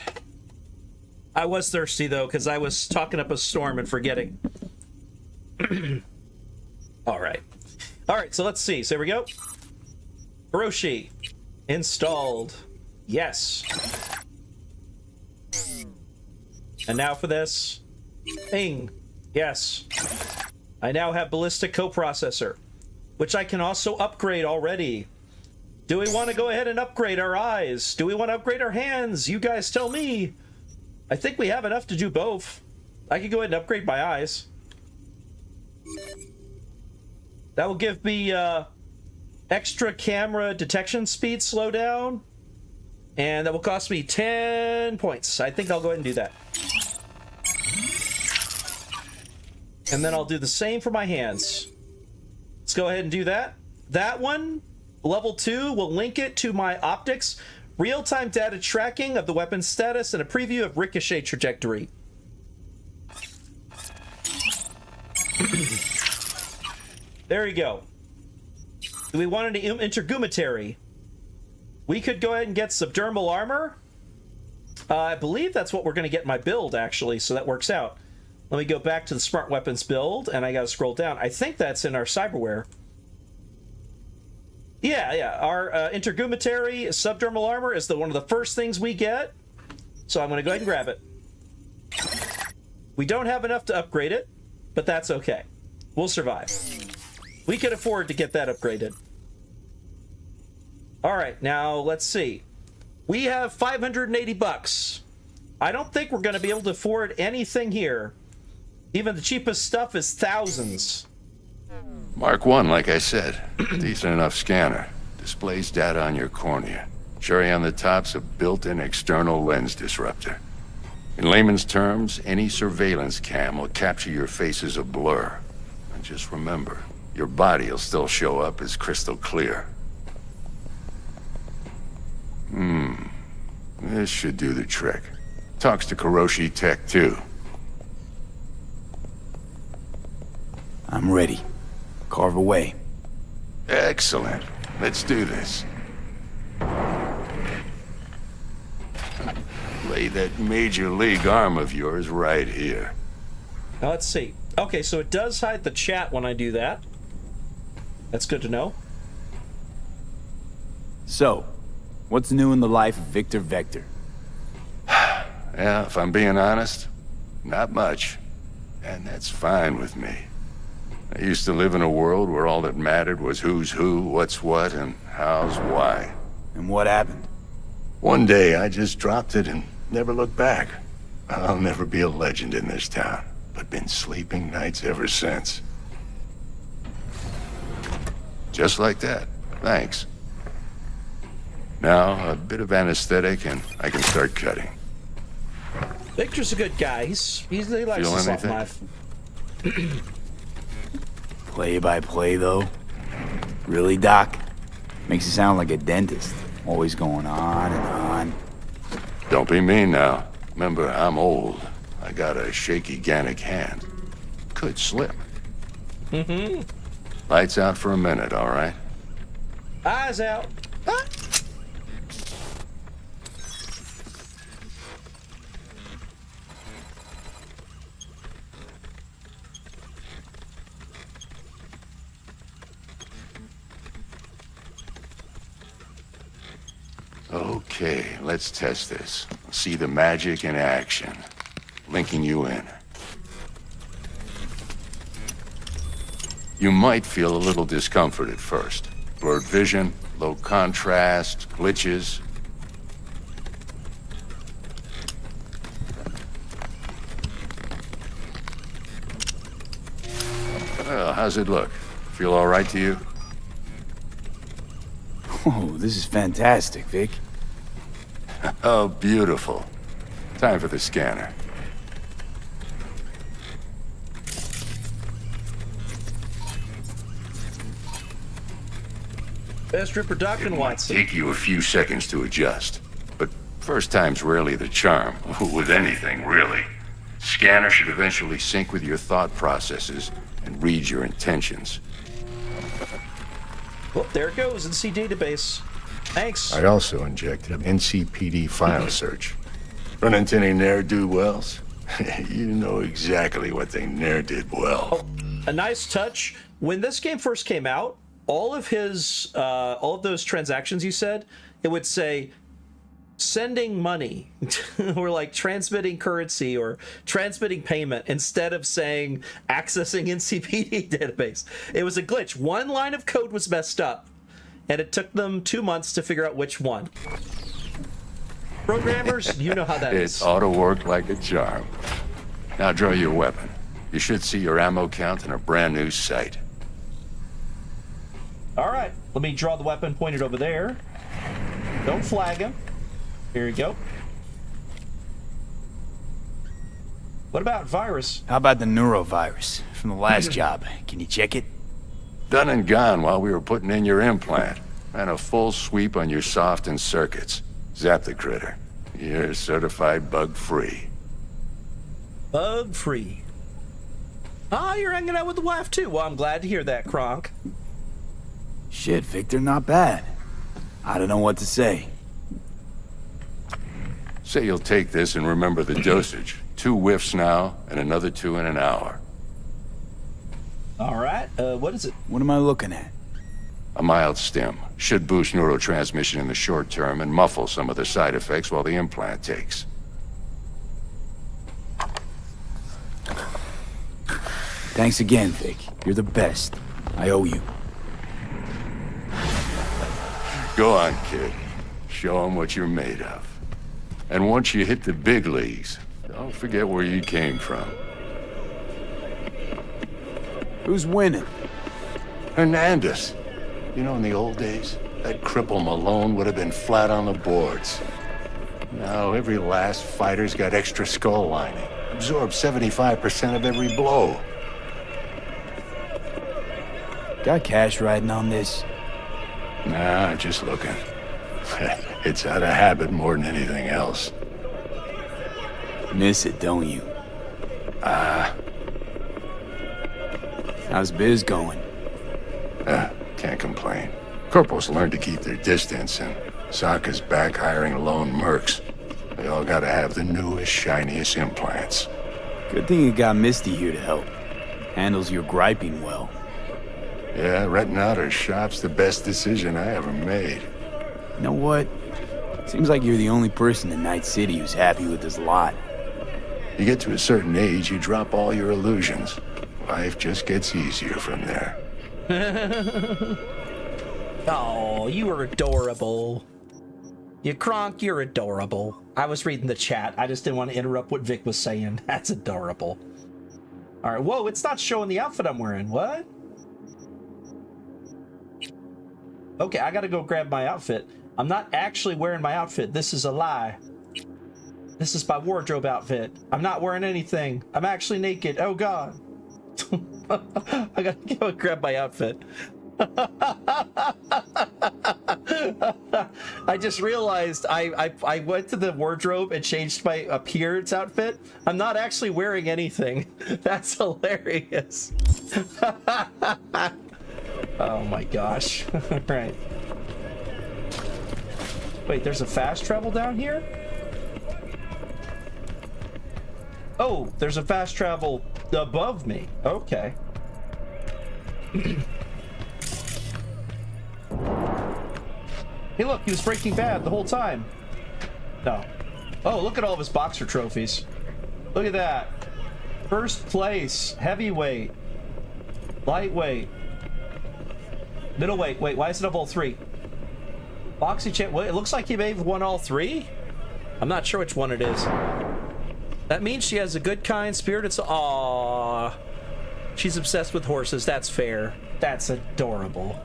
I was thirsty, though, because I was talking up a storm and forgetting. All right, so let's see. So here we go. Hiroshi. Installed. Yes. And now for this. Bing. Yes. I now have Ballistic Coprocessor, which I can also upgrade already. Do we want to go ahead and upgrade our eyes? Do we want to upgrade our hands? You guys tell me. I think we have enough to do both. I can go ahead and upgrade my eyes. That will give me extra camera detection speed slowdown. And that will cost me 10 points. I think I'll go ahead and do that. And then I'll do the same for my hands. Let's go ahead and do that. That one, level 2, will link it to my optics, real-time data tracking of the weapon's status, and a preview of ricochet trajectory. There you go. Do we want any intergumentary? We could go ahead and get subdermal armor. I believe that's what we're going to get in my build, actually, so that works out. Let me go back to the smart weapons build, and I got to scroll down. I think that's in our cyberware. Yeah. Our intergumentary subdermal armor is one of the first things we get, so I'm going to go ahead and grab it. We don't have enough to upgrade it, but that's okay. We'll survive. We could afford to get that upgraded. All right, now let's see. We have 580 bucks. I don't think we're going to be able to afford anything here. Even the cheapest stuff is thousands. Mark 1, like I said. Decent enough scanner. Displays data on your cornea. Cherry on the top's a built-in external lens disruptor. In layman's terms, any surveillance cam will capture your face as a blur. And just remember, your body will still show up as crystal clear. This should do the trick. Talks to Kuroshi Tech, too. I'm ready. Carve away. Excellent. Let's do this. Lay that major league arm of yours right here. Now let's see. Okay, so it does hide the chat when I do that. That's good to know. So, what's new in the life of Victor Vector? Yeah, if I'm being honest, not much. And that's fine with me. I used to live in a world where all that mattered was who's who, what's what, and how's why. And what happened? One day, I just dropped it and never looked back. I'll never be a legend in this town, but been sleeping nights ever since. Just like that. Thanks. Now, a bit of anesthetic and I can start cutting. Victor's a good guy. He likes Feel his anything? life. Play by play, though? Really, Doc? Makes you sound like a dentist. Always going on and on. Don't be mean now. Remember, I'm old. I got a shaky Gannic hand. Could slip. Lights out for a minute, all right? Eyes out. Okay, let's test this. See the magic in action. Linking you in. You might feel a little discomfort at first. Blurred vision, low contrast, glitches. Well, how's it look? Feel all right to you? Oh, this is fantastic, Vic. Oh, beautiful. Time for the scanner. Best reproduction, Watson. Take you a few seconds to adjust. But first time's rarely the charm. With anything, really. Scanner should eventually sync with your thought processes and read your intentions. Well, there it goes, NC database. Thanks. I also injected an NCPD file search. Run into any ne'er-do-wells? You know exactly what they ne'er-did well. Oh, a nice touch. When this game first came out, all of those transactions you said, it would say sending money or like transmitting currency or transmitting payment instead of saying accessing NCPD database. It was a glitch. One line of code was messed up and it took them 2 months to figure out which one. Programmers, you know how that is. It ought to work like a charm. Now draw your weapon. You should see your ammo count in a brand new sight. All right, let me draw the weapon pointed over there. Don't flag him. Here you go. What about virus? How about the neurovirus? from the last job. Can you check it? Done and gone while we were putting in your implant. Ran a full sweep on your soft and circuits. Zap the critter. You're certified bug-free. Bug-free. Ah, you're hanging out with the wife too. Well, I'm glad to hear that, Kronk. Shit, Victor, not bad. I don't know what to say. Say you'll take this and remember the dosage. 2 whiffs now, and another 2 in an hour. All right, what is it? What am I looking at? A mild stim. Should boost neurotransmission in the short term and muffle some of the side effects while the implant takes. Thanks again, Vic. You're the best. I owe you. Go on, kid. Show them what you're made of. And once you hit the big leagues, don't forget where you came from. Who's winning? Hernandez. You know, in the old days, that cripple Malone would have been flat on the boards. Now every last fighter's got extra skull lining. Absorbs 75% of every blow. Got cash riding on this? Nah, just looking. It's out of habit more than anything else. Miss it, don't you? How's biz going? Can't complain. Corporals learn to keep their distance, and Sokka's back hiring lone mercs. They all gotta have the newest, shiniest implants. Good thing you got Misty here to help. Handles your griping well. Yeah, renting out her shop's the best decision I ever made. You know what? Seems like you're the only person in Night City who's happy with this lot. You get to a certain age, you drop all your illusions. Life just gets easier from there. Oh, you are adorable. You Kronk, you're adorable. I was reading the chat. I just didn't want to interrupt what Vic was saying. That's adorable. All right, whoa, it's not showing the outfit I'm wearing. What? Okay, I gotta go grab my outfit. I'm not actually wearing my outfit. This is a lie. This is my wardrobe outfit. I'm not wearing anything. I'm actually naked. Oh, God. I gotta go and grab my outfit. I just realized I went to the wardrobe and changed my appearance outfit. I'm not actually wearing anything. That's hilarious. Oh my gosh. Right. Wait, there's a fast travel down here? Oh, there's a fast travel above me. Okay. Hey, look, he was Breaking Bad the whole time. No. Oh, look at all of his boxer trophies. Look at that. First place, heavyweight, lightweight, middleweight. Wait, why is it up all three? Boxing champ. Well, it looks like he may have won all three. I'm not sure which one it is. That means she has a good, kind spirit. It's aww. She's obsessed with horses. That's fair. That's adorable.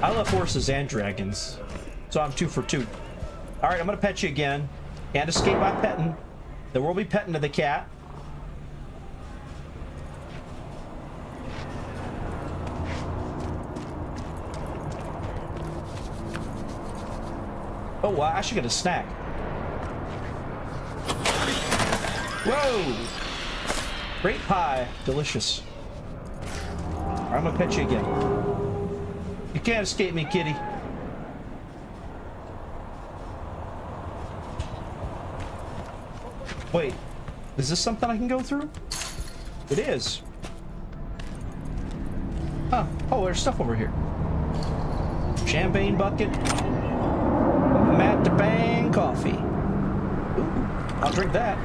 I love horses and dragons, so I'm 2 for 2. All right, I'm gonna pet you again. Can't escape my petting. There will be petting to the cat. Oh, wow, I should get a snack. Whoa! Great pie. Delicious. All right, I'm gonna pet you again. You can't escape me, kitty. Wait, is this something I can go through? It is. Huh. Oh, there's stuff over here. Champagne bucket. Matt Bang coffee. Ooh, I'll drink that.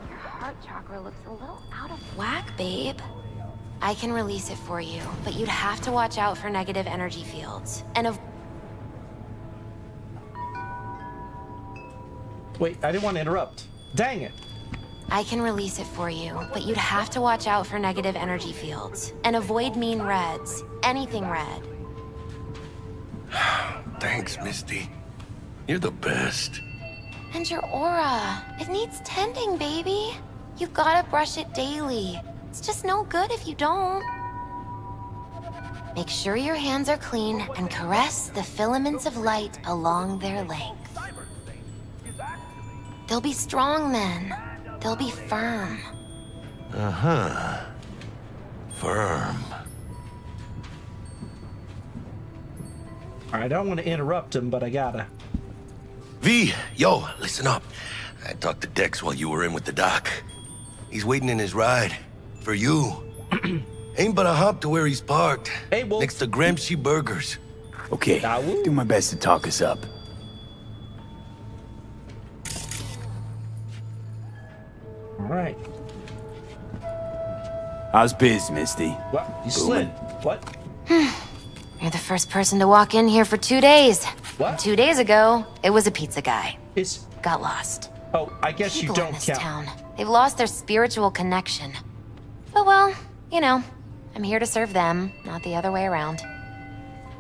Your heart chakra looks a little out of whack, babe. I can release it for you, but you'd have to watch out for negative energy fields. And Wait, I didn't want to interrupt. Dang it. I can release it for you, but you'd have to watch out for negative energy fields. And avoid mean reds. Anything red. Thanks, Misty. You're the best. And your aura. It needs tending, baby. You've gotta brush it daily. It's just no good if you don't. Make sure your hands are clean and caress the filaments of light along their length. They'll be strong then. They'll be firm. Uh-huh. Firm. I don't want to interrupt him, but I gotta. V, yo, listen up. I talked to Dex while you were in with the doc. He's waiting in his ride. For you. Ain't but a hop to where he's parked. Hey, Wolf. Next to Gramsci Burgers. Okay, do my best to talk us up. All right. How's biz, Misty? What? You slid. What? You're the first person to walk in here for 2 days. What? And 2 days ago, it was a pizza guy. It's... Got lost. Oh, I guess People you don't in this count. town. They've lost their spiritual connection. But well, you know, I'm here to serve them, not the other way around.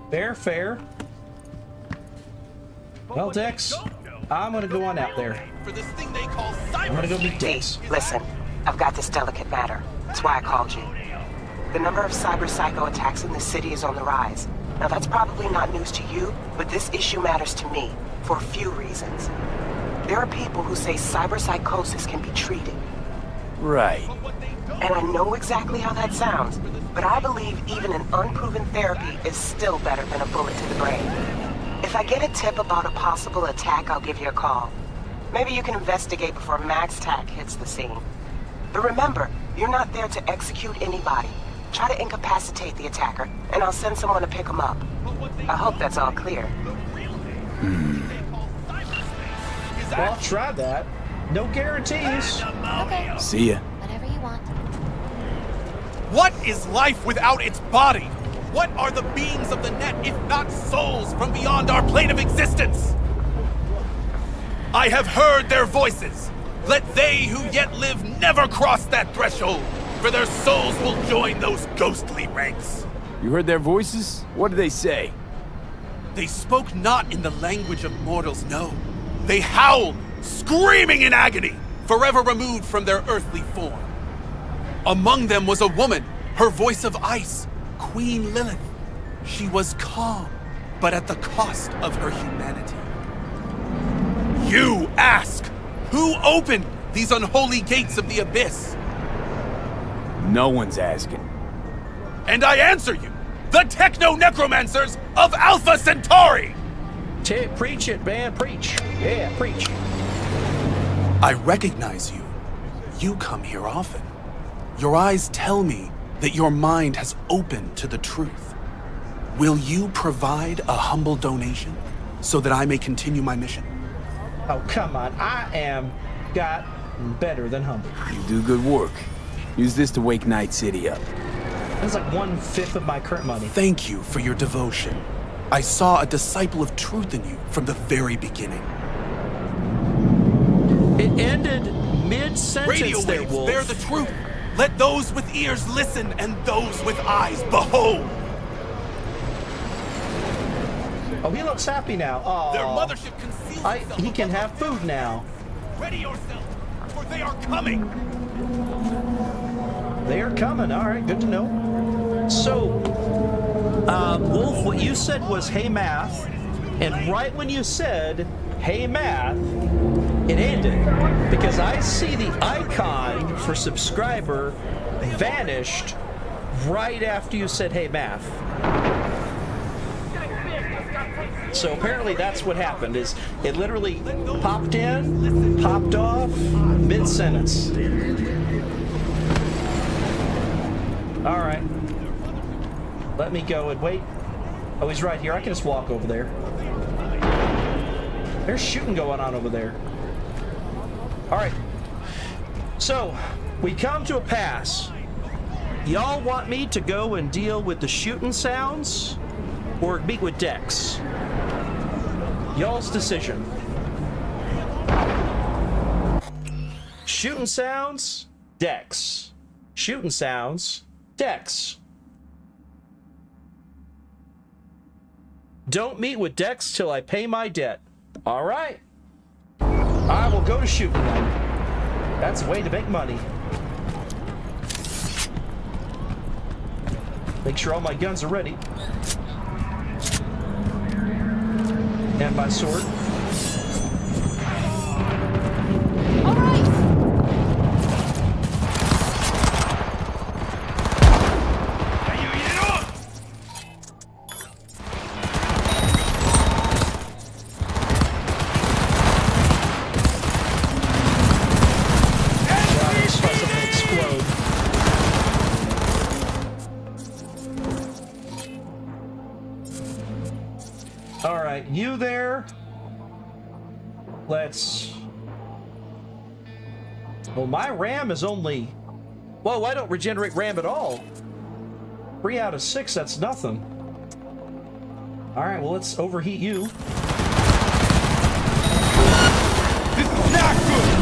Fair, fair. Well, Dex, I'm gonna go on out there. For this thing they call I'm gonna go meet Dex. Listen, I've got this delicate matter. That's why I called you. The number of cyber psycho attacks in the city is on the rise. Now that's probably not news to you, but this issue matters to me for a few reasons. There are people who say cyber psychosis can be treated. Right. And I know exactly how that sounds, but I believe even an unproven therapy is still better than a bullet to the brain. If I get a tip about a possible attack, I'll give you a call. Maybe you can investigate before Max Tack hits the scene. But remember, you're not there to execute anybody. Try to incapacitate the attacker, and I'll send someone to pick him up. I hope that's all clear. Well, I'll try that. No guarantees. Okay. See ya. Whatever you want. What is life without its body? What are the beings of the net if not souls from beyond our plane of existence? I have heard their voices. Let they who yet live never cross that threshold, for their souls will join those ghostly ranks. You heard their voices? What did they say? They spoke not in the language of mortals, no. They howled, screaming in agony, forever removed from their earthly form. Among them was a woman, her voice of ice, Queen Lilith. She was calm, but at the cost of her humanity. You ask, who opened these unholy gates of the abyss? No one's asking. And I answer you, the techno-necromancers of Alpha Centauri! Preach it, man, preach. Yeah, preach. I recognize you. You come here often. Your eyes tell me that your mind has opened to the truth. Will you provide a humble donation so that I may continue my mission? Oh, come on. I am got better than humble. You do good work. Use this to wake Night City up. That's like 1/5 of my current money. Thank you for your devotion. I saw a disciple of truth in you from the very beginning. It ended mid-sentence Radio there, waves Wolf. bear the truth. Let those with ears listen and those with eyes behold. Oh, he looks happy now. Oh, Their mothership conceals he can have food now. Ready yourself, for they are coming. They are coming. All right, good to know. So, Wolf, what you said was, hey, math. And right when you said, hey, math, it ended. Because I see the icon for subscriber vanished right after you said, hey, math. So apparently that's what happened, is it literally popped in, popped off, mid-sentence. All right. Let me go and wait. Oh, he's right here. I can just walk over there. There's shooting going on over there. All right. So, we come to a pass. Y'all want me to go and deal with the shooting sounds or meet with Dex? Y'all's decision. Shooting sounds, Dex. Shooting sounds, Dex. Don't meet with Dex till I pay my debt. All right. I will go to shooting then. That's a way to make money. Make sure all my guns are ready. And my sword. All right. You there? Let's... Well, my RAM is only... Whoa, I don't regenerate RAM at all. 3 out of 6, that's nothing. Alright, well, let's overheat you. This is not good!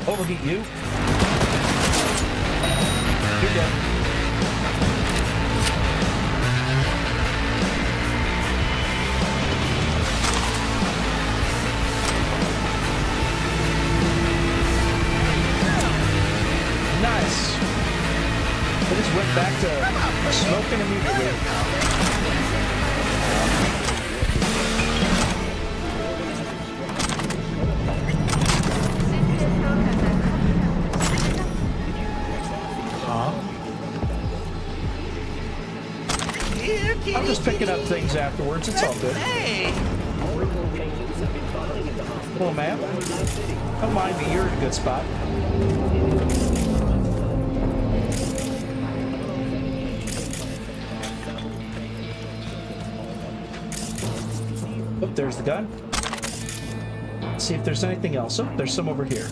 Overheat you. You're dead. Nice. I just went back to smoking immediately. I'm just picking up things afterwards. It's all good. Come on, man. Don't mind me. You're in a good spot. Oh, there's the gun. Let's see if there's anything else. Oh, there's some over here.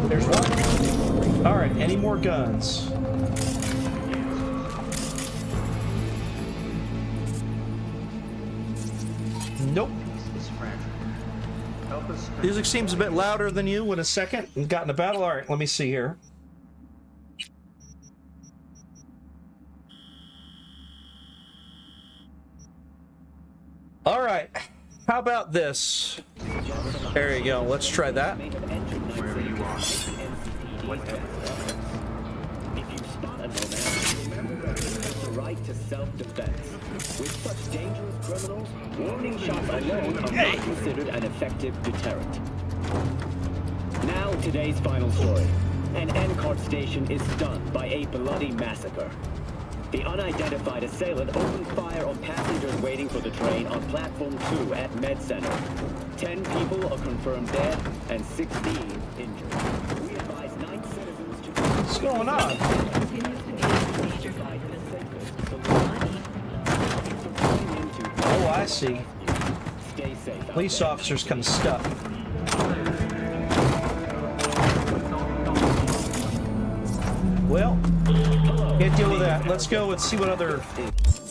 There's one. All right. Any more guns? Nope. Music seems a bit louder than you in a second. We got in a battle. All right, let me see here. All right. How about this? There you go. Let's try that. Wherever you are. If you spot a nomad, remember that you have the right to self-defense. With such dangerous criminals, warning shots alone are not considered an effective deterrent. Now, today's final story. An NCART station is stunned by a bloody massacre. The unidentified assailant opened fire on passengers waiting for the train on Platform 2 at Med Center. 10 people are confirmed dead and 16 injured. We advise 9 citizens to... What's going on? Oh, I see. Police officers kind of stuck. Well, can't deal with that. Let's go and see what other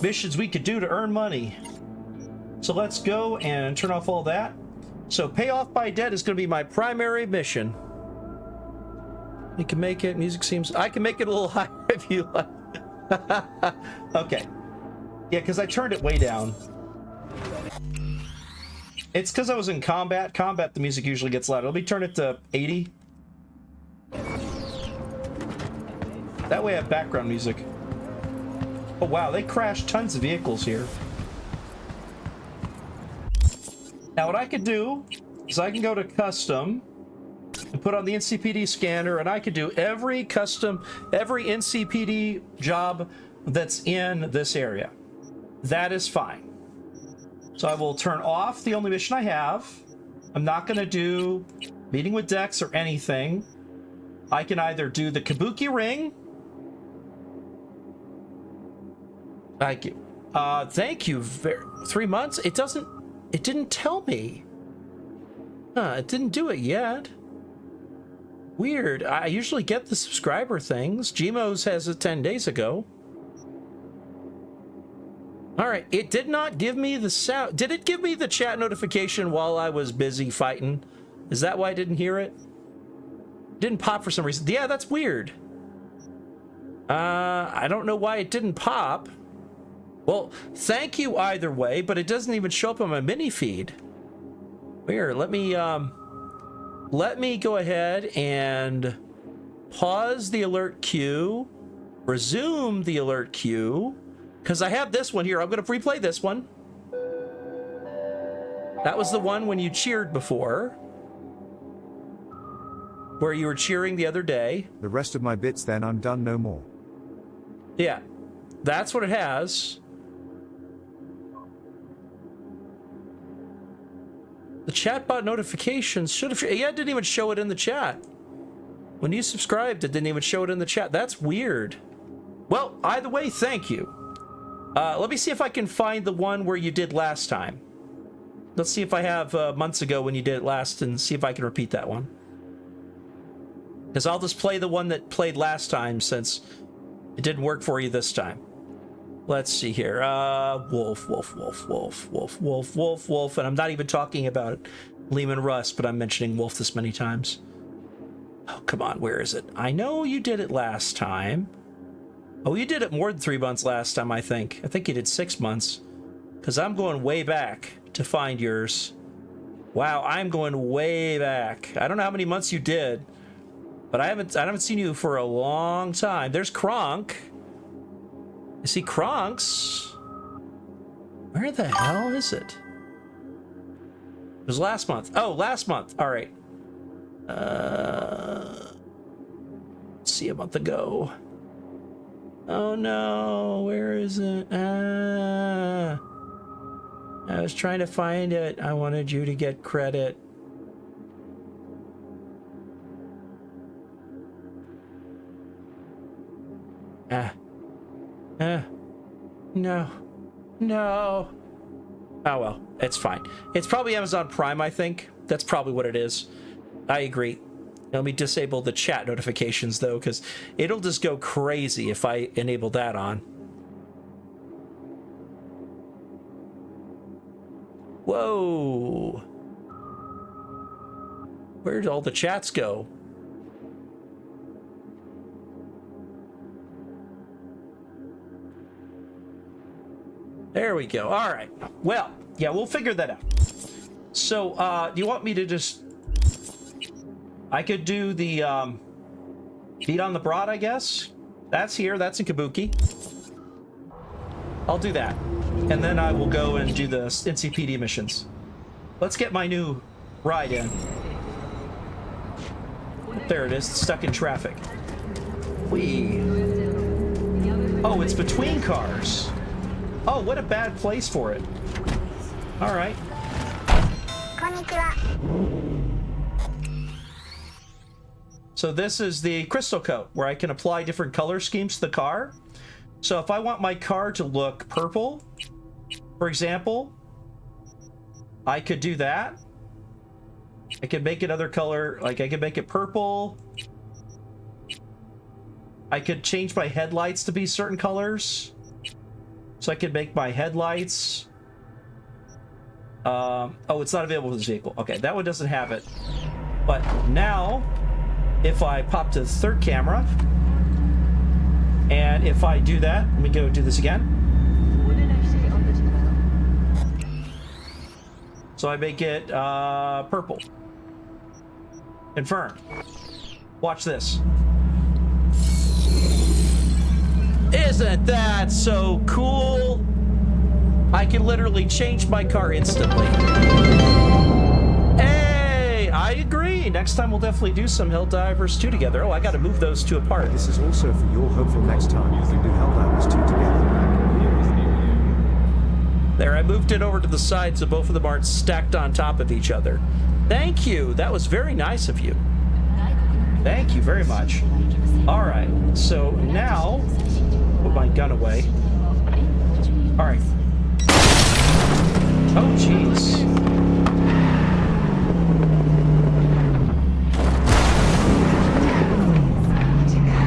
missions we could do to earn money. So let's go and turn off all that. So pay off my debt is going to be my primary mission. You can make it. Music seems... I can make it a little higher if you like. Okay. Yeah, because I turned it way down. It's because I was in combat. Combat, the music usually gets louder. Let me turn it to 80. That way I have background music. Oh, wow. They crashed tons of vehicles here. Now, what I could do is I can go to custom. and put on the NCPD scanner, and I could do every NCPD job that's in this area. That is fine. So I will turn off the only mission I have. I'm not going to do meeting with Dex or anything. I can either do the Kabuki ring. Thank you. Thank you. 3 months? It didn't tell me. It didn't do it yet. Weird. I usually get the subscriber things. Gmos has it 10 days ago. All right. It did not give me the sound. Did it give me the chat notification while I was busy fighting? Is that why I didn't hear it? Didn't pop for some reason. Yeah, that's weird. I don't know why it didn't pop. Well, thank you either way, but it doesn't even show up on my mini feed. Weird. Let me go ahead and pause the alert queue, resume the alert queue, because I have this one here. I'm going to replay this one. That was the one when you cheered before, where you were cheering the other day. The rest of my bits, then I'm done no more. Yeah, that's what it has. The chatbot notifications should have... Yeah, it didn't even show it in the chat. When you subscribed, it didn't even show it in the chat. That's weird. Well, either way, thank you. Let me see if I can find the one where you did last time. Let's see if I have months ago when you did it last and see if I can repeat that one. Because I'll just play the one that played last time since it didn't work for you this time. Let's see here. Wolf, wolf, wolf, wolf, wolf, wolf, wolf, wolf. And I'm not even talking about Lehman Russ, but I'm mentioning wolf this many times. Oh, come on. Where is it? I know you did it last time. Oh, you did it more than 3 months last time, I think. I think you did 6 months. Because I'm going way back to find yours. Wow, I'm going way back. I don't know how many months you did, but I haven't seen you for a long time. There's Kronk. You see Kronk's? Where the hell is it? It was last month. Oh, last month. All right. Let's see, a month ago. Oh no, where is it? I was trying to find it. I wanted you to get credit. No. No. Oh well, it's fine. It's probably Amazon Prime, I think. That's probably what it is. I agree. Let me disable the chat notifications, though, because it'll just go crazy if I enable that on. Whoa. Where'd all the chats go? There we go. All right. Well, yeah, we'll figure that out. So, do you want me to just... I could do the feet on the broad, I guess. That's here. That's in Kabuki. I'll do that. And then I will go and do the NCPD missions. Let's get my new ride in. There it is. It's stuck in traffic. Whee. Oh, it's between cars. Oh, what a bad place for it. All right. So this is the crystal coat where I can apply different color schemes to the car. So if I want my car to look purple, for example, I could do that. I could make it other color, like I could make it purple. I could change my headlights to be certain colors. So I could make my headlights. Oh, it's not available for this vehicle. Okay, that one doesn't have it. But now, if I pop to the third camera, and if I do that, let me go do this again. So I make it purple. Confirm. Watch this. Isn't that so cool? I can literally change my car instantly. Hey, I agree. Next time we'll definitely do some Helldivers 2 together. Oh, I gotta move those two apart. This is also for your hopeful next time you can do Helldivers 2 together. There, I moved it over to the side so both of them aren't stacked on top of each other. Thank you. That was very nice of you. Thank you very much. All right, so now, put my gun away. All right. Oh, jeez.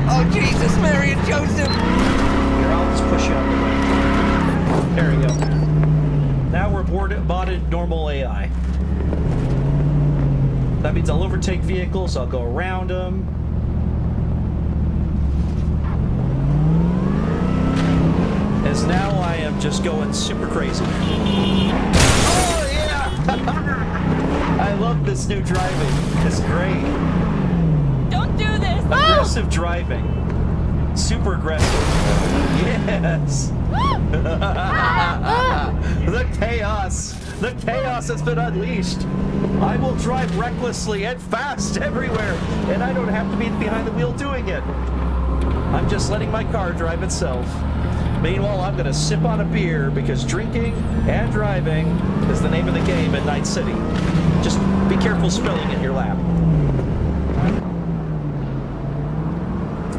Oh, Jesus, Mary and Joseph! Here, I'll just push you out the way. There we go. Now we're botted normal AI. That means I'll overtake vehicles, I'll go around them. As now I am just going super crazy. Oh, yeah! I love this new driving. It's great. Don't do this! Aggressive driving. Super aggressive. Yes! The chaos! The chaos has been unleashed! I will drive recklessly and fast everywhere, and I don't have to be behind the wheel doing it. I'm just letting my car drive itself. Meanwhile, I'm gonna sip on a beer because drinking and driving is the name of the game in Night City. Just be careful spilling in your lap.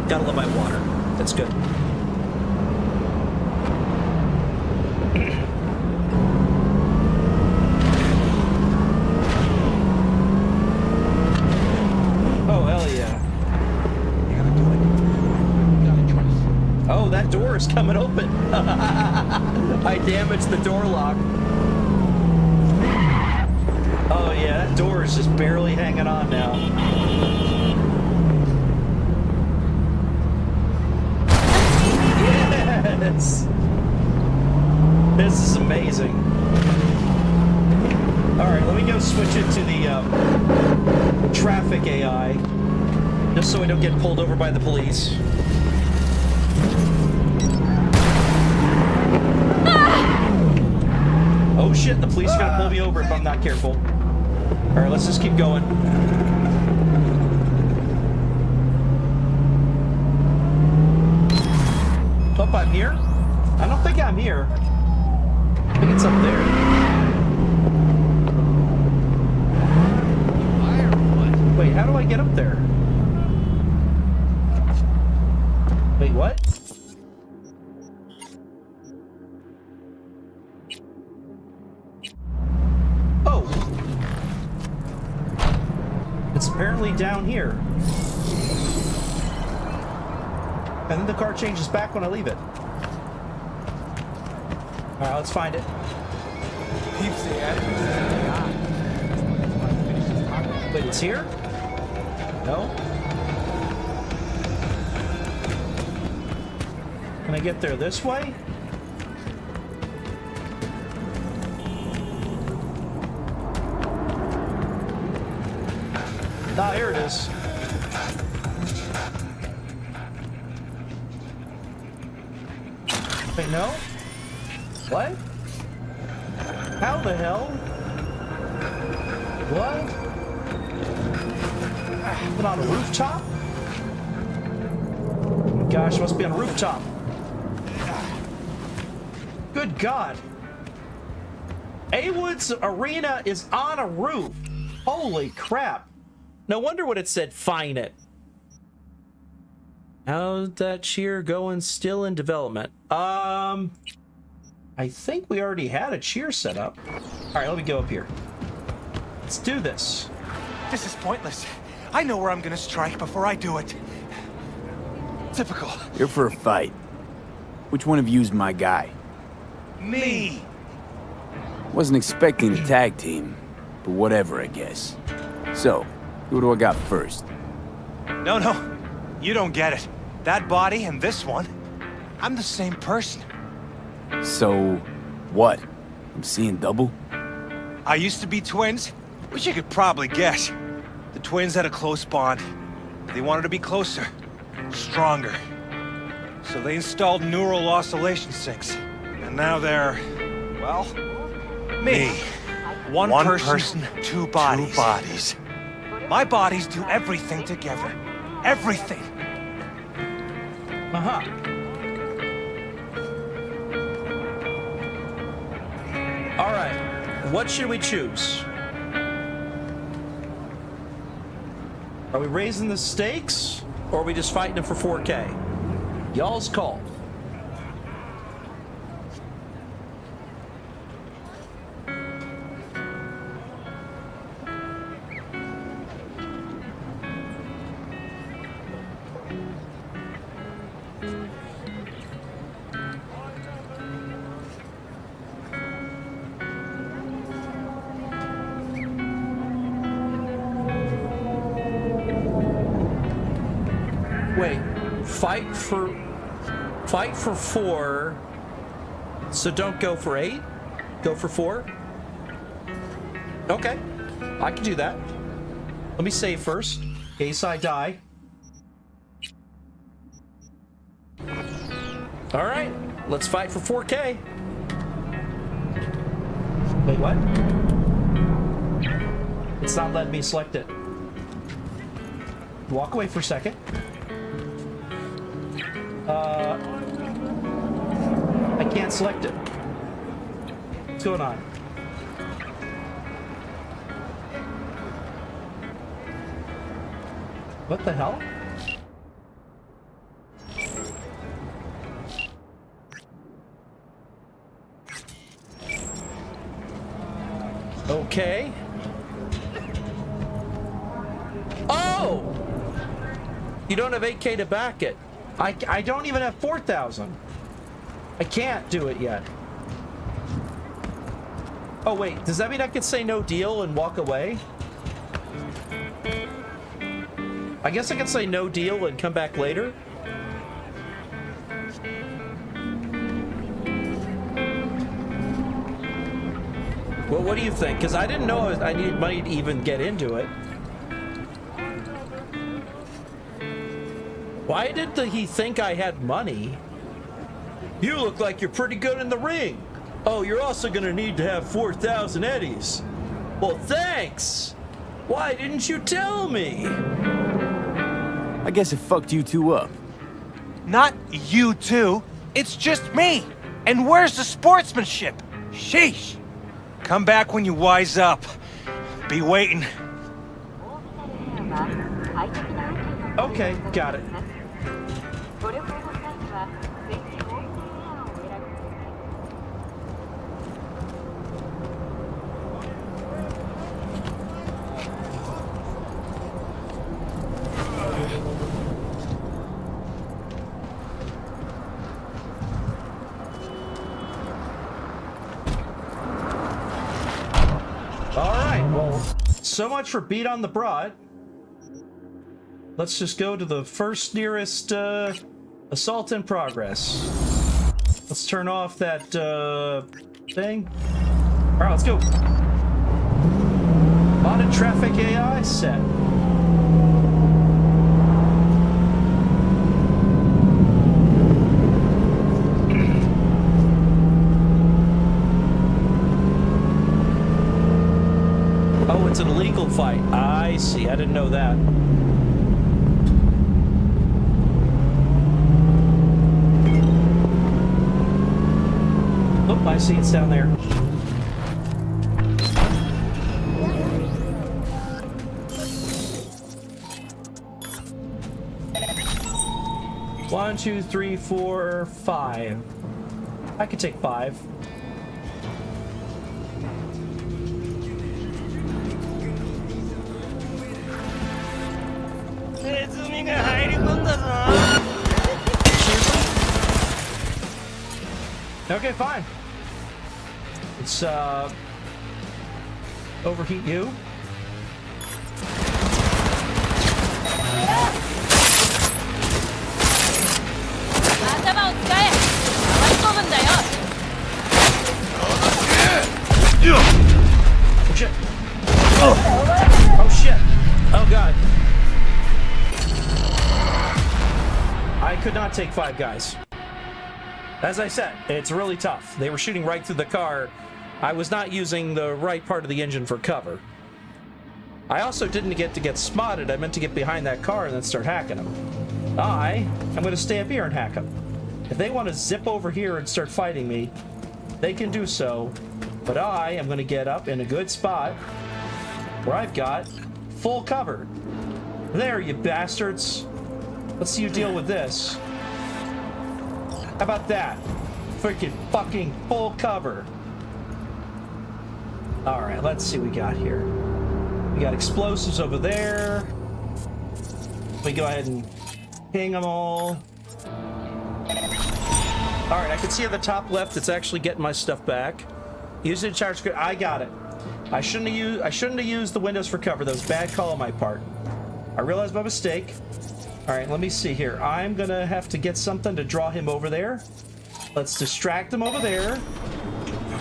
Gotta love my water. That's good. Oh, hell yeah. Oh, that door is coming open. I damaged the door lock. Oh yeah, that door is just barely hanging on now. Yes! This is amazing. Alright, let me go switch it to the traffic AI. Just so we don't get pulled over by the police. Oh shit, the police are gonna pull me over if I'm not careful. Alright, let's just keep going. Oh, I'm here? I don't think I'm here. I think it's up there. Wait, how do I get up there? Wait, what? Oh! It's apparently down here. And then the car changes back when I leave it. Alright, let's find it. Wait, it's here? No? Can I get there this way? Ah, here it is. Wait, no? What? How the hell? What? Put on a rooftop? Oh my gosh, it must be on a rooftop. Good God. A-Wood's arena is on a roof. Holy crap. No wonder what it said, fine it. How's that cheer going? Still in development. I think we already had a cheer set up. All right, let me go up here. Let's do this. This is pointless. I know where I'm gonna strike before I do it. Typical. You're for a fight. Which one of you's my guy? Me! Wasn't expecting a tag team, but whatever, I guess. So, who do I got first? No. You don't get it. That body and this one, I'm the same person. So, what? I'm seeing double? I used to be twins, which you could probably guess. The twins had a close bond. They wanted to be closer, stronger. So they installed neural oscillation sinks. And now they're, well, me. One person, two bodies. My bodies do everything together. Everything. Uh-huh. All right. What should we choose? Are we raising the stakes, or are we just fighting them for 4K? Y'all's call. Wait, fight for 4. So don't go for 8. Go for 4. Okay, I can do that. Let me save first, in case I die. All right, let's fight for 4K. Wait, what? It's not letting me select it. Walk away for a second. I can't select it. What's going on? What the hell? Okay. Oh! You don't have 8K to back it. I don't even have 4,000. I can't do it yet. Oh wait, does that mean I could say no deal and walk away? I guess I could say no deal and come back later. Well, what do you think? Because I didn't know I needed money to even get into it. Why did he think I had money? You look like you're pretty good in the ring. Oh, you're also gonna need to have 4,000 eddies. Well, thanks. Why didn't you tell me? I guess it fucked you two up. Not you two. It's just me. And where's the sportsmanship? Sheesh. Come back when you wise up. Be waiting. Okay, got it. So much for beat on the broad. Let's just go to the first nearest assault in progress. Let's turn off that thing. All right, let's go. Modded traffic AI set. Oh, it's an illegal fight. I see. I didn't know that. Oh, I see. It's down there. One, two, three, four, 5. I could take 5. Okay, fine. Let's overheat you. Oh shit. Oh shit. Oh god. I could not take 5 guys. As I said, it's really tough. They were shooting right through the car. I was not using the right part of the engine for cover. I also didn't get to get spotted. I meant to get behind that car and then start hacking them. I'm going to stay up here and hack them. If they want to zip over here and start fighting me, they can do so. But I am going to get up in a good spot where I've got full cover. There, you bastards. Let's see you deal with this. How about that? Freaking fucking full cover. Alright, let's see what we got here. We got explosives over there. We go ahead and ping them all. Alright, I can see at the top left it's actually getting my stuff back. Use the charge script. I got it. I shouldn't have used the windows for cover. That was bad call on my part. I realized my mistake. Alright, let me see here. I'm gonna have to get something to draw him over there. Let's distract him over there.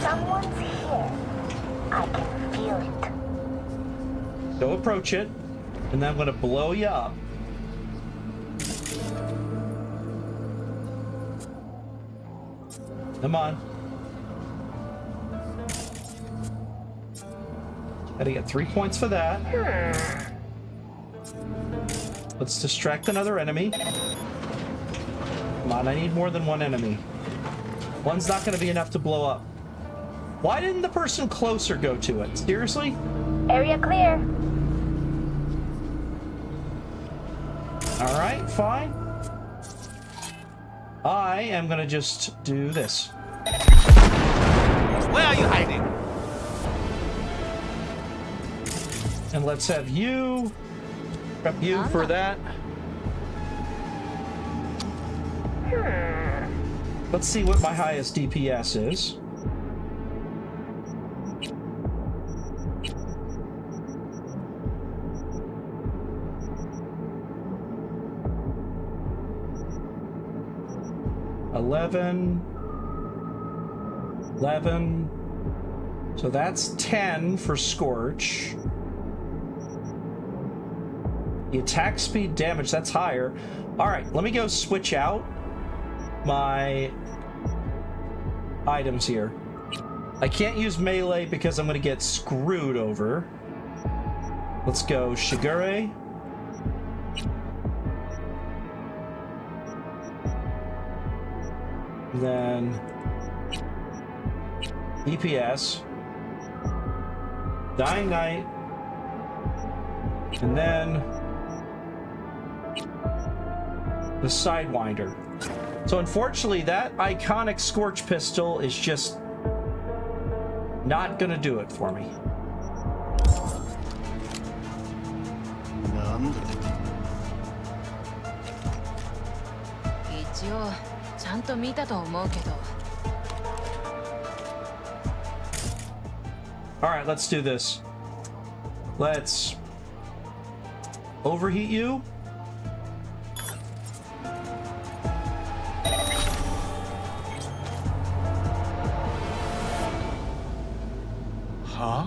Someone's here. I can feel it. Go approach it. And then I'm gonna blow you up. Come on. Gotta get 3 points for that. Let's distract another enemy. Come on, I need more than one enemy. One's not gonna be enough to blow up. Why didn't the person closer go to it? Seriously? Area clear. Alright, fine. I am gonna just do this. Where are you hiding? And let's have you prep you for that. Let's see what my highest DPS is. $11. So that's 10 for Scorch. The attack speed damage, that's higher. Alright, let me go switch out my items here. I can't use melee because I'm going to get screwed over. Let's go Shigure. Then DPS. Dying Knight. And then the Sidewinder. So unfortunately, that iconic Scorch pistol is just not gonna do it for me. Alright, let's do this. Let's overheat you. Huh?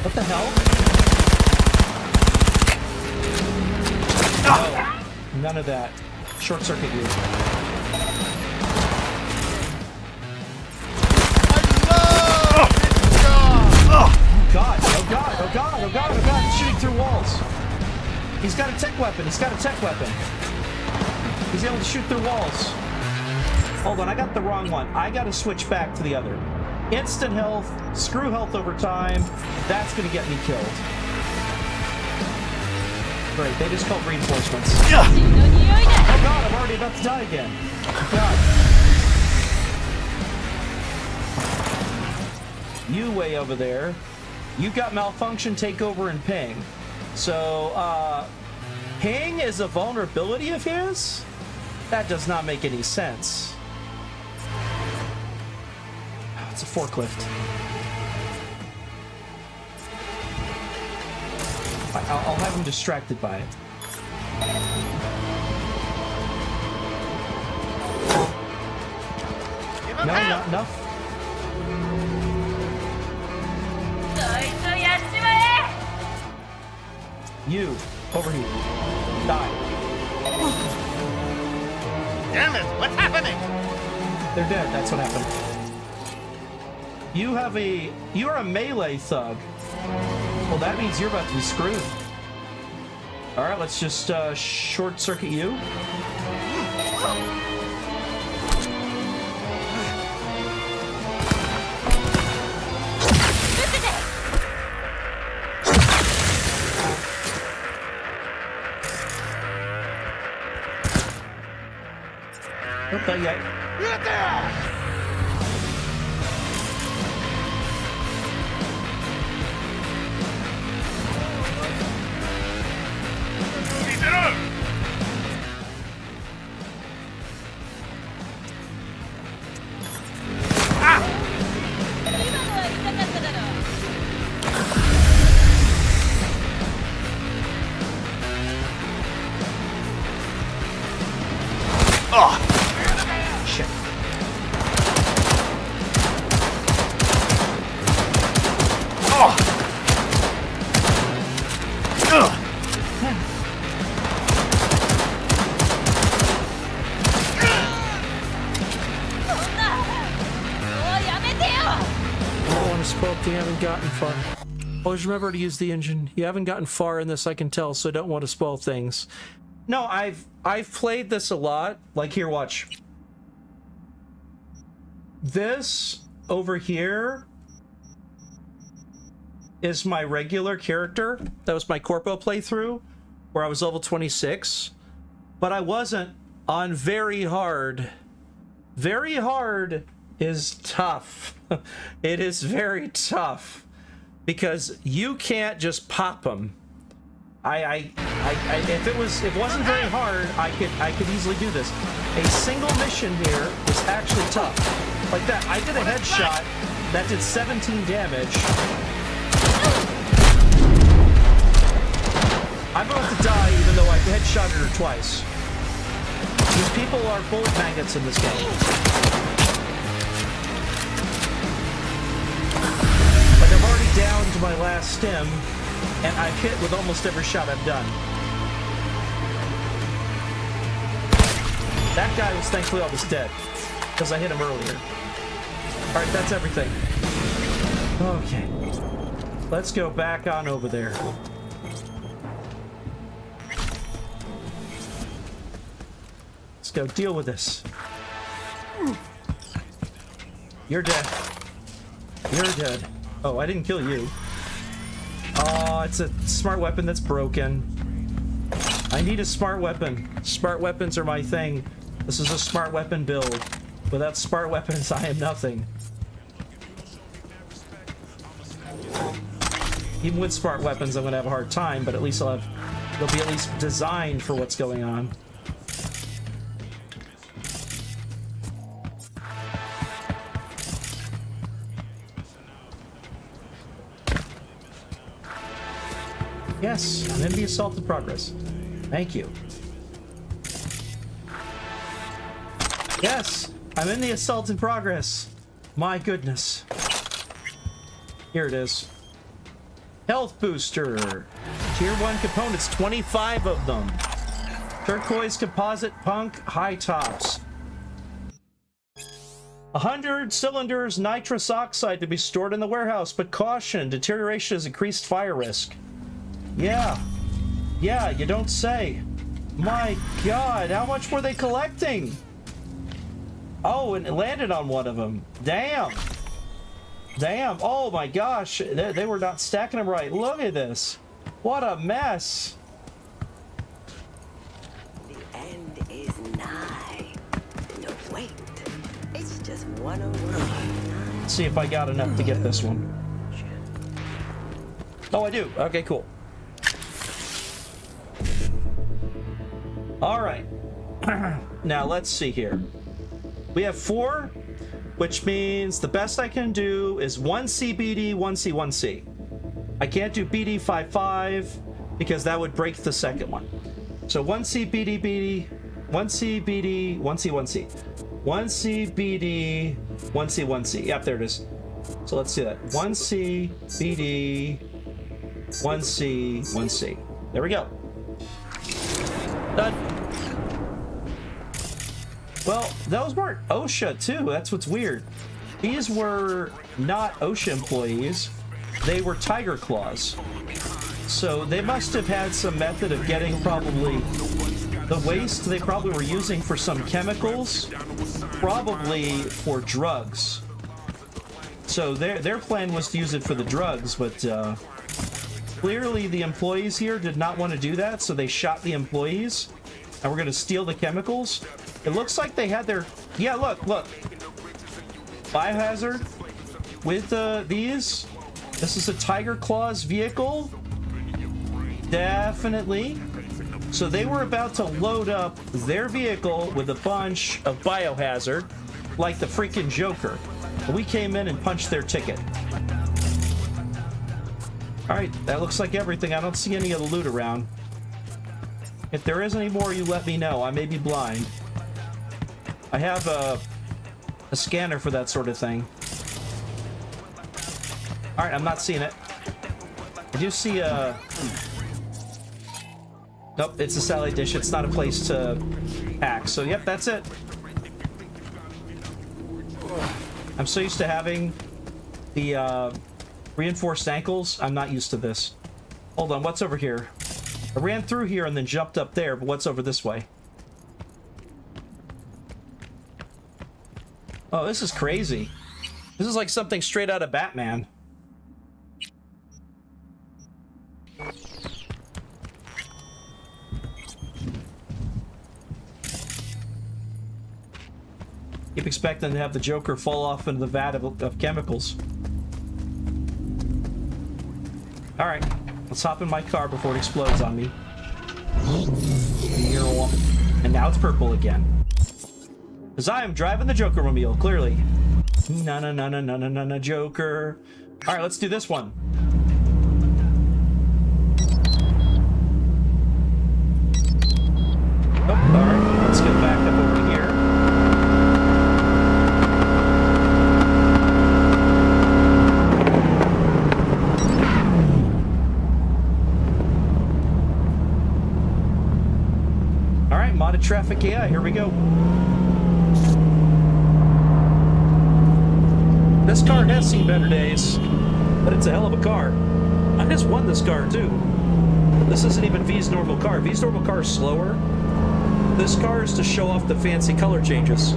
What the hell? No, none of that. Short circuit you. Oh god, oh god, oh god, oh god, oh god, he's shooting through walls. He's got a tech weapon, he's got a tech weapon. He's able to shoot through walls. Hold on, I got the wrong one. I gotta switch back to the other. Instant health, screw health over time. That's gonna get me killed. Great, they just called reinforcements. Oh god, I'm already about to die again. God. You way over there. You got malfunction, takeover, and ping. So, ping is a vulnerability of his? That does not make any sense. It's a forklift. I'll have him distracted by it. No, not enough. You, overheat. Die. Damn it, what's happening? They're dead, that's what happened. You're a melee thug. Well, that means you're about to be screwed. All right, let's just short circuit you. Okay, yeah. Get there! Shit. You haven't gotten far. Always remember to use the engine. You haven't gotten far in this, I can tell, so I don't want to spoil things. No, I've played this a lot. Like, here, watch. This over here is my regular character. That was my Corpo playthrough, where I was level 26. But I wasn't on very hard. Very hard is tough. It is very tough because you can't just pop them. If it wasn't very hard, I could easily do this. A single mission here is actually tough. Like that, I did a headshot that did 17 damage. I'm about to die even though I headshotted her twice. These people are bullet magnets in this game. I'm already down to my last stim, and I've hit with almost every shot I've done. That guy was thankfully almost dead, because I hit him earlier. Alright, that's everything. Okay. Let's go back on over there. Let's go deal with this. You're dead. You're dead. Oh, I didn't kill you. Oh, it's a smart weapon that's broken. I need a smart weapon. Smart weapons are my thing. This is a smart weapon build. Without smart weapons, I am nothing. Even with smart weapons, I'm gonna have a hard time, but at least they'll be at least designed for what's going on. Yes, I'm in the assault in progress. Thank you. Yes, I'm in the assault in progress. My goodness. Here it is. Health booster. Tier 1 components, 25 of them. Turquoise composite punk high tops. 100 cylinders nitrous oxide to be stored in the warehouse, but caution, deterioration has increased fire risk. Yeah, you don't say. My God, how much were they collecting? Oh, and it landed on one of them. Damn. Damn, oh my gosh, they were not stacking them right. Look at this. What a mess. The end is nigh. No, wait. It's just 101. Let's see if I got enough to get this one. Oh, I do. Okay, cool. All right. Now let's see here. We have 4, which means the best I can do is 1C BD, 1C, 1C. I can't do BD 5.5 because that would break the second one. So 1C BD BD, 1C BD, 1C, 1C. 1C BD, 1C, 1C. Yep, there it is. So let's do that. 1C BD, 1C, 1C. There we go. Done. Well, those weren't OSHA too. That's what's weird. These were not OSHA employees. They were Tiger Claws. So they must have had some method of getting probably the waste they probably were using for some chemicals, probably for drugs. So their plan was to use it for the drugs, but clearly the employees here did not want to do that, so they shot the employees, and we're going to steal the chemicals. It looks like they had their... Yeah, look. Biohazard with these. This is a Tiger Claws vehicle. Definitely. So they were about to load up their vehicle with a bunch of biohazard, like the freaking Joker. We came in and punched their ticket. Alright, that looks like everything. I don't see any of the loot around. If there is any more, you let me know. I may be blind. I have a scanner for that sort of thing. Alright, I'm not seeing it. I do see a... Nope, it's a satellite dish. It's not a place to hack. So, yep, that's it. I'm so used to having the reinforced ankles. I'm not used to this. Hold on, what's over here? I ran through here and then jumped up there, but what's over this way? Oh, this is crazy. This is like something straight out of Batman. Keep expecting to have the Joker fall off into the vat of chemicals. Alright, let's hop in my car before it explodes on me. And now it's purple again. Because I am driving the Joker-mobile, clearly. Na Joker. Alright, let's do this one. Oh, alright, let's get back up over here. Alright, modded traffic AI, here we go. This car has seen better days, but it's a hell of a car. I just won this car too. This isn't even V's normal car. V's normal car is slower. This car is to show off the fancy color changes.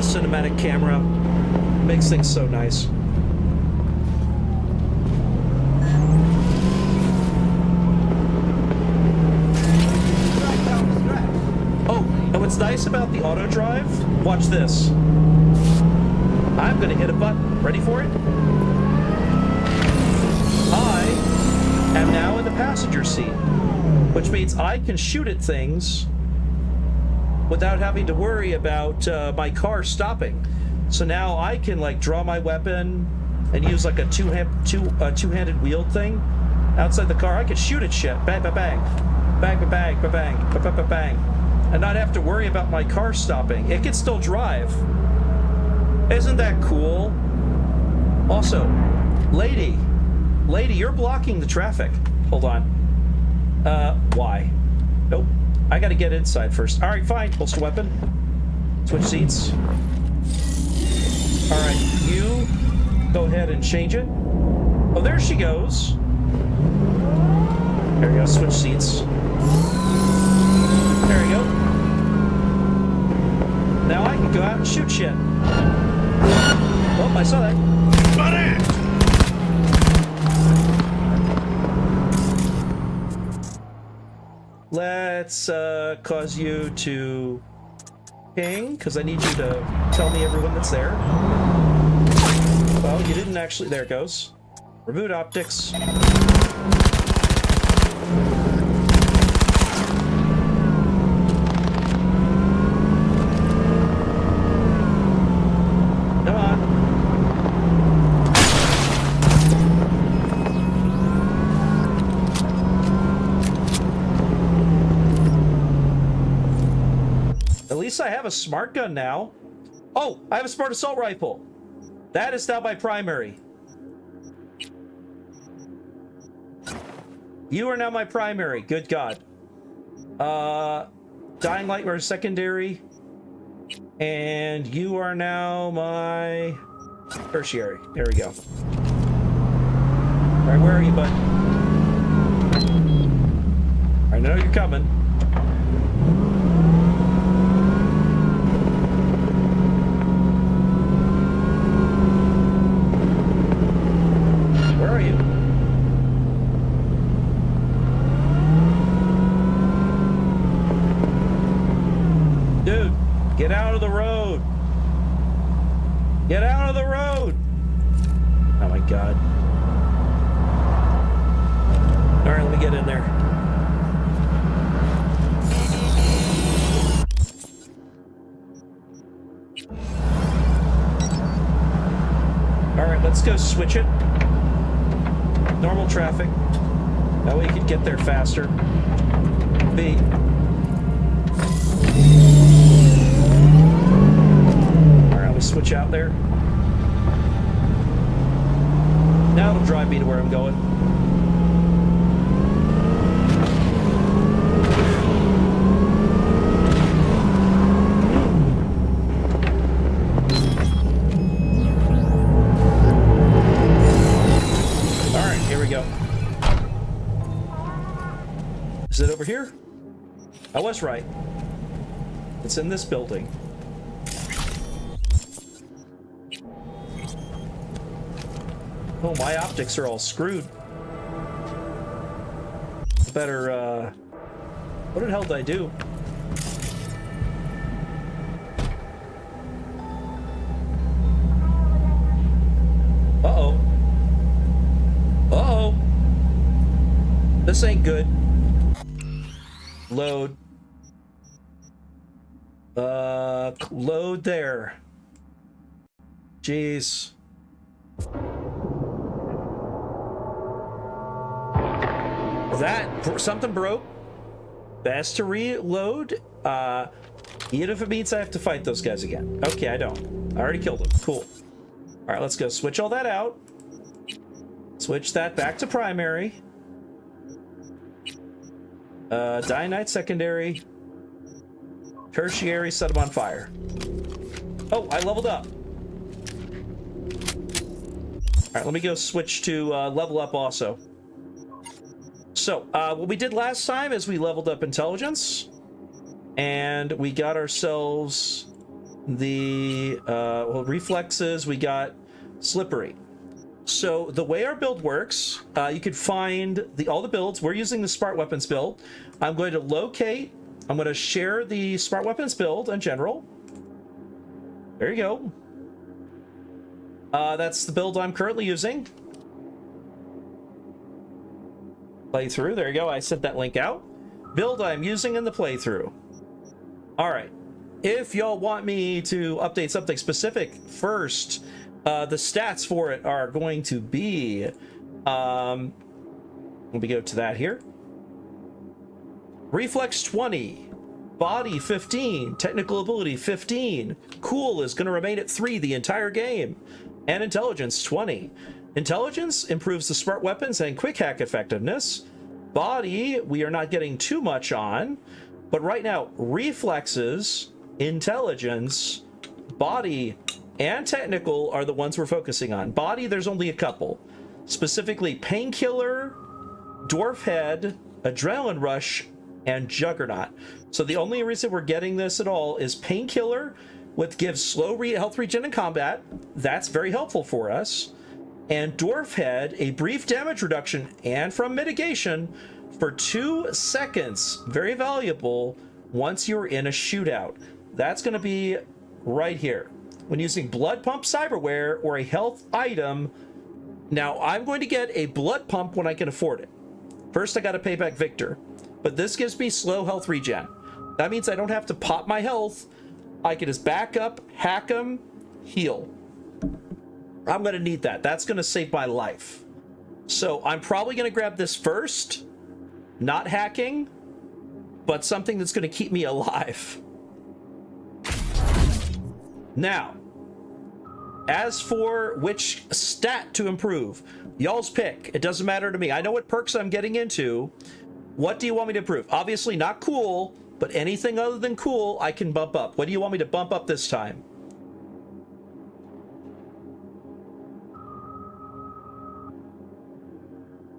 Cinematic camera makes things so nice. Oh, and what's nice about the auto drive? Watch this. I'm gonna hit a button. Ready for it? I am now in the passenger seat, which means I can shoot at things without having to worry about my car stopping. So now I can like draw my weapon and use like a two-handed wield thing outside the car. I could shoot at shit, bang, bang, bang, bang, bang, bang, bang, bang, bang, bang, bang, and not have to worry about my car stopping. It can still drive. Isn't that cool? Also, lady, you're blocking the traffic. Hold on. Why? Nope. I gotta get inside first. Alright, fine. Holster weapon. Switch seats. Alright, you go ahead and change it. Oh, there she goes. There we go. Switch seats. There we go. Now I can go out and shoot shit. Oh, I saw that. Let's cause you to ping, because I need you to tell me everyone that's there. Well, you didn't actually... There it goes. Reboot optics. least I have a smart gun now. Oh, I have a smart assault rifle. That is now my primary. You are now my primary. Good God. Dying Light are secondary. And you are now my tertiary. There we go. All right, where are you, bud? I know you're coming. Where are you? Dude, get out of the road. Get out of the road. Oh my God. All right, let me get in there. All right, let's go switch it. Normal traffic. That way you can get there faster. B. All right, let me switch out there. Now it'll drive me to where I'm going. Is it over here? I was right. It's in this building. Oh, my optics are all screwed. Better, what the hell did I do? Uh-oh. Uh-oh. This ain't good. Load. Load there. Jeez. That, something broke. Best to reload. Even if it means I have to fight those guys again. Okay, I don't. I already killed them. Cool. All right, let's go switch all that out. Switch that back to primary. Dynamite secondary. Tertiary, set them on fire. Oh, I leveled up. All right, let me go switch to level up also. So, what we did last time is we leveled up intelligence. And we got ourselves the, reflexes. We got slippery. So the way our build works, you could find all the builds. We're using the smart weapons build. I'm going to share the smart weapons build in general. There you go. That's the build I'm currently using. Playthrough, there you go. I sent that link out. Build I'm using in the playthrough. All right. If y'all want me to update something specific first, the stats for it are going to be, let me go to that here. Reflex 20, body 15, technical ability 15, cool is going to remain at 3 the entire game, and intelligence 20. Intelligence improves the smart weapons and quick hack effectiveness. Body, we are not getting too much on, but right now, reflexes, intelligence, body, and technical are the ones we're focusing on. Body, there's only a couple. Specifically, Painkiller, Dwarf Head, Adrenaline Rush, and Juggernaut. So the only reason we're getting this at all is Painkiller, which gives slow health regen in combat. That's very helpful for us. And Dwarf Head, a brief damage reduction and from mitigation for 2 seconds. Very valuable once you're in a shootout. That's going to be right here. When using blood pump cyberware or a health item. Now, I'm going to get a blood pump when I can afford it. First, I got to pay back Victor. But this gives me slow health regen. That means I don't have to pop my health. I can just back up, hack them, heal. I'm going to need that. That's going to save my life. So I'm probably going to grab this first. Not hacking, but something that's going to keep me alive. Now, as for which stat to improve, y'all's pick. It doesn't matter to me. I know what perks I'm getting into. What do you want me to improve? Obviously not cool, but anything other than cool, I can bump up. What do you want me to bump up this time?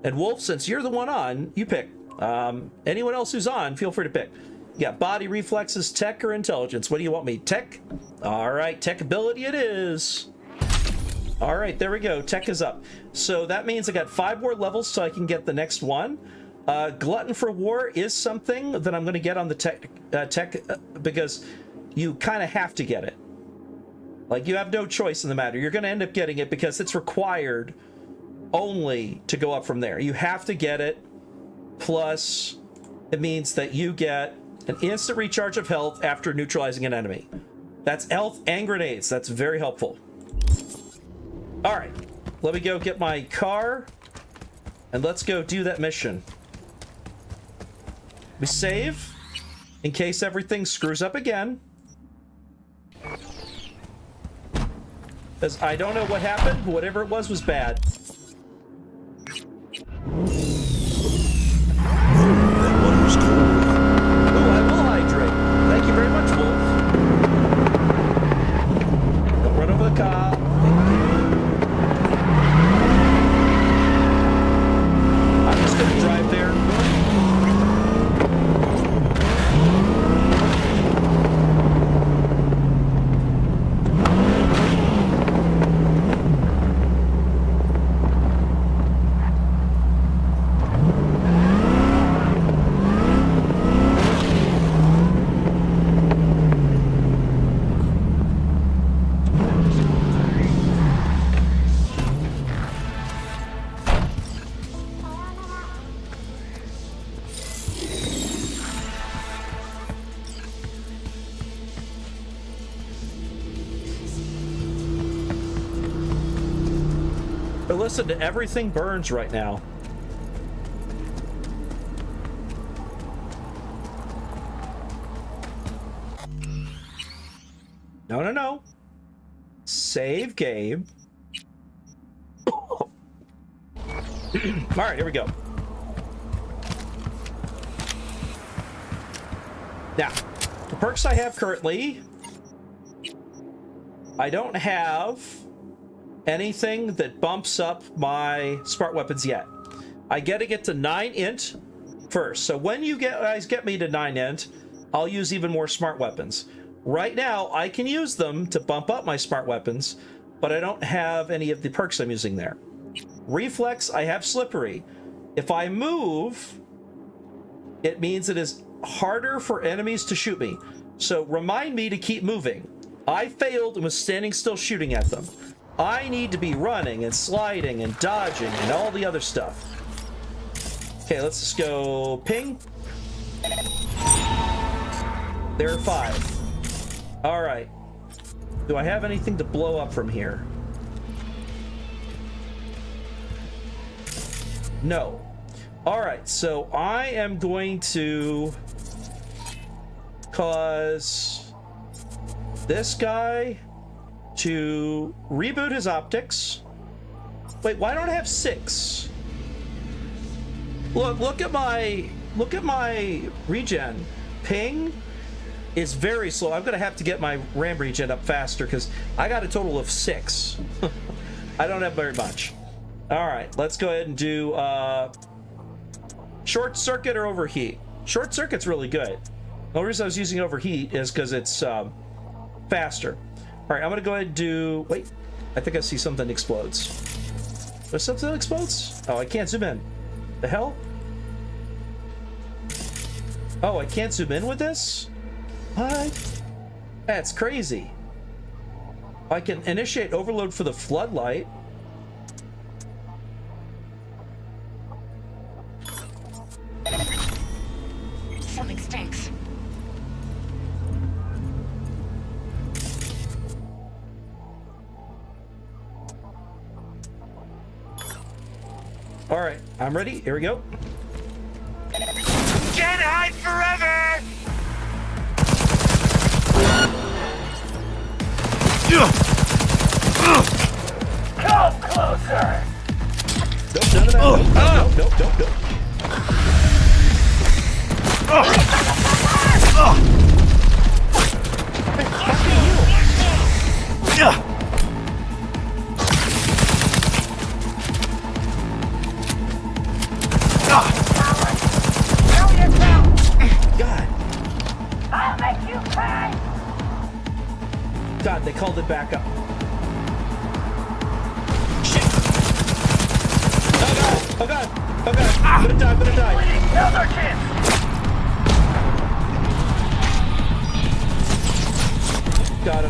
And Wolf, since you're the one on, you pick. Anyone else who's on, feel free to pick. Yeah, body reflexes, tech, or intelligence. What do you want me? Tech? All right, tech ability it is. All right, there we go. Tech is up. So that means I got 5 more levels so I can get the next one. Glutton for War is something that I'm going to get on the tech because you kind of have to get it. Like, you have no choice in the matter. You're going to end up getting it because it's required only to go up from there. You have to get it. Plus, it means that you get an instant recharge of health after neutralizing an enemy. That's health and grenades. That's very helpful. All right, let me go get my car and let's go do that mission. We save in case everything screws up again. Because I don't know what happened, but whatever it was bad. That water's cold. Ooh, I will hydrate. Thank you very much, Wolf. Don't run over the car. I'm just gonna drive there. But listen, everything burns right now. No. Save game. All right, here we go. Now, the perks I have currently, I don't have anything that bumps up my smart weapons yet. I gotta get to 9 int first. So when you guys get me to 9 int, I'll use even more smart weapons. Right now, I can use them to bump up my smart weapons, but I don't have any of the perks I'm using there. Reflex, I have slippery. If I move, it means it is harder for enemies to shoot me. So remind me to keep moving. I failed and was standing still shooting at them. I need to be running and sliding and dodging and all the other stuff. Okay, let's just go ping. There are 5. All right. Do I have anything to blow up from here? No. All right, so I am going to cause this guy to reboot his optics. Wait, why don't I have 6? Look at my regen. Ping is very slow. I'm gonna have to get my RAM regen up faster because I got a total of 6. I don't have very much. All right, let's go ahead and do short circuit or overheat. Short circuit's really good. The only reason I was using overheat is because it's faster. All right, I'm gonna go ahead and do. Wait, I think I see something explodes. There's something that explodes? Oh, I can't zoom in. The hell? Oh, I can't zoom in with this? What? That's crazy. I can initiate overload for the floodlight. Something stinks. All right, I'm ready. Here we go. Can't hide forever! Come closer! Nope, none of that. Nope. God. I'll make you pay! God, they called it back up. Oh god! I'm gonna die, Now's our chance! God.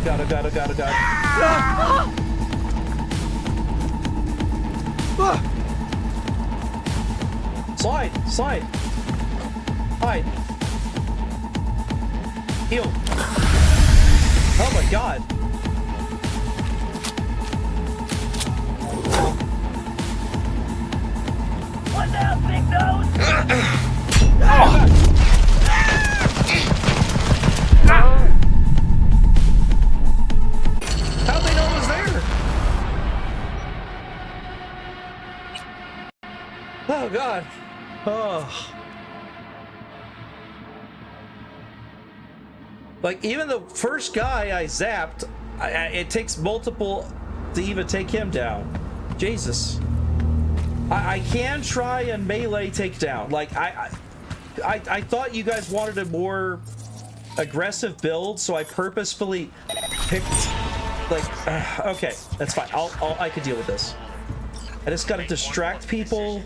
Slide. Hide. Heal. Oh my god. What now, big nose? How'd they know it was there? Oh god. Oh. Like, even the first guy I zapped, it takes multiple to even take him down. Jesus. I can try and melee takedown. Like, I thought you guys wanted a more aggressive build, so I purposefully picked, like, okay, that's fine. I could deal with this. I just gotta distract people.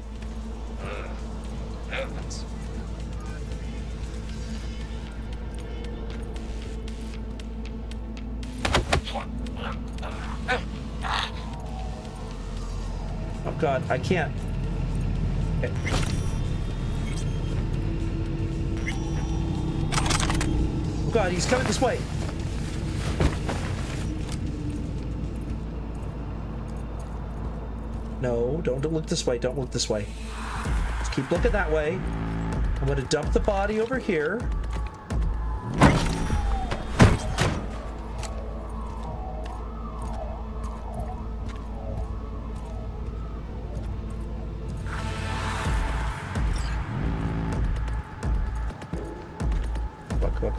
Oh god, I can't. Okay. Oh god, he's coming this way. No, don't look this way. Don't look this way. Just keep looking that way. I'm going to dump the body over here.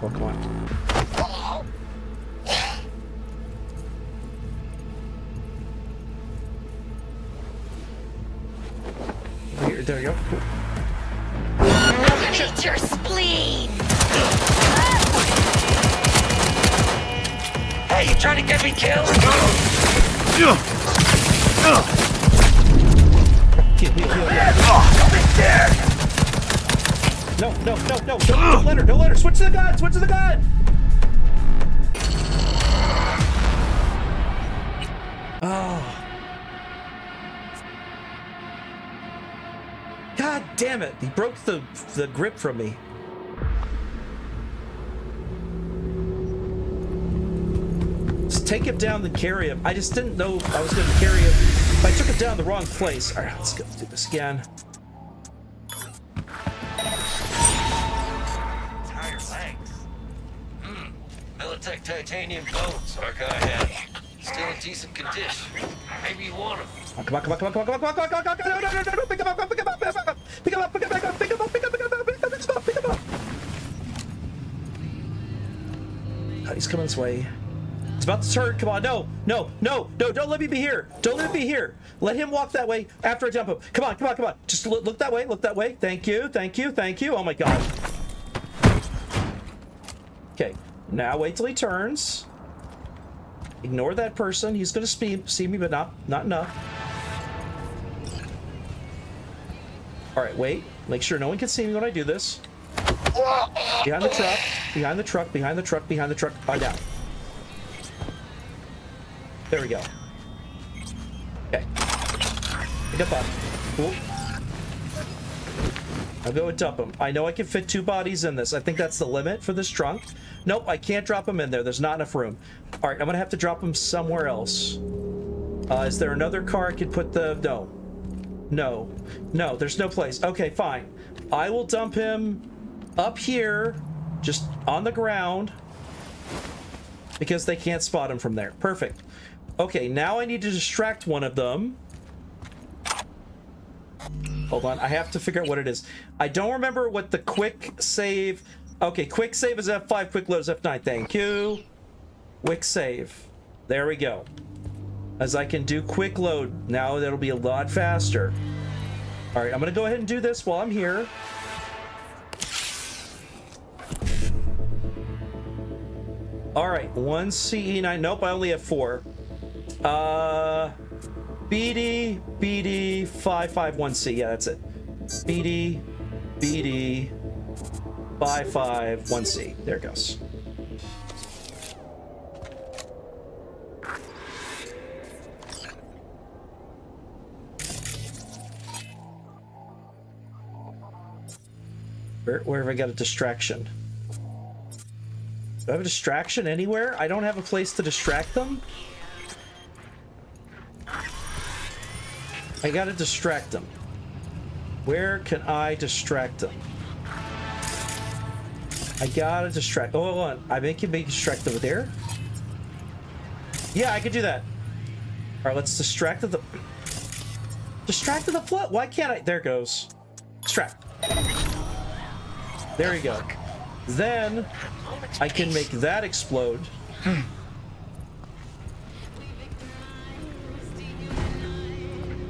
Come on. Here, there you go. Eat your spleen! Hey, you trying to get me killed? Heal. Don't be scared! No. Don't let her. Switch to the gun. Oh. God damn it. He broke the grip from me. Just take him down and carry him. I just didn't know I was going to carry him. If I took him down the wrong place. All right, let's go do this again. Militech titanium bones, Archive. Still in decent condition. Maybe you want them. Come on. No. Pick him up. God, he's coming this way. It's about to turn. Come on. No. Don't let me be here. Let him walk that way after I jump him. Come on. Just look that way. Thank you. Oh my god. Okay. Now wait till he turns. Ignore that person. He's gonna see me, but not enough. All right, wait. Make sure no one can see me when I do this. Behind the truck. Find out. There we go. Okay. Pick up. Cool. I'll go and dump him. I know I can fit 2 bodies in this. I think that's the limit for this trunk. Nope, I can't drop him in there. There's not enough room. All right, I'm gonna have to drop him somewhere else. Is there another car I could put the... No, there's no place. Okay, fine. I will dump him up here, just on the ground. because they can't spot him from there. Perfect. Okay, now I need to distract one of them. Hold on, I have to figure out what it is. I don't remember what the quick save... Okay, quick save is F5, quick load is F9. Thank you. Quick save. There we go. As I can do quick load, now that'll be a lot faster. All right, I'm gonna go ahead and do this while I'm here. All right, 1 CE9. Nope, I only have 4. BD 551C. Yeah, that's it. BD 551C. There it goes. Where have I got a distraction? Do I have a distraction anywhere? I don't have a place to distract them. I gotta distract them. Where can I distract them? I gotta distract. Oh, hold on. I can be distracted over there. Yeah, I could do that. All right, let's distract the. Distracted the flood. Why can't I? There it goes. Distract. There you go. Then I can make that explode.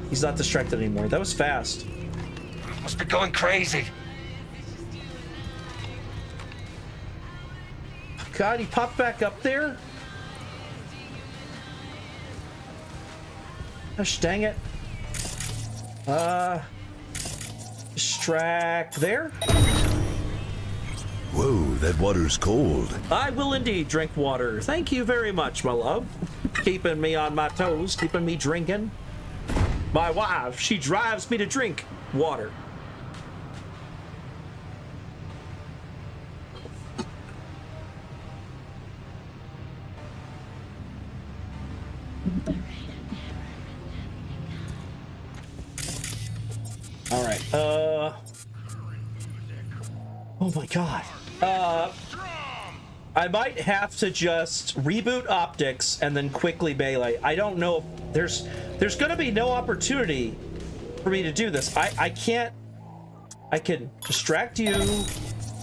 He's not distracted anymore. That was fast. Must be going crazy. God, he popped back up there? Gosh, dang it. Distract there. Whoa, that water's cold. I will indeed drink water. Thank you very much, my love. Keeping me on my toes, keeping me drinking. My wife, she drives me to drink water. All right. Oh my God. I might have to just reboot optics and then quickly melee. I don't know. There's going to be no opportunity for me to do this. I can't. I can distract you,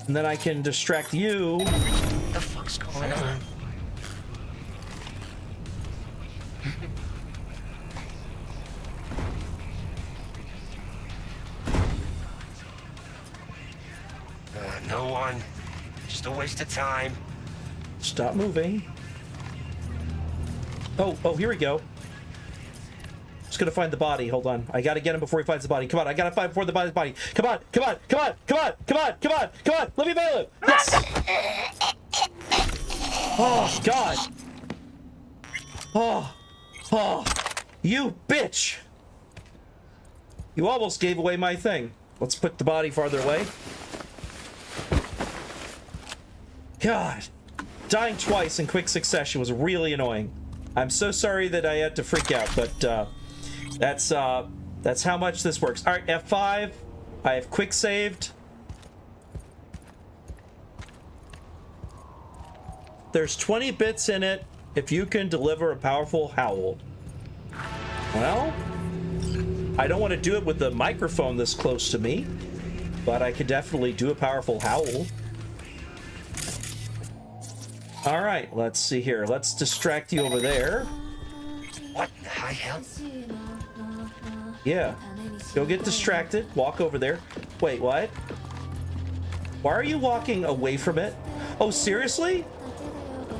and then I can distract you. What the fuck's going on? No one. Just a waste of time. Stop moving. Oh, here we go. Just gonna find the body. Hold on. I gotta get him before he finds the body. Come on, I gotta find before the body. Come on. Let me bail him. Yes. Oh, God. Oh, you bitch. You almost gave away my thing. Let's put the body farther away. God, dying twice in quick succession was really annoying. I'm so sorry that I had to freak out, but that's how much this works. All right, F5. I have quick saved. There's 20 bits in it if you can deliver a powerful howl. Well, I don't want to do it with the microphone this close to me, but I could definitely do a powerful howl. All right, let's see here. Let's distract you over there. What the hell? Yeah. Go get distracted. Walk over there. Wait, what? Why are you walking away from it? Oh, seriously?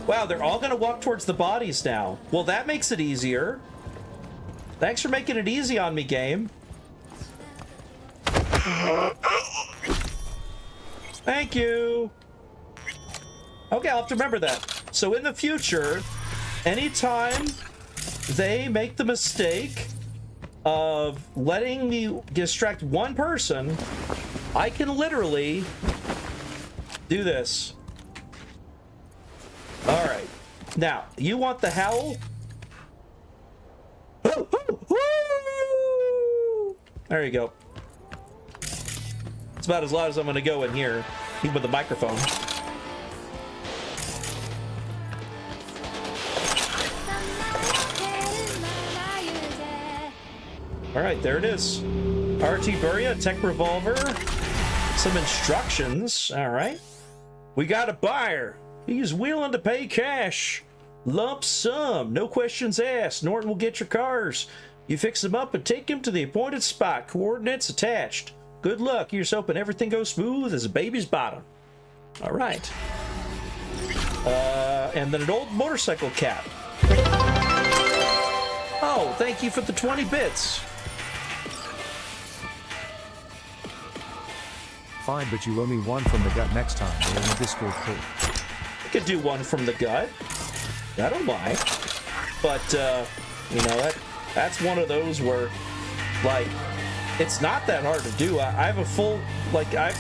Wow, they're all gonna walk towards the bodies now. Well, that makes it easier. Thanks for making it easy on me, game. Thank you. Okay, I'll have to remember that. So in the future, anytime they make the mistake of letting me distract one person, I can literally do this. All right. Now, you want the howl? There you go. It's about as loud as I'm going to go in here, even with the microphone. All right, there it is. RT Buria, tech revolver, some instructions. All right. We got a buyer. He's willing to pay cash. Lump sum, no questions asked. Norton will get your cars. You fix them up and take him to the appointed spot. Coordinates attached. Good luck. Here's hoping everything goes smooth as a baby's bottom. All right. And then an old motorcycle cap. Oh, thank you for the 20 bits. Fine, but you owe me one from the gut next time. We're in the Discord crew. I could do one from the gut. I don't mind. But, you know, that's one of those where, like, it's not that hard to do. I have a full, like, I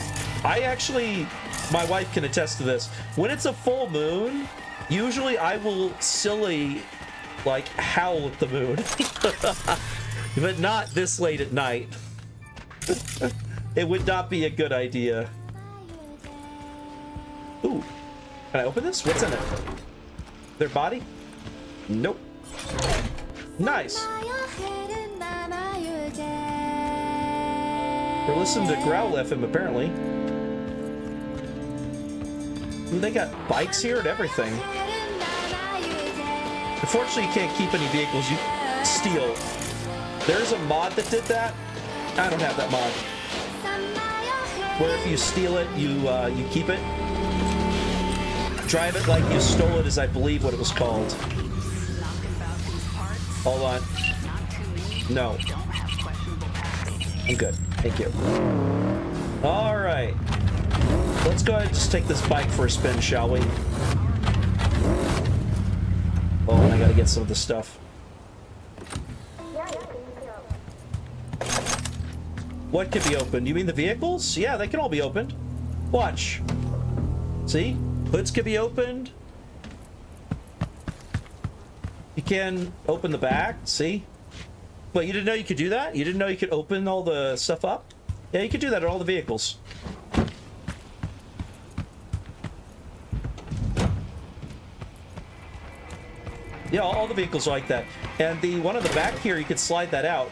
actually, my wife can attest to this. When it's a full moon, usually I will silly, like, howl at the moon. But not this late at night. It would not be a good idea. Ooh. Can I open this? What's in it? Their body? Nope. Nice. We're listening to Growl FM, apparently. Ooh, they got bikes here and everything. Unfortunately, you can't keep any vehicles you steal. There's a mod that did that. I don't have that mod. Where if you steal it, you keep it. Drive it like you stole it is, I believe, what it was called. Hold on. No. I'm good. Thank you. All right. Let's go ahead and just take this bike for a spin, shall we? Oh, and I gotta get some of the stuff. What can be opened? You mean the vehicles? Yeah, they can all be opened. Watch. See? Hoods can be opened. You can open the back. See? Wait, you didn't know you could do that? You didn't know you could open all the stuff up? Yeah, you could do that on all the vehicles. Yeah, all the vehicles are like that. And the one on the back here, you could slide that out.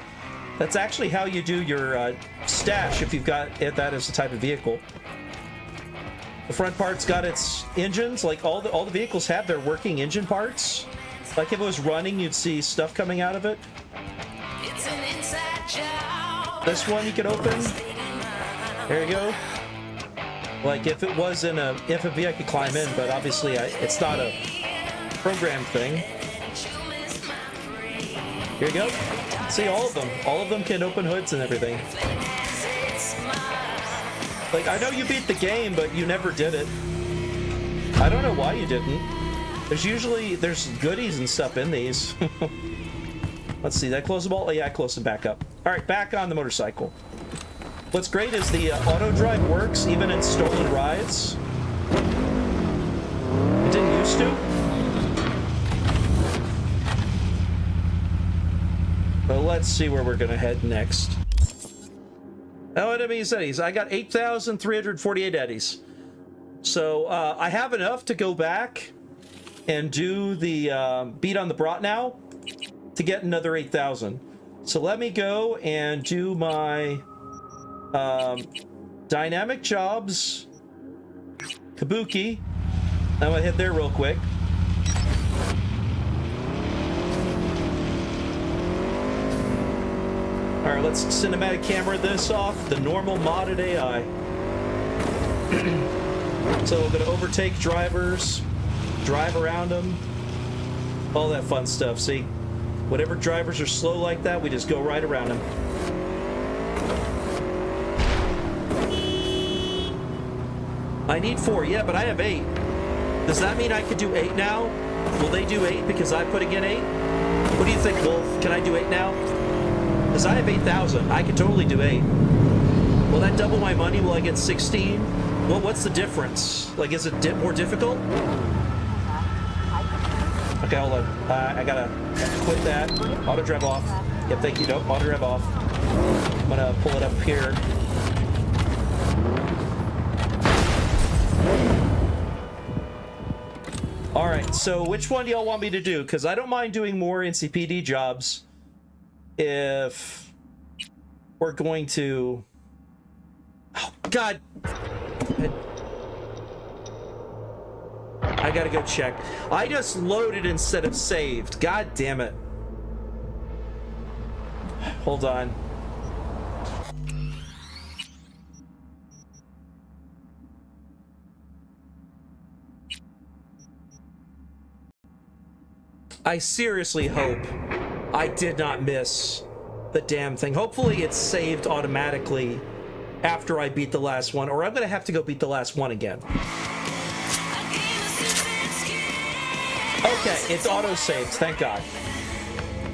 That's actually how you do your stash if you've got that as a type of vehicle. The front part's got its engines, like all the vehicles have their working engine parts. Like if it was running, you'd see stuff coming out of it. This one you could open. There you go. Like if it was in a FMV, I could climb in, but obviously it's not a programmed thing. Here you go. See, all of them. All of them can open hoods and everything. Like, I know you beat the game, but you never did it. I don't know why you didn't. There's goodies and stuff in these. Let's see, did I close them all? Oh, yeah, I closed them back up. All right, back on the motorcycle. What's great is the auto drive works even in stolen rides. It didn't used to. But let's see where we're gonna head next. Oh, enemies, eddies. I got 8,348 eddies. So I have enough to go back and do the beat on the brat now to get another 8,000. So let me go and do my dynamic jobs, Kabuki. I'm gonna hit there real quick. All right, let's cinematic camera this off. The normal modded AI. So we're gonna overtake drivers, drive around them, all that fun stuff. See, whatever drivers are slow like that, we just go right around them. I need 4, yeah, but I have 8. Does that mean I could do 8 now? Will they do 8 because I'm putting in 8? What do you think, Wolf? Can I do 8 now? Because I have 8,000. I could totally do 8. Will that double my money? Will I get 16? Well, what's the difference? Like, is it more difficult? Okay, hold on. I gotta quit that. Auto drive off. Yep, thank you. Nope, auto drive off. I'm gonna pull it up here. All right, so which one do y'all want me to do? Because I don't mind doing more NCPD jobs if we're going to... Oh, God. I gotta go check. I just loaded instead of saved. God damn it. Hold on. I seriously hope I did not miss the damn thing. Hopefully it's saved automatically after I beat the last one, or I'm gonna have to go beat the last one again. Okay, it's auto-saved, thank God.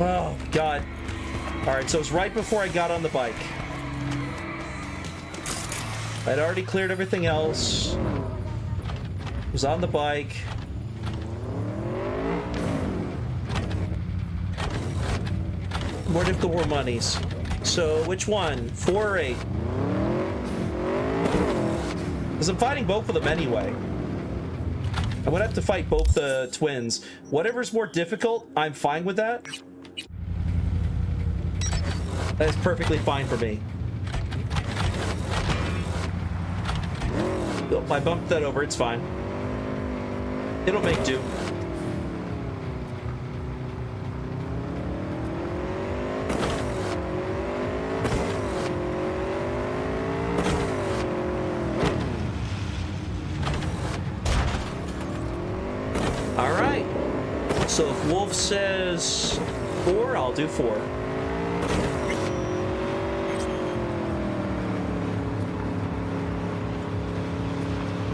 Oh, God. Alright, so it's right before I got on the bike. I'd already cleared everything else. Was on the bike. More difficult, more monies. So, which one? 4 or 8? Because I'm fighting both of them anyway. I would have to fight both the twins. Whatever's more difficult, I'm fine with that. That is perfectly fine for me. Oh, I bumped that over, it's fine. It'll make do. Alright. So if Wolf says 4, I'll do 4.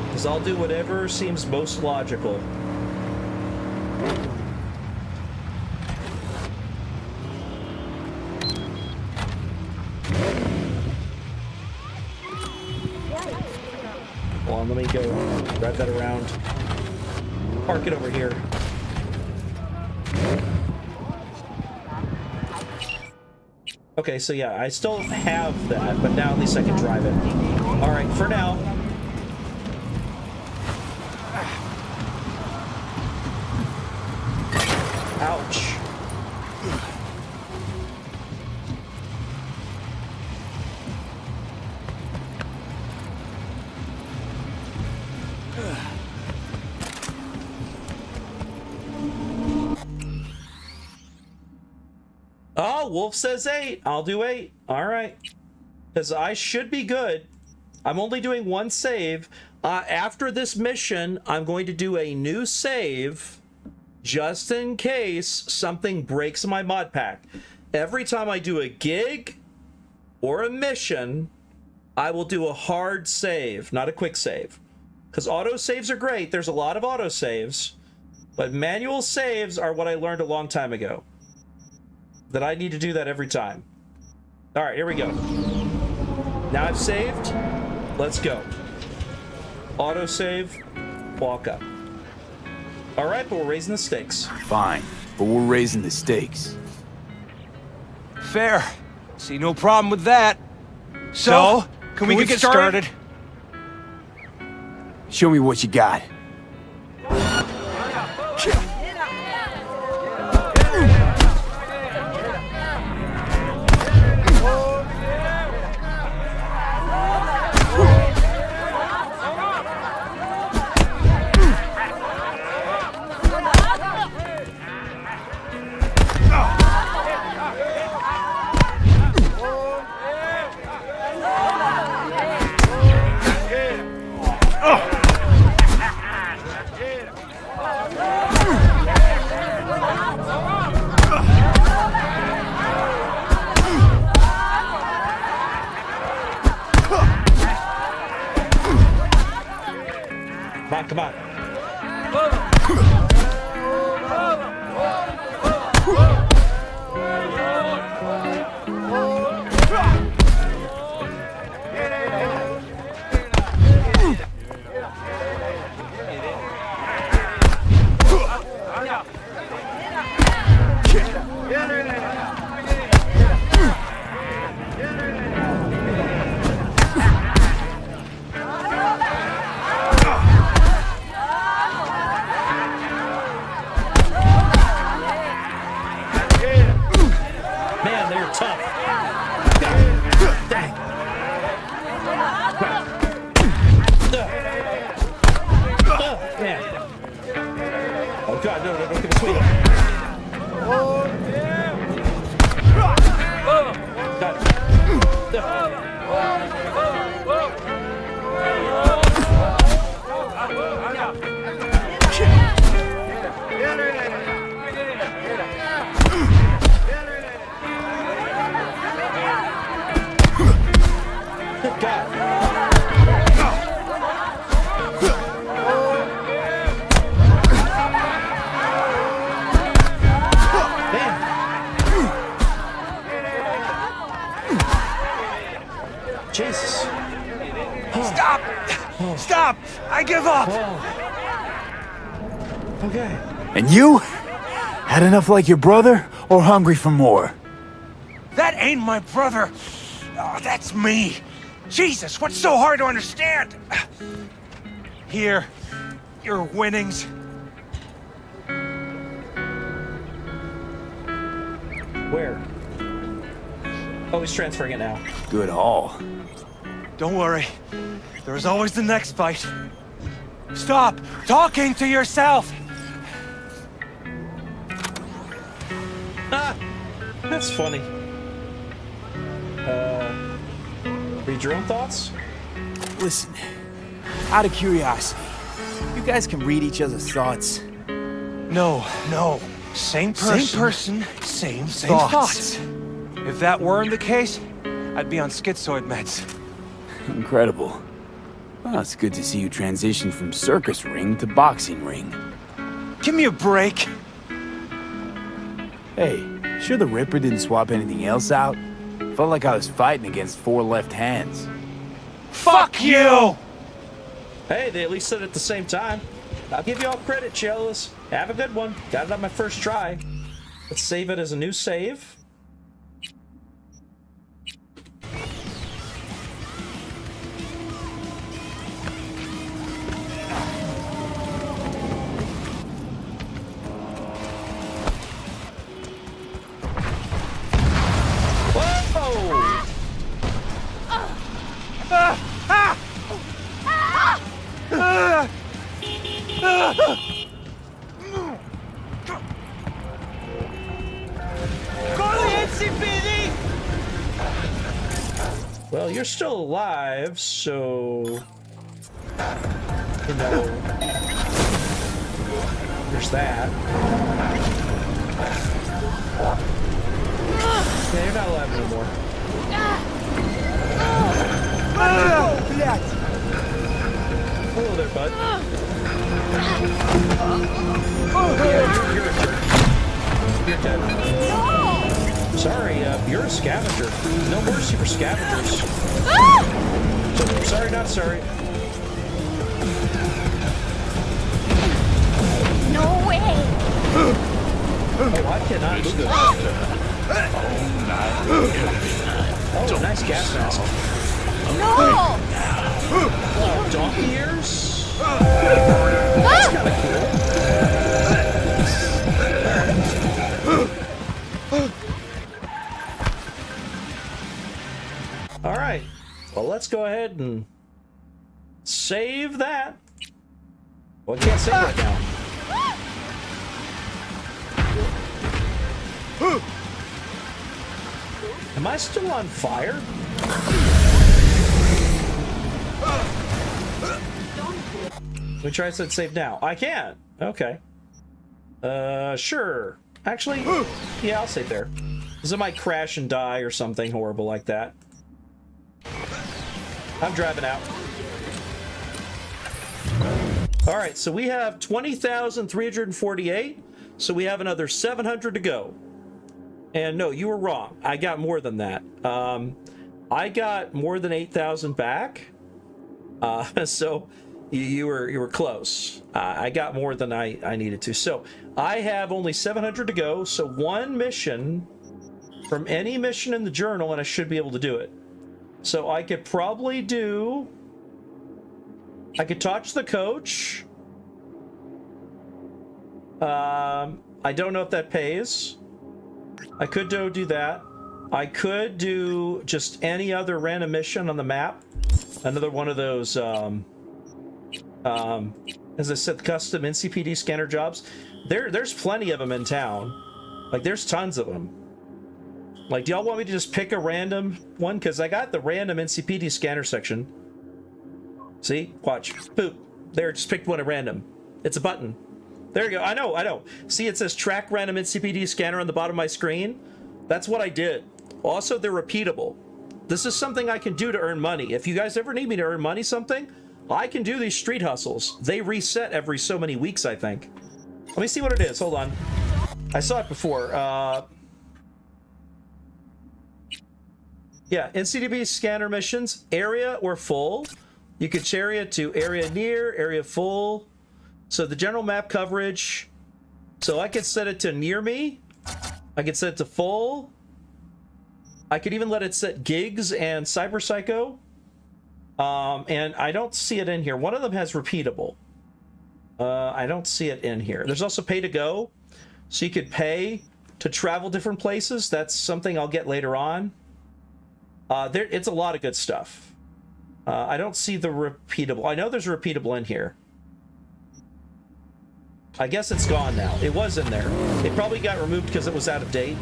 Because I'll do whatever seems most logical. Hold on, let me go grab that around. Park it over here. Okay, so yeah, I still have that, but now at least I can drive it. All right, for now. Ouch. Oh, Wolf says 8. I'll do 8. All right. Because I should be good. I'm only doing 1 save. After this mission, I'm going to do a new save just in case something breaks my mod pack. Every time I do a gig or a mission, I will do a hard save, not a quick save. Because auto saves are great. There's a lot of auto saves. But manual saves are what I learned a long time ago. That I need to do that every time. All right, here we go. Now I've saved. Let's go. Autosave. Walk up. All right, but we're raising the stakes. Fine, but we're raising the stakes. Fair. See no problem with that. So, can we get started? Show me what you got. Come on. Jesus. Stop! Stop! I give up! Okay. And you? Had enough like your brother, or hungry for more? That ain't my brother. Oh, that's me. Jesus, what's so hard to understand? Here, your winnings. Where? Oh, he's transferring it now. Good haul. Don't worry. There's always the next fight. Stop talking to yourself! Ah, that's funny. Read your own thoughts? Listen, out of curiosity, you guys can read each other's thoughts. No. Same person, same thoughts. If that weren't the case, I'd be on schizoid meds. Incredible. Well, it's good to see you transition from circus ring to boxing ring. Give me a break. Hey, sure the Ripper didn't swap anything else out? Felt like I was fighting against 4 left hands. Fuck you! Hey, they at least said it at the same time. I'll give you all credit, Chillis. Have a good one. Got it on my first try. Let's save it as a new save. Well, you're still alive, so you know there's that. Yeah, you're not alive anymore. Hello there, bud. Yeah, you're a jerk. You're dead. Sorry, you're a scavenger. No mercy for scavengers. So, sorry, not sorry. No way! Oh, I cannot move this. Oh, nice gas mask. No! Oh, donkey ears? That's kind of cool. All right. Well, let's go ahead and save that. Well, I can't save right now. Am I still on fire? Let me try set save now. I can. Okay. Sure. Actually, yeah, I'll save there. Because it might crash and die or something horrible like that. I'm driving out. All right, so we have 20,348. So we have another 700 to go. And no, you were wrong. I got more than that. I got more than 8,000 back. So you were close. I got more than I needed to. So I have only 700 to go. So one mission from any mission in the journal, and I should be able to do it. So I could probably do... I could touch the coach. I don't know if that pays. I could do that. I could do just any other random mission on the map. Another one of those, as I said, custom NCPD scanner jobs. There's plenty of them in town. Like, there's tons of them. Like, do y'all want me to just pick a random one? Because I got the random NCPD scanner section. See? Watch. Boop. There, just picked one at random. It's a button. There you go. I know. See, it says track random NCPD scanner on the bottom of my screen. That's what I did. Also, they're repeatable. This is something I can do to earn money. If you guys ever need me to earn money something, I can do these street hustles. They reset every so many weeks, I think. Let me see what it is. Hold on. I saw it before. Yeah, NCDB scanner missions. Area or full. You could area to area near, area full. So the general map coverage. So I could set it to near me. I could set it to full. I could even let it set gigs and cyber psycho. And I don't see it in here. One of them has repeatable. I don't see it in here. There's also pay to go. So you could pay to travel different places. That's something I'll get later on. It's a lot of good stuff. I don't see the repeatable. I know there's a repeatable in here. I guess it's gone now. It was in there. It probably got removed because it was out of date.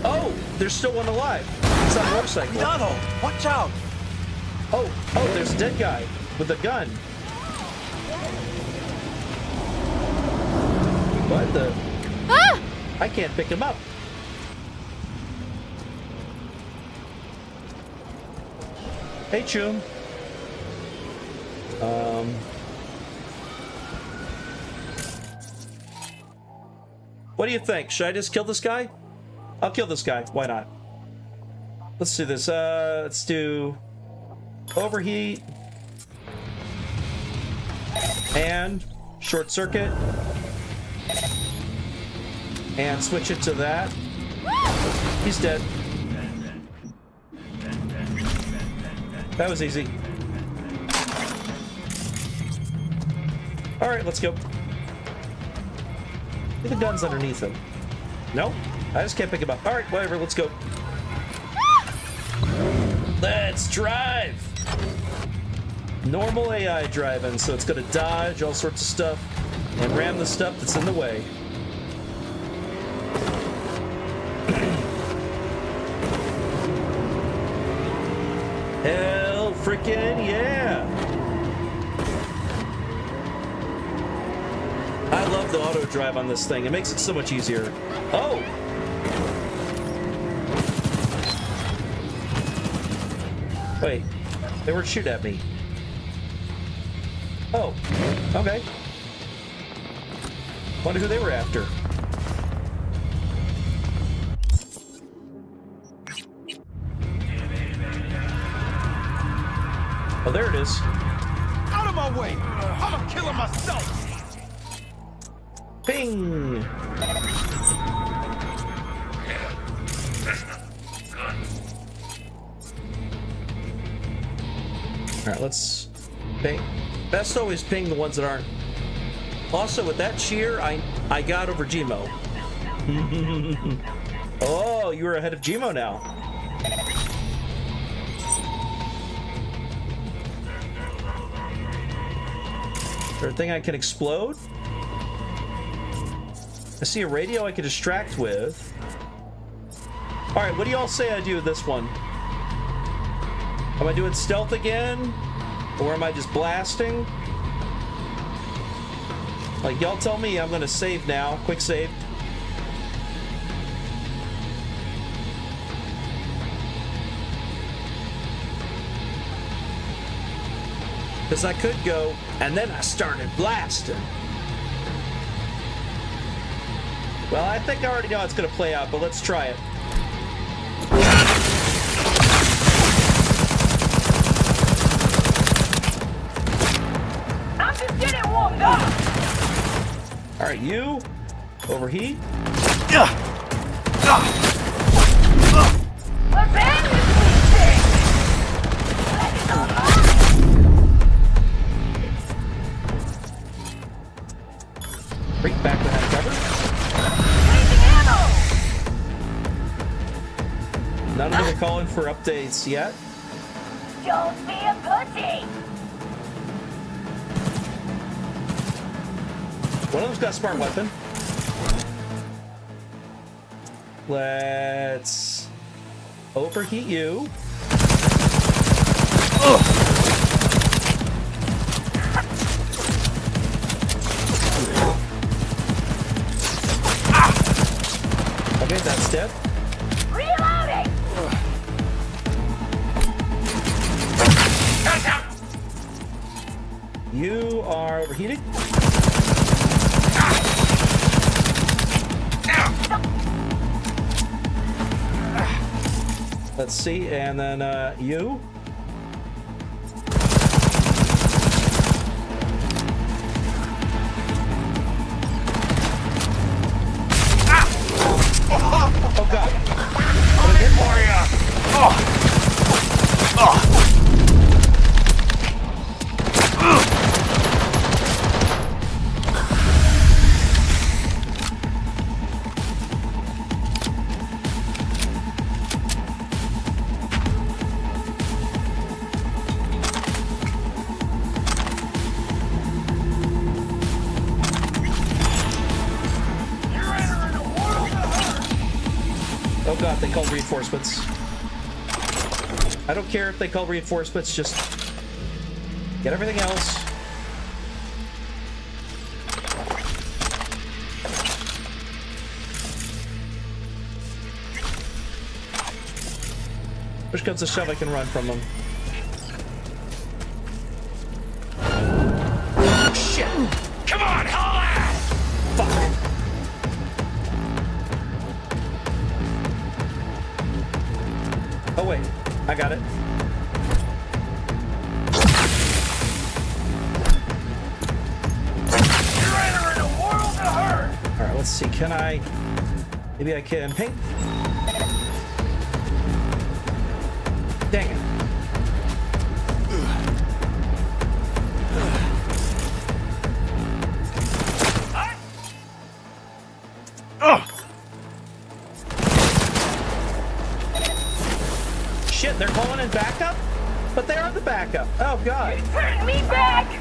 Oh, there's still one alive. It's on a motorcycle. Cuidado! Watch out! Oh, there's a dead guy with a gun. What the? Ah! I can't pick him up. Hey, Choom. What do you think? Should I just kill this guy? I'll kill this guy. Why not? Let's do this. Let's do overheat and short circuit and switch it to that. He's dead. That was easy. All right, let's go. I think the gun's underneath him. Nope. I just can't pick him up. All right, whatever. Let's go. Let's drive. Normal AI driving, so it's going to dodge all sorts of stuff and ram the stuff that's in the way. Hell freaking yeah. I love the auto drive on this thing. It makes it so much easier. Oh! Wait, they were shooting at me. Oh, okay. Wonder who they were after. Oh, there it is. Out of my way! I'm a killer myself! Ping! Alright, let's ping. Best always ping the ones that aren't. Also, with that cheer, I got over Gmo. Oh, you were ahead of Gmo now. Is there a thing I can explode? I see a radio I can distract with. Alright, what do y'all say I do with this one? Am I doing stealth again? Or am I just blasting? Like, y'all tell me. I'm gonna save now. Quick save. Because I could go, and then I started blasting. Well, I think I already know how it's going to play out, but let's try it. I'm just getting warmed up. All right, you overheat. Let's end this thing. Break back behind cover. None of them are calling for updates yet. Don't be a pussy. One of them's got a smart weapon. Let's overheat you. You are overheating. Let's see, and then you. Oh god. I'm in for ya. Oh god, they called reinforcements. I don't care if they call reinforcements, just get everything else. Push comes to shove, I can run from them. Shit! Come on, haul ass! Fuck! Oh wait, I got it. You're entering a world of hurt! Alright, let's see, can I... Maybe I can paint? Dang it. Shit, they're calling in backup? But they are the backup. Oh god. Turn me back!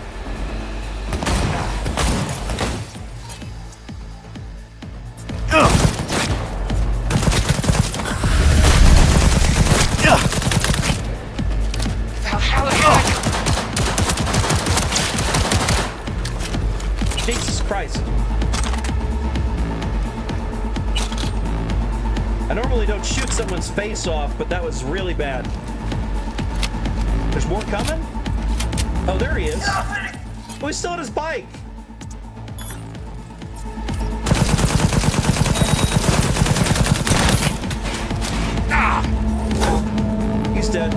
Jesus Christ. I normally don't shoot someone's face off, but that was really bad. There's more coming? Oh, there he is. Oh, he's still on his bike. He's dead.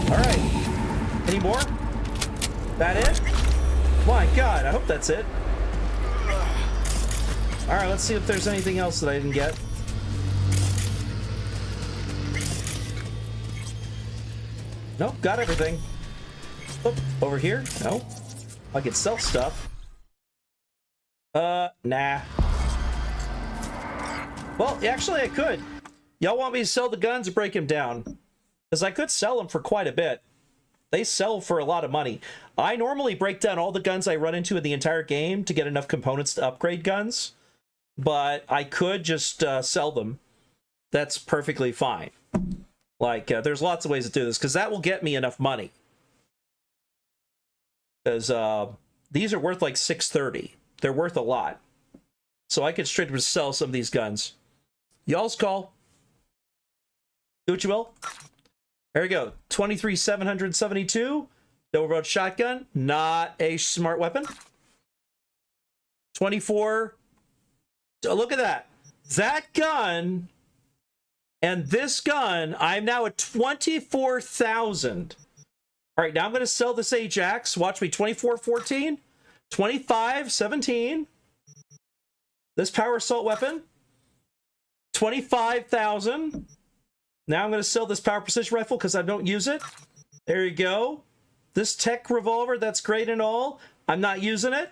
All right. Any more? That it? My God, I hope that's it. All right, let's see if there's anything else that I didn't get. Nope, got everything. Oh, over here? No. I could sell stuff. Nah. Well, actually I could. Y'all want me to sell the guns or break them down? Because I could sell them for quite a bit. They sell for a lot of money. I normally break down all the guns I run into in the entire game to get enough components to upgrade guns. But I could just sell them. That's perfectly fine. Like, there's lots of ways to do this, because that will get me enough money. Because these are worth like $630. They're worth a lot. So I could straight up sell some of these guns. Y'all's call. Do what you will. There we go. 23,772. Double barreled shotgun. Not a smart weapon. 24. Oh, look at that. That gun and this gun, I'm now at 24,000. All right, now I'm going to sell this Ajax. Watch me. 2414. 2517. This power assault weapon. 25,000. Now I'm going to sell this power precision rifle because I don't use it. There you go. This tech revolver, that's great and all. I'm not using it.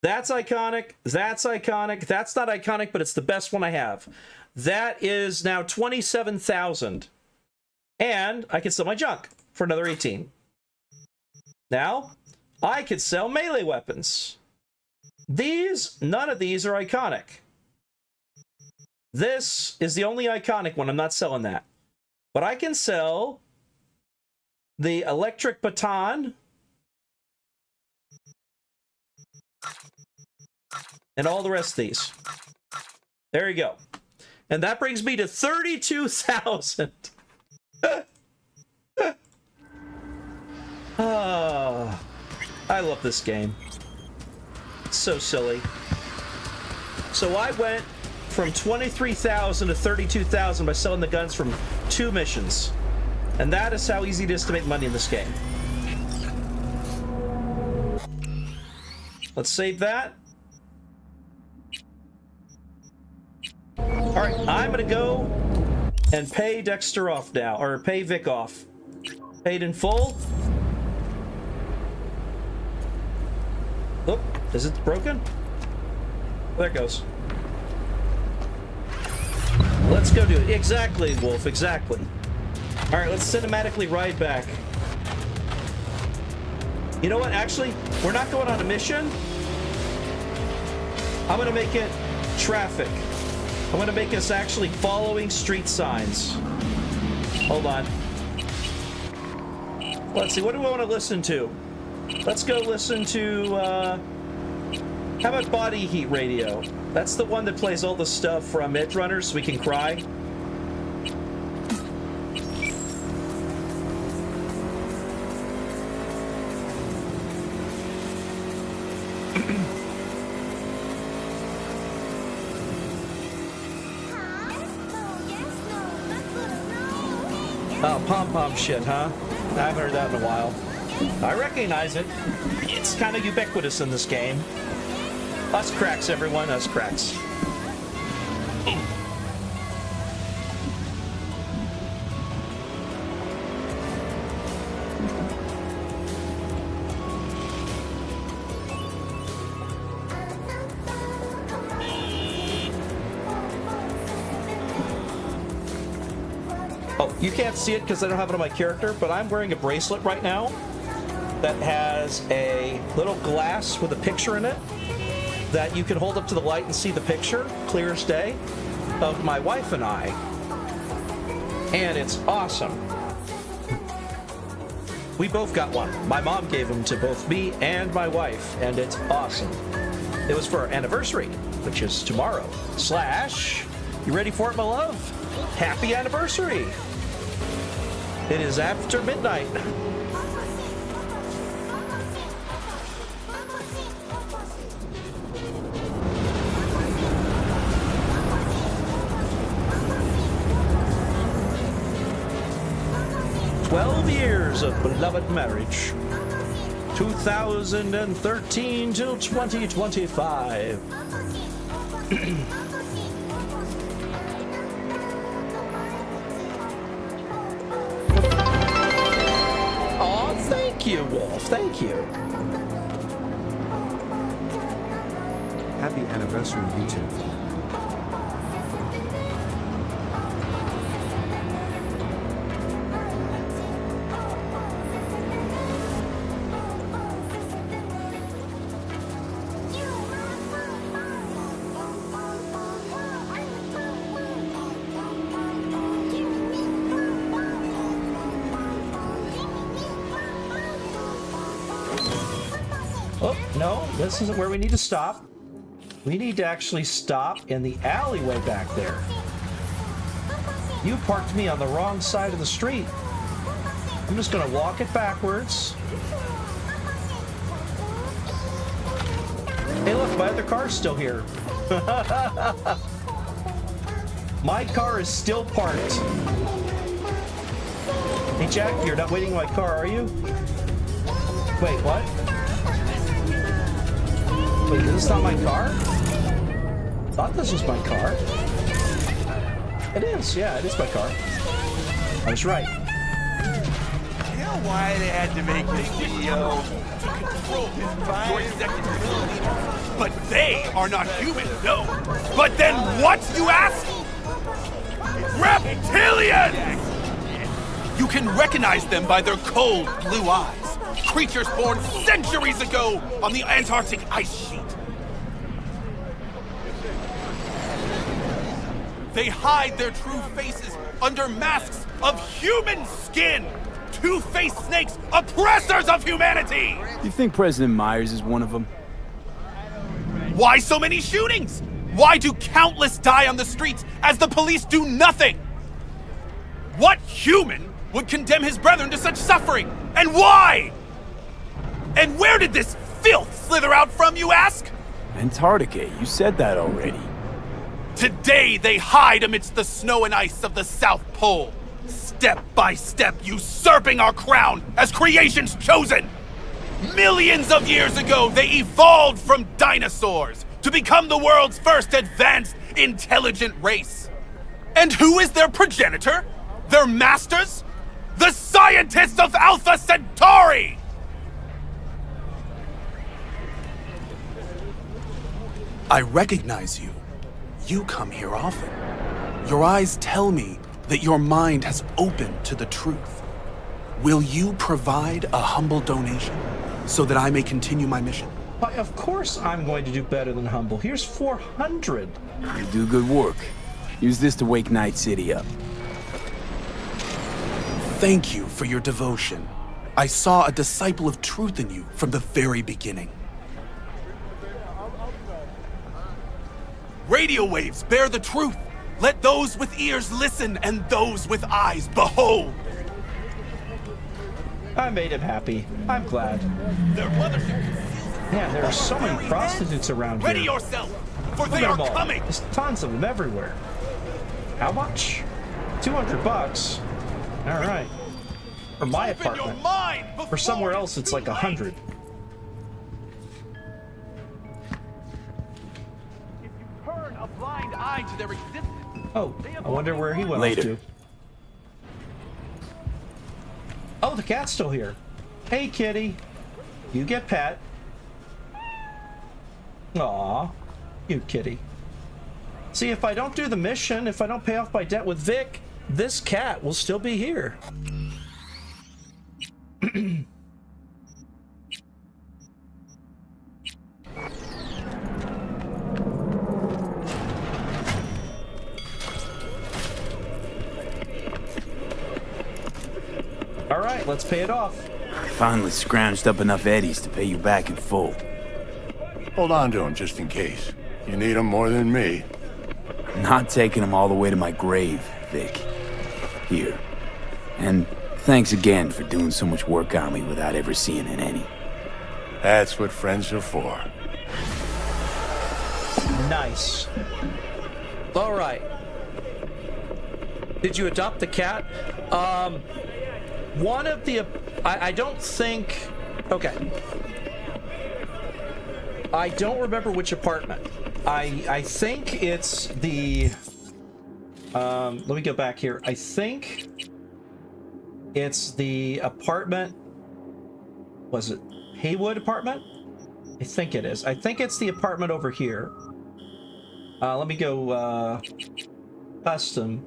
That's iconic. That's iconic. That's not iconic, but it's the best one I have. That is now 27,000. And I can sell my junk for another 18. Now, I could sell melee weapons. None of these are iconic. This is the only iconic one. I'm not selling that. But I can sell the electric baton and all the rest of these. There you go. And that brings me to 32,000. I love this game. It's so silly. So I went from 23,000 to 32,000 by selling the guns from 2 missions. And that is how easy it is to make money in this game. Let's save that. Alright, I'm gonna go and pay Dexter off now, or pay Vic off. Paid in full. Oh, is it broken? There it goes. Let's go do it. Exactly, Wolf, exactly. Alright, let's cinematically ride back. You know what, actually, we're not going on a mission. I'm gonna make it traffic. I'm gonna make us actually following street signs. Hold on. Let's see, what do we want to listen to? Let's go listen to, how about Body Heat Radio? That's the one that plays all the stuff from Edge Runners, so we can cry. Oh, pom-pom shit, huh? I haven't heard that in a while. I recognize it. It's kind of ubiquitous in this game. Us cracks, everyone. Us cracks. Oh, you can't see it because I don't have it on my character, but I'm wearing a bracelet right now that has a little glass with a picture in it that you can hold up to the light and see the picture, clear as day, of my wife and I. And it's awesome. We both got one. My mom gave them to both me and my wife, and it's awesome. It was for our anniversary, which is tomorrow. / you ready for it, my love? Happy anniversary! It is after midnight. Years of beloved marriage. 2013 till 2025. Oh, thank you, Wolf. Thank you. Happy anniversary, you too. No, this isn't where we need to stop. We need to actually stop in the alleyway back there. You parked me on the wrong side of the street. I'm just gonna walk it backwards. Hey look, my other car's still here. My car is still parked. Hey Jack, you're not waiting in my car, are you? Wait, what? Wait, is this not my car? I thought this was my car. It is, yeah, it is my car. I was right. You know why they had to make this video? To control his mind. But they are not human, no. But then what, you ask? Reptilians! You can recognize them by their cold blue eyes. Creatures born centuries ago on the Antarctic ice sheet. They hide their true faces under masks of human skin. Two-faced snakes, oppressors of humanity! You think President Myers is one of them? Why so many shootings? Why do countless die on the streets as the police do nothing? What human would condemn his brethren to such suffering? And why? And where did this filth slither out from, you ask? Antarctica, you said that already. Today they hide amidst the snow and ice of the South Pole, step by step usurping our crown as creation's chosen. Millions of years ago, they evolved from dinosaurs to become the world's first advanced, intelligent race. And who is their progenitor? Their masters? The scientists of Alpha Centauri! I recognize you. You come here often. Your eyes tell me that your mind has opened to the truth. Will you provide a humble donation so that I may continue my mission? Why, of course I'm going to do better than humble. Here's 400. You do good work. Use this to wake Night City up. Thank you for your devotion. I saw a disciple of truth in you from the very beginning. Radio waves bear the truth. Let those with ears listen and those with eyes behold. I made him happy. I'm glad. Their mothership. Man, there are so many prostitutes around Ready here. yourself, for Look they at are them all. coming. There's tons of them everywhere. How much? $200. All right. For my apartment. For somewhere else, it's like 100. Turn a blind eye to their existence. Oh, I wonder where he went Later. off to. Oh, the cat's still here. Hey, kitty. You get pet. Aw, cute kitty. See, if I don't do the mission, if I don't pay off my debt with Vic, this cat will still be here. All right, let's pay it off. Finally scrounged up enough eddies to pay you back in full. Hold on to him just in case. You need him more than me. Not taking them all the way to my grave, Vic. Here. And thanks again for doing so much work on me without ever seeing an any. That's what friends are for. Nice. All right. Did you adopt the cat? One of the... I don't think... Okay. I don't remember which apartment. I think it's the... let me go back here. I think it's the apartment... Was it Haywood apartment? I think it is. I think it's the apartment over here. Let me go custom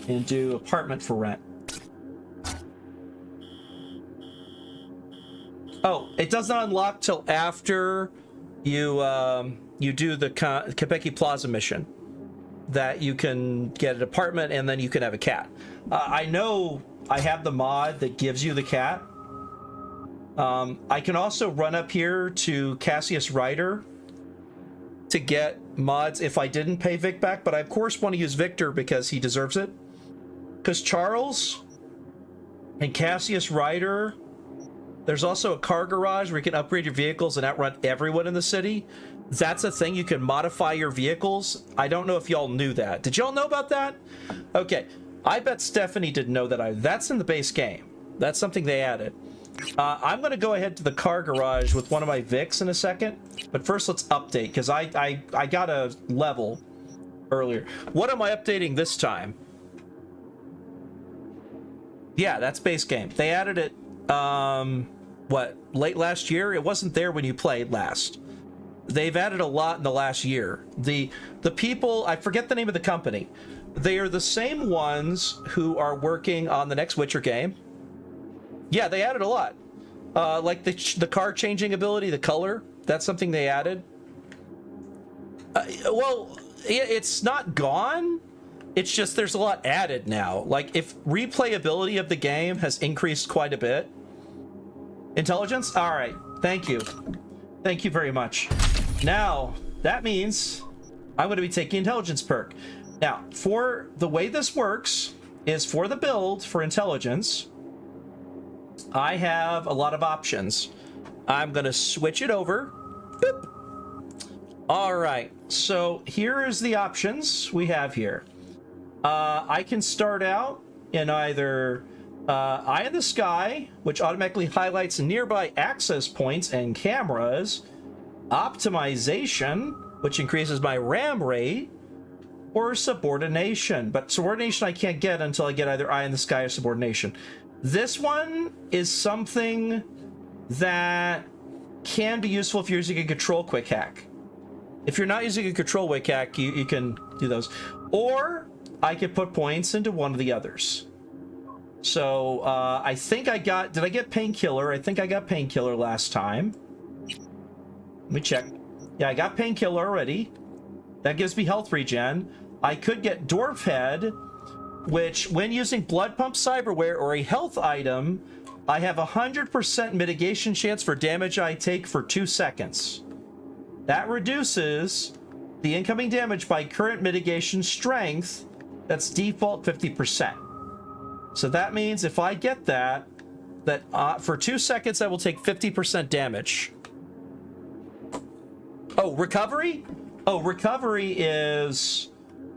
and do apartment for rent. Oh, it does not unlock till after you you do the Quebec Plaza mission. That you can get an apartment and then you can have a cat. I know I have the mod that gives you the cat. I can also run up here to Cassius Ryder to get mods if I didn't pay Vic back, but I of course want to use Victor because he deserves it. Because Charles and Cassius Ryder, there's also a car garage where you can upgrade your vehicles and outrun everyone in the city. That's a thing, you can modify your vehicles. I don't know if y'all knew that. Did y'all know about that? Okay, I bet Stephanie didn't know that. That's in the base game. That's something they added. I'm going to go ahead to the car garage with one of my Vics in a second. But first, let's update, because I got a level earlier. What am I updating this time? Yeah, that's base game. They added it, what, late last year? It wasn't there when you played last. They've added a lot in the last year. The people, I forget the name of the company. They are the same ones who are working on the next Witcher game. Yeah, they added a lot. Like the car changing ability, the color, that's something they added. Well, it's not gone. It's just there's a lot added now. Like, if replayability of the game has increased quite a bit. Intelligence? All right. Thank you. Thank you very much. Now, that means I'm going to be taking intelligence perk. Now, for the way this works is for the build for intelligence, I have a lot of options. I'm gonna switch it over. Boop. All right, so here is the options we have here. I can start out in either Eye in the Sky, which automatically highlights nearby access points and cameras, Optimization, which increases my RAM rate, or Subordination. But Subordination I can't get until I get either Eye in the Sky or Subordination. This one is something that can be useful if you're using a control quick hack. If you're not using a control quick hack, you can do those. Or I could put points into one of the others. So I think I got... Did I get Painkiller? I think I got Painkiller last time. Let me check. Yeah, I got Painkiller already. That gives me health regen. I could get Dwarf Head, which, when using Blood Pump Cyberware or a health item, I have 100% mitigation chance for damage I take for 2 seconds. That reduces the incoming damage by current mitigation strength. That's default 50%. So that means if I get that for 2 seconds, I will take 50% damage. Oh, recovery? Oh, recovery is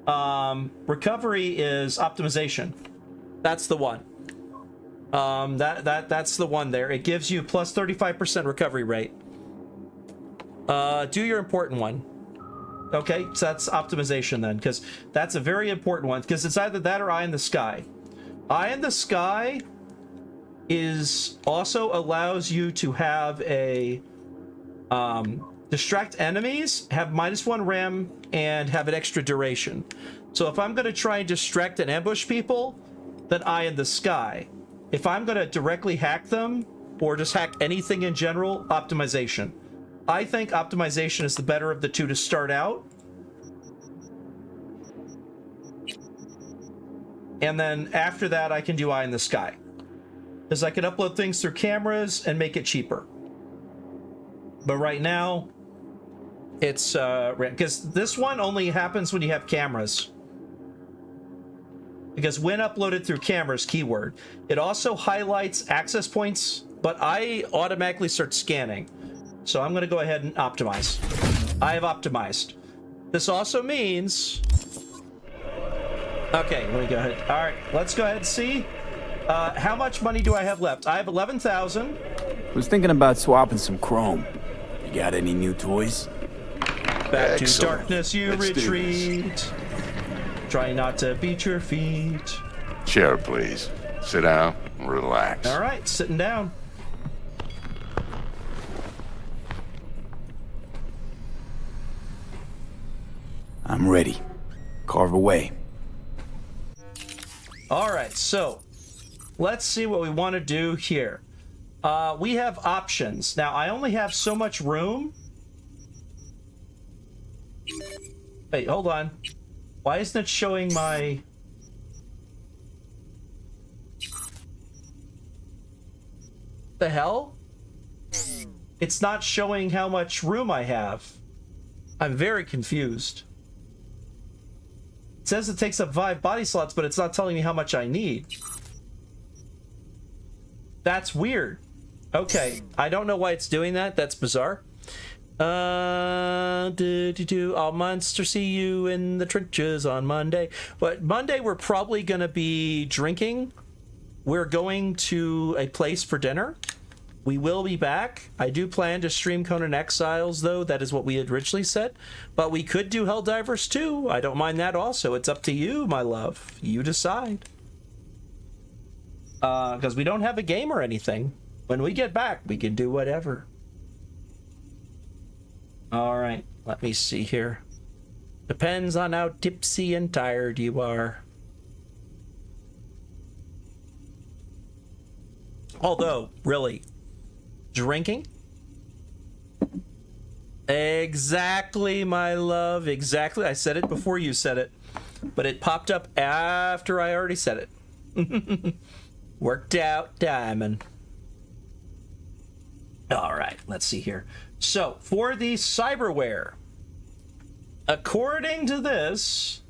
optimization. That's the one. That's the one there. It gives you plus 35% recovery rate. Do your important one. Okay, so that's optimization then, because that's a very important one, because it's either that or Eye in the Sky. Eye in the Sky is also allows you to have a distract enemies, have -1 RAM, and have an extra duration. So if I'm going to try and distract and ambush people, then Eye in the Sky. If I'm going to directly hack them, or just hack anything in general, optimization. I think optimization is the better of the two to start out. And then after that, I can do Eye in the Sky. Because I can upload things through cameras and make it cheaper. But right now, it's... because this one only happens when you have cameras. Because when uploaded through cameras, keyword, it also highlights access points, but I automatically start scanning. So I'm going to go ahead and optimize. I have optimized. This also means... Okay, let me go ahead. All right, let's go ahead and see. How much money do I have left? I have 11,000. Was thinking about swapping some chrome. You got any new toys? Back to darkness you retreat. Try not to beat your feet. Chair, please. Sit down and relax. All right, sitting down. I'm ready. Carve away. All right, so let's see what we want to do here. We have options. Now, I only have so much room. Wait, hold on. Why isn't it showing my... The hell? It's not showing how much room I have. I'm very confused. It says it takes up 5 body slots, but it's not telling me how much I need. That's weird. Okay, I don't know why it's doing that. That's bizarre. I'll monster see you in the trenches on Monday. But Monday we're probably gonna be drinking. We're going to a place for dinner. We will be back. I do plan to stream Conan Exiles, though. That is what we had originally said. But we could do Helldivers too. I don't mind that also. It's up to you, my love. You decide. Because we don't have a game or anything. When we get back, we can do whatever. All right, let me see here. Depends on how tipsy and tired you are. Although, really, drinking? Exactly, my love, exactly. I said it before you said it, but it popped up after I already said it. Worked out, diamond. All right, let's see here. So, for the cyberware, according to this,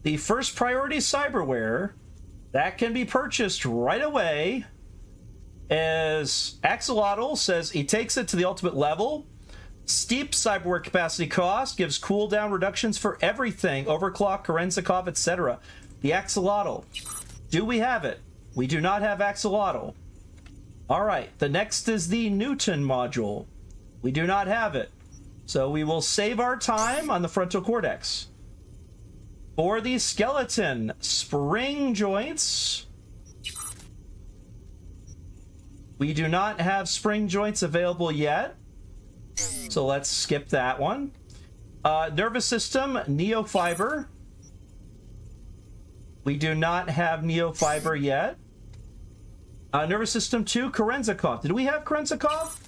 the first priority cyberware that can be purchased right away As Axolotl says, he takes it to the ultimate level. Steep cyberware capacity cost gives cooldown reductions for everything. Overclock, Kerenzikov, etc. The Axolotl. Do we have it? We do not have Axolotl. All right, the next is the Newton module. We do not have it. So we will save our time on the frontal cortex. For the skeleton, spring joints. We do not have spring joints available yet. So let's skip that one. Nervous system, neofiber. We do not have neofiber yet. Nervous system 2, Kerenzikov. Did we have Kerenzikov?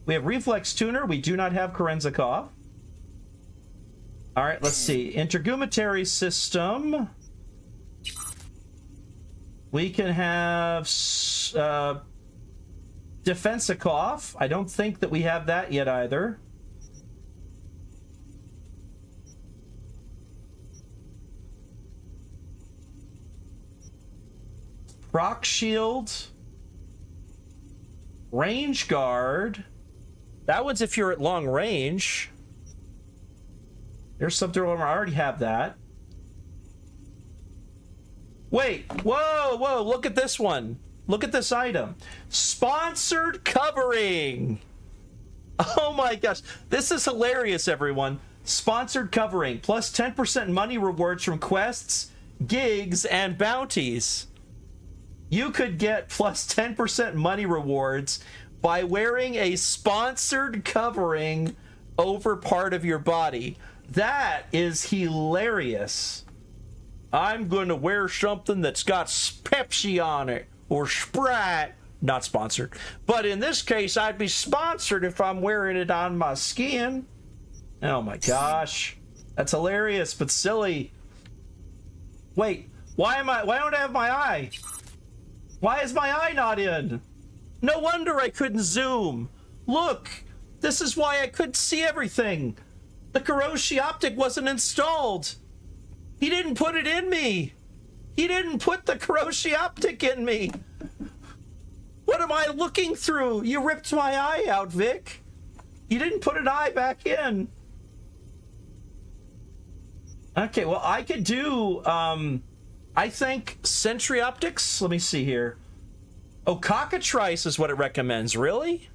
We have reflex tuner. We do not have Kerenzikov. All right, let's see. Intergumentary system. We can have Defensikov. I don't think that we have that yet either. Proc shield. Range guard. That one's if you're at long range. There's something where I already have that. Wait, whoa, look at this one. Look at this item. Sponsored covering. Oh my gosh. This is hilarious, everyone. Sponsored covering. Plus 10% money rewards from quests, gigs, and bounties. You could get plus 10% money rewards by wearing a sponsored covering over part of your body. That is hilarious. I'm going to wear something that's got Pepsi on it or Sprite. Not sponsored. But in this case, I'd be sponsored if I'm wearing it on my skin. Oh my gosh. That's hilarious, but silly. Wait, why don't I have my eye? Why is my eye not in? No wonder I couldn't zoom. Look, this is why I couldn't see everything. The Kiroshi optic wasn't installed. He didn't put it in me. He didn't put the Kiroshi optic in me. What am I looking through? You ripped my eye out, Vic. You didn't put an eye back in. Okay, well, I could do, I think Sentry Optics. Let me see here. Oh, Cockatrice is what it recommends. Really?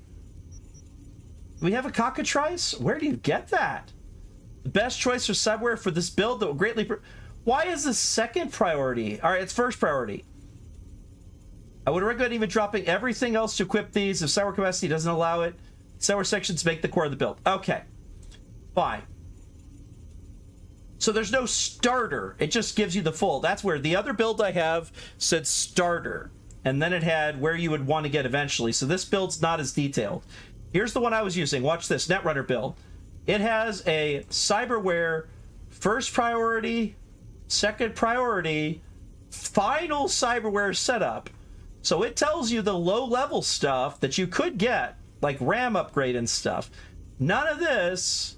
We have a Cockatrice? Where do you get that? The best choice for cyberware for this build that will greatly... Why is this second priority? All right, it's first priority. I would recommend even dropping everything else to equip these if cyberware capacity doesn't allow it. Cyberware sections make the core of the build. Okay. Fine. So there's no starter. It just gives you the full. That's where the other build I have said starter. And then it had where you would want to get eventually. So this build's not as detailed. Here's the one I was using. Watch this. Netrunner build. It has a cyberware first priority, second priority, final cyberware setup. So it tells you the low-level stuff that you could get, like RAM upgrade and stuff. None of this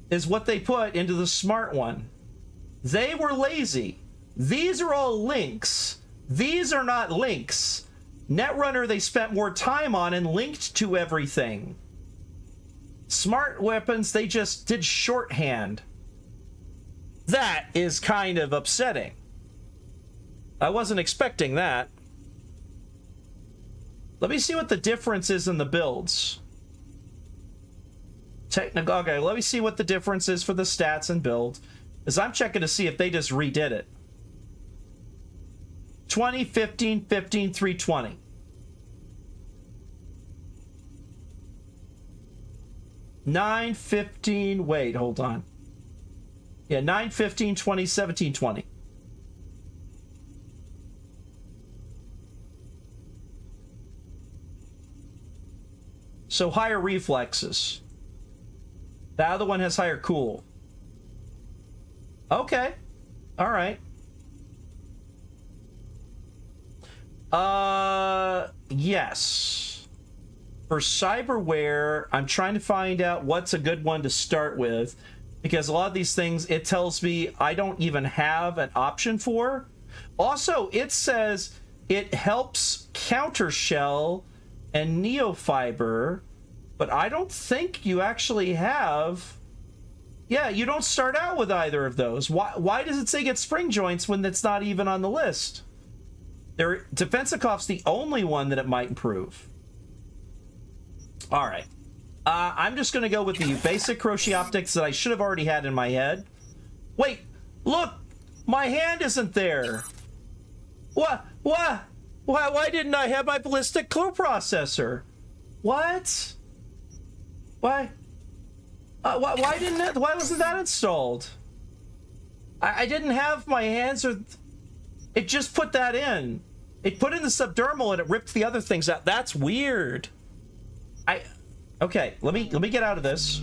is what they put into the smart one. They were lazy. These are all links. These are not links. Netrunner they spent more time on and linked to everything. Smart weapons they just did shorthand. That is kind of upsetting. I wasn't expecting that. Let me see what the difference is in the builds. Technical. Okay, let me see what the difference is for the stats and build. As I'm checking to see if they just redid it. 20, 15, 15, 320. Nine, 15, wait, hold on. Yeah, 9, 15, 20, 17, 20. So higher reflexes. The other one has higher cool. Okay. All right. Yes. For cyberware, I'm trying to find out what's a good one to start with, because a lot of these things, it tells me I don't even have an option for. Also, it says it helps counter shell and neofiber, but I don't think you actually have... Yeah, you don't start out with either of those. Why does it say get spring joints when it's not even on the list? Defensikov's the only one that it might improve. All right. I'm just going to go with the basic crochet optics that I should have already had in my head. Wait, look! My hand isn't there! What? Why didn't I have my ballistic coprocessor? What? Why? Why wasn't that installed? I didn't have my hands, or it just put that in. It put in the subdermal and it ripped the other things out. That's weird. Okay, let me get out of this.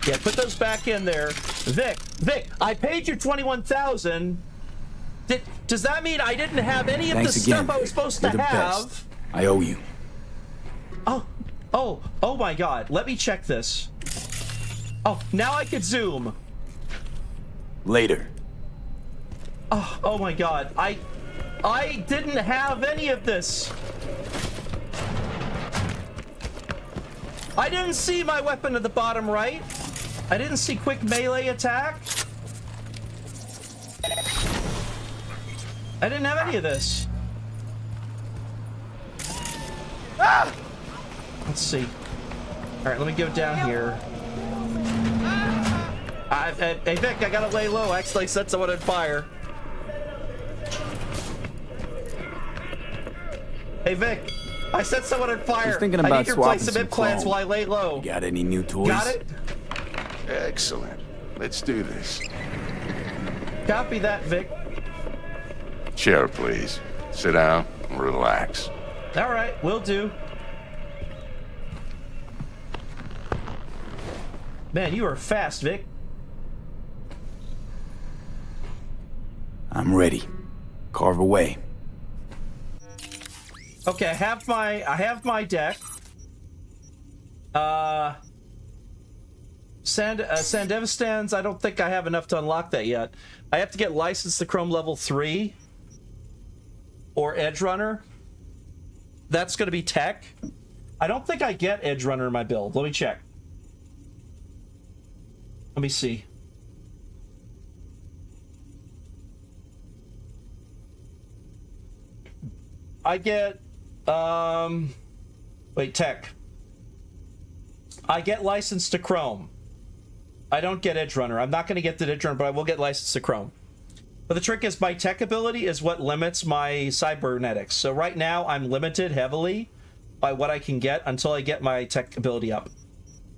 Yeah, put those back in there. Vic, I paid you 21,000. Does that mean I didn't have any of the stuff I was supposed to have? I owe you. Oh my God. Let me check this. Oh, now I can zoom. Later. Oh my God. I didn't have any of this. I didn't see my weapon at the bottom right. I didn't see quick melee attack. I didn't have any of this. Ah! Let's see. All right, let me go down here. Hey, Vic, I gotta lay low. I actually set someone on fire. Hey, Vic, I set someone on fire. I was thinking about I need to replace swapping some implants clone. while I lay low. You got any new toys? Got it? Excellent. Let's do this. Copy that, Vic. Chair, please. Sit down and relax. All right, will do. Man, you are fast, Vic. I'm ready. Carve away. Okay, I have my deck. Sandevistans, I don't think I have enough to unlock that yet. I have to get licensed to Chrome level 3 or Edge Runner. That's going to be tech. I don't think I get Edge Runner in my build. Let me check. Let me see. I get wait, tech. I get licensed to Chrome. I don't get Edge Runner. I'm not going to get the Edge Runner, but I will get licensed to Chrome. But the trick is my tech ability is what limits my cybernetics. So right now I'm limited heavily by what I can get until I get my tech ability up.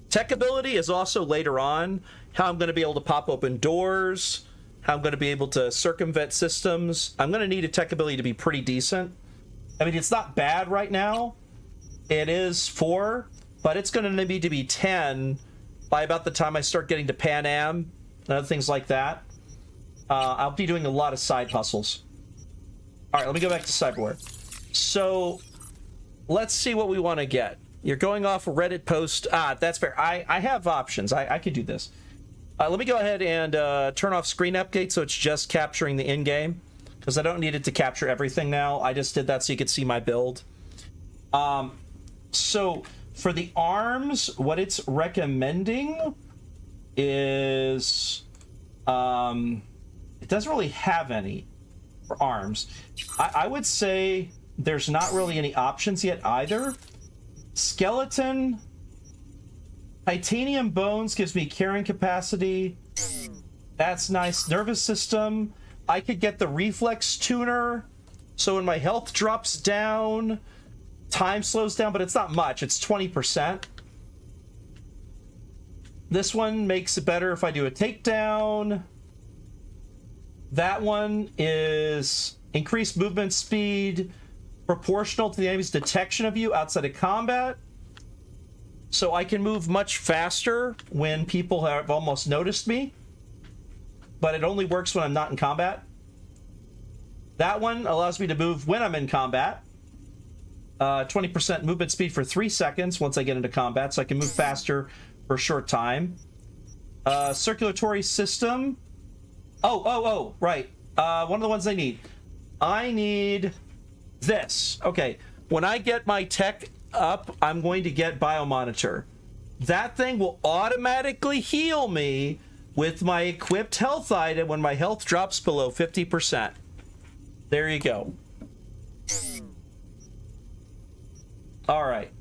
Tech ability is also later on how I'm going to be able to pop open doors, how I'm going to be able to circumvent systems. I'm going to need a tech ability to be pretty decent. I mean, it's not bad right now. It is 4, but it's going to need to be 10 by about the time I start getting to Pan Am and other things like that. I'll be doing a lot of side hustles. All right, let me go back to cyberware. So let's see what we want to get. You're going off a Reddit post. That's fair. I have options. I could do this. Let me go ahead and turn off screen update so it's just capturing the in-game, because I don't need it to capture everything now. I just did that so you could see my build. So for the arms, what it's recommending is it doesn't really have any for arms. I would say there's not really any options yet either. Skeleton, titanium bones gives me carrying capacity. That's nice. Nervous system. I could get the reflex tuner, so when my health drops down, time slows down, but it's not much. It's 20%. This one makes it better if I do a takedown. That one is increased movement speed proportional to the enemy's detection of you outside of combat. So I can move much faster when people have almost noticed me, but it only works when I'm not in combat. That one allows me to move when I'm in combat. 20% movement speed for 3 seconds once I get into combat, so I can move faster for a short time. Circulatory system. Oh, right. One of the ones I need. I need This. Okay, when I get my tech up, I'm going to get Biomonitor. That thing will automatically heal me with my equipped health item when my health drops below 50%. There you go. All right.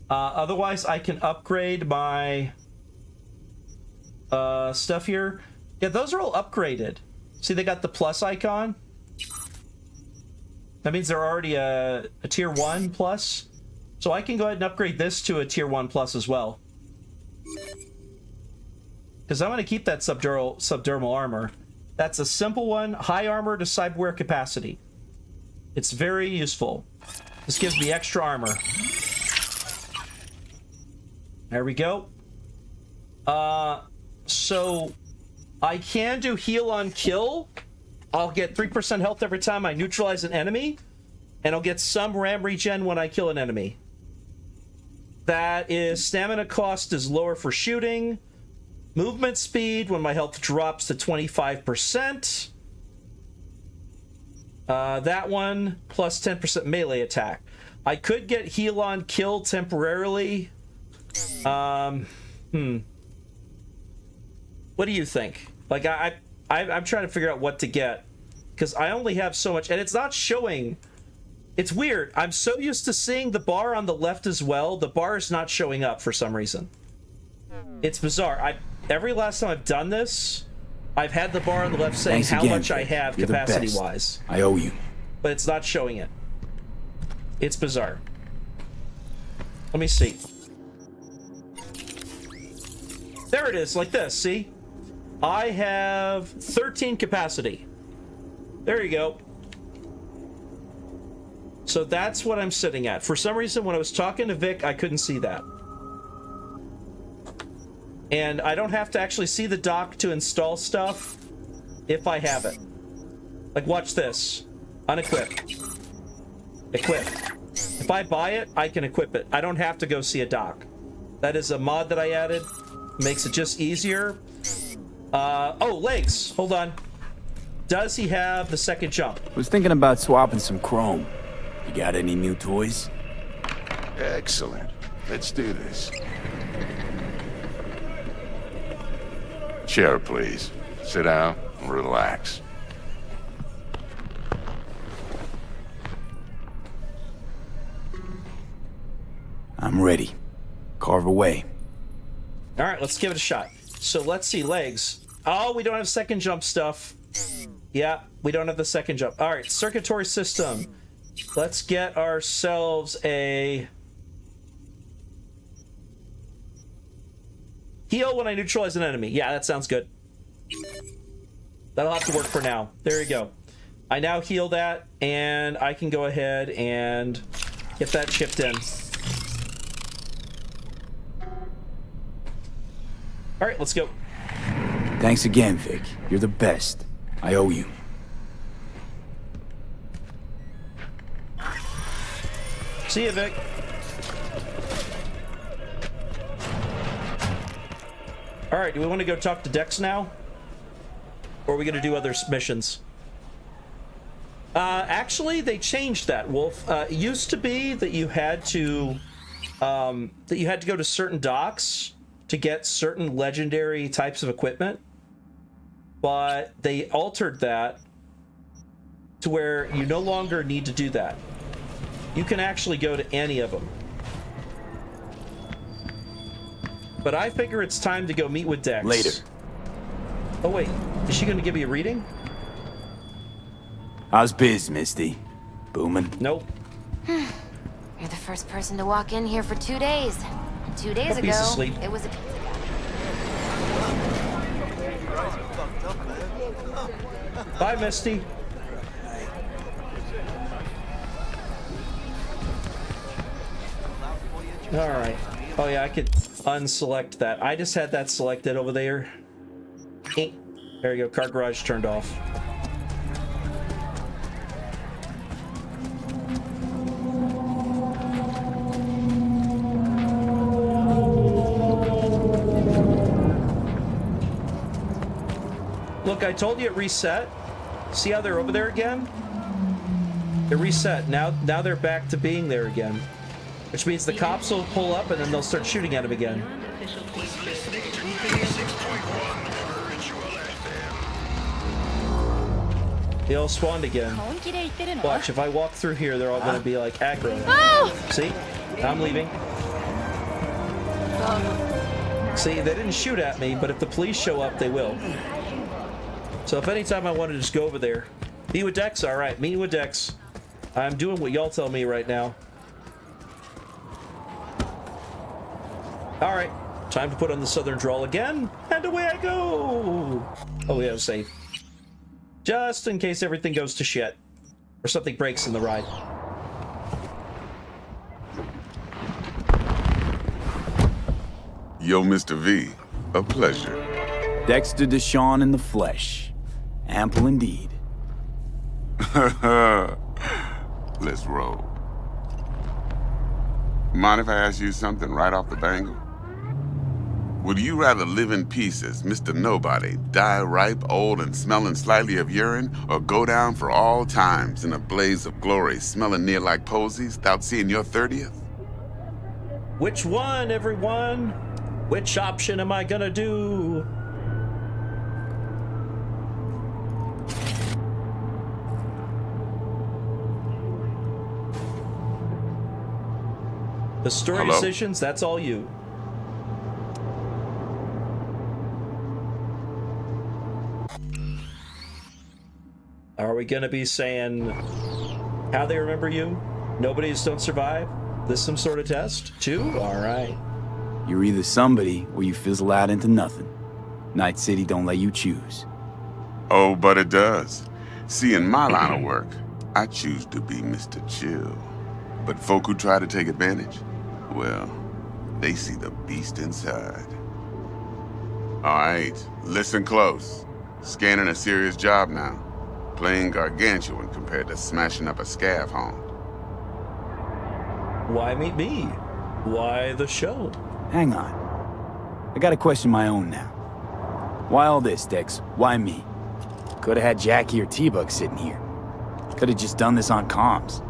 Otherwise, I can upgrade my stuff here. Yeah, those are all upgraded. See, they got the plus icon. That means they're already a tier 1 plus. So I can go ahead and upgrade this to a tier 1 plus as well. Because I'm going to keep that subdermal armor. That's a simple one. High armor to cyberware capacity. It's very useful. This gives me extra armor. There we go. So I can do heal on kill. I'll get 3% health every time I neutralize an enemy, and I'll get some RAM regen when I kill an enemy. That is, stamina cost is lower for shooting. Movement speed when my health drops to 25%. That one, plus 10% melee attack. I could get heal on kill temporarily. What do you think? Like, I'm trying to figure out what to get, because I only have so much, and it's not showing. It's weird. I'm so used to seeing the bar on the left as well. The bar is not showing up for some reason. It's bizarre. Every last time I've done this, I've had the bar on the left saying how much I have capacity-wise. I owe you. But it's not showing it. It's bizarre. Let me see. There it is, like this, see? I have 13 capacity. There you go. So that's what I'm sitting at. For some reason, when I was talking to Vic, I couldn't see that. And I don't have to actually see the dock to install stuff if I have it. Like, watch this. Unequip. Equip. If I buy it, I can equip it. I don't have to go see a dock. That is a mod that I added. Makes it just easier. Oh, legs. Hold on. Does he have the second jump? Was thinking about swapping some chrome. You got any new toys? Excellent. Let's do this. Chair, please. Sit down and relax. I'm ready. Carve away. All right, let's give it a shot. So let's see, legs. Oh, we don't have second jump stuff. Yeah, we don't have the second jump. All right, circuitry system. Let's get ourselves a heal when I neutralize an enemy. Yeah, that sounds good. That'll have to work for now. There you go. I now heal that, and I can go ahead and get that chipped in. All right, let's go. Thanks again, Vic. You're the best. I owe you. See you, Vic. All right, do we want to go talk to Dex now? Or are we going to do other missions? Actually, they changed that, Wolf. It used to be that you had to go to certain docks to get certain legendary types of equipment, but they altered that to where you no longer need to do that. You can actually go to any of them. But I figure it's time to go meet with Dex. Later. Oh wait, is she going to give me a reading? How's biz, Misty? Booming? Nope. You're the first person to walk in here for 2 days. 2 days Hope he's ago, asleep. it was a pizza guy. Bye, Misty. All right. Oh yeah, I could unselect that. I just had that selected over there. There you go. Car garage turned off. Look, I told you it reset. See how they're over there again? It reset. Now they're back to being there again. Which means the cops will pull up and then they'll start shooting at him again. They all spawned again. Watch, if I walk through here, they're all gonna be like aggro. Oh! See? I'm leaving. See, they didn't shoot at me, but if the police show up, they will. So if anytime I want to just go over there, meet with Dex, alright, meet with Dex. I'm doing what y'all tell me right now. Alright, time to put on the Southern Drawl again, and away I go! Oh yeah, safe. Just in case everything goes to shit. Or something breaks in the ride. Yo, Mr. V, a pleasure. Dexter Deshawn in the flesh. Ample indeed. Let's roll. Mind if I ask you something right off the bangle? Would you rather live in pieces, Mr. Nobody, die ripe, old, and smelling slightly of urine, or go down for all times in a blaze of glory, smelling near like posies, without seeing your 30th? Which one, everyone? Which option am I gonna do? The story Hello? decisions, that's all you. Are we gonna be saying how they remember you? Nobody's don't survive? This some sort of test? Too? Alright. You're either somebody or you fizzle out into nothing. Night City don't let you choose. Oh, but it does. See, in my line of work, I choose to be Mr. Chill. But folk who try to take advantage, well, they see the beast inside. All right, listen close. Scanning a serious job now. Playing gargantuan compared to smashing up a scav home. Why meet me? Why the show? Hang on. I got a question of my own now. Why all this, Dex? Why me? Could've had Jackie or T-Bug sitting here. Could've just done this on comms.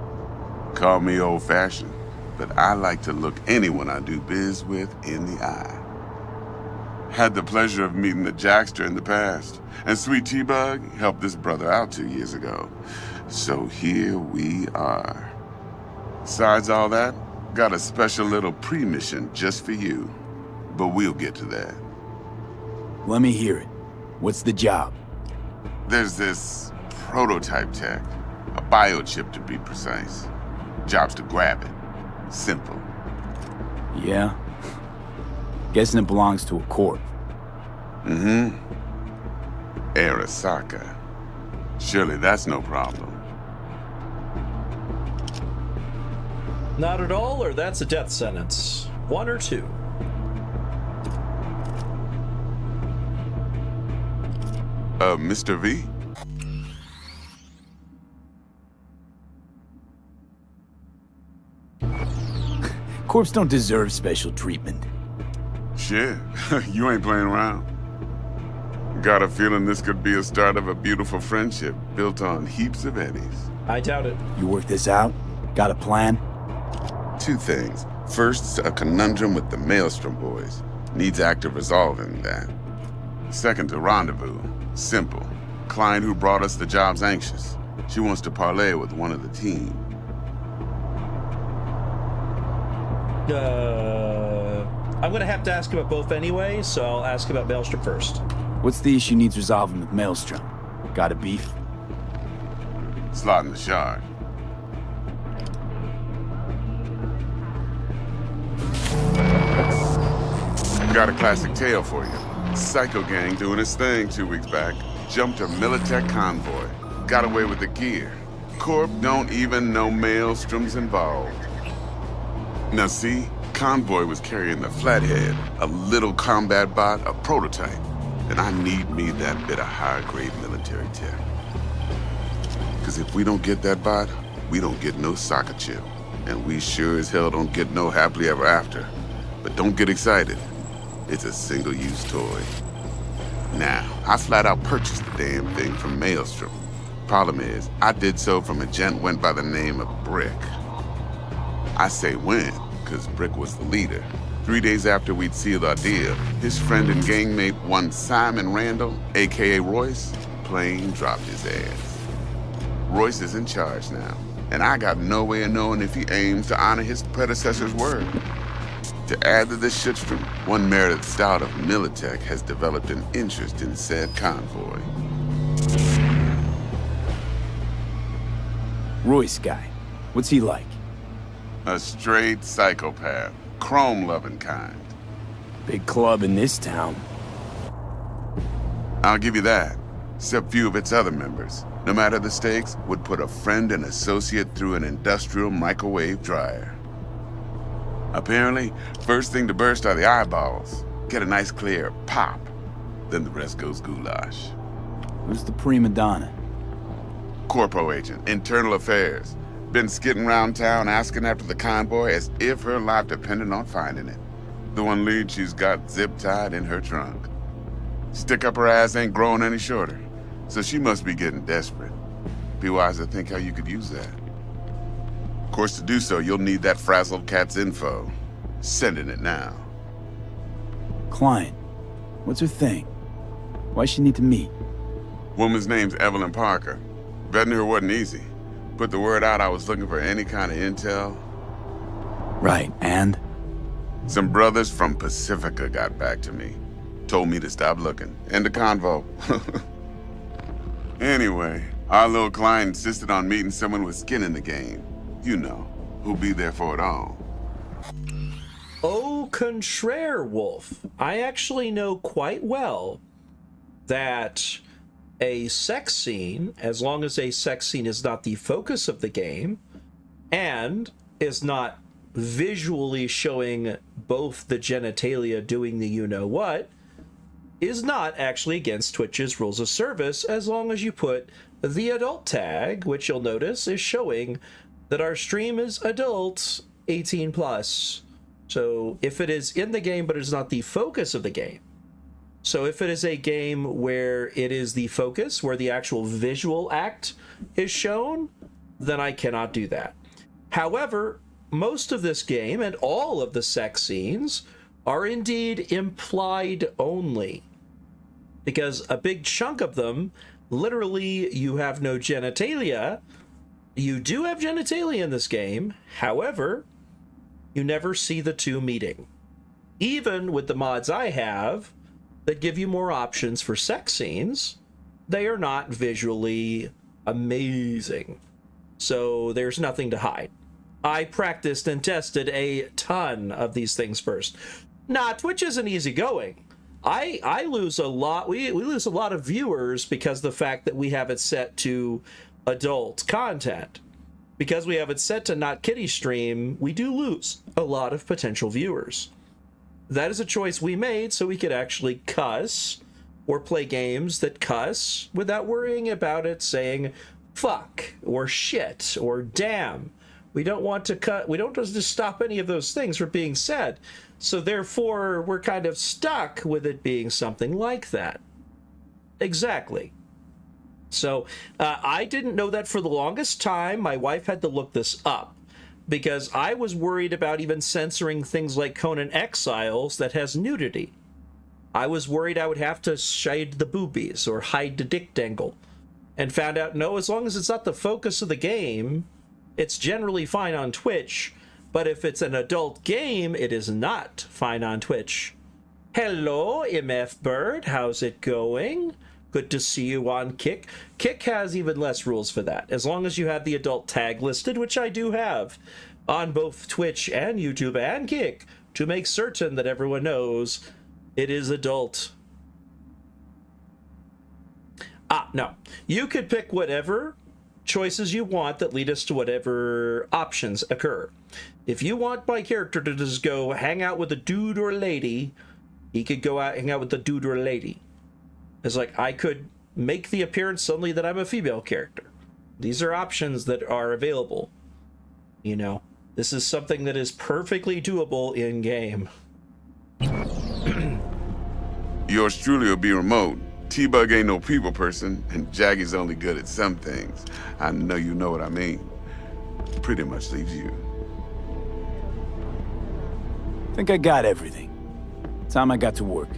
Call me old-fashioned, but I like to look anyone I do biz with in the eye. Had the pleasure of meeting the Jackster in the past, and Sweet T-Bug helped this brother out 2 years ago. So here we are. Besides all that, got a special little pre-mission just for you. But we'll get to that. Let me hear it. What's the job? There's this prototype tech, a biochip to be precise. Job's to grab it. Simple. Yeah? Guessing it belongs to a corp. Mm-hmm. Arasaka. Surely that's no problem. Not at all, or that's a death sentence. One or two. Mr. V? Corps don't deserve special treatment. Shit, you ain't playing around. Got a feeling this could be a start of a beautiful friendship built on heaps of eddies. I doubt it. You work this out? Got a plan? Two things. First, a conundrum with the Maelstrom boys. Needs active resolving that. Second, a rendezvous. Simple. Client who brought us the job's anxious. She wants to parlay with one of the team. I'm gonna have to ask about both anyway, so I'll ask about Maelstrom first. What's the issue needs resolving with Maelstrom? Got a beef? Slotting the shard. Got a classic tale for you. Psycho gang doing its thing 2 weeks back. Jumped a Militech convoy. Got away with the gear. Corp don't even know Maelstrom's involved. Now see, convoy was carrying the Flathead, a little combat bot, a prototype. And I need me that bit of high-grade military tech. Because if we don't get that bot, we don't get no soccer chill. And we sure as hell don't get no happily ever after. But don't get excited. It's a single-use toy. Now, I flat out purchased the damn thing from Maelstrom. Problem is, I did so from a gent went by the name of Brick. I say when, because Brick was the leader. 3 days after we'd sealed our deal, his friend and gangmate, one Simon Randall, aka Royce, plain dropped his ass. Royce is in charge now, and I got no way of knowing if he aims to honor his predecessor's word. To add to this shitstream, one Meredith Stout of Militech has developed an interest in said convoy. Royce guy. What's he like? A straight psychopath. Chrome-loving kind. Big club in this town. I'll give you that. Except few of its other members, no matter the stakes, would put a friend and associate through an industrial microwave dryer. Apparently, first thing to burst are the eyeballs. Get a nice clear pop. Then the rest goes goulash. Who's the prima donna? Corpo agent, internal affairs. Been skidding around town asking after the convoy as if her life depended on finding it. The one lead she's got zip-tied in her trunk. Stick up her ass ain't growing any shorter, so she must be getting desperate. Be wise to think how you could use that. Of course, to do so, you'll need that frazzled cat's info. Sending it now. Client. What's her thing? Why she need to meet? Woman's name's Evelyn Parker. Vetting her wasn't easy. Put the word out I was looking for any kind of intel. Right, and? Some brothers from Pacifica got back to me. Told me to stop looking. End of convo. Anyway, our little client insisted on meeting someone with skin in the game. You know, who'll be there for it all. Au contraire, Wolf. I actually know quite well that a sex scene, as long as a sex scene is not the focus of the game and is not visually showing both the genitalia doing the you-know-what, is not actually against Twitch's rules of service as long as you put the adult tag, which you'll notice is showing that our stream is adult 18 plus. So if it is in the game but it's not the focus of the game, so if it is a game where it is the focus, where the actual visual act is shown, then I cannot do that. However, most of this game and all of the sex scenes are indeed implied only, because a big chunk of them, literally, you have no genitalia. You do have genitalia in this game, however, you never see the two meeting. Even with the mods I have that give you more options for sex scenes, they are not visually amazing. So there's nothing to hide. I practiced and tested a ton of these things first. Nah, Twitch isn't easygoing. I lose a lot. We lose a lot of viewers because of the fact that we have it set to adult content. Because we have it set to not kiddie stream, we do lose a lot of potential viewers. That is a choice we made so we could actually cuss or play games that cuss without worrying about it saying fuck or shit or damn. We don't want to cut, we don't just stop any of those things from being said. So therefore, we're kind of stuck with it being something like that. Exactly. So I didn't know that for the longest time. My wife had to look this up because I was worried about even censoring things like Conan Exiles that has nudity. I was worried I would have to shade the boobies or hide the dick dangle, and found out no, as long as it's not the focus of the game, it's generally fine on Twitch. But if it's an adult game, it is not fine on Twitch. Hello, MF Bird, how's it going? Good to see you on Kick. Kick has even less rules for that. As long as you have the adult tag listed, which I do have on both Twitch and YouTube and Kick, to make certain that everyone knows it is adult. No. You could pick whatever choices you want that lead us to whatever options occur. If you want my character to just go hang out with a dude or a lady, he could go out hang out with a dude or a lady. It's like, I could make the appearance suddenly that I'm a female character. These are options that are available. You know, this is something that is perfectly doable in game. Yours truly will be remote. T-Bug ain't no people person, and Jaggy's only good at some things. I know you know what I mean. Pretty much leaves you. Think I got everything. Time I got to work.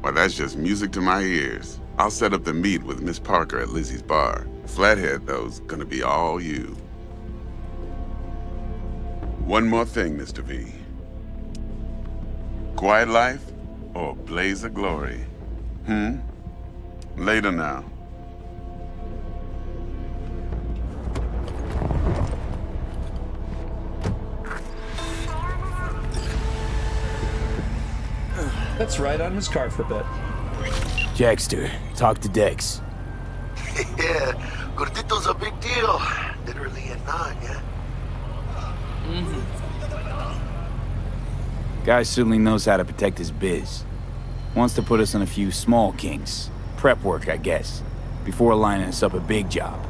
Well, that's just music to my ears. I'll set up the meet with Miss Parker at Lizzie's bar. Flathead, though's gonna be all you. One more thing, Mr. V. Quiet life or blaze of glory? Later now. Let's ride on his car for a bit. Jackster, talk to Dex. Yeah, Gordito's a big deal. Literally a nine, yeah? Guy certainly knows how to protect his biz. Wants to put us on a few small kinks. Prep work, I guess. Before lining us up a big job.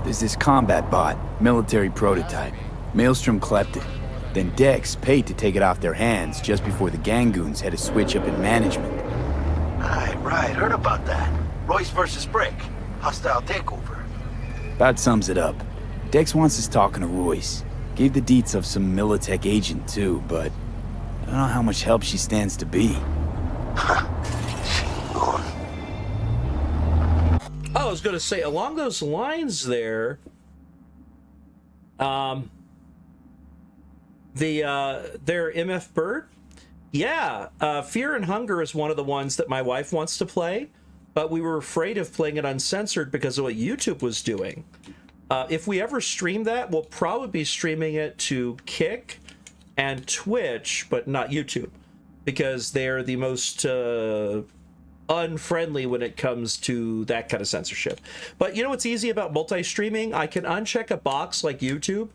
There's this combat bot, military prototype. Maelstrom clept it. Then Dex paid to take it off their hands just before the Gangoons had a switch up in management. Right, heard about that. Royce versus Brick. Hostile takeover. About sums it up. Dex wants us talking to Royce. Gave the deets of some Militech agent too, but I don't know how much help she stands to be. Oh, I was going to say, along those lines there, their MF Bird, yeah, Fear and Hunger is one of the ones that my wife wants to play, but we were afraid of playing it uncensored because of what YouTube was doing. If we ever stream that, we'll probably be streaming it to Kick and Twitch, but not YouTube, because they're the most unfriendly when it comes to that kind of censorship. But you know what's easy about multi-streaming? I can uncheck a box like YouTube.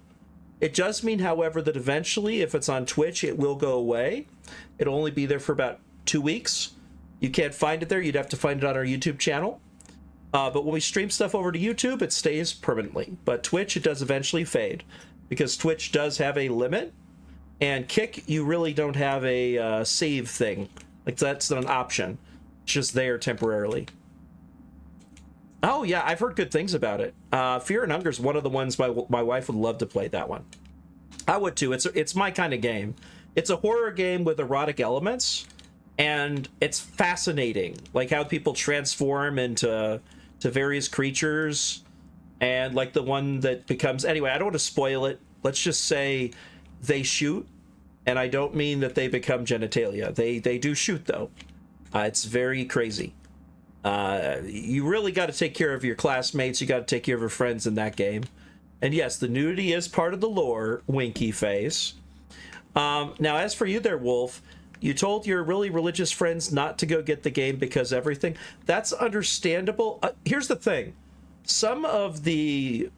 It does mean, however, that eventually, if it's on Twitch, it will go away. It'll only be there for about 2 weeks. You can't find it there. You'd have to find it on our YouTube channel. But when we stream stuff over to YouTube, it stays permanently. But Twitch, it does eventually fade, because Twitch does have a limit. And Kick, you really don't have a save thing. Like, that's not an option. It's just there temporarily. Oh, yeah, I've heard good things about it. Fear and Hunger is one of the ones my wife would love to play, that one. I would, too. It's my kind of game. It's a horror game with erotic elements, and it's fascinating. Like, how people transform into various creatures, and, like, the one that becomes... Anyway, I don't want to spoil it. Let's just say they shoot, and I don't mean that they become genitalia. They do shoot, though. It's very crazy. You really got to take care of your classmates. You got to take care of your friends in that game. And yes, the nudity is part of the lore, winky face. Now, as for you there, Wolf, you told your really religious friends not to go get the game because everything. That's understandable. Here's the thing. Some of the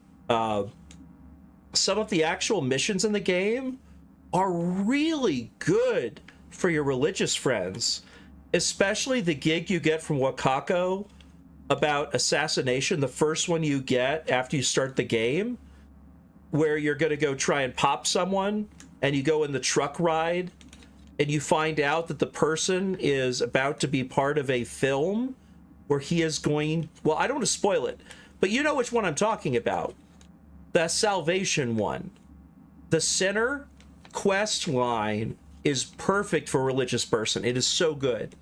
actual missions in the game are really good for your religious friends. Especially the gig you get from Wakako about assassination, the first one you get after you start the game, where you're going to go try and pop someone, and you go in the truck ride, and you find out that the person is about to be part of a film where he is going... Well, I don't want to spoil it, but you know which one I'm talking about. The Salvation one. The Sinner quest line is perfect for a religious person. It is so good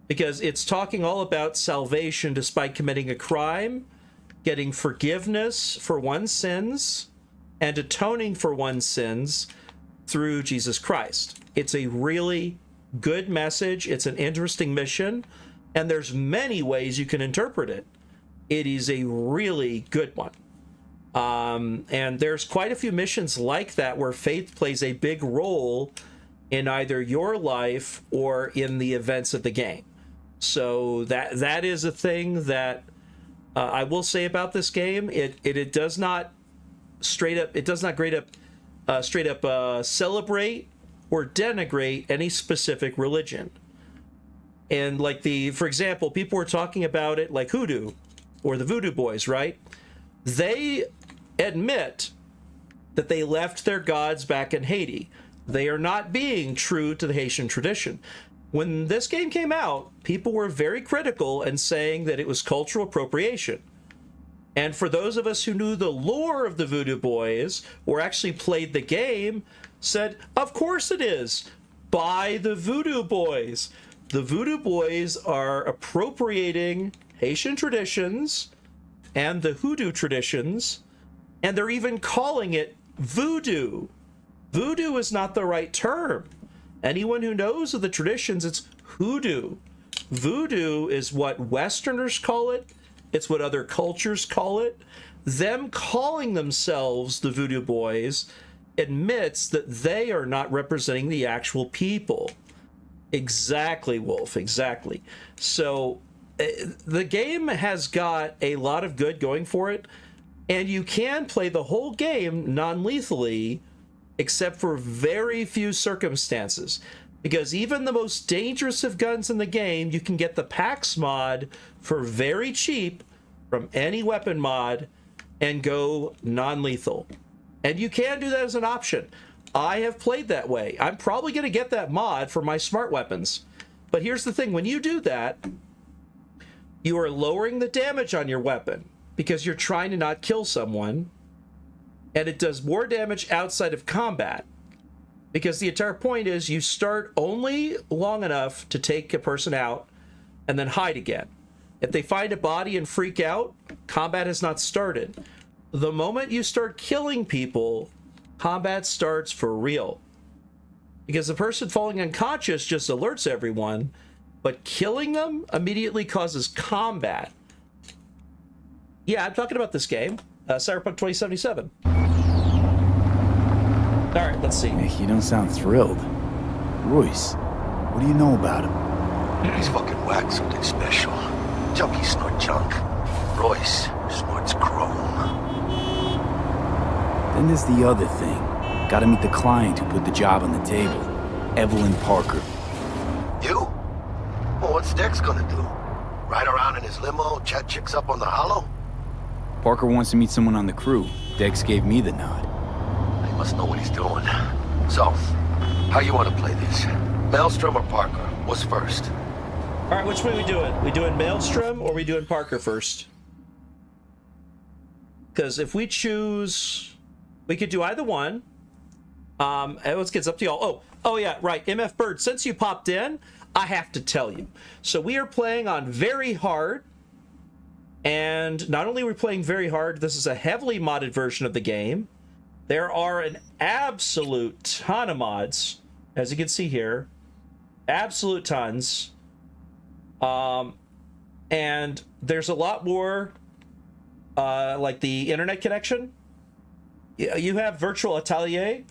because it's talking all about salvation despite committing a crime, getting forgiveness for one's sins, and atoning for one's sins through Jesus Christ. It's a really good message. It's an interesting mission, and there's many ways you can interpret it. It is a really good one. And there's quite a few missions like that where faith plays a big role in either your life or in the events of the game. So that is a thing that I will say about this game. It does not straight up celebrate or denigrate any specific religion. And like for example, people were talking about it like Hoodoo or the Voodoo Boys, right? They admit that they left their gods back in Haiti. They are not being true to the Haitian tradition. When this game came out, people were very critical and saying that it was cultural appropriation. And for those of us who knew the lore of the Voodoo Boys, or actually played the game, said, of course it is. Buy the Voodoo Boys. The Voodoo Boys are appropriating Haitian traditions and the hoodoo traditions, and they're even calling it voodoo. Voodoo is not the right term. Anyone who knows of the traditions, it's hoodoo. Voodoo is what Westerners call it. It's what other cultures call it. Them calling themselves the Voodoo Boys admits that they are not representing the actual people. Exactly, Wolf, exactly. So the game has got a lot of good going for it, and you can play the whole game non-lethally, except for very few circumstances. Because even the most dangerous of guns in the game, you can get the PAX mod for very cheap from any weapon mod and go non-lethal. And you can do that as an option. I have played that way. I'm probably going to get that mod for my smart weapons. But here's the thing. When you do that, you are lowering the damage on your weapon because you're trying to not kill someone. And it does more damage outside of combat. Because the entire point is you start only long enough to take a person out and then hide again. If they find a body and freak out, combat has not started. The moment you start killing people, combat starts for real. Because the person falling unconscious just alerts everyone, but killing them immediately causes combat. Yeah, I'm talking about this game, Cyberpunk 2077. All right, let's see. You don't sound thrilled. Royce, what do you know about him? He's fucking whack, something special. Junkies snort junk. Royce snorts chrome. Then there's the other thing. Gotta meet the client who put the job on the table. Evelyn Parker. You? Well, what's Dex gonna do? Ride around in his limo, chat chicks up on the hollow? Parker wants to meet someone on the crew. Dex gave me the nod. He must know what he's doing. So, how you want to play this? Maelstrom or Parker? What's first? All right, which way we doing? We doing Maelstrom or we doing Parker first? Because if we choose, we could do either one. It gets up to y'all. Oh yeah, right. MF Bird, since you popped in, I have to tell you. So we are playing on very hard. And not only are we playing very hard, this is a heavily modded version of the game. There are an absolute ton of mods, as you can see here. Absolute tons. And there's a lot more, like the internet connection. You have Virtual Atelier,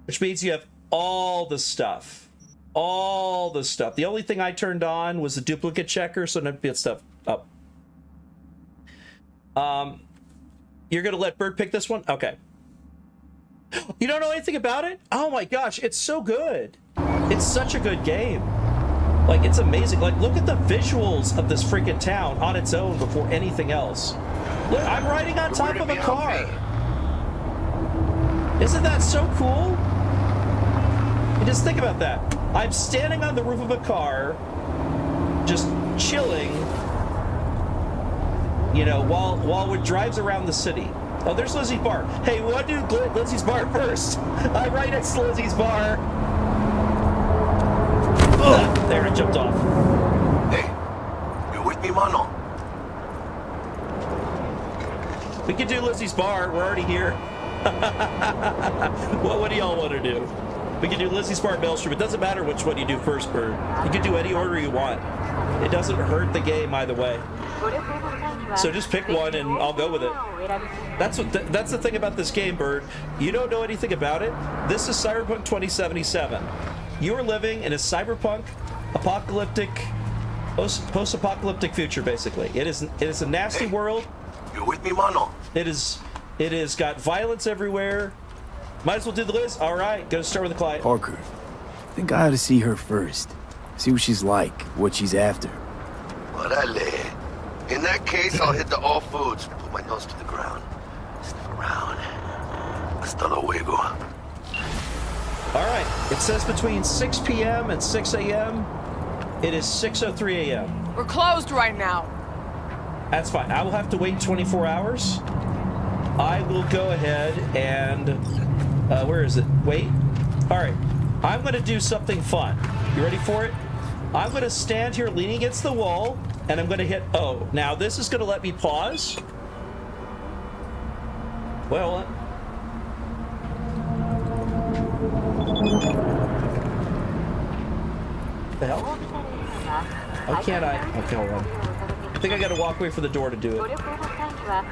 which means you have all the stuff. All the stuff. The only thing I turned on was the duplicate checker, so not get stuff up. You're gonna let Bird pick this one? Okay. You don't know anything about it? Oh my gosh, it's so good. It's such a good game. Like, it's amazing. Like, look at the visuals of this freaking town on its own before anything else. Look, I'm riding on top of a car. Isn't that so cool? You just think about that. I'm standing on the roof of a car, just chilling, you know, while it drives around the city. Oh, there's Lizzie's bar. Hey, we want to do Lizzie's bar first. I'm right next to Lizzie's bar. Ugh, there, it jumped off. Hey, you with me, mano? We can do Lizzie's bar. We're already here. What do y'all want to do? We can do Lizzie's bar, Maelstrom. It doesn't matter which one you do first, Bird. You can do any order you want. It doesn't hurt the game either way. So just pick one and I'll go with it. That's the thing about this game, Bird. You don't know anything about it. This is Cyberpunk 2077. You are living in a cyberpunk apocalyptic post-apocalyptic future, basically. It is a nasty world. You with me, mano? It is got violence everywhere. Might as well do the list. All right, go start with the client. Parker, I think I ought to see her first. See what she's like, what she's after. Orale. In that case, I'll hit the all foods. Put my nose to the ground. Sniff around. Hasta luego. All right. It says between 6 p.m. and 6 a.m. It is 6:03 a.m. We're closed right now. That's fine. I will have to wait 24 hours. I will go ahead and... where is it? Wait. All right. I'm going to do something fun. You ready for it? I'm going to stand here leaning against the wall, and I'm going to hit O. Now, this is going to let me pause. Well... the hell? How can't I? Okay, hold on. I think I gotta walk away from the door to do it. I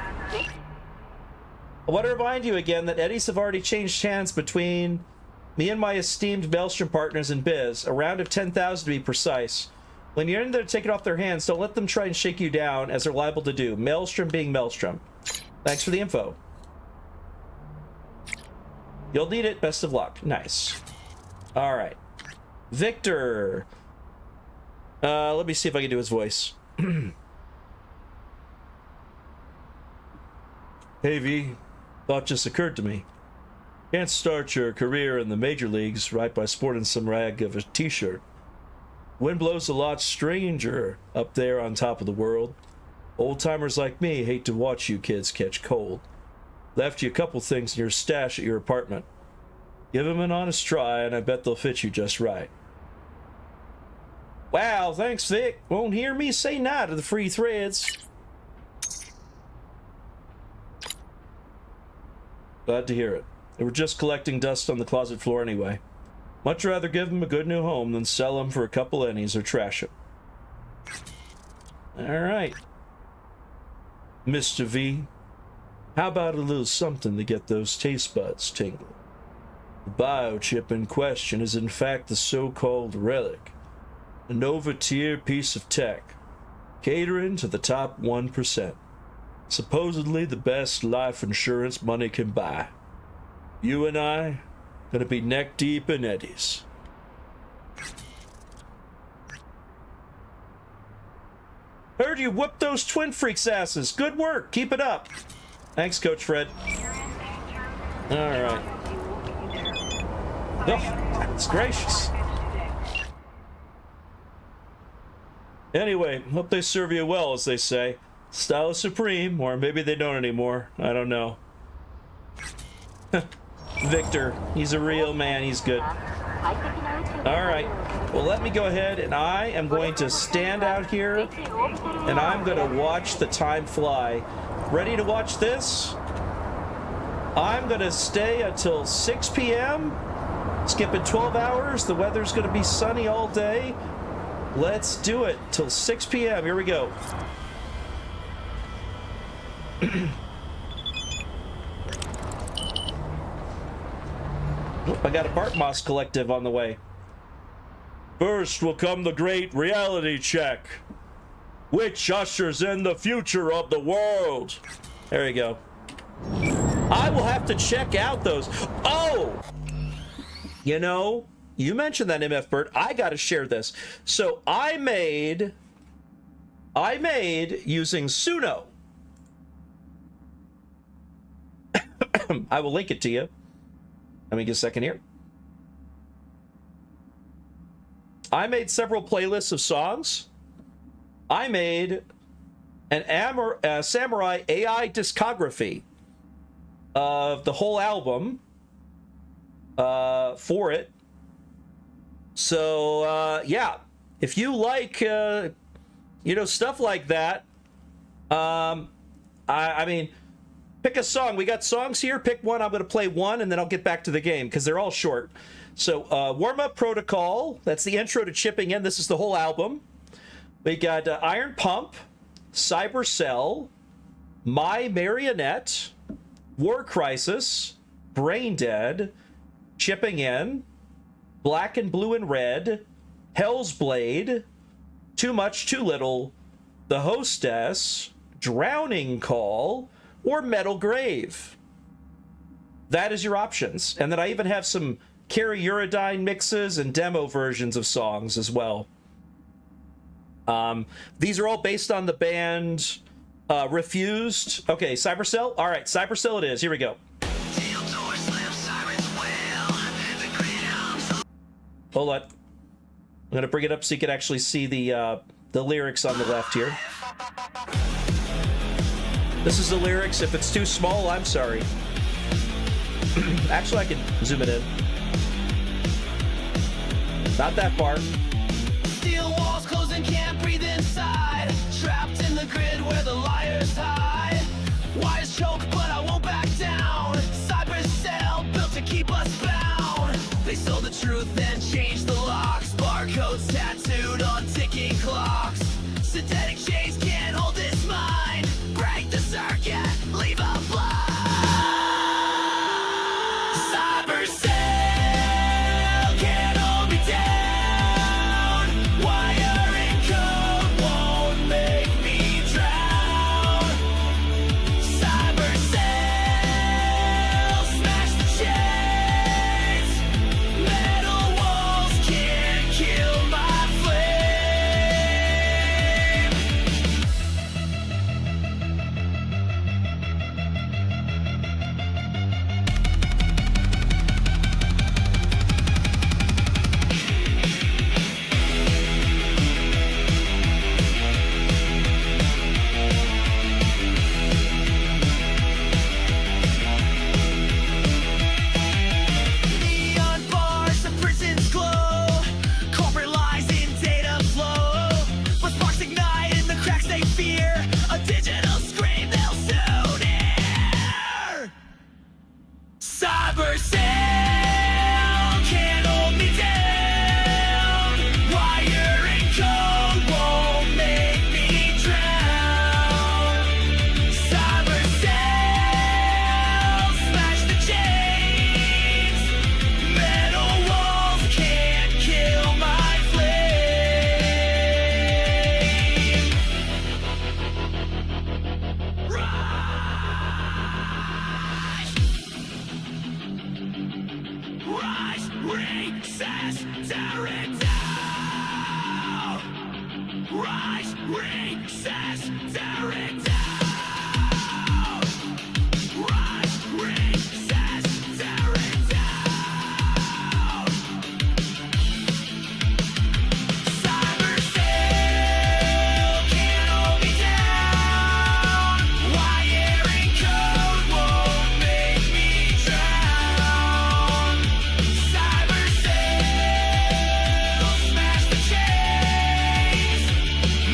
want to remind you again that eddies have already changed hands between me and my esteemed Maelstrom partners in biz, a round of 10,000 to be precise. When you're in there to take it off their hands, don't let them try and shake you down, as they're liable to do. Maelstrom being Maelstrom. Thanks for the info. You'll need it. Best of luck. Nice. All right. Victor. Let me see if I can do his voice. Hey, V. Thought just occurred to me. Can't start your career in the major leagues right by sporting some rag of a t-shirt. Wind blows a lot stranger up there on top of the world. Old-timers like me hate to watch you kids catch cold. Left you a couple things in your stash at your apartment. Give them an honest try, and I bet they'll fit you just right. Wow, thanks, Vic. Won't hear me say nah to the free threads. Glad to hear it. They were just collecting dust on the closet floor anyway. Much rather give them a good new home than sell them for a couple pennies or trash them. All right. Mr. V, how about a little something to get those taste buds tingling? The biochip in question is in fact the so-called relic, a Nova-tier piece of tech, catering to the top 1%. Supposedly the best life insurance money can buy. You and I, gonna be neck deep in eddies. Heard you whooped those twin freaks' asses. Good work. Keep it up. Thanks, Coach Fred. All right. Oh, that's gracious. Anyway, hope they serve you well, as they say. Style is supreme, or maybe they don't anymore. I don't know. Victor, he's a real man. He's good. All right. Well, let me go ahead, and I am going to stand out here, and I'm going to watch the time fly. Ready to watch this? I'm going to stay until 6 p.m., skipping 12 hours. The weather's going to be sunny all day. Let's do it till 6 p.m. Here we go. I got a Bartmoss collective on the way. First will come the great reality check, which ushers in the future of the world. There you go. I will have to check out those. Oh! You know, you mentioned that, MF Bird. I got to share this. So I made using Suno. I will link it to you. Let me get a second here. I made several playlists of songs. I made an Samurai AI discography of the whole album for it. So, yeah, if you like, you know, stuff like that, I mean, pick a song. We got songs here. Pick one. I'm going to play one, and then I'll get back to the game because they're all short. So, Warm-Up Protocol. That's the intro to Chipping In. This is the whole album. We got Iron Pump, Cybercell, My Marionette, War Crisis, Brain Dead, Chipping In, Black and Blue and Red, Hell's Blade, Too Much Too Little, The Hostess, Drowning Call, or Metal Grave. That is your options. And then I even have some Carrie Uridine mixes and demo versions of songs as well. These are all based on the band Refused. Okay, Cybercell. All right, Cybercell it is. Here we go. Hold on. I'm gonna bring it up so you can actually see the lyrics on the left here. This is the lyrics. If it's too small, I'm sorry. Actually, I can zoom it in. Not that far. Steel walls closing, can't breathe inside. Trapped in the grid where the liars hide. Wires choke, but I won't back down. Cyber cell built to keep us bound. They sold the truth and changed the locks. Barcodes tattooed on ticking clocks. Synthetic chains can't hold this mind. Break the circuit, leave a blind. Cyber cell can't hold me down. Wire and code won't make me drown. Cyber cell smash the chains. Metal walls can't kill my flame. Neon bars, the prisons glow. Corporate lies in data flow. But sparks ignite in the cracks they fear. A digital scream they'll soon hear. Cyber cell can't hold me down. Wire and code won't make me drown. Cyber cell smash the chains. Metal walls can't kill my flame. Rise, recess, tear it down. Rise, recess, tear it down. Rise, recess, tear it down. Cyber cell can't hold me down. Wire and code won't make me drown. Cyber cell smash the chains.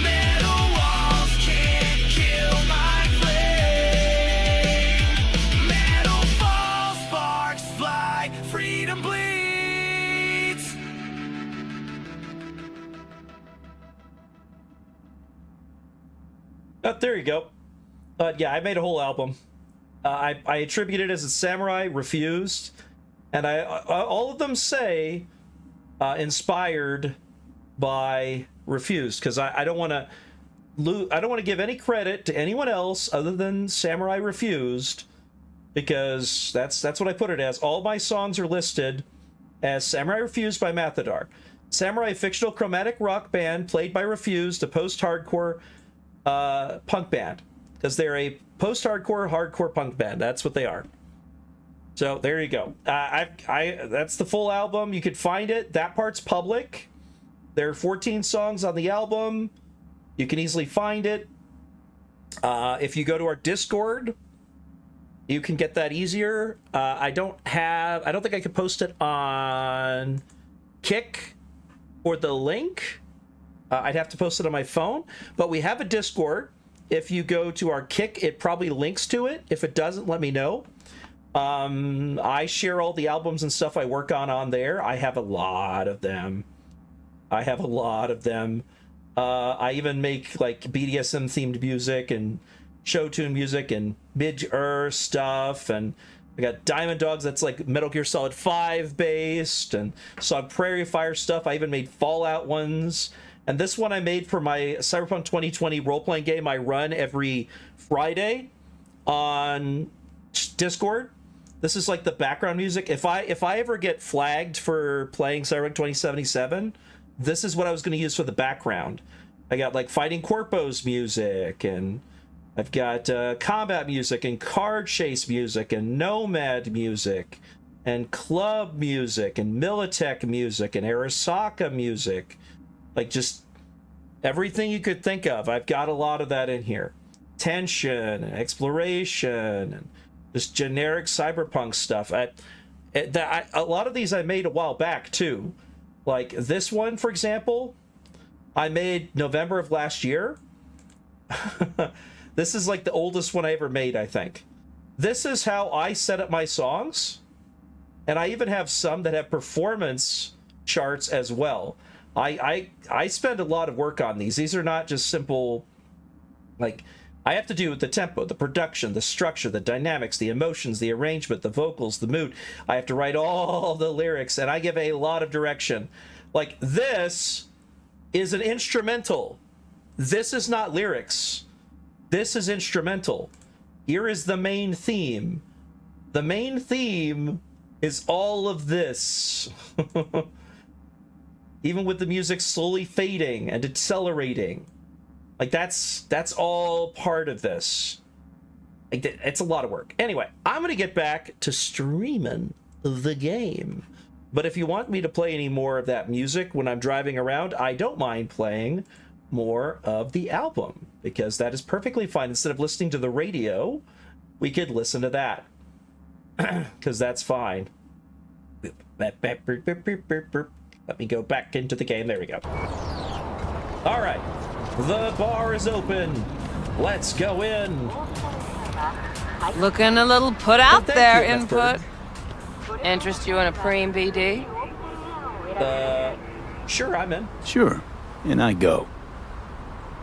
Metal walls can't kill my flame. Metal falls, sparks fly, freedom bleeds. There you go. Yeah, I made a whole album. I attribute it as a Samurai Refused, and all of them say inspired by Refused, because I don't want to I don't want to give any credit to anyone else other than Samurai Refused, because that's what I put it as. All my songs are listed as Samurai Refused by Mathadar. Samurai, a fictional chromatic rock band played by Refused, a post-hardcore punk band, because they're a post-hardcore hardcore punk band. That's what they are. So there you go. That's the full album. You could find it. That part's public. There are 14 songs on the album. You can easily find it. If you go to our Discord, you can get that easier. I don't think I could post it on Kick or the link. I'd have to post it on my phone, but we have a Discord. If you go to our Kick, it probably links to it. If it doesn't, let me know. I share all the albums and stuff I work on there. I have a lot of them. I even make like BDSM themed music and show tune music and mid-earth stuff, and I got Diamond Dogs that's like Metal Gear Solid 5 based, and Song Prairie Fire stuff. I even made Fallout ones. And this one I made for my Cyberpunk 2020 role-playing game I run every Friday on Discord. This is like the background music. If I ever get flagged for playing Cyberpunk 2077, this is what I was going to use for the background. I got like Fighting Corpos music, and I've got combat music and card chase music and nomad music. and club music and Militech music and Arasaka music. Like just everything you could think of. I've got a lot of that in here. Tension and exploration and just generic cyberpunk stuff. A lot of these I made a while back too. Like this one, for example, I made November of last year. This is like the oldest one I ever made, I think. This is how I set up my songs. And I even have some that have performance charts as well. I spend a lot of work on these. These are not just simple, like, I have to do with the tempo, the production, the structure, the dynamics, the emotions, the arrangement, the vocals, the mood. I have to write all the lyrics, and I give a lot of direction. Like, this is an instrumental. This is not lyrics. This is instrumental. Here is the main theme. The main theme is all of this. Even with the music slowly fading and accelerating. Like, that's all part of this. Like, it's a lot of work. Anyway, I'm going to get back to streaming the game. But if you want me to play any more of that music when I'm driving around, I don't mind playing more of the album, because that is perfectly fine. Instead of listening to the radio, we could listen to that, because that's fine. Let me go back into the game. There we go. All right, the bar is open. Let's go in. Looking a little put out there, you, Input. Interest you in a preem BD? Sure, I'm in. Sure, and I go.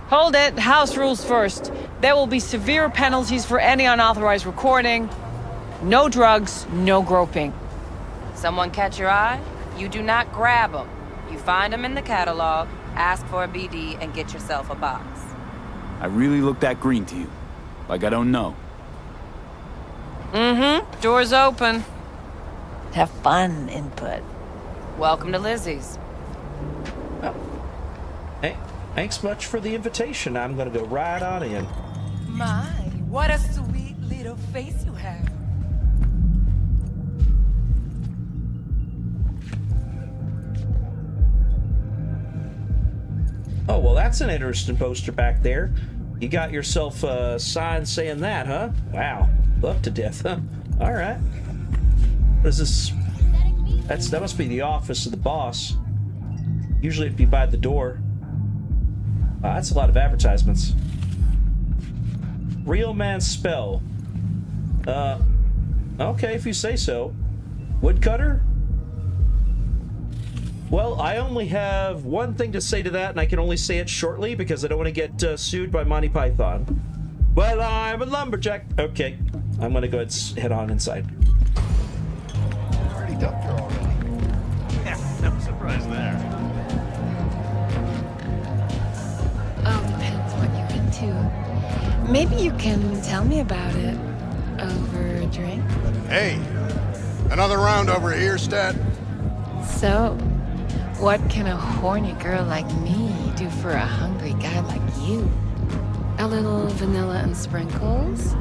Hold it. House rules first. There will be severe penalties for any unauthorized recording. No drugs, no groping. Someone catch your eye? You do not grab them. You find them in the catalog, ask for a BD, and get yourself a box. I really look that green to you. Like I don't know. Mm-hmm. Door's open. Have fun, Input. Welcome to Lizzie's. Oh. Hey, thanks much for the invitation. I'm gonna go right on in. My, what a sweet little face you have. Oh, well, that's an interesting poster back there. You got yourself a sign saying that, huh? Wow. Love to death, huh? All right. What is this? That must be the office of the boss. Usually it'd be by the door. Wow, that's a lot of advertisements. Real man spell. Okay, if you say so. Woodcutter? Well, I only have one thing to say to that, and I can only say it shortly because I don't want to get sued by Monty Python. Well, I'm a lumberjack. Okay, I'm gonna go ahead and head on inside. Already dumped her already. Yeah, no surprise there. Oh, depends what you're into. Maybe you can tell me about it over a drink. Hey, another round over here, Stat. So, what can a horny girl like me do for a hungry guy like you? A little vanilla and sprinkles?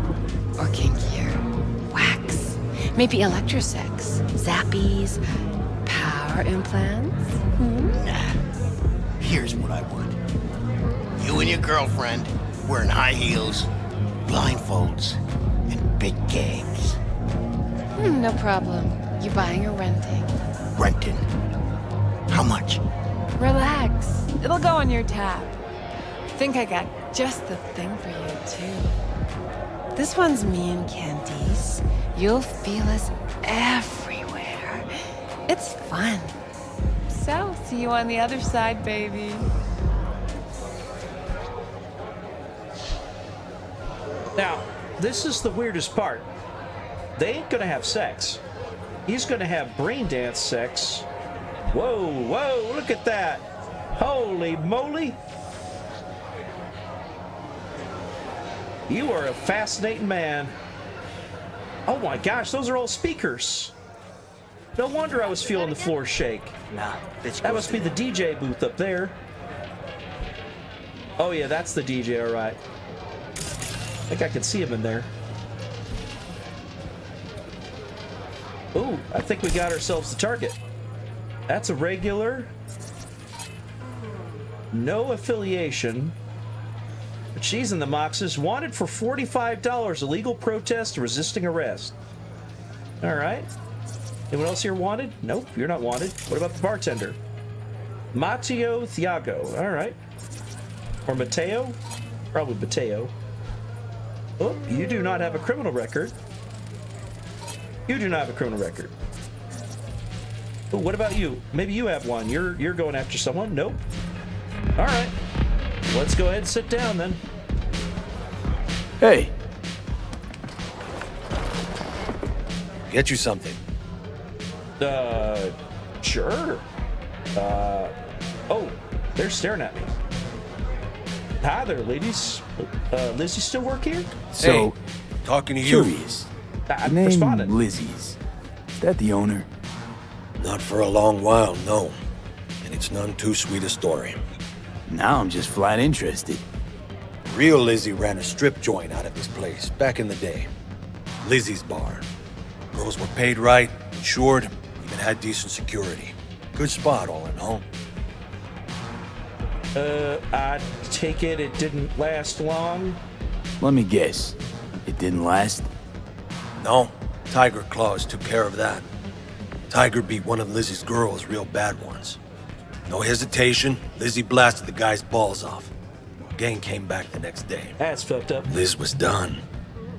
Or kinkier? Wax? Maybe electrosex? Zappies? Power implants? Nah. Here's what I want. You and your girlfriend wearing high heels, blindfolds, and big games. No problem. You buying or renting? Renting. How much? Relax. It'll go on your tab. Think I got just the thing for you, too. This one's me and Candice. You'll feel us everywhere. It's fun. So, see you on the other side, baby. Now, this is the weirdest part. They ain't gonna have sex. He's gonna have brain dance sex. Whoa, whoa, look at that. Holy moly. You are a fascinating man. Oh my gosh, those are all speakers. No wonder I was feeling the floor shake. Nah, bitch. That must be the DJ booth up there. Oh yeah, that's the DJ, all right. I think I can see him in there. Ooh, I think we got ourselves the target. That's a regular. No affiliation. But she's in the Moxes. Wanted for $45. Illegal protest resisting arrest. All right. Anyone else here wanted? Nope, you're not wanted. What about the bartender? Mateo Thiago. All right. Or Mateo? Probably Mateo. Oh, you do not have a criminal record. You do not have a criminal record. Oh, what about you? Maybe you have one. You're going after someone? Nope. All right. Let's go ahead and sit down then. Hey. Get you something. Sure. Oh, they're staring at me. Hi there, ladies. Lizzie still work here? So, hey, talking to you. Curious. I'm Name responding. Lizzie's. Is that the owner? Not for a long while, no. And it's none too sweet a story. Now I'm just flat interested. Real Lizzie ran a strip joint out of this place back in the day. Lizzie's Bar. Girls were paid right, insured, even had decent security. Good spot, all in all. I take it didn't last long? Let me guess. It didn't last? No. Tiger Claws took care of that. Tiger beat one of Lizzie's girls real bad once. No hesitation, Lizzie blasted the guy's balls off. Gang came back the next day. That's fucked up. Liz was done.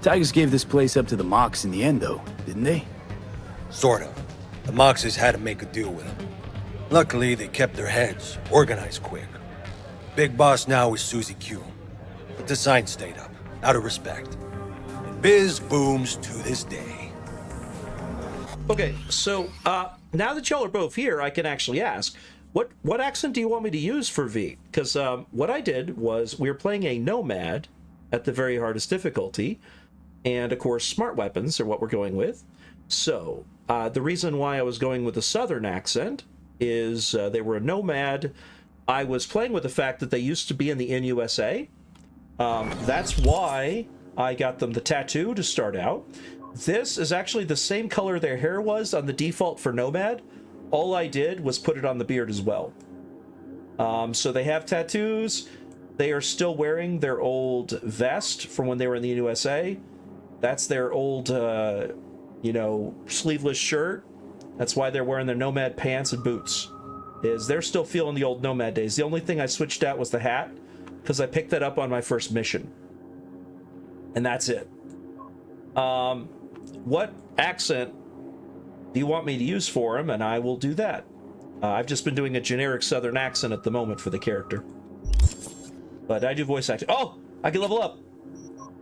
Tigers gave this place up to the Mox in the end, though, didn't they? Sort of. The Moxes had to make a deal with them. Luckily, they kept their heads, organized quick. Big boss now is Susie Q. But the sign stayed up, out of respect. And biz booms to this day. Okay, so now that y'all are both here, I can actually ask, what accent do you want me to use for V? Because what I did was we were playing a Nomad at the very hardest difficulty, and of course smart weapons are what we're going with. So the reason why I was going with a Southern accent is they were a Nomad. I was playing with the fact that they used to be in the NUSA. That's why I got them the tattoo to start out. This is actually the same color their hair was on the default for Nomad. All I did was put it on the beard as well. So they have tattoos. They are still wearing their old vest from when they were in the USA. That's their old, sleeveless shirt. That's why they're wearing their Nomad pants and boots. They're still feeling the old Nomad days. The only thing I switched out was the hat, because I picked that up on my first mission. And that's it. What accent do you want me to use for him? And I will do that. I've just been doing a generic Southern accent at the moment for the character. But I do voice acting. Oh, I can level up.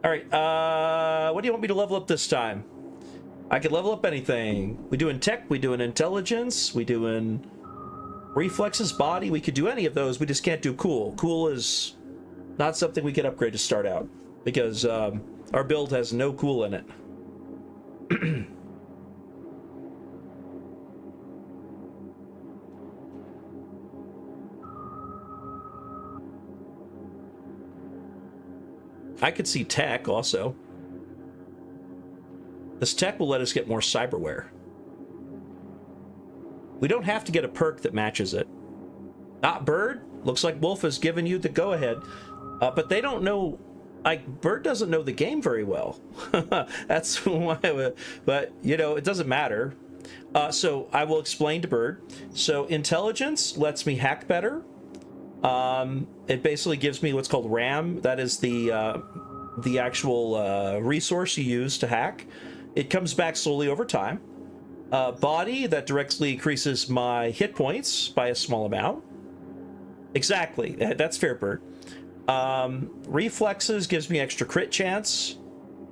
All right. What do you want me to level up this time? I can level up anything. We doing tech, we doing intelligence, we doing reflexes, body. We could do any of those. We just can't do cool. Cool is not something we can upgrade to start out, because our build has no cool in it. I could see tech also. This tech will let us get more cyberware. We don't have to get a perk that matches it. Bird, looks like Wolf has given you the go-ahead. But they don't know, Bird doesn't know the game very well. That's why, but, it doesn't matter. So I will explain to Bird. So intelligence lets me hack better. It basically gives me what's called RAM. That is the actual resource you use to hack. It comes back slowly over time. Body, that directly increases my hit points by a small amount. Exactly, that's fair, Bird. Reflexes gives me extra crit chance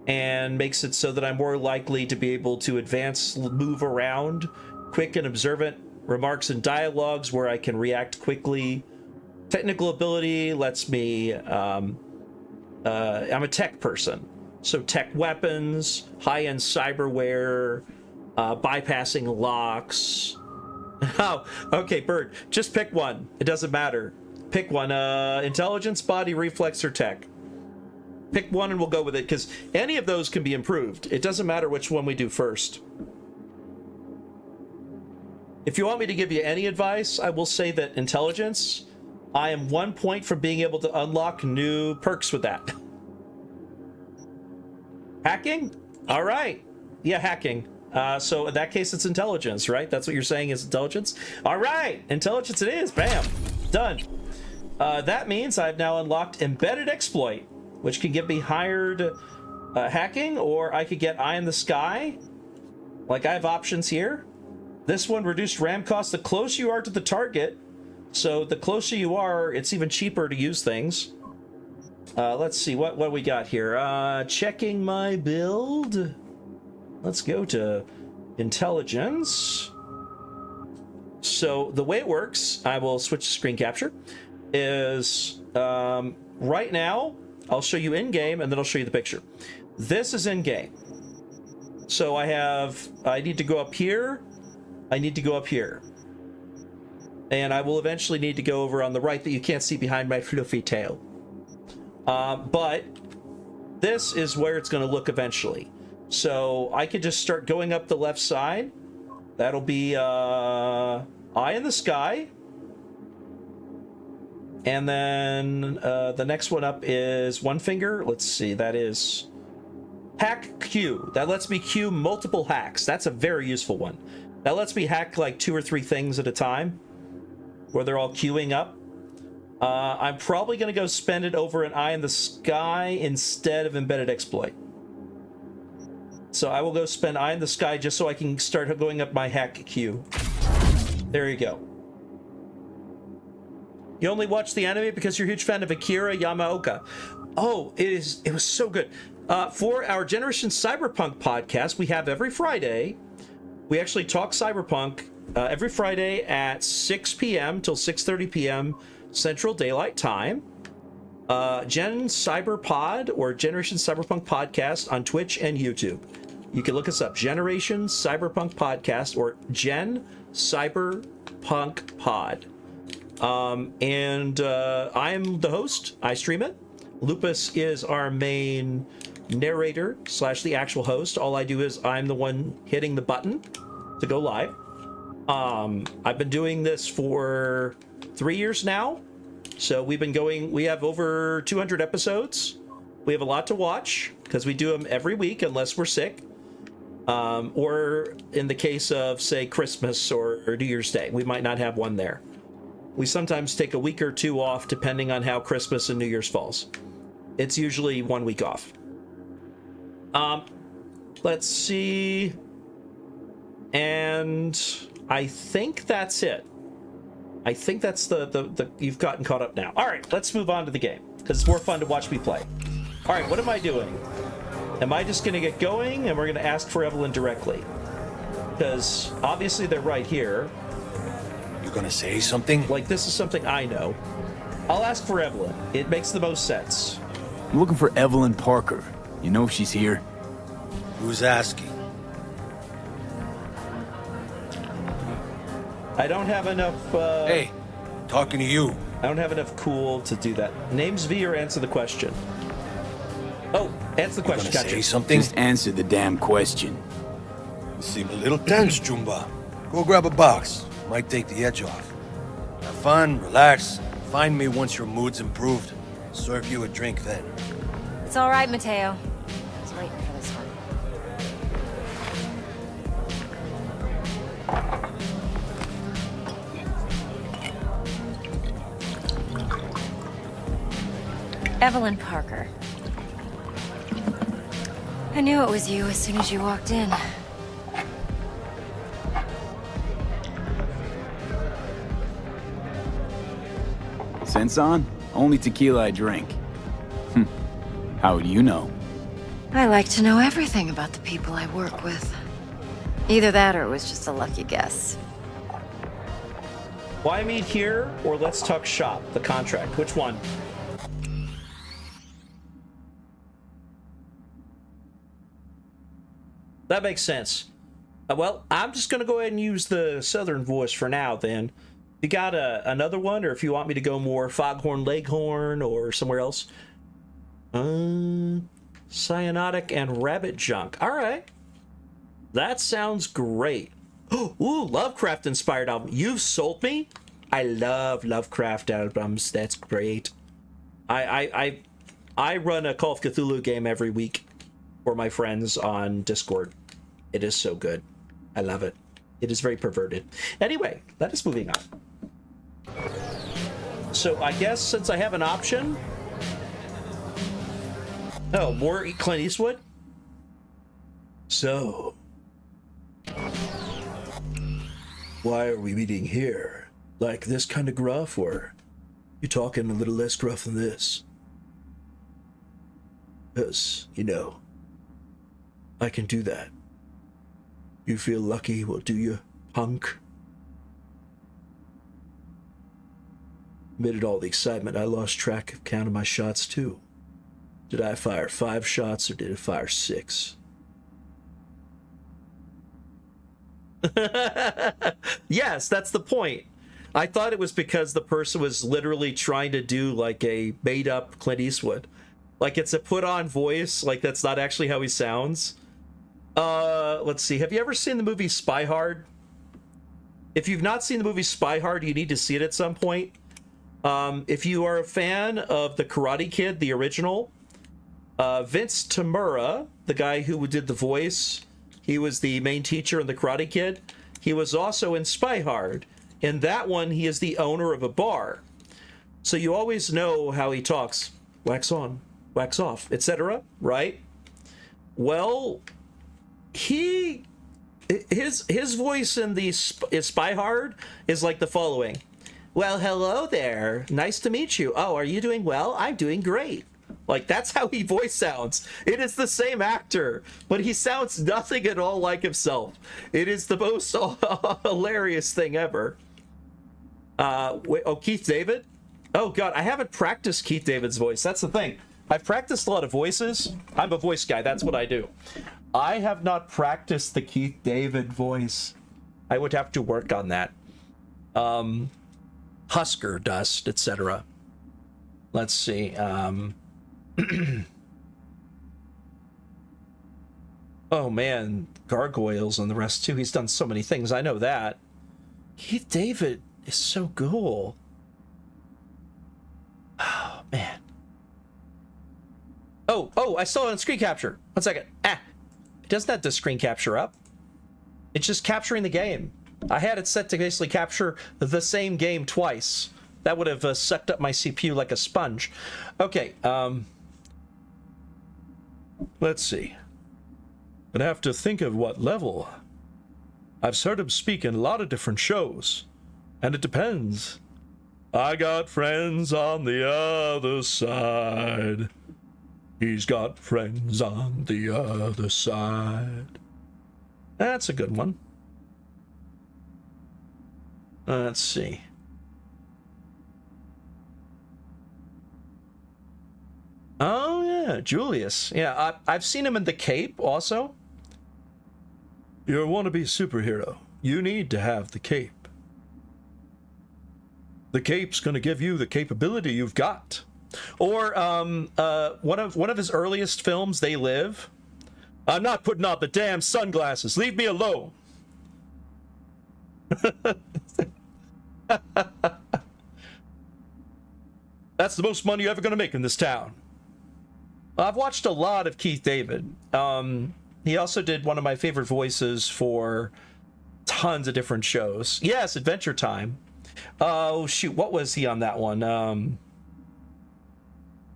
and makes it so that I'm more likely to be able to advance, move around. Quick and observant remarks and dialogues where I can react quickly. Technical ability lets me, I'm a tech person. So tech weapons, high-end cyberware, bypassing locks. Oh, okay, Bird, just pick one. It doesn't matter. Pick one. Intelligence, body, reflex, or tech. Pick one and we'll go with it, because any of those can be improved. It doesn't matter which one we do first. If you want me to give you any advice, I will say that intelligence, I am 1 point from being able to unlock new perks with that. Hacking? All right. Yeah, hacking. So in that case, it's intelligence, right? That's what you're saying is intelligence? All right. Intelligence it is. Bam. Done. That means I've now unlocked embedded exploit, which can give me hired hacking, or I could get eye in the sky. Like, I have options here. This one, reduced RAM cost the closer you are to the target. So the closer you are, it's even cheaper to use things. Let's see what we got here. Checking my build. Let's go to intelligence. So the way it works, I will switch to screen capture, is right now, I'll show you in-game and then I'll show you the picture. This is in-game. So I need to go up here. I need to go up here. And I will eventually need to go over on the right that you can't see behind my fluffy tail. But this is where it's going to look eventually. So I could just start going up the left side. That'll be eye in the sky. And then the next one up is one finger. Let's see, that is hack Q. That lets me queue multiple hacks. That's a very useful one. That lets me hack like 2 or 3 things at a time, where they're all queuing up. I'm probably going to go spend it over an eye in the sky instead of embedded exploit. So I will go spend eye in the sky just so I can start going up my hack queue. There you go. You only watch the anime because you're a huge fan of Akira Yamaoka. Oh, it was so good. For our Generation Cyberpunk podcast, we have every Friday. We actually talk Cyberpunk every Friday at 6 p.m. till 6:30 p.m. Central Daylight Time. Gen Cyberpod or Generation Cyberpunk Podcast on Twitch and YouTube. You can look us up, Generation Cyberpunk Podcast or Gen Cyberpunk Pod. And I'm the host. I stream it. Lupus is our main narrator / the actual host. All I do is I'm the one hitting the button to go live. I've been doing this for 3 years now. So we have over 200 episodes. We have a lot to watch because we do them every week unless we're sick. Or in the case of, say, Christmas or New Year's Day, we might not have one there. We sometimes take a week or 2 off depending on how Christmas and New Year's falls. It's usually 1 week off. Let's see. And I think that's it. I think that's the you've gotten caught up now. All right, let's move on to the game because it's more fun to watch me play. All right, what am I doing? Am I just going to get going and we're going to ask for Evelyn directly? Because obviously they're right here. You're going to say something? Like, this is something I know. I'll ask for Evelyn. It makes the most sense. I'm looking for Evelyn Parker. You know if she's here? Who's asking? I don't have enough, Hey, talking to you. I don't have enough cool to do that. Name's V or answer the question. Oh, answer the question. Gotcha. Say something? Just answer the damn question. You seem a little tense, Jumba. Go grab a box. Might take the edge off. Have fun, relax. Find me once your mood's improved. Serve you a drink then. It's all right, Mateo. I was waiting for this one. Evelyn Parker. I knew it was you as soon as you walked in. Sense on? Only tequila I drink. How do you know? I like to know everything about the people I work with. Either that or it was just a lucky guess. Why meet here or let's talk shop? The contract. Which one? That makes sense. Well, I'm just going to go ahead and use the southern voice for now then. You got another one, or if you want me to go more Foghorn Leghorn or somewhere else? Cyanotic and Rabbit Junk. All right. That sounds great. Ooh, Lovecraft-inspired album. You've sold me. I love Lovecraft albums. That's great. I run a Call of Cthulhu game every week for my friends on Discord. It is so good. I love it. It is very perverted. Anyway, that is moving on. So I guess since I have an option... Oh, more Clint Eastwood? So... why are we meeting here? Like this kind of gruff, or you talking a little less gruff than this? Because, you know, I can do that. You feel lucky, well, do you, punk? Amidst all the excitement, I lost track of count of my shots, too. Did I fire 5 shots, or did I fire 6? Yes, that's the point. I thought it was because the person was literally trying to do like a made-up Clint Eastwood. Like it's a put-on voice, like that's not actually how he sounds. Let's see. Have you ever seen the movie Spy Hard? If you've not seen the movie Spy Hard, you need to see it at some point. If you are a fan of The Karate Kid, the original, Vince Tamura, the guy who did the voice, he was the main teacher in The Karate Kid. He was also in Spy Hard. In that one, he is the owner of a bar. So you always know how he talks. Wax on, wax off, etc., right? Well, his voice in the Spy Hard is like the following. Well, hello there. Nice to meet you. Oh, are you doing well? I'm doing great. Like, that's how he voice sounds. It is the same actor, but he sounds nothing at all like himself. It is the most hilarious thing ever. Keith David? Oh, God, I haven't practiced Keith David's voice. That's the thing. I've practiced a lot of voices. I'm a voice guy. That's what I do. I have not practiced the Keith David voice. I would have to work on that. Husker Dust, etc. Let's see. Oh man, Gargoyles and the rest too. He's done so many things. I know that. Keith David is so cool. Oh man. Oh, I saw it on screen capture. 1 second. It doesn't have the screen capture up. It's just capturing the game. I had it set to basically capture the same game twice. That would have sucked up my CPU like a sponge. Okay, let's see. I'd have to think of what level. I've heard him speak in a lot of different shows, and it depends. I got friends on the other side. He's got friends on the other side. That's a good one. Let's see. Oh, yeah, Julius. Yeah, I've seen him in The Cape also. You're a wannabe superhero. You need to have the cape. The cape's gonna give you the capability you've got. Or one of his earliest films, They Live. I'm not putting on the damn sunglasses. Leave me alone. That's the most money you're ever gonna make in this town. I've watched a lot of Keith David. He also did one of my favorite voices for tons of different shows. Yes, Adventure Time. Oh, shoot. What was he on that one?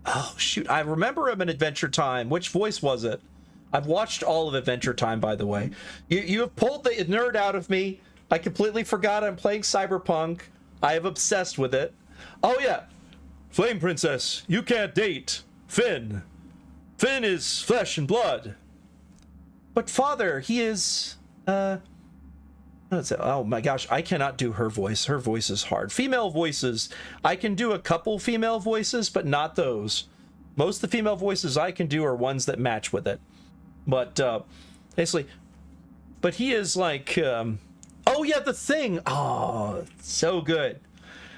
Oh, shoot. I remember him in Adventure Time. Which voice was it? I've watched all of Adventure Time, by the way. You have pulled the nerd out of me. I completely forgot I'm playing Cyberpunk. I have obsessed with it. Oh, yeah. Flame Princess, you can't date Finn. Finn is flesh and blood. But father, he is, oh my gosh, I cannot do her voice. Her voice is hard. Female voices, I can do a couple female voices, but not those. Most of the female voices I can do are ones that match with it. But, basically, but he is like, oh yeah, The Thing. Oh, so good.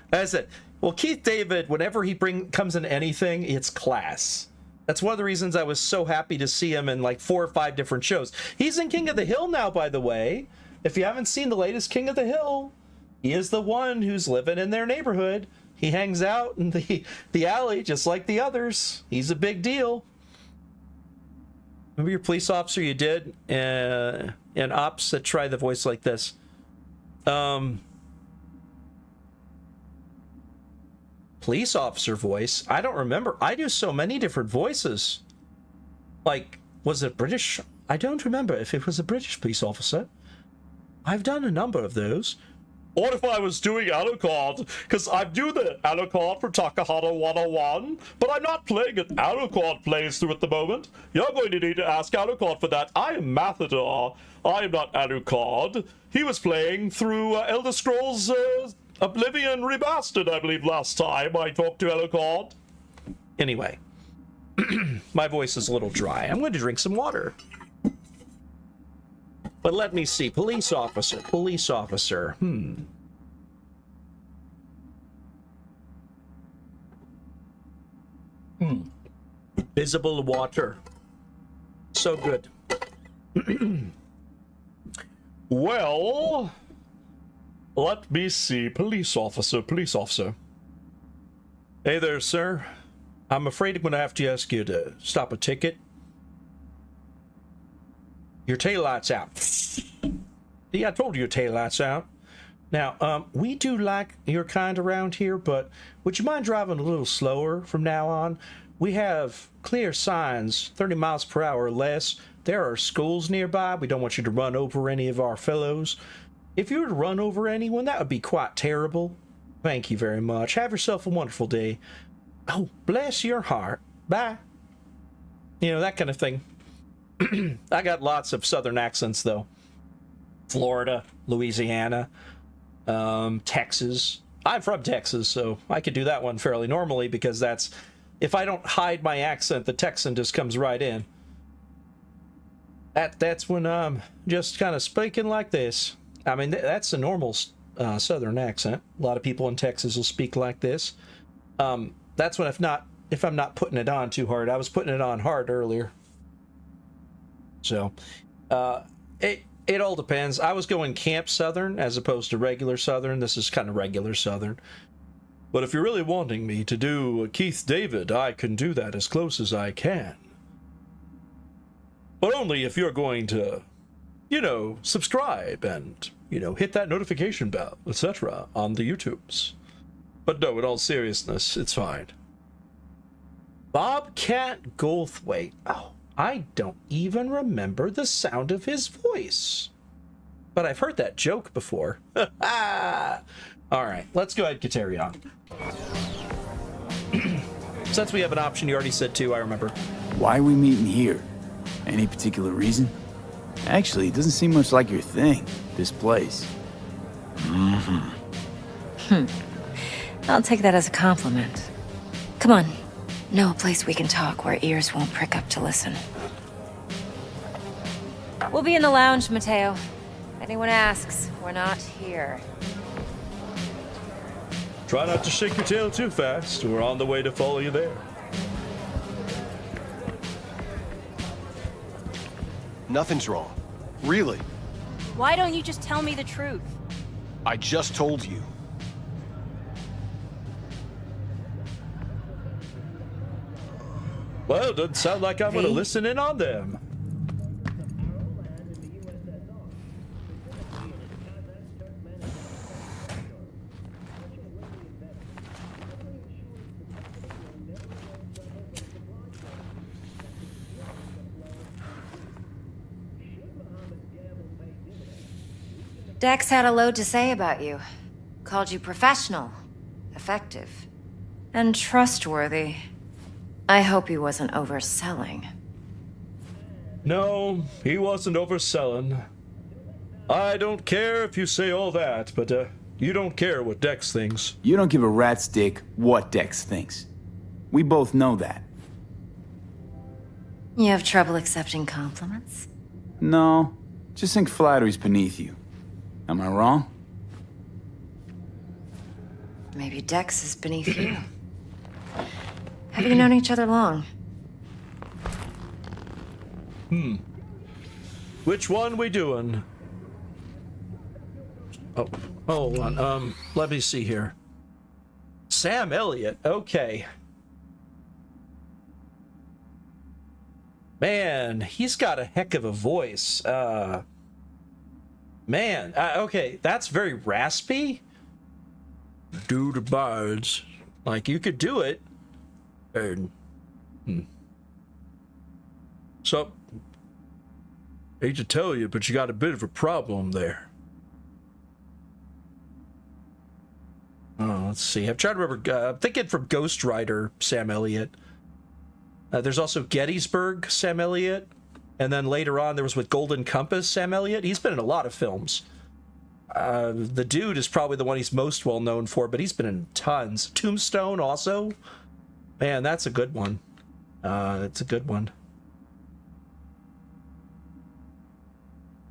That's it. Well, Keith David, whenever he comes in anything, it's class. That's one of the reasons I was so happy to see him in like 4 or 5 different shows. He's in King of the Hill now, by the way. If you haven't seen the latest King of the Hill, he is the one who's living in their neighborhood. He hangs out in the alley just like the others. He's a big deal. Remember your police officer you did in Ops that tried the voice like this? Police officer voice? I don't remember. I do so many different voices. Like, was it British? I don't remember if it was a British police officer. I've done a number of those. Or if I was doing Alucard, because I do the Alucard for Takahata 101, but I'm not playing an Alucard playthrough at the moment. You're going to need to ask Alucard for that. I am Mathadar. I am not Alucard. He was playing through Elder Scrolls Oblivion Remastered, I believe, last time I talked to Alucard. Anyway, my voice is a little dry. I'm going to drink some water. But let me see. Police officer. Visible water. So good. Well, let me see. Police officer. Hey there, sir. I'm afraid I'm going to have to ask you to stop a ticket. Your taillight's out. Yeah, I told you your taillight's out. Now, we do like your kind around here, but would you mind driving a little slower from now on? We have clear signs, 30 miles per hour or less. There are schools nearby. We don't want you to run over any of our fellows. If you were to run over anyone, that would be quite terrible. Thank you very much. Have yourself a wonderful day. Oh, bless your heart. Bye. You know, that kind of thing. I got lots of southern accents, though. Florida, Louisiana, Texas. I'm from Texas, so I could do that one fairly normally because that's... If I don't hide my accent, the Texan just comes right in. That's when I'm just kind of speaking like this. I mean, that's a normal southern accent. A lot of people in Texas will speak like this. That's when if I'm not putting it on too hard. I was putting it on hard earlier. So, it all depends. I was going Camp Southern as opposed to regular Southern. This is kind of regular Southern. But if you're really wanting me to do Keith David, I can do that as close as I can. But only if you're going to, subscribe and, hit that notification bell, etc. on the YouTubes. But no, in all seriousness, it's fine. Bobcat Goldthwait. Oh. I don't even remember the sound of his voice. But I've heard that joke before. Alright, let's go ahead and carry on. Since we have an option, you already said 2, I remember. Why are we meeting here? Any particular reason? Actually, it doesn't seem much like your thing, this place. I'll take that as a compliment. Come on. Know a place we can talk where ears won't prick up to listen. We'll be in the lounge, Mateo. If anyone asks, we're not here. Try not to shake your tail too fast. We're on the way to follow you there. Nothing's wrong. Really. Why don't you just tell me the truth? I just told you. Well, it doesn't sound like I'm going to listen in on them. Dex had a load to say about you. Called you professional, effective, and trustworthy. I hope he wasn't overselling. No, he wasn't overselling. I don't care if you say all that, but you don't care what Dex thinks. You don't give a rat's dick what Dex thinks. We both know that. You have trouble accepting compliments? No, just think flattery's beneath you. Am I wrong? Maybe Dex is beneath you. Have you known each other long? Which one we doing? Oh, hold on. Let me see here. Sam Elliott. Okay. Man, he's got a heck of a voice. Man, okay, that's very raspy. Do the birds. Like, you could do it. And, So, hate to tell you, but you got a bit of a problem there. Oh, let's see. I'm trying to remember. I'm thinking from Ghost Rider, Sam Elliott. There's also Gettysburg, Sam Elliott. And then later on, there was with Golden Compass, Sam Elliott. He's been in a lot of films. The dude is probably the one he's most well known for, but he's been in tons. Tombstone also. Man, that's a good one. That's a good one.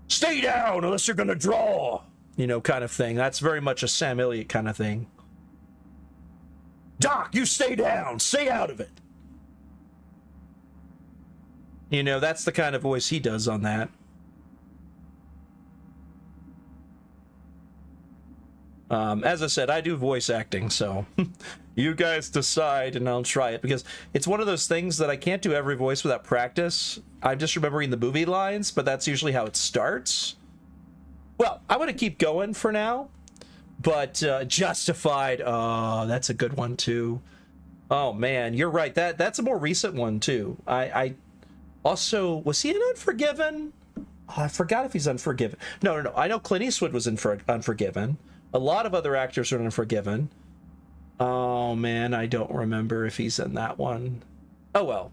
Stay down unless you're gonna draw. You know, kind of thing. That's very much a Sam Elliott kind of thing. Doc, you stay down. Stay out of it. You know, that's the kind of voice he does on that. As I said, I do voice acting, so you guys decide and I'll try it, because it's one of those things that I can't do every voice without practice. I'm just remembering the movie lines, but that's usually how it starts. Well, I'm going to keep going for now, but Justified, oh, that's a good one too. Oh man, you're right. That's a more recent one too. I also, was he in Unforgiven? Oh, I forgot if he's Unforgiven. No. I know Clint Eastwood was in Unforgiven. A lot of other actors are in Unforgiven. Oh man, I don't remember if he's in that one. Oh well.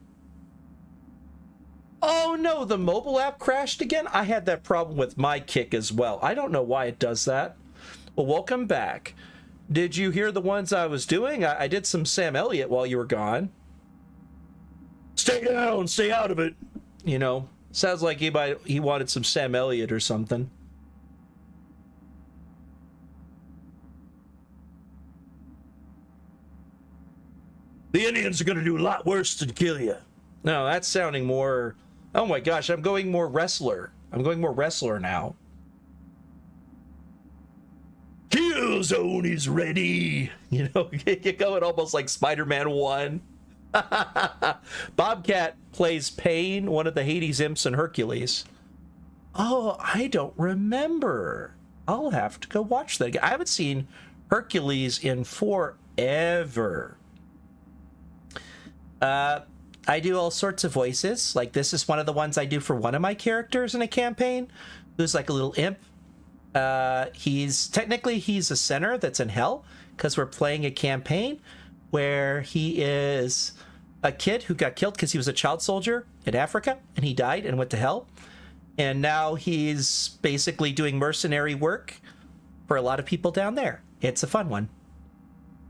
Oh no, the mobile app crashed again? I had that problem with my Kick as well. I don't know why it does that. Well, welcome back. Did you hear the ones I was doing? I did some Sam Elliott while you were gone. Stay down, stay out of it. You know, sounds like he wanted some Sam Elliott or something. The Indians are going to do a lot worse than kill you. No, that's sounding more... Oh my gosh, I'm going more wrestler. I'm going more wrestler now. Kill zone is ready. You know, you're going almost like Spider-Man 1. Bobcat plays Pain, one of the Hades imps in Hercules. Oh, I don't remember. I'll have to go watch that again. I haven't seen Hercules in forever. I do all sorts of voices. Like, this is one of the ones I do for one of my characters in a campaign, who's like a little imp. He's a sinner that's in hell, because we're playing a campaign where he is a kid who got killed because he was a child soldier in Africa, and he died and went to hell. And now he's basically doing mercenary work for a lot of people down there. It's a fun one.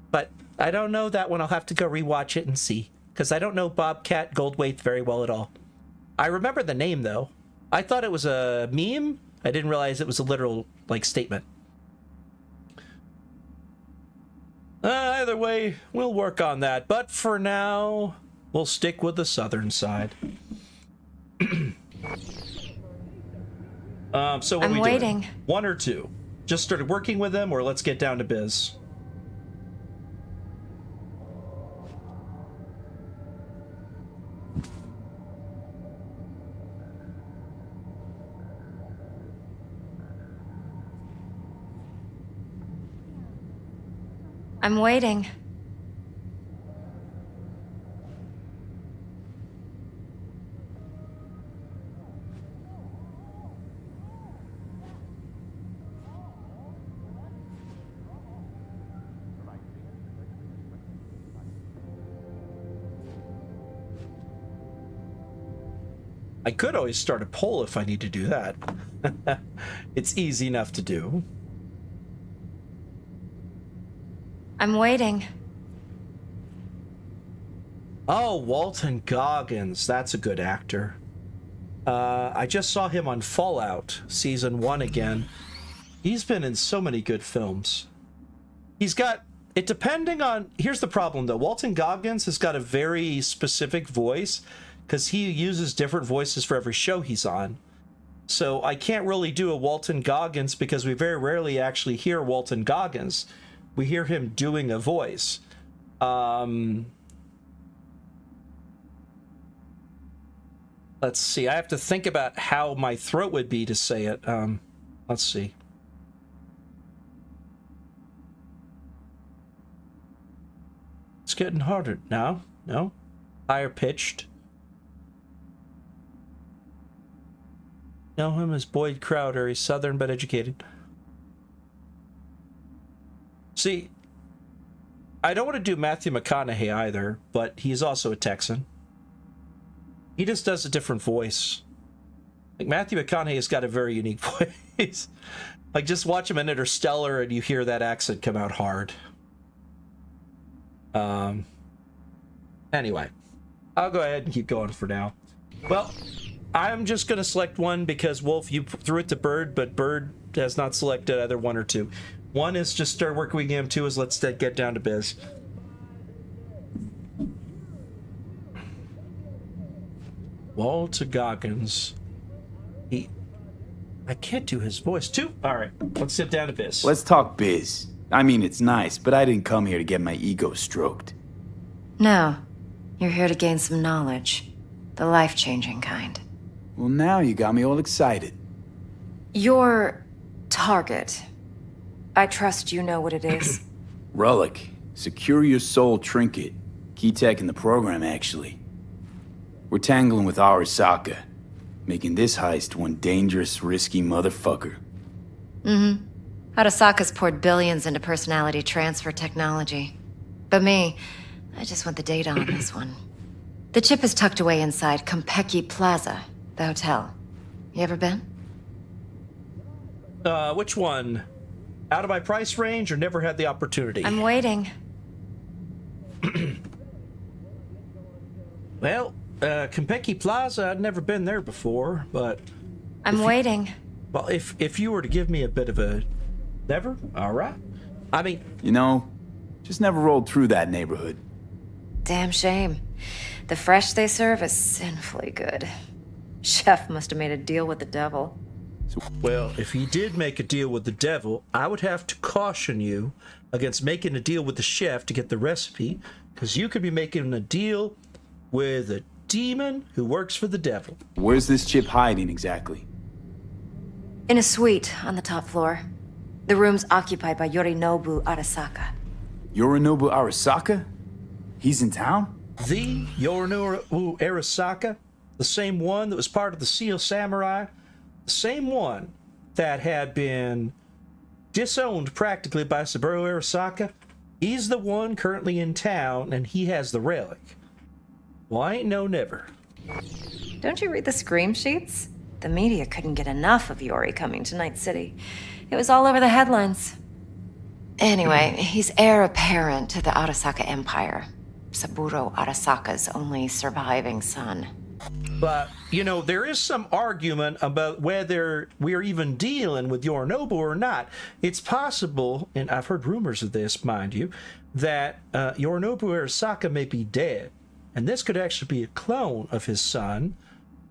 But I don't know that one. I'll have to go rewatch it and see, because I don't know Bobcat Goldthwait very well at all. I remember the name, though. I thought it was a meme. I didn't realize it was a literal, like, statement. Either way, we'll work on that. But for now, we'll stick with the southern side. So what I'm are we waiting. doing? 1 or 2? Just started working with them, or let's get down to biz? I'm waiting. I could always start a poll if I need to do that. It's easy enough to do. I'm waiting. Oh, Walton Goggins. That's a good actor. I just saw him on Fallout Season 1 again. He's been in so many good films. He's got... It depending on... Here's the problem, though. Walton Goggins has got a very specific voice, because he uses different voices for every show he's on. So I can't really do a Walton Goggins because we very rarely actually hear Walton Goggins. We hear him doing a voice. Let's see. I have to think about how my throat would be to say it. Let's see. It's getting harder now. No? Higher pitched. Know him as Boyd Crowder. He's Southern but educated. See, I don't want to do Matthew McConaughey either, but he's also a Texan. He just does a different voice. Like, Matthew McConaughey has got a very unique voice. Like, just watch him in Interstellar and you hear that accent come out hard. Anyway, I'll go ahead and keep going for now. Well, I'm just going to select one because, Wolf, you threw it to Bird, but Bird has not selected either one or two. One is just start working with game, two is let's get down to biz. Walter Goggins. I can't do his voice. Two? Alright, let's sit down to biz. Let's talk biz. I mean, it's nice, but I didn't come here to get my ego stroked. No. You're here to gain some knowledge. The life-changing kind. Well, now you got me all excited. Your target. I trust you know what it is. Relic. Secure your soul trinket. Key tech in the program, actually. We're tangling with Arasaka, making this heist one dangerous, risky motherfucker. Mm-hmm. Arasaka's poured billions into personality transfer technology. But me, I just want the data on this one. The chip is tucked away inside Konpeki Plaza, the hotel. You ever been? Which one? Out of my price range or never had the opportunity? I'm waiting. Well, Konpeki Plaza, I'd never been there before, but... I'm waiting. Well, if you were to give me a bit of a... Never? All right. I mean... You know, just never rolled through that neighborhood. Damn shame. The fresh they serve is sinfully good. Chef must have made a deal with the devil. Well, if he did make a deal with the devil, I would have to caution you against making a deal with the chef to get the recipe, because you could be making a deal with a demon who works for the devil. Where's this chip hiding exactly? In a suite on the top floor. The room's occupied by Yorinobu Arasaka. Yorinobu Arasaka? He's in town? The Yorinobu Arasaka? The same one that was part of the Seal Samurai? The same one that had been disowned practically by Saburo Arasaka? He's the one currently in town, and he has the relic. Well, I ain't no never. Don't you read the scream sheets? The media couldn't get enough of Yori coming to Night City. It was all over the headlines. Anyway, he's heir apparent to the Arasaka Empire. Saburo Arasaka's only surviving son. But, you know, there is some argument about whether we're even dealing with Yorinobu or not. It's possible, and I've heard rumors of this, mind you, that Yorinobu Arasaka may be dead. And this could actually be a clone of his son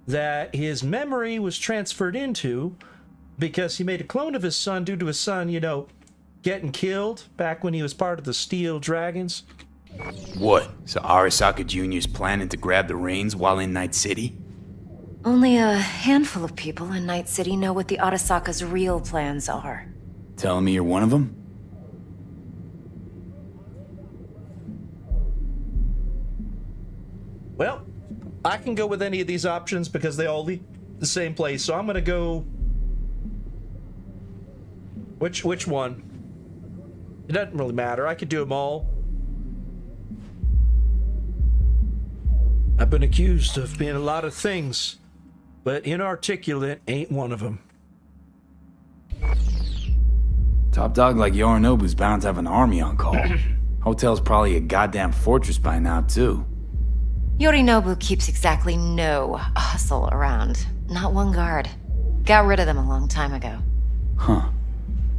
that his memory was transferred into because he made a clone of his son due to his son, you know, getting killed back when he was part of the Steel Dragons. What? So Arasaka Jr.'s planning to grab the reins while in Night City? Only a handful of people in Night City know what the Arasaka's real plans are. Telling me you're one of them? Well, I can go with any of these options because they all lead the same place. So I'm going to go... Which one? It doesn't really matter. I could do them all. I've been accused of being a lot of things, but inarticulate ain't one of them. Top dog like Yorinobu's bound to have an army on call. Hotel's probably a goddamn fortress by now, too. Yorinobu keeps exactly no hustle around. Not one guard. Got rid of them a long time ago. Huh.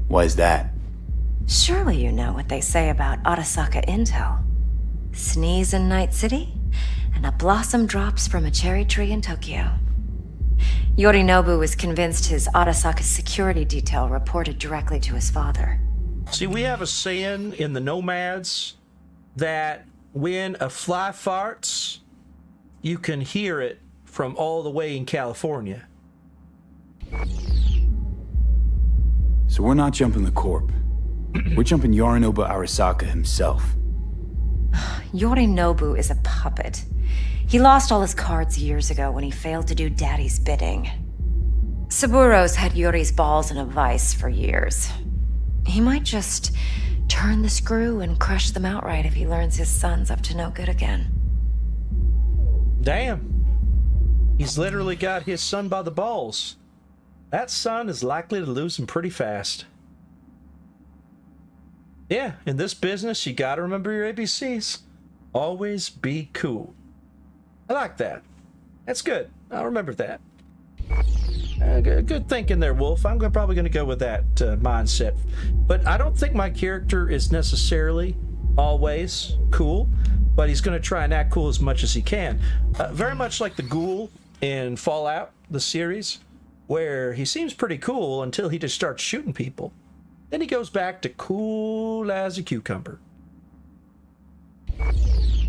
Why is that? Surely you know what they say about Arasaka intel. Sneeze in Night City, and a blossom drops from a cherry tree in Tokyo. Yorinobu was convinced his Arasaka security detail reported directly to his father. See, we have a saying in the Nomads that when a fly farts, you can hear it from all the way in California. So we're not jumping the Corp. We're jumping Yorinobu Arasaka himself. Yorinobu is a puppet. He lost all his cards years ago when he failed to do Daddy's bidding. Saburo's had Yuri's balls in a vice for years. He might just turn the screw and crush them outright if he learns his son's up to no good again. Damn. He's literally got his son by the balls. That son is likely to lose him pretty fast. Yeah, in this business, you gotta remember your ABCs. Always be cool. I like that. That's good. I'll remember that. Good thinking there, Wolf. I'm probably going to go with that mindset. But I don't think my character is necessarily always cool, but he's going to try and act cool as much as he can. Very much like the ghoul in Fallout, the series, where he seems pretty cool until he just starts shooting people. Then he goes back to cool as a cucumber.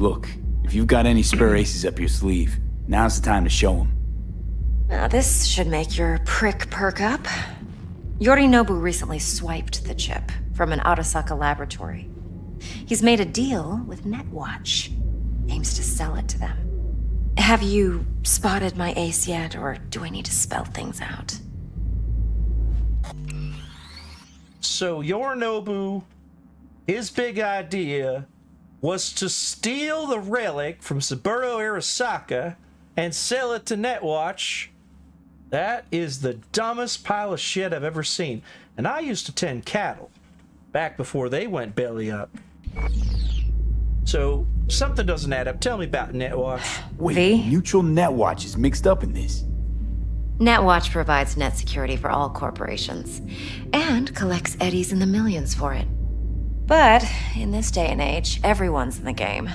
Look, if you've got any spare aces up your sleeve, now's the time to show them. Now, this should make your prick perk up. Yorinobu recently swiped the chip from an Arasaka laboratory. He's made a deal with Netwatch. Aims to sell it to them. Have you spotted my ace yet, or do I need to spell things out? So Yorinobu, his big idea was to steal the relic from Saburo Arasaka and sell it to Netwatch. That is the dumbest pile of shit I've ever seen. And I used to tend cattle back before they went belly up. So something doesn't add up. Tell me about Netwatch. Wait, Neutral Netwatch is mixed up in this. Netwatch provides net security for all corporations and collects eddies in the millions for it. But in this day and age, everyone's in the game,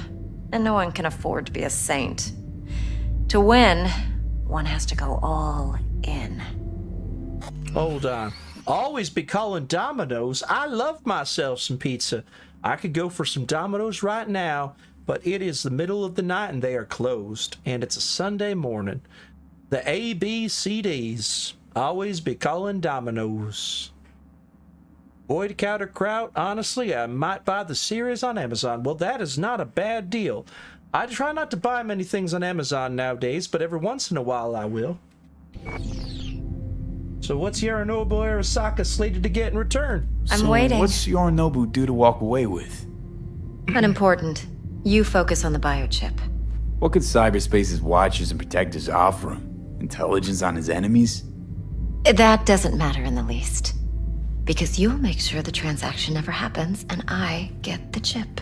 and no one can afford to be a saint. To win, one has to go all in. Hold on. Always be calling Domino's. I love myself some pizza. I could go for some Domino's right now, but it is the middle of the night and they are closed, and it's a Sunday morning. The ABCDs. Always be calling Domino's. Boy, to counter kraut, honestly, I might buy the series on Amazon. Well, that is not a bad deal. I try not to buy many things on Amazon nowadays, but every once in a while I will. So what's Yorinobu Arasaka slated to get in return? I'm waiting. What's Yorinobu due to walk away with? Unimportant. You focus on the biochip. What could cyberspace's watchers and protectors offer him? Intelligence on his enemies? That doesn't matter in the least. Because you'll make sure the transaction never happens, and I get the chip.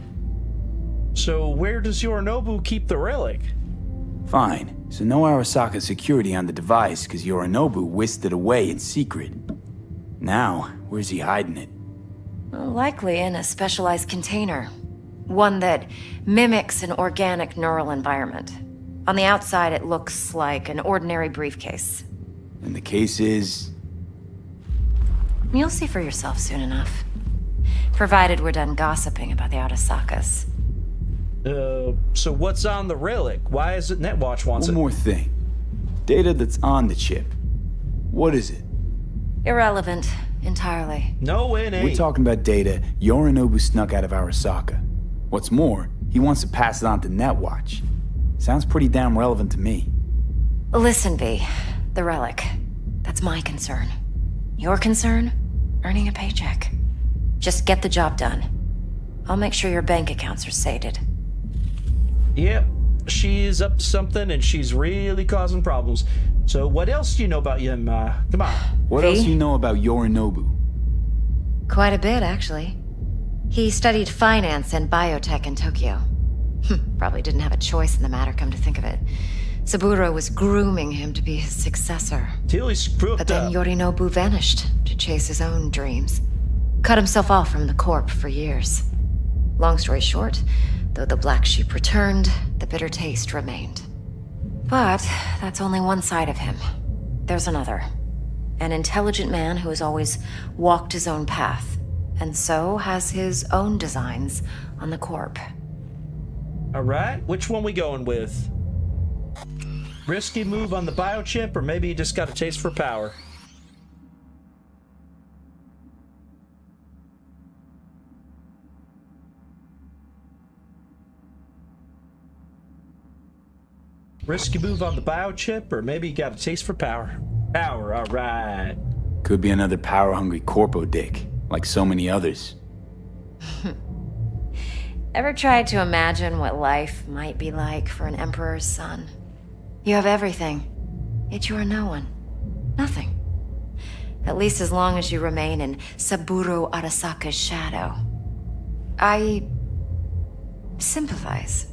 So where does Yorinobu keep the relic? Fine. So no Arasaka security on the device because Yorinobu whisked it away in secret. Now, where's he hiding it? Likely in a specialized container. One that mimics an organic neural environment. On the outside, it looks like an ordinary briefcase. And the case is... You'll see for yourself soon enough. Provided we're done gossiping about the Arasakas. So what's on the relic? Why is it Netwatch wants it? One more thing. Data that's on the chip. What is it? Irrelevant. Entirely. No, it ain't. We're talking about data Yorinobu snuck out of Arasaka. What's more, he wants to pass it on to Netwatch. Sounds pretty damn relevant to me. Listen, V. The relic. That's my concern. Your concern? Earning a paycheck. Just get the job done. I'll make sure your bank accounts are sated. Yep, she's up to something and she's really causing problems. So what else do you know about him? Come on. What else do you know about Yorinobu? Quite a bit, actually. He studied finance and biotech in Tokyo. Probably didn't have a choice in the matter, come to think of it. Saburo was grooming him to be his successor. Till he screwed up. But then Yorinobu vanished to chase his own dreams. Cut himself off from the Corp for years. Long story short, though the black sheep returned, the bitter taste remained. But that's only one side of him. there's another. An intelligent man who has always walked his own path, and so has his own designs on the Corp. All right, which one we going with? Risky move on the biochip, or maybe you just got a taste for power? Risky move on the biochip, or maybe you got a taste for power? Power, all right. Could be another power-hungry corpo dick, like so many others. Ever tried to imagine what life might be like for an emperor's son? You have everything, yet you are no one. Nothing. At least as long as you remain in Saburo Arasaka's shadow. I sympathize.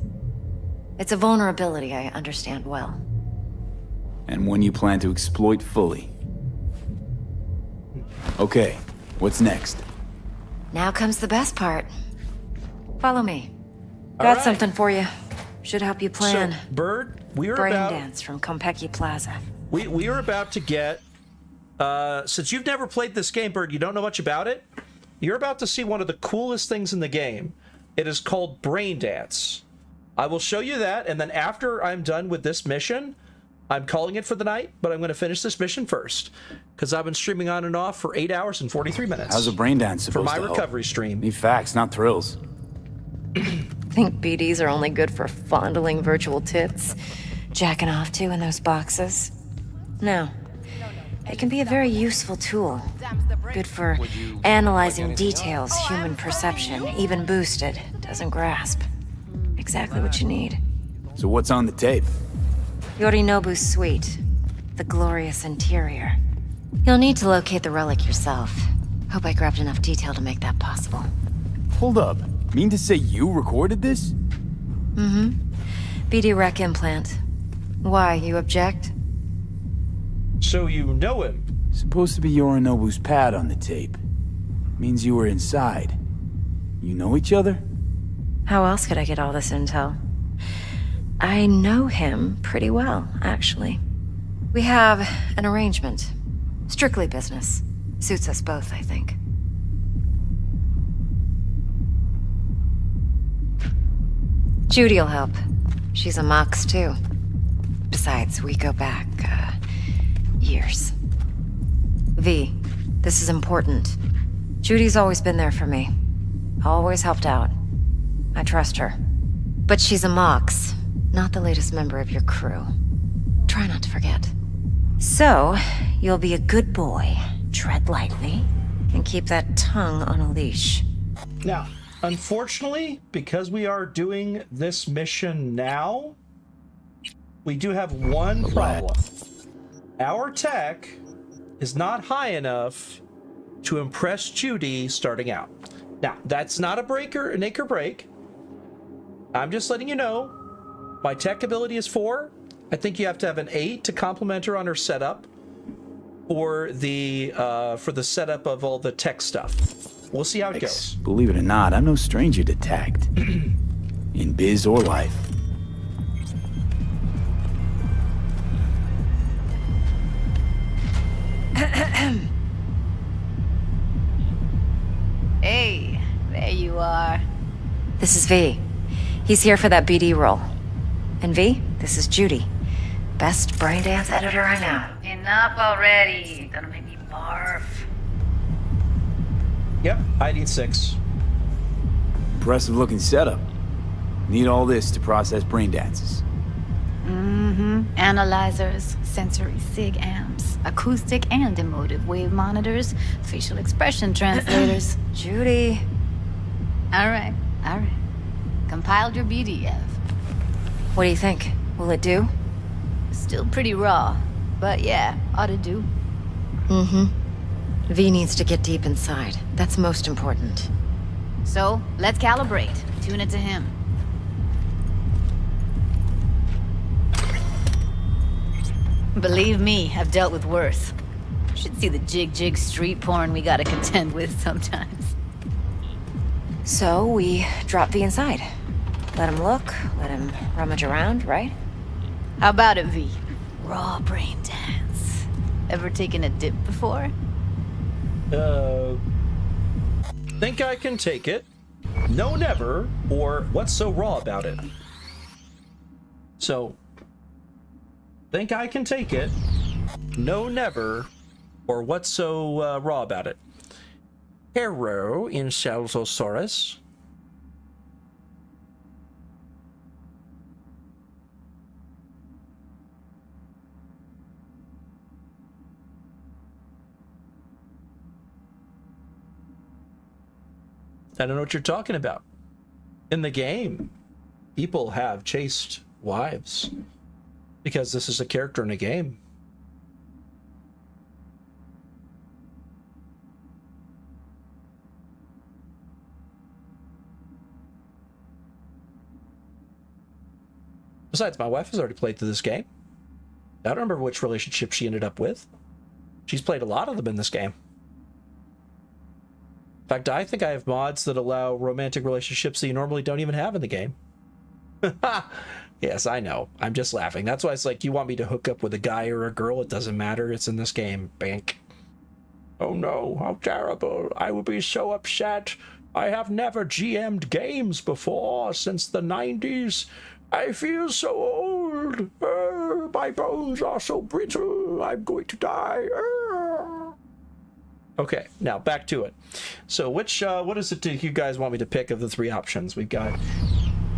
It's a vulnerability I understand well. And one you plan to exploit fully. Okay, what's next? Now comes the best part. Follow me. All Got right. something for you. Should help you plan. So, Bird, we are Brain about... dance from Konpeki Plaza. We are about to get... since you've never played this game, Bird, you don't know much about it, you're about to see one of the coolest things in the game. It is called Brain Dance. I will show you that, and then after I'm done with this mission, I'm calling it for the night, but I'm going to finish this mission first, because I've been streaming on and off for 8 hours and 43 minutes. How's a brain dance supposed for my to help? recovery stream. Need facts, not thrills. Think BDs are only good for fondling virtual tits? Jacking off to in those boxes? No. It can be a very useful tool. Good for analyzing details human perception, even boosted, doesn't grasp. Exactly what you need. So what's on the tape? Yorinobu's suite. The glorious interior. You'll need to locate the relic yourself. Hope I grabbed enough detail to make that possible. Hold up. Mean to say you recorded this? Mm-hmm. BD Rec implant. Why, you object? So you know him? Supposed to be Yorinobu's pad on the tape. Means you were inside. You know each other? How else could I get all this intel? I know him pretty well, actually. We have an arrangement. Strictly business. Suits us both, I think. Judy'll help. She's a Mox, too. Besides, we go back, years. V, this is important. Judy's always been there for me. Always helped out. I trust her. But she's a Mox, not the latest member of your crew. Try not to forget. So, you'll be a good boy, tread lightly, and keep that tongue on a leash. Now, unfortunately, because we are doing this mission now, we do have one problem. Our tech is not high enough to impress Judy starting out. Now, that's not a make or break. I'm just letting you know. My tech ability is 4. I think you have to have an 8 to complement her on her setup, or the for the setup of all the tech stuff. We'll see how it goes. Believe it or not, I'm no stranger to tact. In biz or life. Hey, there you are. This is V. He's here for that BD role. And V, this is Judy. Best brain dance editor I know. Enough already. Gonna make me barf. Yep, I need 6. Impressive looking setup. Need all this to process brain dances. Mm-hmm. Analyzers, sensory sig amps, acoustic and emotive wave monitors, facial expression translators. Judy. All right. Compiled your BDF. What do you think? Will it do? Still pretty raw, but yeah, ought to do. Mm-hmm. V needs to get deep inside. That's most important. So, let's calibrate. Tune it to him. Believe me, I've dealt with worse. Should see the jig street porn we gotta contend with sometimes. So, we drop V inside. Let him look, let him rummage around, right? How about it, V? Raw brain dance. Ever taken a dip before? Think I can take it. No, never. Or what's so raw about it? So, think I can take it. No, never. Or what's so raw about it? Hero in Salsosaurus. I don't know what you're talking about. In the game, people have chased wives because this is a character in a game. Besides, my wife has already played through this game. I don't remember which relationship she ended up with. She's played a lot of them in this game. In fact, I think I have mods that allow romantic relationships that you normally don't even have in the game. Yes, I know. I'm just laughing. That's why it's like, you want me to hook up with a guy or a girl? It doesn't matter. It's in this game. Bank. Oh no, how terrible. I would be so upset. I have never GM'd games before since the 90s. I feel so old. My bones are so brittle. I'm going to die. Okay, now back to it. So which, what is it you guys want me to pick of the three options? We've got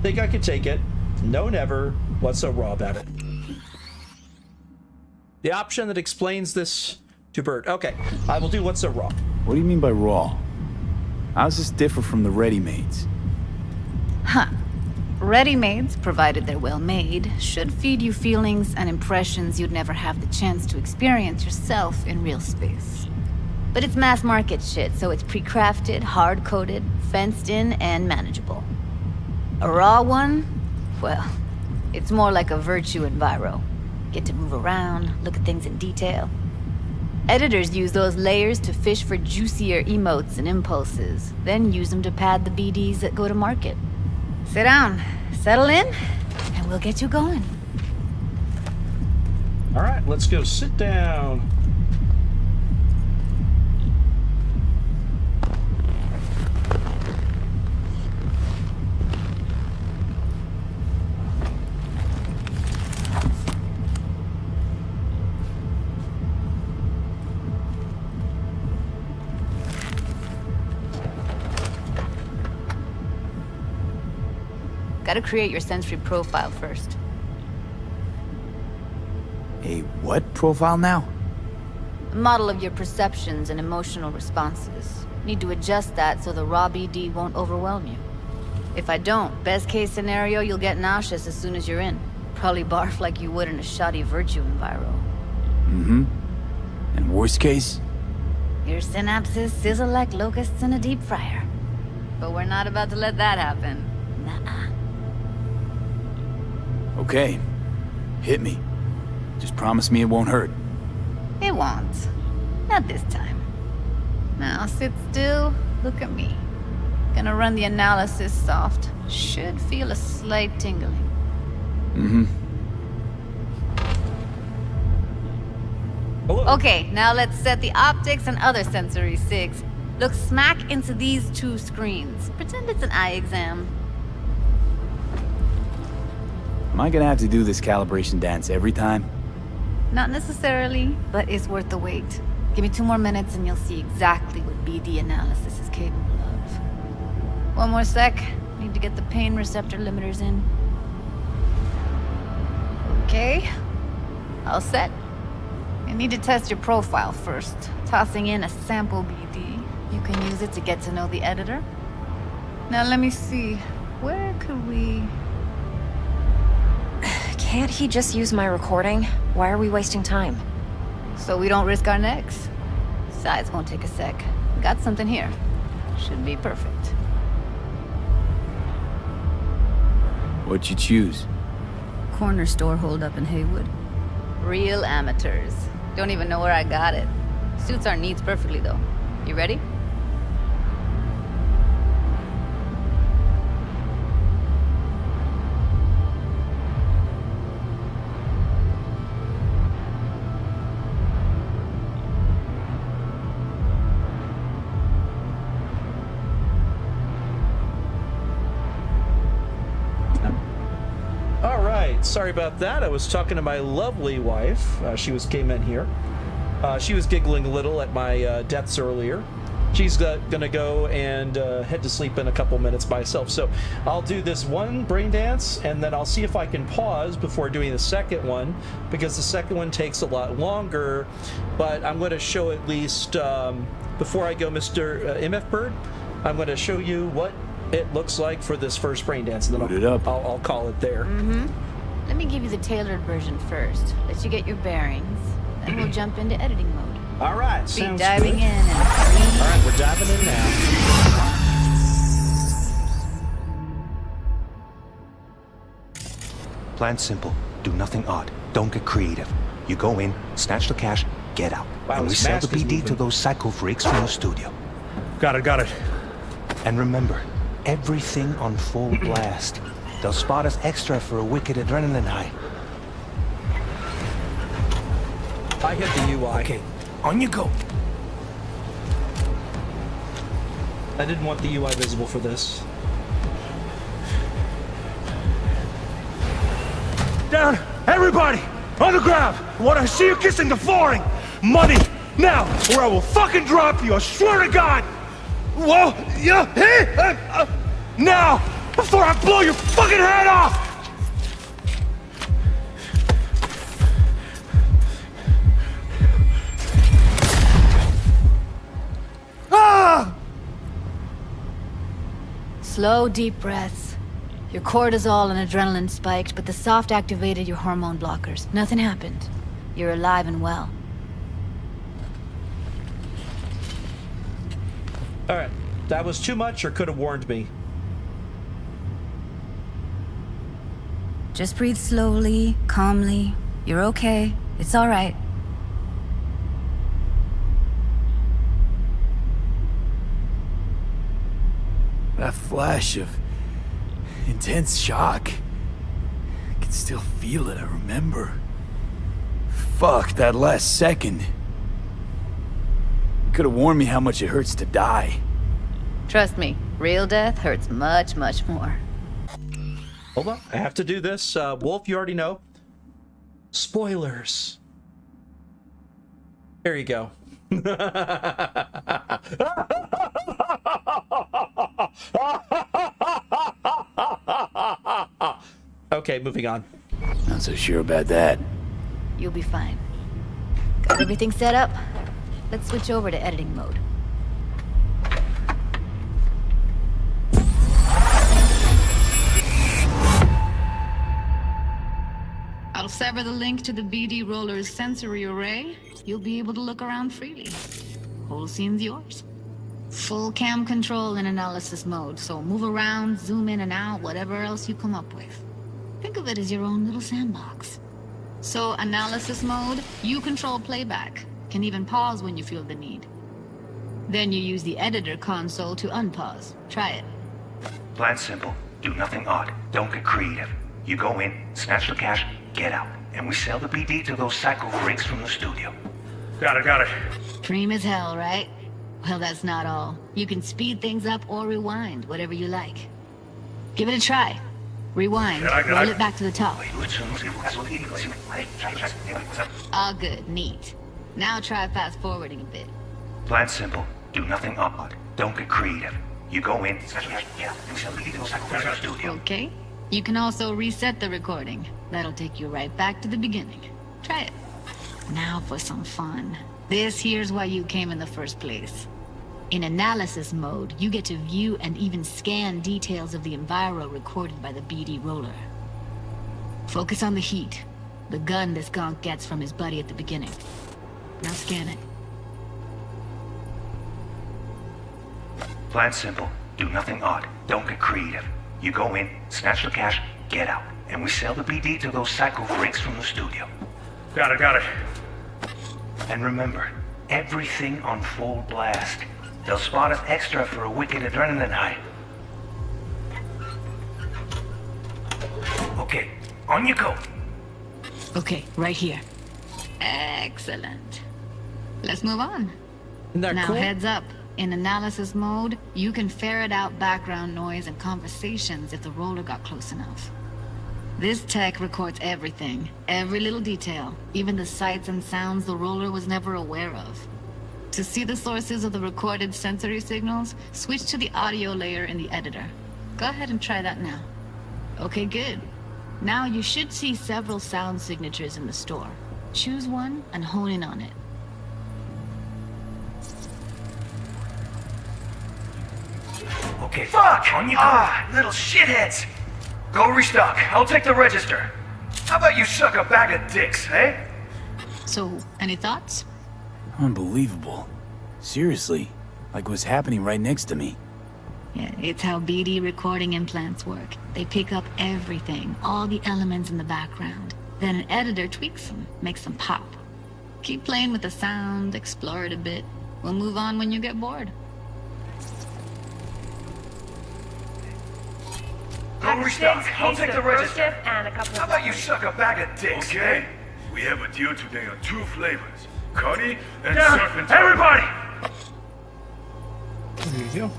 think I could take it, no, never, what's so raw about it? The option that explains this to Bert. Okay, I will do what's so raw. What do you mean by raw? How does this differ from the ready-mades? Huh. Ready-mades, provided they're well made, should feed you feelings and impressions you'd never have the chance to experience yourself in real space. But it's mass market shit, so it's pre-crafted, hard-coded, fenced in, and manageable. A raw one? Well, it's more like a virtue enviro. Get to move around, look at things in detail. Editors use those layers to fish for juicier emotes and impulses, then use them to pad the BDs that go to market. Sit down, settle in, and we'll get you going. All right, let's go sit down. Gotta create your sensory profile first. A what profile now? A model of your perceptions and emotional responses. Need to adjust that so the raw BD won't overwhelm you. If I don't, best case scenario, you'll get nauseous as soon as you're in. Probably barf like you would in a shoddy virtue enviro. Mm-hmm. And worst case? Your synapses sizzle like locusts in a deep fryer. But we're not about to let that happen. Nuh-uh. Okay. Hit me. Just promise me it won't hurt. It won't. Not this time. Now sit still, look at me. Gonna run the analysis soft. Should feel a slight tingling. Mm-hmm. Okay, now let's set the optics and other sensory sigs. Look smack into these two screens. Pretend it's an eye exam. Am I gonna have to do this calibration dance every time? Not necessarily, but it's worth the wait. Give me 2 more minutes and you'll see exactly what BD analysis is capable of. 1 more sec. Need to get the pain receptor limiters in. Okay. All set. I need to test your profile first. Tossing in a sample BD. You can use it to get to know the editor. Now let me see. Where could we... Can't he just use my recording? Why are we wasting time? So we don't risk our necks. Besides, won't take a sec. Got something here. Should be perfect. What'd you choose? Corner store holdup in Haywood. Real amateurs. Don't even know where I got it. Suits our needs perfectly, though. You ready? right, sorry about that. I was talking to my lovely wife. She came in here. She was giggling a little at my deaths earlier. She's gonna go and head to sleep in a couple minutes by herself. So I'll do this one brain dance, and then I'll see if I can pause before doing the second one, because the second one takes a lot longer. But I'm going to show at least, before I go, Mr. MF Bird, I'm going to show you what it looks like for this first brain dance, and then I'll call it there. Let me give you the tailored version first. Let you get your bearings. Then we'll jump into editing mode. All right, Be sounds diving good. in. All right, we're diving in now. Plan simple. Do nothing odd. Don't get creative. You go in, snatch the cash, get out. Wow, and we his sell the mask is BD to moving. those psycho freaks from the studio. Got it. And remember, everything on full blast. They'll spot us extra for a wicked adrenaline high. I hit the UI. Okay, on you go. I didn't want the UI visible for this. Down! Everybody! On the ground! I want to see you kissing the flooring! Money! Now! Or I will fucking drop you! I swear to God! Whoa! Yeah! Hey! Now! Before I blow your fucking head off! Ah! Slow, deep breaths. Your cortisol and adrenaline spiked, but the soft activated your hormone blockers. Nothing happened. You're alive and well. All right, that was too much, or could have warned me. Just breathe slowly, calmly. You're okay. It's all right. That flash of intense shock. I can still feel it, I remember. Fuck, that last second. You could have warned me how much it hurts to die. Trust me, real death hurts much, much more. Hold on, I have to do this. Wolf, you already know. Spoilers. There you go. Okay, moving on. Not so sure about that. You'll be fine. Got everything set up? Let's switch over to editing mode. I'll sever the link to the BD Roller's sensory array. You'll be able to look around freely. Whole scene's yours. Full cam control in analysis mode, so move around, zoom in and out, whatever else you come up with. Think of it as your own little sandbox. So, analysis mode, you control playback. Can even pause when you feel the need. Then you use the editor console to unpause. Try it. Plan simple. Do nothing odd. Don't get creative. You go in, snatch the cash, get out. And we sell the BD to those psycho freaks from the studio. Got it. Cream as hell, right? Well, that's not all. You can speed things up or rewind, whatever you like. Give it a try. Rewind. Roll it back to the top. All good. Neat. Now try fast forwarding a bit. Plan simple. Do nothing odd. Don't get creative. You go in, snatch the cash, get out. And we sell the BD to those psycho freaks from the studio. Okay. You can also reset the recording. That'll take you right back to the beginning. Try it. Now for some fun. This here's why you came in the first place. In analysis mode, you get to view and even scan details of the enviro recorded by the BD roller. Focus on the heat, the gun this gonk gets from his buddy at the beginning. Now scan it. Plan simple. Do nothing odd. Don't get creative. You go in, snatch the cash, get out. And we sell the BD to those psycho freaks from the studio. Got it. And remember, everything on full blast. They'll spot us extra for a wicked adrenaline high. Okay, on you go. Okay, right here. Excellent. Let's move on. Now cool? heads up. In analysis mode, you can ferret out background noise and conversations if the roller got close enough. This tech records everything, every little detail, even the sights and sounds the roller was never aware of. To see the sources of the recorded sensory signals, switch to the audio layer in the editor. Go ahead and try that now. Okay, good. Now you should see several sound signatures in the store. Choose one and hone in on it. Okay, fuck! On you go. Little shitheads! Go restock. I'll take the register. How about you suck a bag of dicks, eh? So, any thoughts? Unbelievable. Seriously, like what's happening right next to me. Yeah, it's how BD recording implants work. They pick up everything, all the elements in the background. Then an editor tweaks them, makes them pop. Keep playing with the sound, explore it a bit. We'll move on when you get bored. Go restock. I'll take the register. How about you suck a bag of dicks, Okay. eh? We have a deal today on 2 flavors. Cuddy and Down. surf and Everybody! There you go.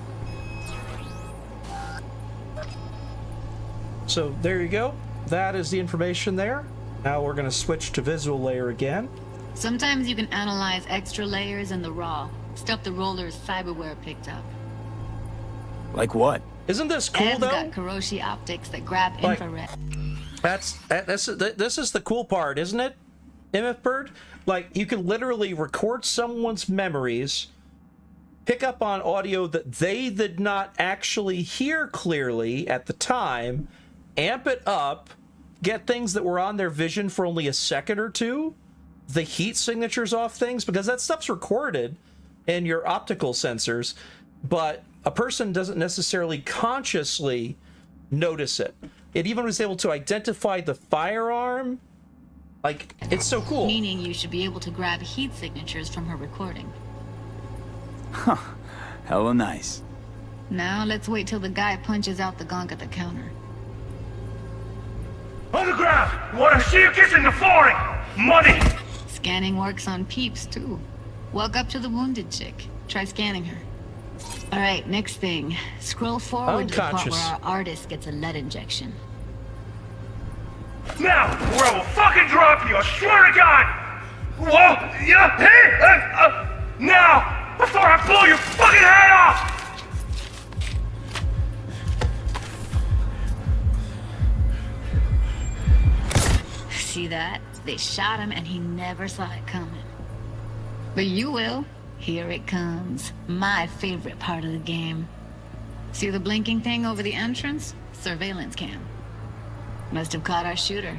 So there you go. That is the information there. Now we're going to switch to visual layer again. Sometimes you can analyze extra layers in the raw, stuff the roller's cyberware picked up. Like what? Isn't this cool Ev's though? got Kiroshi optics that grab Like- infrared. This is the cool part, isn't it? MF Bird? Like, you can literally record someone's memories, pick up on audio that they did not actually hear clearly at the time, amp it up, get things that were on their vision for only a second or two, the heat signatures off things, because that stuff's recorded in your optical sensors, but a person doesn't necessarily consciously notice it. It even was able to identify the firearm. Like, it's so cool. Meaning you should be able to grab heat signatures from her recording. Huh. Hella nice. Now let's wait till the guy punches out the gunk at the counter. On the ground! Wanna see you kissing the flooring! Money! Scanning works on peeps, too. Walk up to the wounded chick. Try scanning her. Alright, next thing. Scroll forward to the part Unconscious. where our artist gets a lead injection. Now, or I will fucking drop you, I swear to God! Whoa! Yeah! Hey! Now! Before I blow your fucking head off! See that? They shot him and he never saw it coming. But you will. Here it comes. My favorite part of the game. See the blinking thing over the entrance? Surveillance cam. Must have caught our shooter.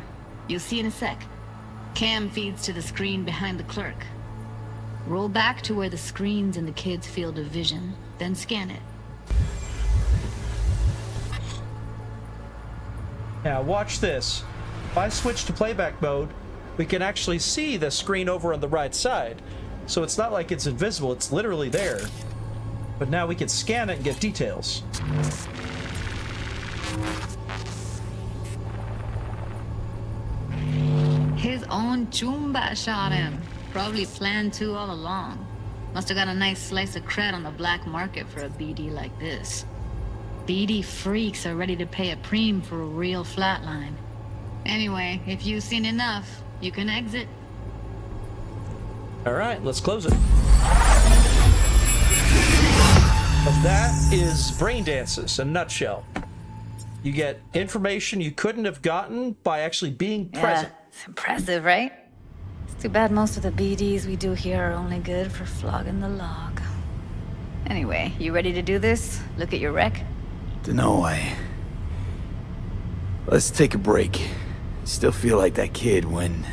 You'll see in a sec. Cam feeds to the screen behind the clerk. Roll back to where the screen's in the kid's field of vision, then scan it. Now watch this. If I switch to playback mode, we can actually see the screen over on the right side. So it's not like it's invisible, it's literally there. But now we can scan it and get details. His own Chumba shot him. Probably planned to all along. Must have got a nice slice of cred on the black market for a BD like this. BD freaks are ready to pay a preem for a real flatline. Anyway, if you've seen enough, you can exit. All right, let's close it. But that is Brain Dances in a nutshell. You get information you couldn't have gotten by actually being present. It's impressive, right? It's too bad most of the BDs we do here are only good for flogging the log. Anyway, you ready to do this? Look at your rec? Dunno, Let's take a break. Still feel like that kid when...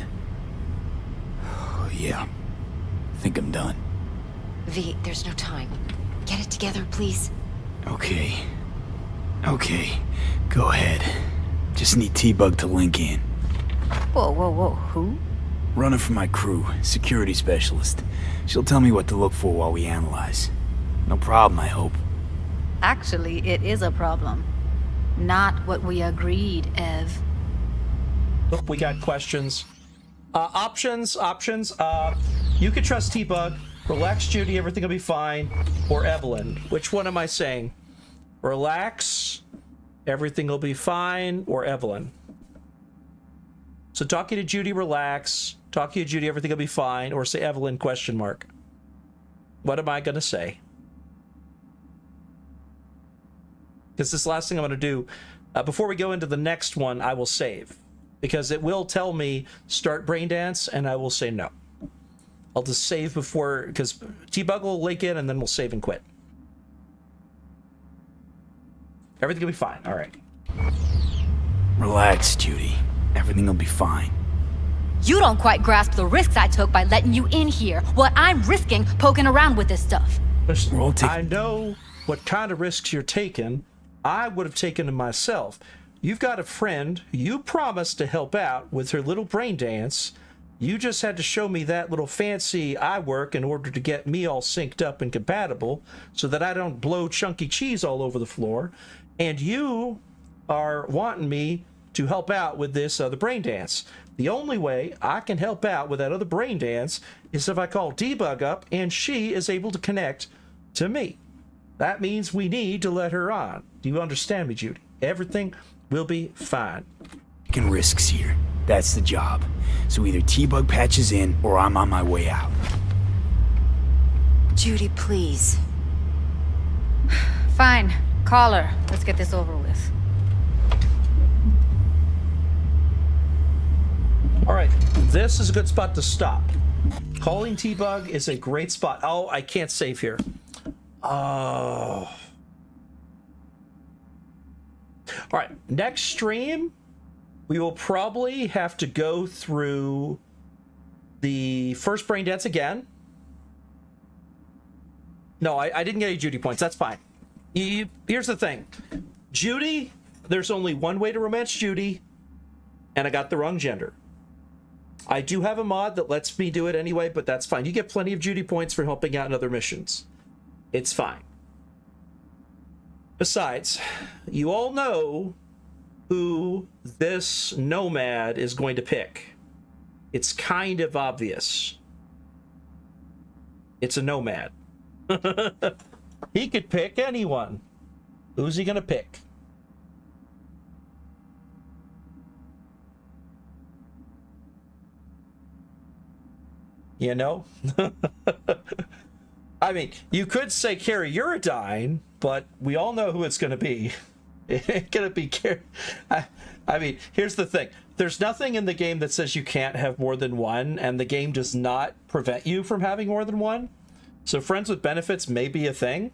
Oh, yeah. I think I'm done. V, there's no time. Get it together, please. Okay. Go ahead. Just need T-Bug to link in. Whoa, who? Runner for my crew, security specialist. She'll tell me what to look for while we analyze. No problem, I hope. Actually, it is a problem. Not what we agreed, Ev. Look, we got questions. Options. You can trust T-Bug, relax Judy, everything will be fine, or Evelyn. Which one am I saying? Relax, everything will be fine, or Evelyn? So talking to Judy, relax. Talking to Judy, everything will be fine. Or say Evelyn, question mark. What am I going to say? Because this last thing I'm going to do, before we go into the next one, I will save. Because it will tell me start brain dance, and I will say no. I'll just save before, because T-Bug will link in, and then we'll save and quit. Everything will be fine. All right. Relax, Judy. Everything will be fine. You don't quite grasp the risks I took by letting you in here. What I'm risking poking around with this stuff. Listen, I know what kind of risks you're taking. I would have taken them myself. You've got a friend who you promised to help out with her little brain dance. You just had to show me that little fancy eye work in order to get me all synced up and compatible so that I don't blow chunky cheese all over the floor. And you are wanting me to help out with this other brain dance. The only way I can help out with that other brain dance is if I call Debug up and she is able to connect to me. That means we need to let her on. Do you understand me, Judy? Everything will be fine. Taking risks here. That's the job. So either T-Bug patches in or I'm on my way out. Judy, please. Fine. Call her. Let's get this over with. All right, this is a good spot to stop. Calling T-Bug is a great spot. Oh, I can't save here. Oh. All right, next stream, we will probably have to go through the first brain dance again. No, I didn't get any Judy points. That's fine. Here's the thing. Judy, there's only one way to romance Judy, and I got the wrong gender. I do have a mod that lets me do it anyway, but that's fine. You get plenty of Judy points for helping out in other missions. It's fine. Besides, you all know who this nomad is going to pick. It's kind of obvious. It's a nomad. He could pick anyone. Who's he gonna pick? You know? I mean, you could say Carrie Uridine, but we all know who it's going to be. It ain't going to be Carrie. I mean, here's the thing. There's nothing in the game that says you can't have more than one, and the game does not prevent you from having more than one. So friends with benefits may be a thing.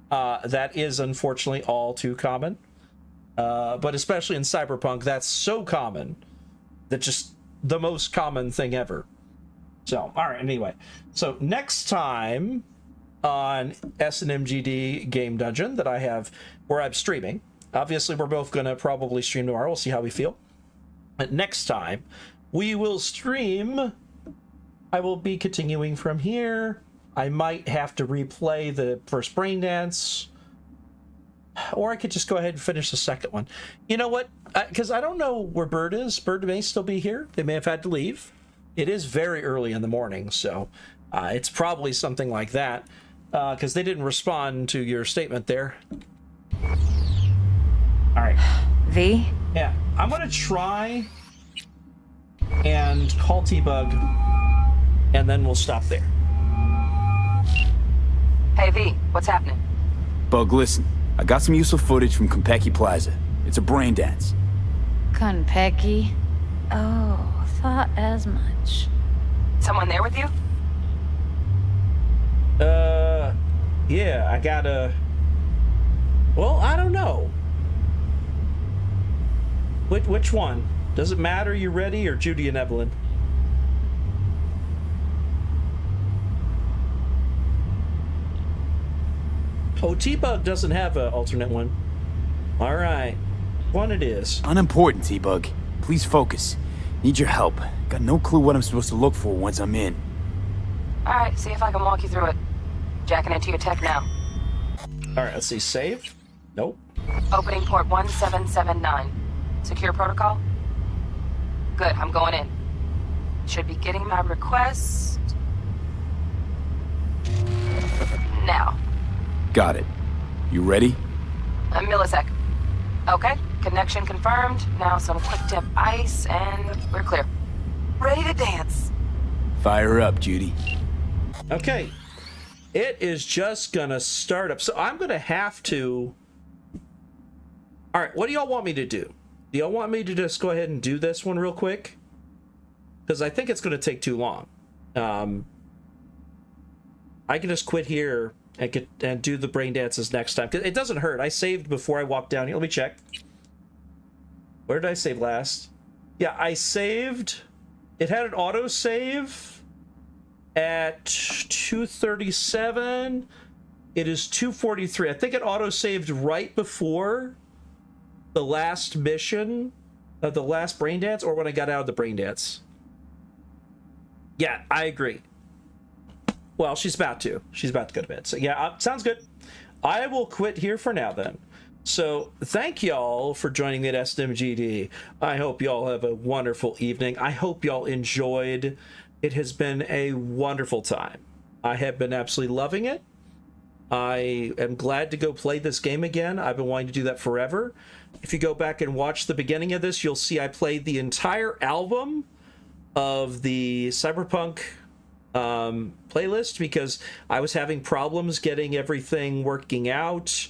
That is unfortunately all too common. But especially in Cyberpunk, that's so common. That's just the most common thing ever. So, all right, anyway. So next time on SNMGD Game Dungeon that I have, where I'm streaming, obviously we're both going to probably stream tomorrow. We'll see how we feel. But next time, we will stream. I will be continuing from here. I might have to replay the first brain dance. Or I could just go ahead and finish the second one. You know what? Because I don't know where Bird is. Bird may still be here. They may have had to leave. It is very early in the morning, so it's probably something like that, because they didn't respond to your statement there. All right. V? Yeah, I'm going to try and call T-Bug, and then we'll stop there. Hey, V, what's happening? Bug, listen. I got some useful footage from Konpeki Plaza. It's a brain dance. Konpeki? Oh. Thought as much. Someone there with you? Yeah, I gotta... Well, I don't know. Which one? Does it matter? You ready, or Judy and Evelyn? Oh, T-Bug doesn't have an alternate one. All right. One it is. Unimportant, T-Bug. Please focus. Need your help. Got no clue what I'm supposed to look for once I'm in. Alright, see if I can walk you through it. Jacking into your tech now. Alright, let's see. Save? Nope. Opening port 1779. Secure protocol? Good, I'm going in. Should be getting my request... now. Got it. You ready? A millisec. Okay, connection confirmed. Now some quick tip ice, and we're clear. Ready to dance. Fire up, Judy. Okay. It is just gonna start up. So I'm gonna have to... All right, what do y'all want me to do? Do y'all want me to just go ahead and do this one real quick? Because I think it's gonna take too long. I can just quit here and do the brain dances next time. 'Cause it doesn't hurt. I saved before I walked down here. Let me check. Where did I save last? Yeah, I saved... It had an autosave at 2:37. It is 2:43. I think it auto-saved right before the last mission of the last brain dance, or when I got out of the brain dance. Yeah, I agree. Well, she's about to. She's about to go to bed. So yeah, sounds good. I will quit here for now then. So thank y'all for joining me at SNMGD. I hope y'all have a wonderful evening. I hope y'all enjoyed. It has been a wonderful time. I have been absolutely loving it. I am glad to go play this game again. I've been wanting to do that forever. If you go back and watch the beginning of this, you'll see I played the entire album of the Cyberpunk playlist because I was having problems getting everything working out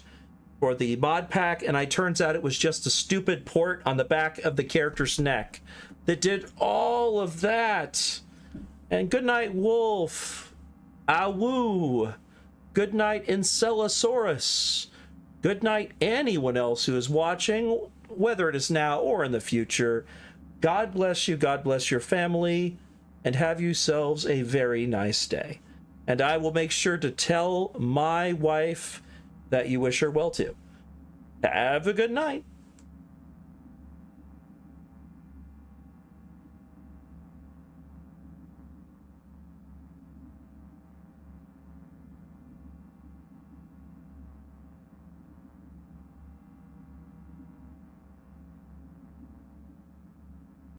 for the mod pack, and it turns out it was just a stupid port on the back of the character's neck that did all of that. And good night, Wolf. Awoo. Good night, Encelosaurus. Good night, anyone else who is watching, whether it is now or in the future. God bless you, God bless your family, and have yourselves a very nice day. And I will make sure to tell my wife that you wish her well too. Have a good night.